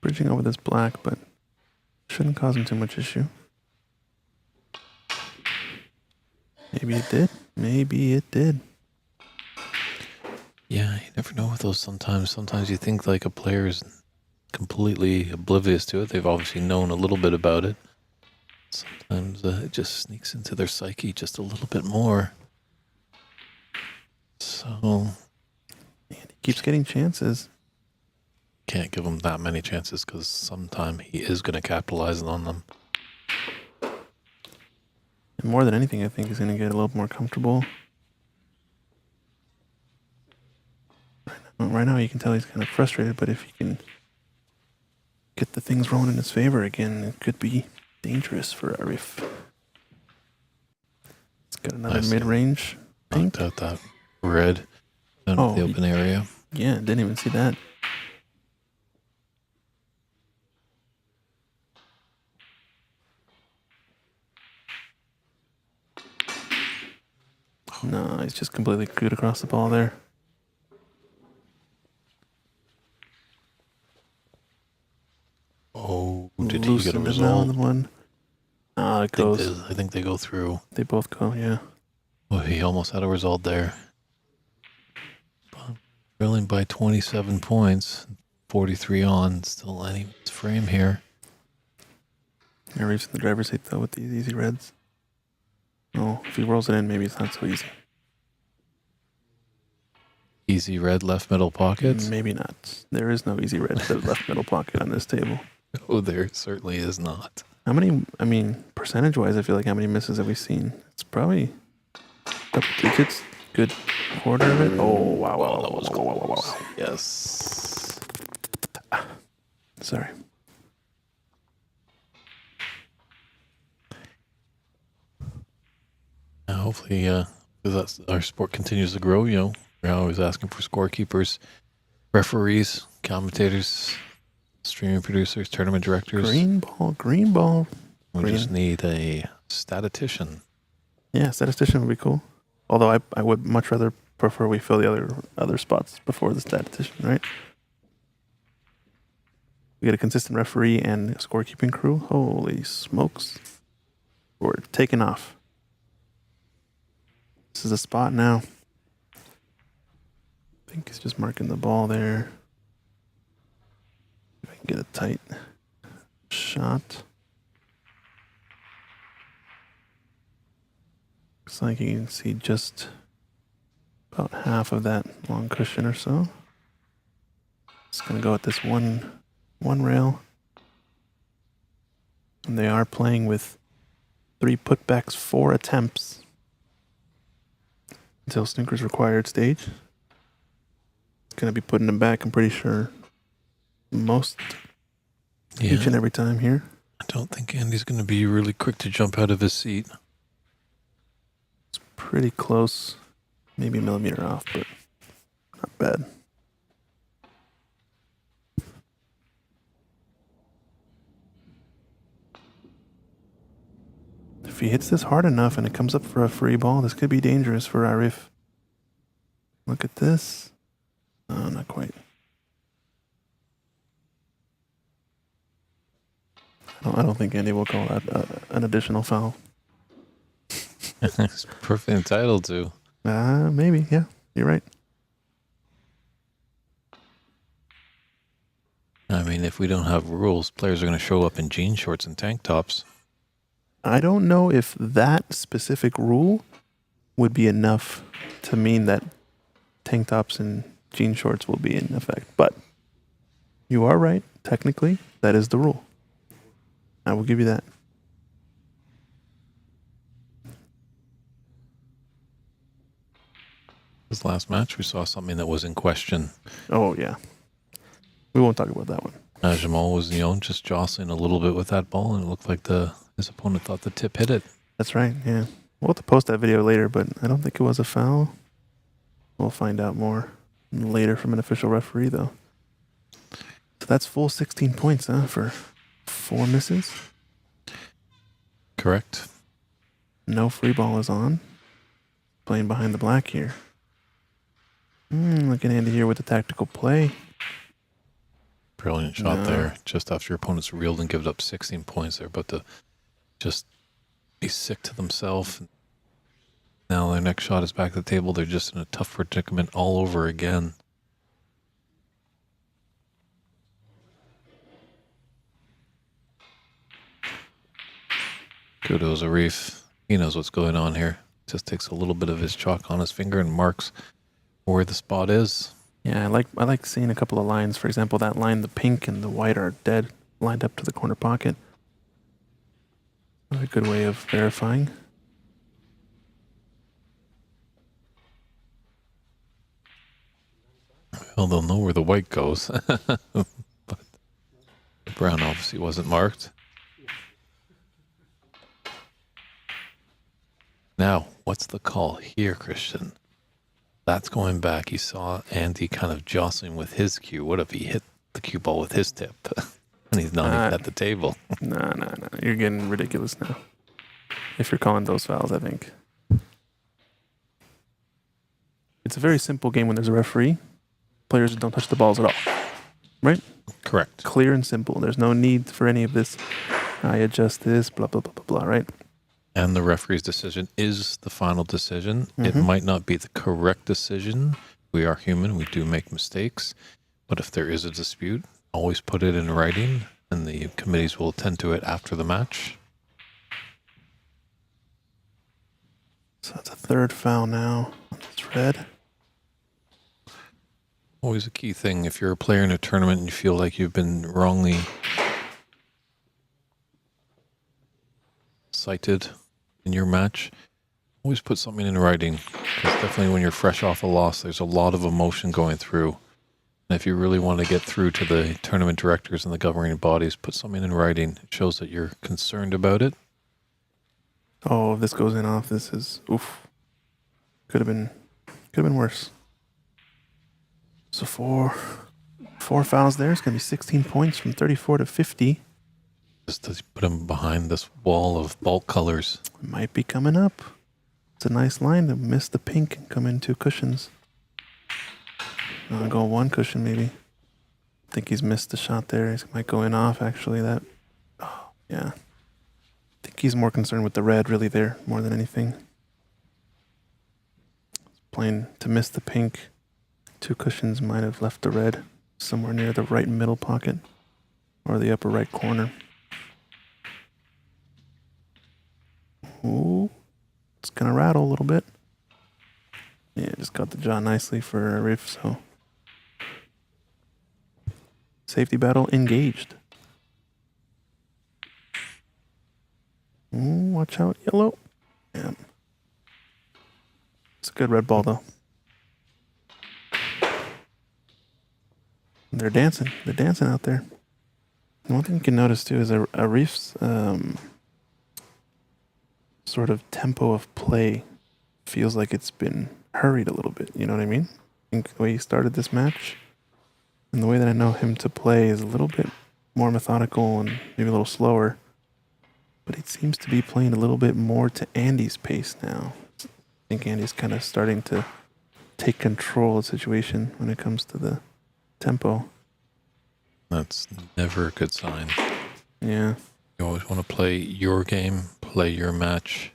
Bridging over this black, but shouldn't cause him too much issue. Maybe it did. Maybe it did. Yeah, you never know with those sometimes. Sometimes you think like a player is completely oblivious to it. They've obviously known a little bit about it. Sometimes it just sneaks into their psyche just a little bit more. So... And he keeps getting chances. Can't give him that many chances because sometime he is going to capitalize on them. And more than anything, I think he's going to get a little more comfortable. Right now, you can tell he's kind of frustrated, but if he can get the things rolling in his favor again, it could be dangerous for Arif. It's got another mid-range pink. Knocked out that red out of the open area. Yeah, didn't even see that. No, he's just completely good across the ball there. Oh, did he get a Loosened result? another one. Ah, it goes. I think they go through. They both go, yeah. Oh, he almost had a result there. Trailing by 27 points, 43 on, still anyone's frame here. Arif's in the driver's seat though with these easy reds. Oh, if he rolls it in, maybe it's not so easy. Easy red left middle pockets? Maybe not. There is no easy red left middle pocket on this table. Oh, there certainly is not. How many, I mean, percentage-wise, I feel like how many misses have we seen? It's probably double digits. Good quarter of it. Oh, wow, wow, wow, wow, wow, wow, wow. Yes. Sorry. hopefully, that's, our sport continues to grow. You know, we're always asking for scorekeepers, referees, commentators, streaming producers, tournament directors. Green ball, green ball. We Green. just need a statistician. Yeah, statistician would be cool. Although I would much rather prefer we fill the other spots before the statistician, right? We get a consistent referee and a scorekeeping crew. Holy smokes. We're taking off. This is a spot now. I think he's just marking the ball there. If I can get a tight shot. Looks like you can see just about half of that long cushion or so. It's going to go at this one rail. And they are playing with 3 putbacks, 4 attempts until Snooker's required stage. It's going to be putting them back, I'm pretty sure, each and every time here. I don't think Andy's going to be really quick to jump out of his seat. It's pretty close, maybe a millimeter off, but not bad. If he hits this hard enough and it comes up for a free ball, this could be dangerous for Arif. Look at this. Oh, not quite. I don't think Andy will call that an additional foul. He's perfectly entitled to. Maybe, yeah. You're right. I mean, if we don't have rules, players are going to show up in jean shorts and tank tops. I don't know if that specific rule would be enough to mean that tank tops and jean shorts will be in effect. But you are right. Technically, that is the rule. I will give you that. This last match, we saw something that was in question. Oh, yeah. We won't talk about that one. Jamal was, just jostling a little bit with that ball, and it looked like his opponent thought the tip hit it. That's right, yeah. We'll have to post that video later, but I don't think it was a foul. We'll find out more later from an official referee, though. So that's full 16 points, for 4 misses. Correct. No free ball is on. Playing behind the black here. Look at Andy here with the tactical play. Brilliant shot there. Just after your opponent's reeled and given up 16 points, they're about to just be sick to themselves. Now their next shot is back at the table. They're just in a tough predicament all over again. Kudos, Arif. He knows what's going on here. Just takes a little bit of his chalk on his finger and marks where the spot is. Yeah, I like seeing a couple of lines. For example, that line, the pink and the white are dead, lined up to the corner pocket. A good way of verifying. Well, they'll know where the white goes. But the brown obviously wasn't marked. Now, what's the call here, Christian? That's going back. He saw Andy kind of jostling with his cue. What if he hit the cue ball with his tip? And he's not even at the table. No. You're getting ridiculous now. If you're calling those fouls, I think. It's a very simple game when there's a referee. Players don't touch the balls at all. Right? Correct. Clear and simple. There's no need for any of this. I adjust this, blah, blah, blah, blah, blah, right? And the referee's decision is the final decision. It might not be the correct decision. We are human. We do make mistakes. But if there is a dispute, always put it in writing, and the committees will attend to it after the match. So that's a third foul now. It's red. Always a key thing. If you're a player in a tournament and you feel like you've been wrongly cited in your match, always put something in writing. Because definitely when you're fresh off a loss, there's a lot of emotion going through. And if you really want to get through to the tournament directors and the governing bodies, put something in writing. It shows that you're concerned about it. Oh, if this goes in off, this is oof. Could have been worse. So four fouls there. It's gonna be 16 points from 34 to 50. Just to put him behind this wall of bulk colors. Might be coming up. It's a nice line to miss the pink and come in 2 cushions. I'll go 1 cushion maybe. I think he's missed the shot there. He might go in off actually. That. Oh yeah. I think he's more concerned with the red really there more than anything. Playing to miss the pink. 2 cushions might have left the red somewhere near the right middle pocket or the upper right corner. Ooh, it's gonna rattle a little bit. Yeah, just got the jaw nicely for Arif, so. Safety battle engaged. Ooh, watch out, yellow. Yeah. It's a good red ball, though. They're dancing. They're dancing out there. And one thing you can notice, too, is Arif's sort of tempo of play feels like it's been hurried a little bit. You know what I mean? I think the way he started this match and the way that I know him to play is a little bit more methodical and maybe a little slower. But it seems to be playing a little bit more to Andy's pace now. I think Andy's kind of starting to take control of the situation when it comes to the tempo. That's never a good sign. Yeah. You always want to play your game, play your match,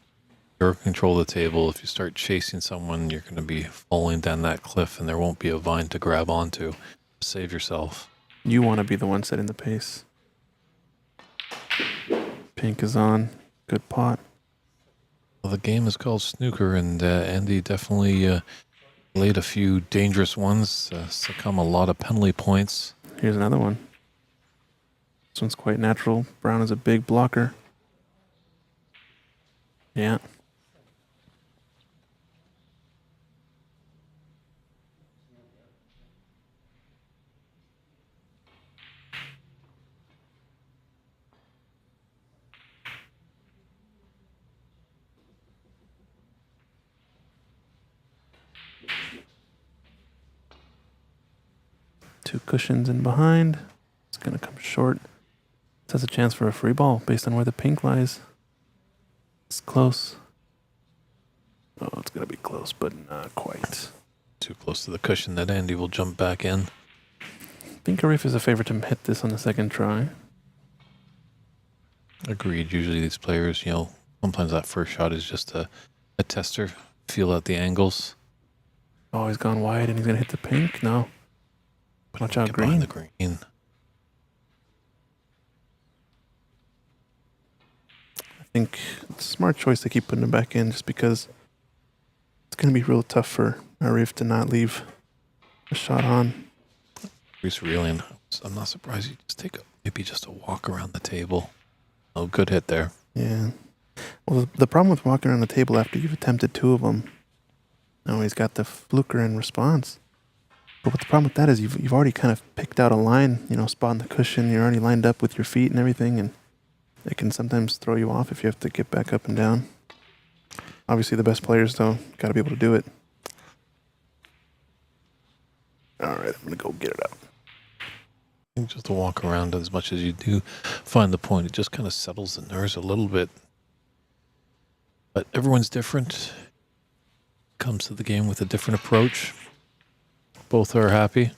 your control of the table. If you start chasing someone, you're going to be falling down that cliff and there won't be a vine to grab onto. Save yourself. You want to be the one setting the pace. Pink is on. Good pot. Well, the game is called Snooker, and Andy definitely laid a few dangerous ones, succumb a lot of penalty points. Here's another one. This one's quite natural. Brown is a big blocker. Yeah. Two cushions in behind. It's going to come short. This has a chance for a free ball based on where the pink lies. It's close. Oh, it's going to be close, but not quite. Too close to the cushion that Andy will jump back in. I think Arif is a favorite to hit this on the second try. Agreed. Usually these players, sometimes that first shot is just a tester. Feel out the angles. Oh, he's gone wide and he's going to hit the pink? No. Watch out, Get green. behind the green. I think it's a smart choice to keep putting it back in just because it's going to be real tough for Arif to not leave a shot on. Reese reeling. I'm not surprised you just take maybe just a walk around the table. Oh, good hit there. Yeah. Well, the problem with walking around the table after you've attempted 2 of them, now he's got the fluker in response. But what the problem with that is you've already kind of picked out a line, spotting the cushion. You're already lined up with your feet and everything, and it can sometimes throw you off if you have to get back up and down. Obviously, the best players, though, got to be able to do it. All right, I'm going to go get it out. I think just to walk around as much as you do find the point, it just kind of settles the nerves a little bit. But everyone's different. Comes to the game with a different approach. Both are happy.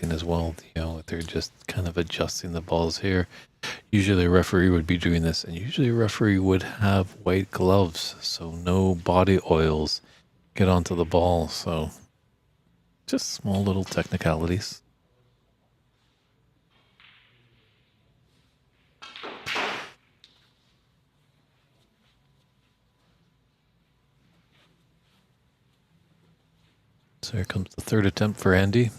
As well, they're just kind of adjusting the balls here. Usually a referee would be doing this, and usually a referee would have white gloves, so no body oils get onto the ball. So just small little technicalities. So here comes the third attempt for Andy.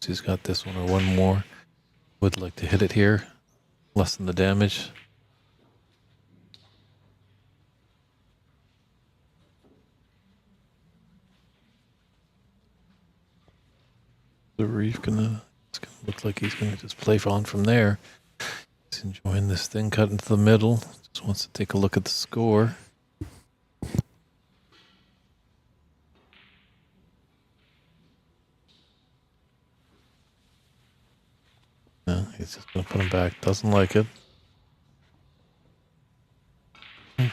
So he's got this one or one more. Would like to hit it here, lessen the damage. The Reef it's gonna look like he's gonna just play on from there. He's enjoying this thing cut into the middle. Just wants to take a look at the score. No, he's just gonna put him back. Doesn't like it.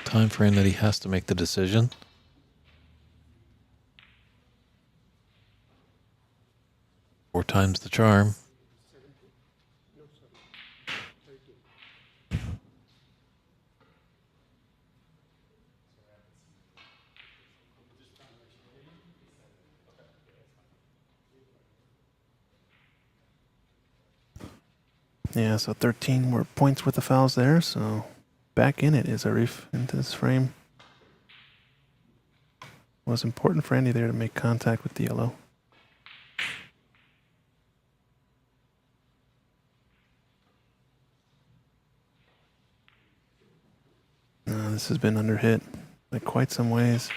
Time frame that he has to make the decision. Four times the charm. Yeah, so 13 more points worth of fouls there. So back in it is Arif into this frame. Was important for Andy there to make contact with the yellow. This has been under hit by quite some ways.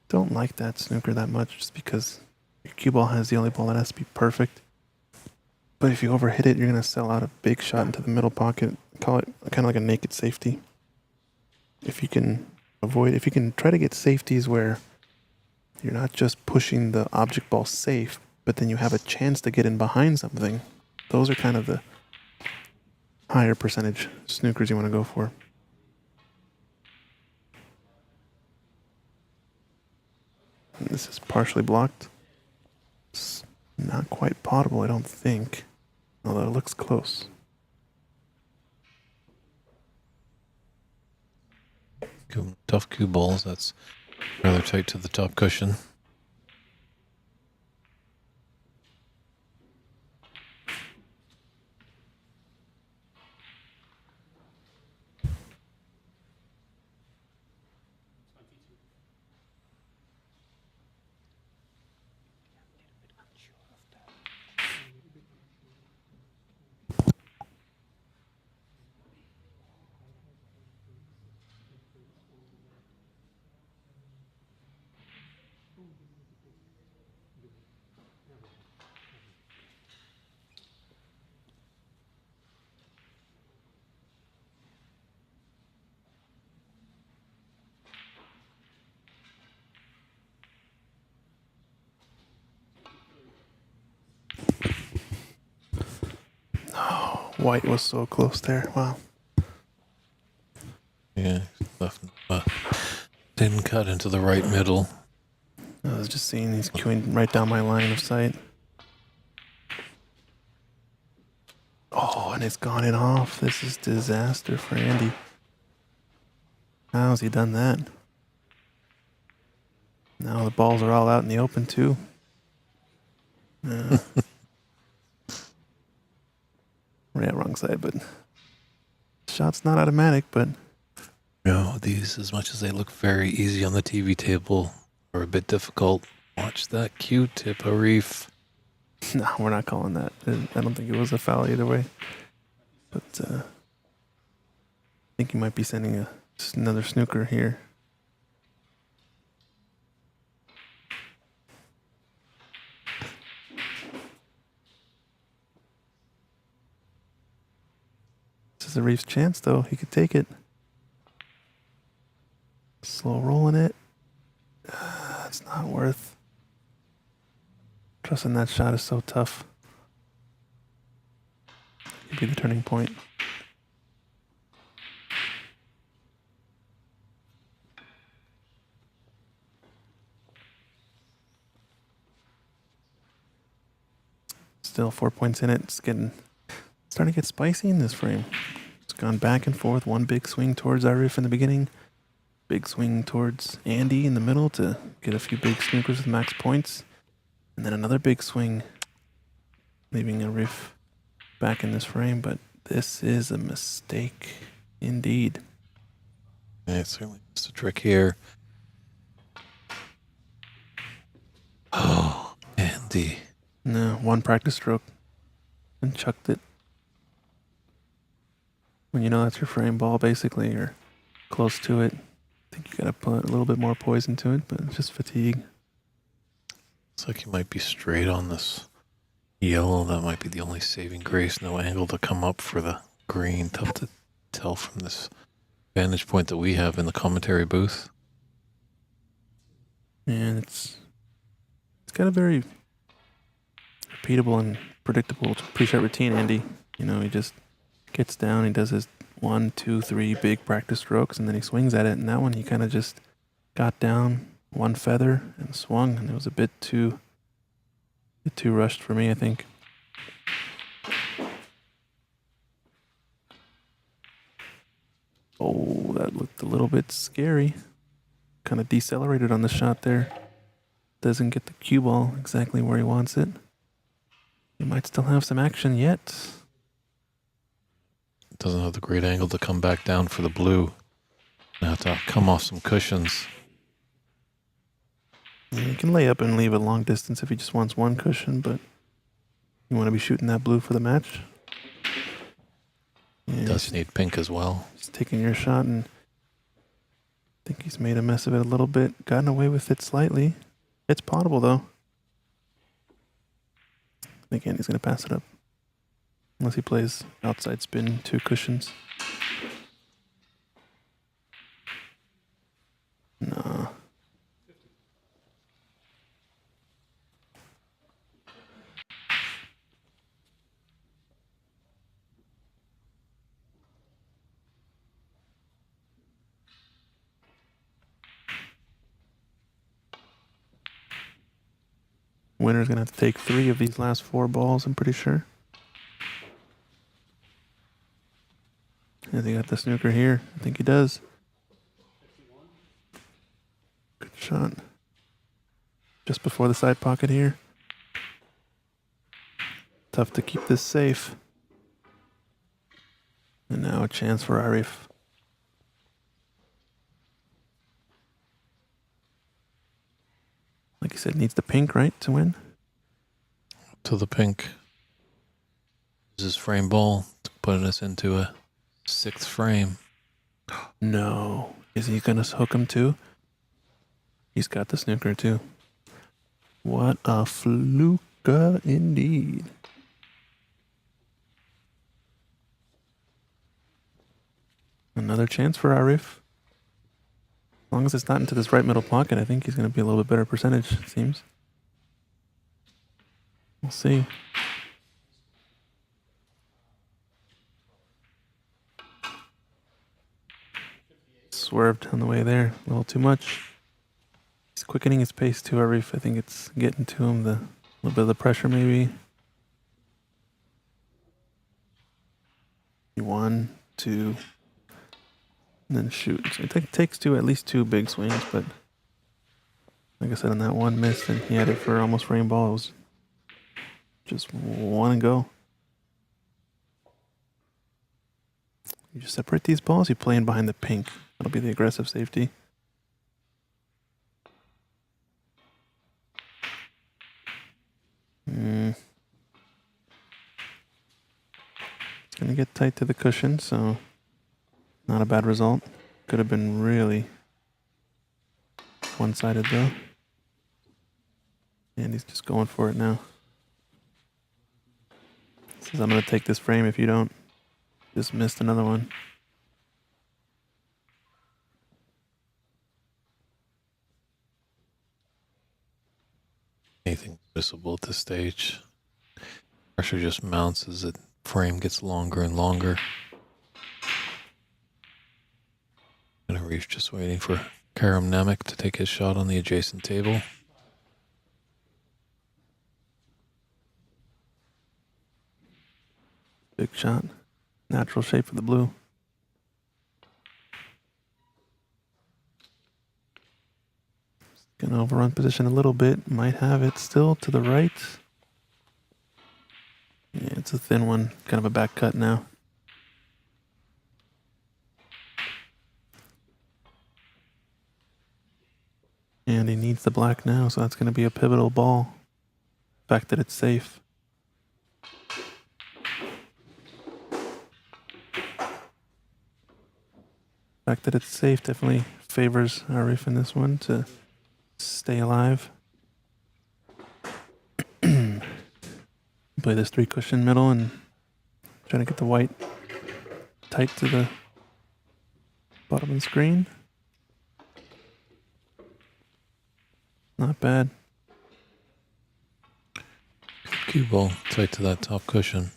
Don't like that snooker that much just because your cue ball has the only ball that has to be perfect. But if you overhit it, you're going to sell out a big shot into the middle pocket. Call it kind of like a naked safety. If you can try to get safeties where you're not just pushing the object ball safe, but then you have a chance to get in behind something. Those are kind of the higher percentage snookers you want to go for. And this is partially blocked. It's not quite potable, I don't think. Although it looks close. Tough cue balls. That's rather tight to the top cushion. White was so close there. Wow. Yeah, left thin cut into the right middle. I was just seeing he's queuing right down my line of sight. Oh, and it's gone in off. This is disaster for Andy. How's he done that? Now the balls are all out in the open too. Yeah, wrong side, but shot's not automatic, but No, these, as much as they look very easy on the TV table, are a bit difficult. Watch that Q-tip, Arif. no, we're not calling that. I don't think it was a foul either way. But I think he might be sending another snooker here. This is Arif's chance, though. He could take it. Slow rolling it. It's not worth. Trusting that shot is so tough. Could be the turning point. still 4 points in it. It's starting to get spicy in this frame. It's gone back and forth. One big swing towards Arif in the beginning. Big swing towards Andy in the middle to get a few big snookers with max points. And then another big swing, leaving Arif back in this frame. But this is a mistake indeed. Yeah, it's certainly just a trick here. Oh, Andy. No, one practice stroke and chucked it. When you know that's your frame ball, basically, or close to it, I think you gotta put a little bit more poise into it, but it's just fatigue. Looks like you might be straight on this yellow. That might be the only saving grace. No angle to come up for the green. Tough to tell from this vantage point that we have in the commentary booth. And it's got a very repeatable and predictable pre-shot routine, Andy. You know, he just gets down, he does his 1, 2, 3 big practice strokes, and then he swings at it. And that one, he kind of just got down one feather and swung, and it was a bit too rushed for me, I think. Oh, that looked a little bit scary. Kind of decelerated on the shot there. Doesn't get the cue ball exactly where he wants it. He might still have some action yet. Doesn't have the great angle to come back down for the blue. Gonna have to come off some cushions. Yeah, he can lay up and leave a long distance if he just wants one cushion, but you want to be shooting that blue for the match. Yeah, Does need pink as well. he's taking your shot, and I think he's made a mess of it a little bit. Gotten away with it slightly. It's potable, though. I think Andy's going to pass it up. Unless he plays outside spin, 2 cushions. No. Winner's going to have to take 3 of these last 4 balls, I'm pretty sure. Has he got the snooker here? I think he does. Good shot. Just before the side pocket here. Tough to keep this safe. And now a chance for Arif. Like you said, needs the pink, right, to win? To the pink. This is frame ball to putting us into a 6th frame. No. Is he going to hook him too? He's got the snooker too. What a fluke indeed. Another chance for Arif. As long as it's not into this right middle pocket, I think he's going to be a little bit better percentage, it seems. We'll see. Swerved on the way there, a little too much. He's quickening his pace too, Arif. I think it's getting to him, the little bit of the pressure maybe. 1, 2, and then shoot. So it takes at least 2 big swings, but like I said, on that one missed, and he had it for almost frame ball. It was just 1 and go. You just separate these balls, you play in behind the pink. That'll be the aggressive safety. It's going to get tight to the cushion, so not a bad result. Could have been really one-sided, though. And he's just going for it now. Says, I'm going to take this frame if you don't. Just missed another one. Anything visible at this stage. Pressure just mounts as the frame gets longer and longer. And Arif just waiting for Karim Namek to take his shot on the adjacent table. big shot. Natural shape for the blue. Gonna overrun position a little bit. Might have it still to the right. Yeah, it's a thin one. Kind of a back cut now. And he needs the black now, so that's going to be a pivotal ball. The fact that it's safe. The fact that it's safe definitely favors Arif in this one to stay alive. Play this 3 cushion middle and try to get the white tight to the bottom of the screen. Not bad. Cue ball tight to that top cushion.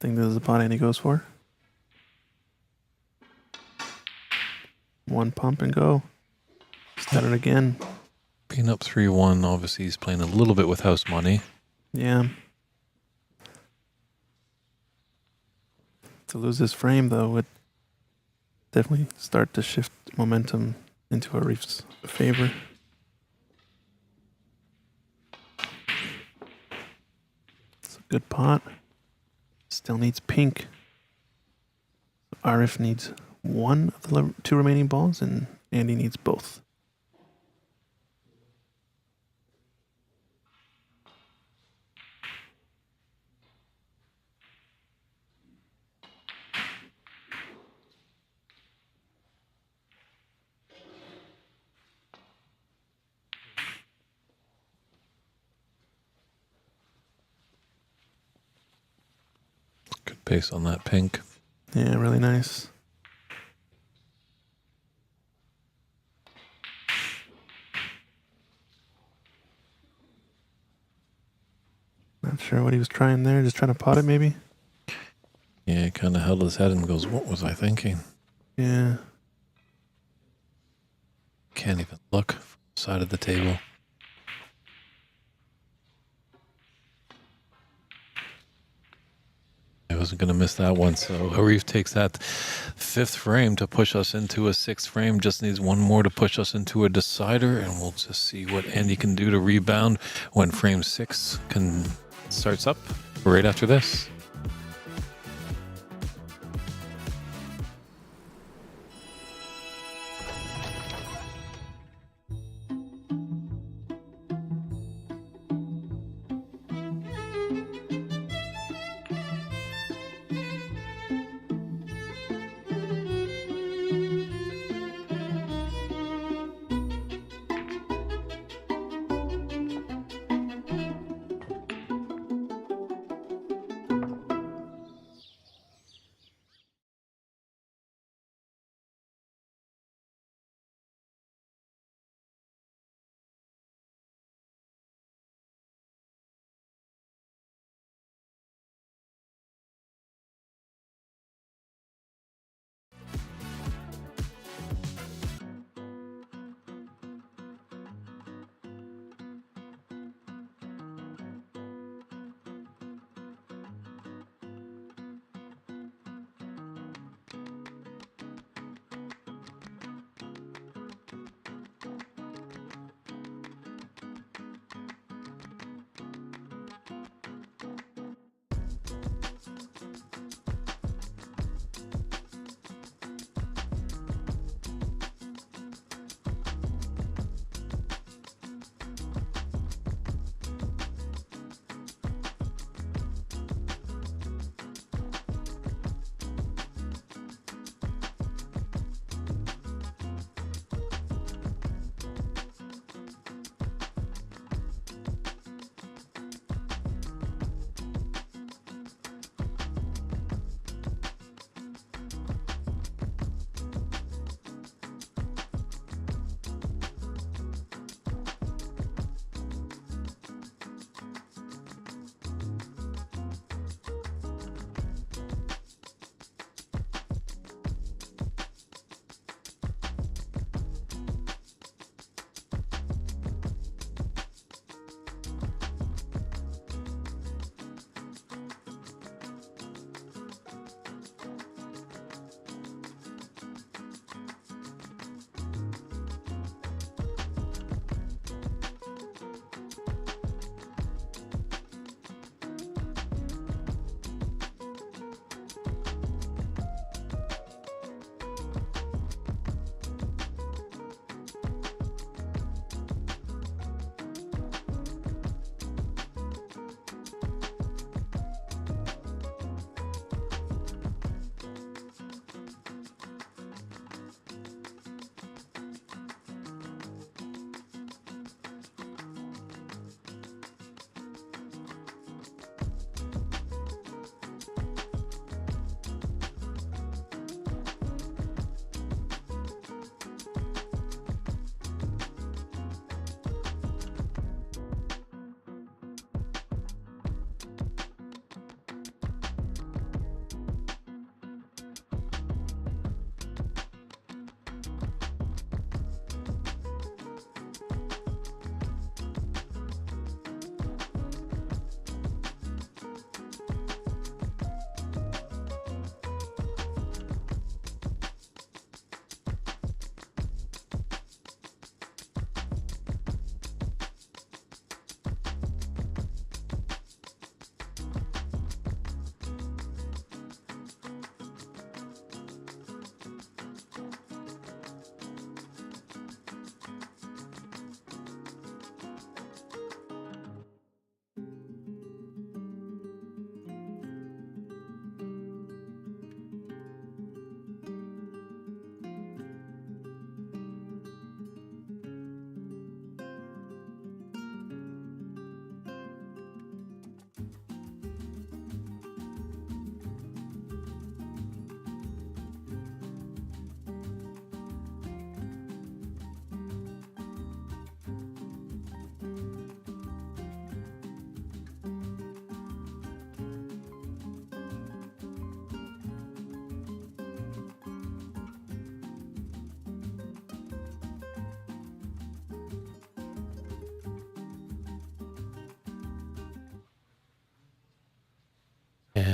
Think this is the pot Andy goes for. One pump and go. Start it again. Being up 3-1, obviously he's playing a little bit with house money. Yeah. To lose this frame, though, would definitely start to shift momentum into Arif's favor. It's a good pot. Still needs pink. Arif needs one of the 2 remaining balls, and Andy needs both. Good pace on that pink. Yeah, really nice. Not sure what he was trying there. Just trying to pot it, maybe? Yeah, he kind of held his head and goes, what was I thinking? Yeah. Can't even look from the side of the table. I wasn't going to miss that one. So Arif takes that 5th frame to push us into a 6th frame. Just needs one more to push us into a decider. And we'll just see what Andy can do to rebound when frame 6 starts up right after this.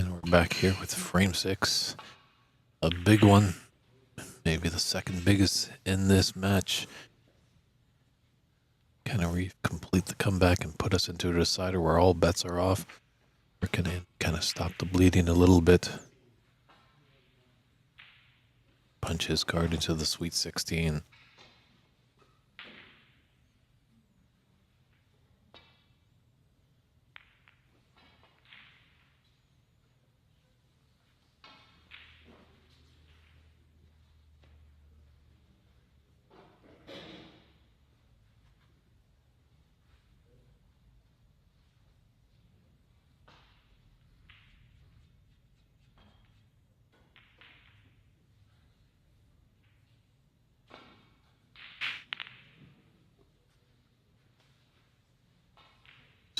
And we're back here with frame 6. A big one. Maybe the second biggest in this match. Can Arif complete the comeback and put us into a decider where all bets are off? Or can it kind of stop the bleeding a little bit? Punch his card into the Sweet 16.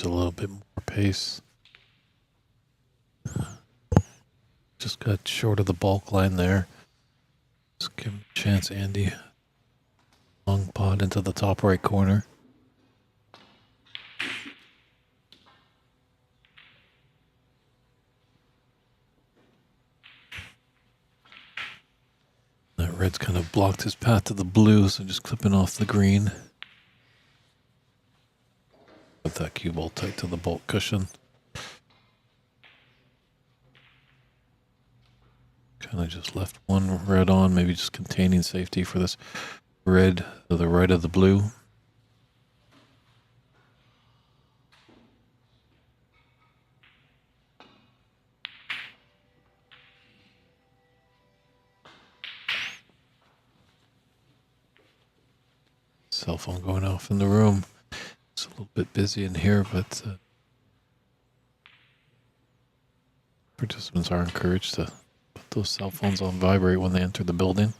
A little bit more pace. Just got short of the bulk line there. Just give him a chance, Andy. Long pot into the top right corner. That red's kind of blocked his path to the blue, so just clipping off the green. Put that cue ball tight to the bolt cushion. Kind of just left one red on, maybe just containing safety for this red to the right of the blue. Cell phone going off in the room. It's a little bit busy in here, but participants are encouraged to put those cell phones on vibrate when they enter the building.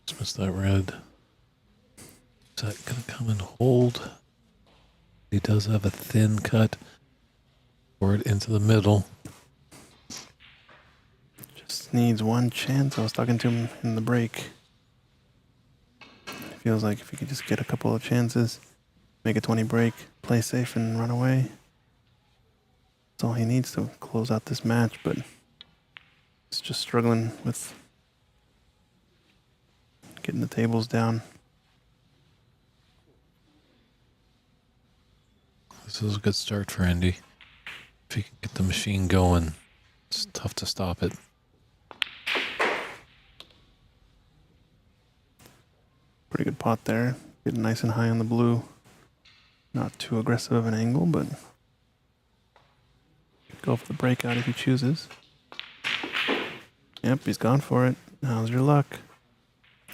Just missed that red. Is that going to come and hold? He does have a thin cut forward into the middle. Just needs one chance. I was talking to him in the break. It feels like if he could just get a couple of chances, make a 20 break, play safe and run away. That's all he needs to close out this match, but he's just struggling with getting the tables down. This is a good start for Andy. If he can get the machine going, it's tough to stop it. Pretty good pot there. Getting nice and high on the blue. Not too aggressive of an angle, but go for the breakout if he chooses. Yep, he's gone for it. How's your luck?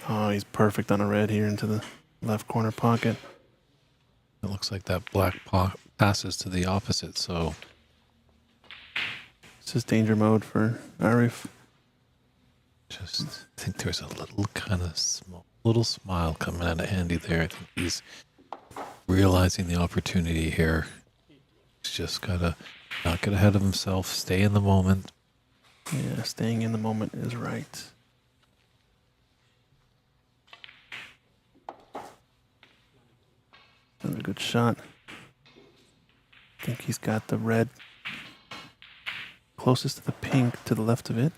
Oh, he's perfect on a red here into the left corner pocket. It looks like that black passes to the opposite, so This is danger mode for Arif. just I think there's a little kind of little smile coming out of Andy there. I think he's realizing the opportunity here. He's just gotta not get ahead of himself, stay in the moment. Yeah, staying in the moment is right. Another good shot. I think he's got the red closest to the pink to the left of it.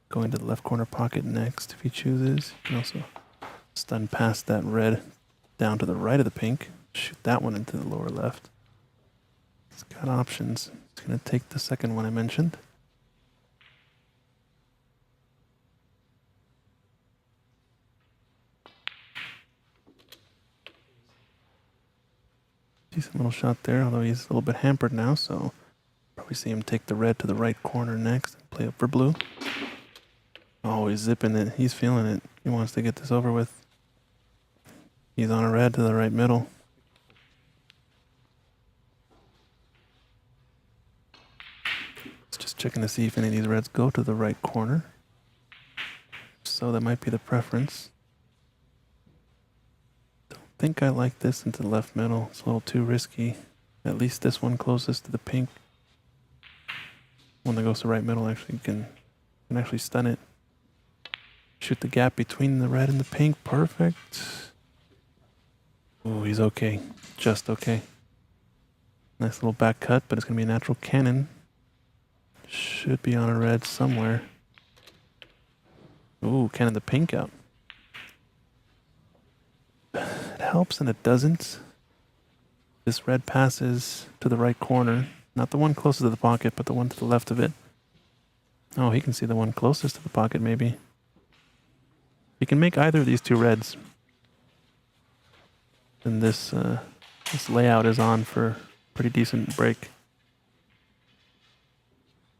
Going to the left corner pocket next if he chooses. You can also stun past that red down to the right of the pink. Shoot that one into the lower left. He's got options. He's going to take the second one I mentioned. Decent little shot there, although he's a little bit hampered now, so probably see him take the red to the right corner next and play up for blue. Oh, he's zipping it. He's feeling it. He wants to get this over with. He's on a red to the right middle. It's just checking to see if any of these reds go to the right corner. So that might be the preference. Don't think I like this into the left middle. It's a little too risky. At least this one closest to the pink. One that goes to right middle actually can actually stun it. Shoot the gap between the red and the pink. Perfect. Oh, he's okay. Just okay. Nice little back cut, but it's going to be a natural cannon. Should be on a red somewhere. Ooh, cannon the pink out. It helps and it doesn't. This red passes to the right corner. Not the one closest to the pocket, but the one to the left of it. Oh, he can see the one closest to the pocket, maybe. He can make either of these two reds. And this layout is on for a pretty decent break.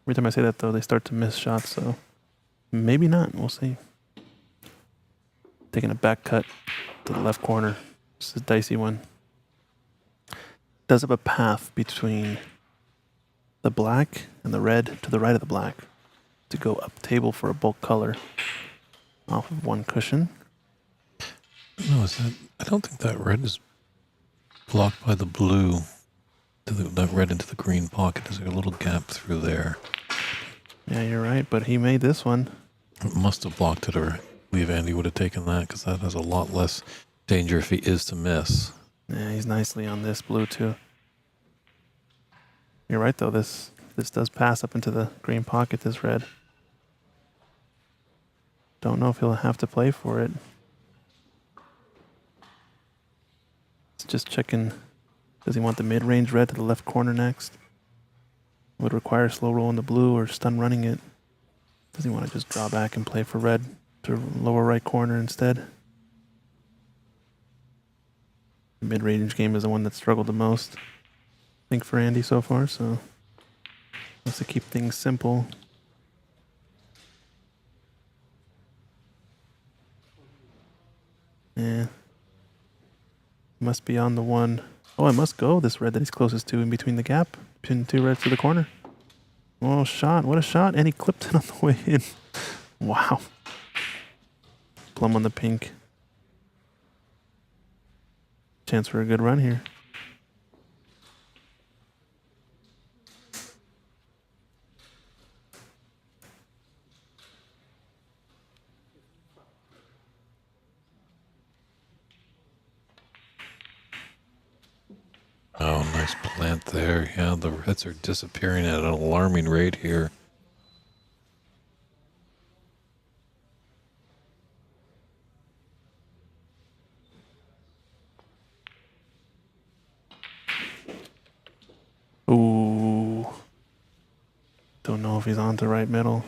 Every time I say that, though, they start to miss shots, so maybe not. We'll see. Taking a back cut to the left corner. This is a dicey one. Does have a path between the black and the red to the right of the black to go up table for a bulk color off of one cushion. No, I don't think that red is blocked by the blue. That red into the green pocket. There's a little gap through there. Yeah, you're right, but he made this one. It must have blocked it, or I believe Andy would have taken that, because that has a lot less danger if he is to miss. Yeah, he's nicely on this blue too. You're right though, this does pass up into the green pocket, this red. Don't know if he'll have to play for it. It's just checking, does he want the mid-range red to the left corner next? Would require slow roll in the blue or stun running it. Does he want to just draw back and play for red to lower right corner instead? The mid-range game is the one that struggled the most, I think, for Andy so far, so wants to keep things simple. Yeah. Must be on the one. Oh, I must go this red that he's closest to in between the gap, between the two reds to the corner. Oh, shot. What a shot. And he clipped it on the way in. Wow. Plum on the pink. Chance for a good run here. Oh, nice plant there. Yeah, the reds are disappearing at an alarming rate here. Ooh. Don't know if he's on to right middle.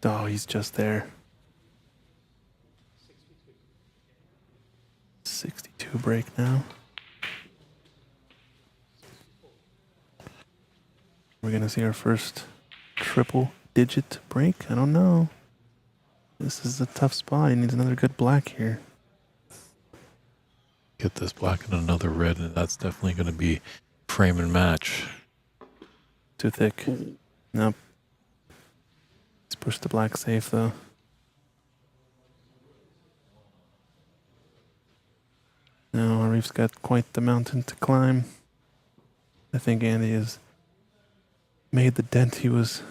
Oh, he's just there. 62 break now. We're going to see our first triple digit break. I don't know. This is a tough spot. He needs another good black here. Get this black and another red, and that's definitely going to be frame and match. Too thick. Nope. Let's push the black safe though. Now Arif's got quite the mountain to climb. I think Andy has made the dent he was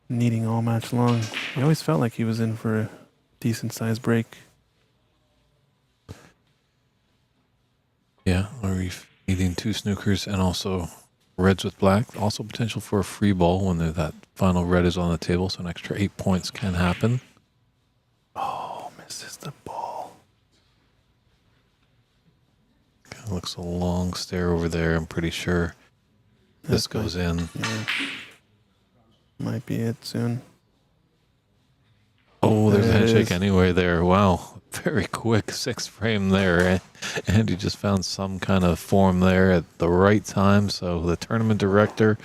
needing all match long. He always felt like he was in for a decent sized break. Yeah, Arif needing two snookers and also reds with black. Also potential for a free ball when that final red is on the table, so an extra 8 points can happen. Oh, misses the ball. Kind of looks a long stare over there. I'm pretty sure this goes in. Yeah. Might be it soon. Oh, there's a There it handshake is. anyway there. Wow. Very quick sixth frame there. And he just found some kind of form there at the right time. So the tournament director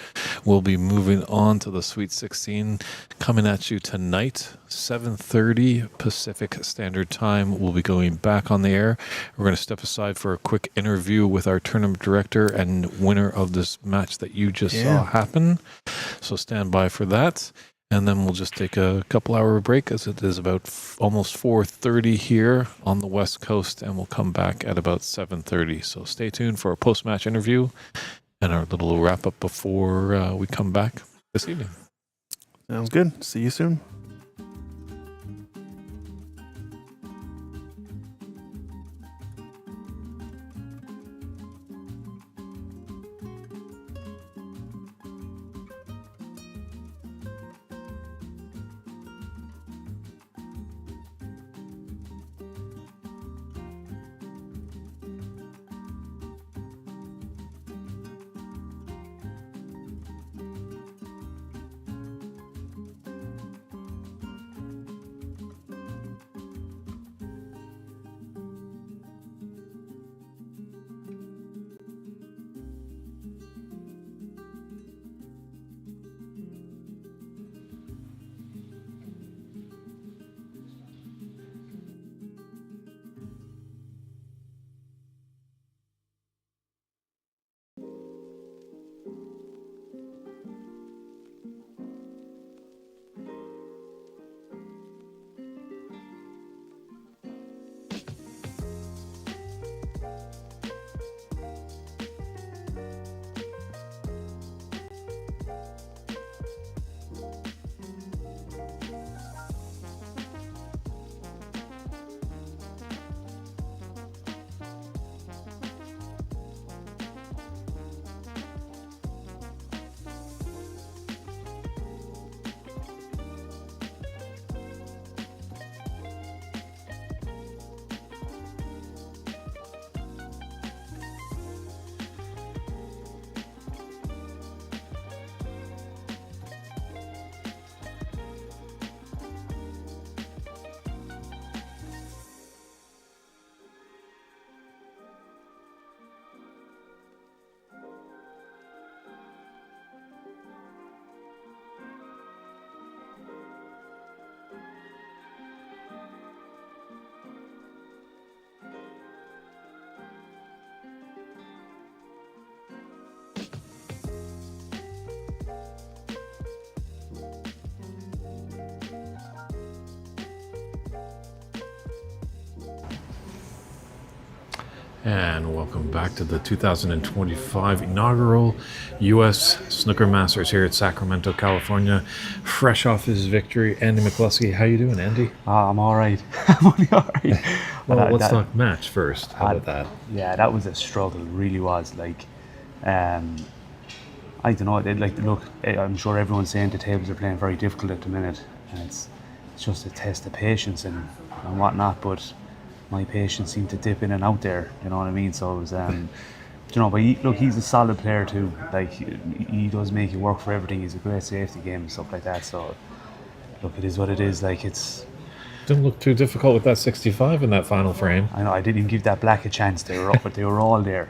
will be moving on to the Sweet 16 coming at you tonight, 7:30 Pacific Standard Time. We'll be going back on the air. We're going to step aside for a quick interview with our tournament director and winner of this match that you just saw happen. So stand by for that. And then we'll just take a couple hour break as it is about almost 4:30 here on the West Coast, and we'll come back at about 7:30. So stay tuned for a post-match interview and our little wrap-up before we come back this evening. Sounds good. See you soon. And welcome back to the 2025 inaugural U.S. Snooker Masters here at Sacramento, California. Fresh off his victory, Andy McCloskey. How you doing, Andy? I'm all right. I'm only all right. Well, let's talk match first. How about that? Yeah, that was a struggle. It really was. Like, I don't know. Look, I'm sure everyone's saying the tables are playing very difficult at the minute, and it's just a test of patience and whatnot. But my patience seemed to dip in and out there, you know what I mean? So it was, but he's a solid player too. Like, he does make you work for everything. He's a great safety game and stuff like that. So, look, it is what it is. Like, it's... Didn't look too difficult with that 65 in that final frame. I know, I didn't even give that black a chance. They were up, but they were all there.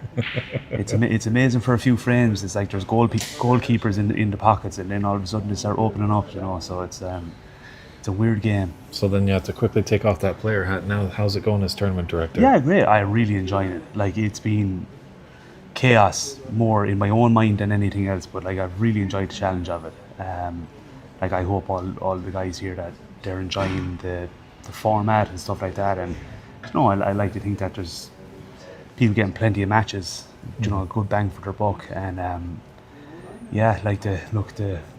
It's amazing for a few frames. It's like there's goalkeepers in the pockets, and then all of a sudden they start opening up, you know. So it's a weird game. So then you have to quickly take off that player hat. Now, how's it going as tournament director? Yeah, great. I really enjoyed it. Like, it's been chaos more in my own mind than anything else, but like, I've really enjoyed the challenge of it. Like, I hope all the guys here that they're enjoying the format and stuff like that. And you know, I like to think that there's people getting plenty of matches, you know, a good bang for their buck. And yeah, like the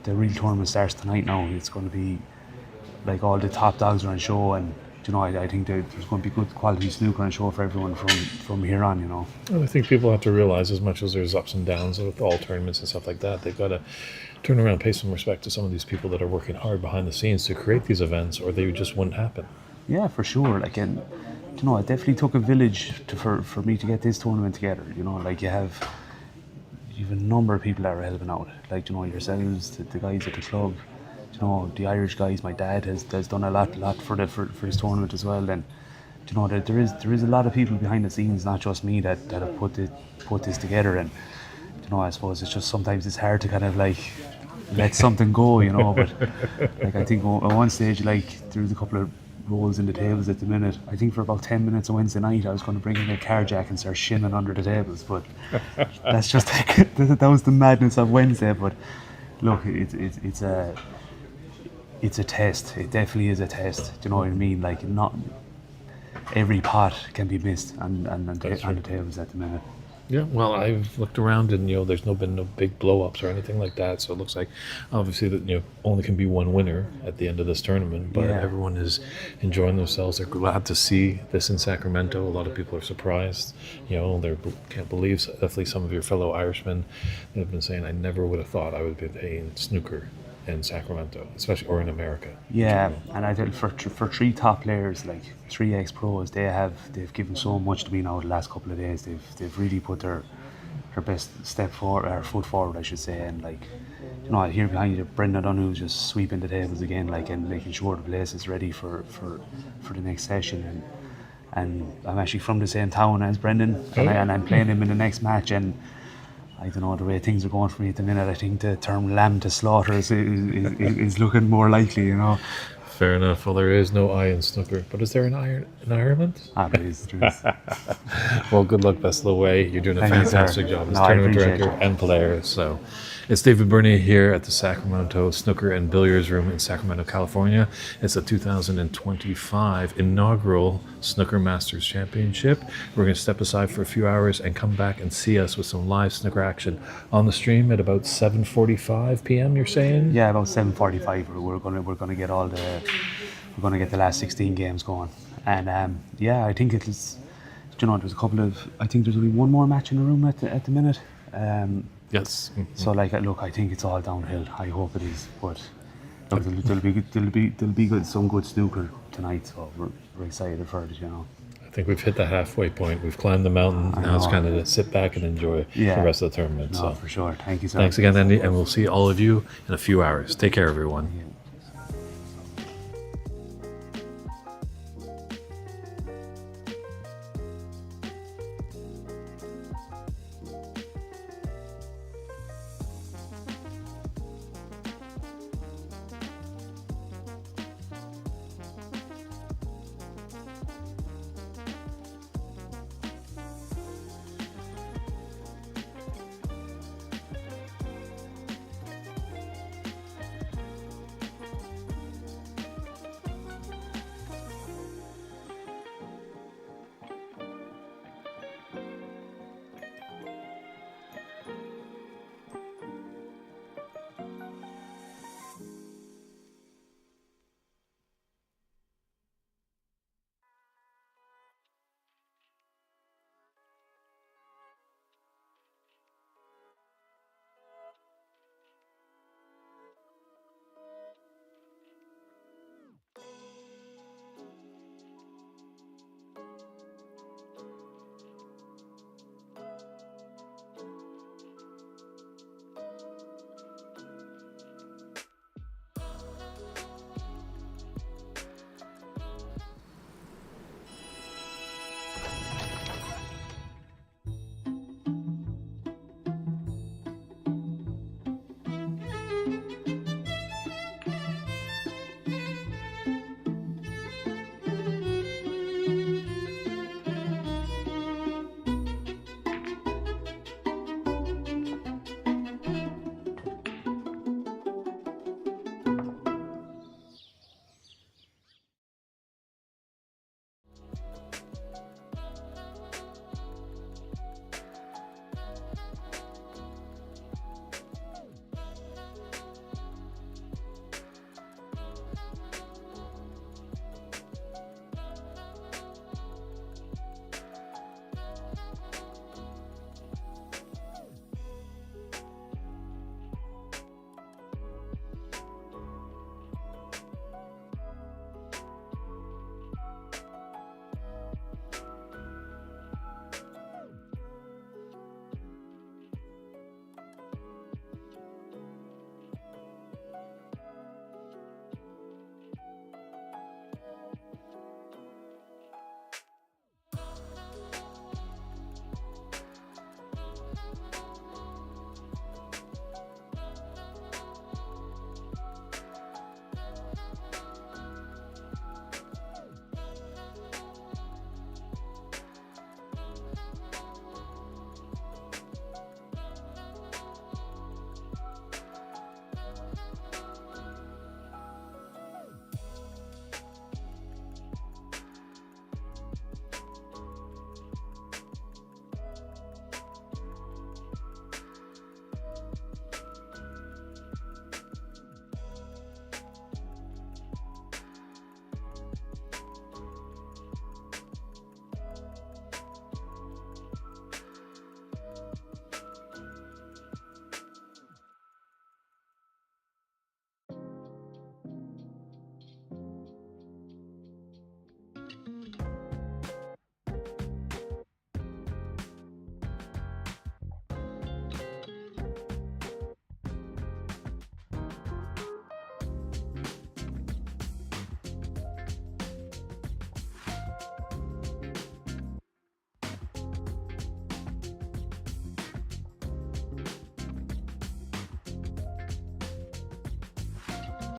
real tournament starts tonight now. It's going to be like all the top dogs are on show, and you know, I think there's going to be good quality snooker on show for everyone from here on, you know. Well, I think people have to realize, as much as there's ups and downs with all tournaments and stuff like that, they've got to turn around and pay some respect to some of these people that are working hard behind the scenes to create these events, or they just wouldn't happen. Yeah, for sure. Like, and you know, it definitely took a village for me to get this tournament together. You know, like you have a number of people that are helping out. Like, you know, yourselves, the guys at the club. You know, the Irish guys. My dad has done a lot for this tournament as well. And you know, there is a lot of people behind the scenes, not just me, that have put this together. And you know, I suppose it's just sometimes it's hard to kind of like let something go, you know. But like I think at one stage, like there was a couple of rolls in the tables at the minute. I think for about 10 minutes on Wednesday night I was going to bring in a car jack and start shinning under the tables, but that's just that was the madness of Wednesday. But look, it's a test. It definitely is a test. Do you know what I mean? Like, not every pot can be missed on the tables at the minute. Yeah, well, I've looked around and, you know, there's been no big blow-ups or anything like that. So it looks like, obviously, that, you know, only can be one winner at the end of this tournament. But Yeah. everyone is enjoying themselves. They're glad to see this in Sacramento. A lot of people are surprised. You know, they can't believe. Definitely some of your fellow Irishmen have been saying, I never would have thought I would be playing snooker in Sacramento, especially, or in America. Yeah, and I think for three top players, like 3 ex-pros, they've given so much to me now the last couple of days. They've really put their best foot forward, I should say. And like, you know, here behind you, Brendan Dunn, who's just sweeping the tables again, like, and making sure the place is ready for the next session. And I'm actually from the same town as Brendan, and I'm playing him in the next match. And I don't know, the way things are going for me at the minute, I think the term lamb to slaughter is looking more likely, you know. Fair enough. Well, there is no I in snooker, but is there an I in Ireland? There is. Well, good luck, best of the way. You're doing a Thank you, fantastic sir. job as No, I tournament appreciate director it. and player. So, it's David Burney here at the Sacramento Snooker and Billiards Room in Sacramento, California. It's the 2025 inaugural Snooker Masters Championship. We're going to step aside for a few hours and come back and see us with some live snooker action on the stream at about 7:45 p.m. You're saying? Yeah, about 7:45. We're gonna get the last 16 games going, and yeah, I think it's. You know, there's a couple of. I think there's only one more match in the room at the minute. Yes. So like, look, I think it's all downhill. I hope it is, but look, there'll be some good snooker tonight. So we're excited for it, you know. I think we've hit the halfway point. We've climbed the mountain. Now it's kind of to sit back and enjoy the rest of the tournament. No, So for sure. Thank you, sir. thanks again, Andy, and we'll see all of you in a few hours. Take care, everyone.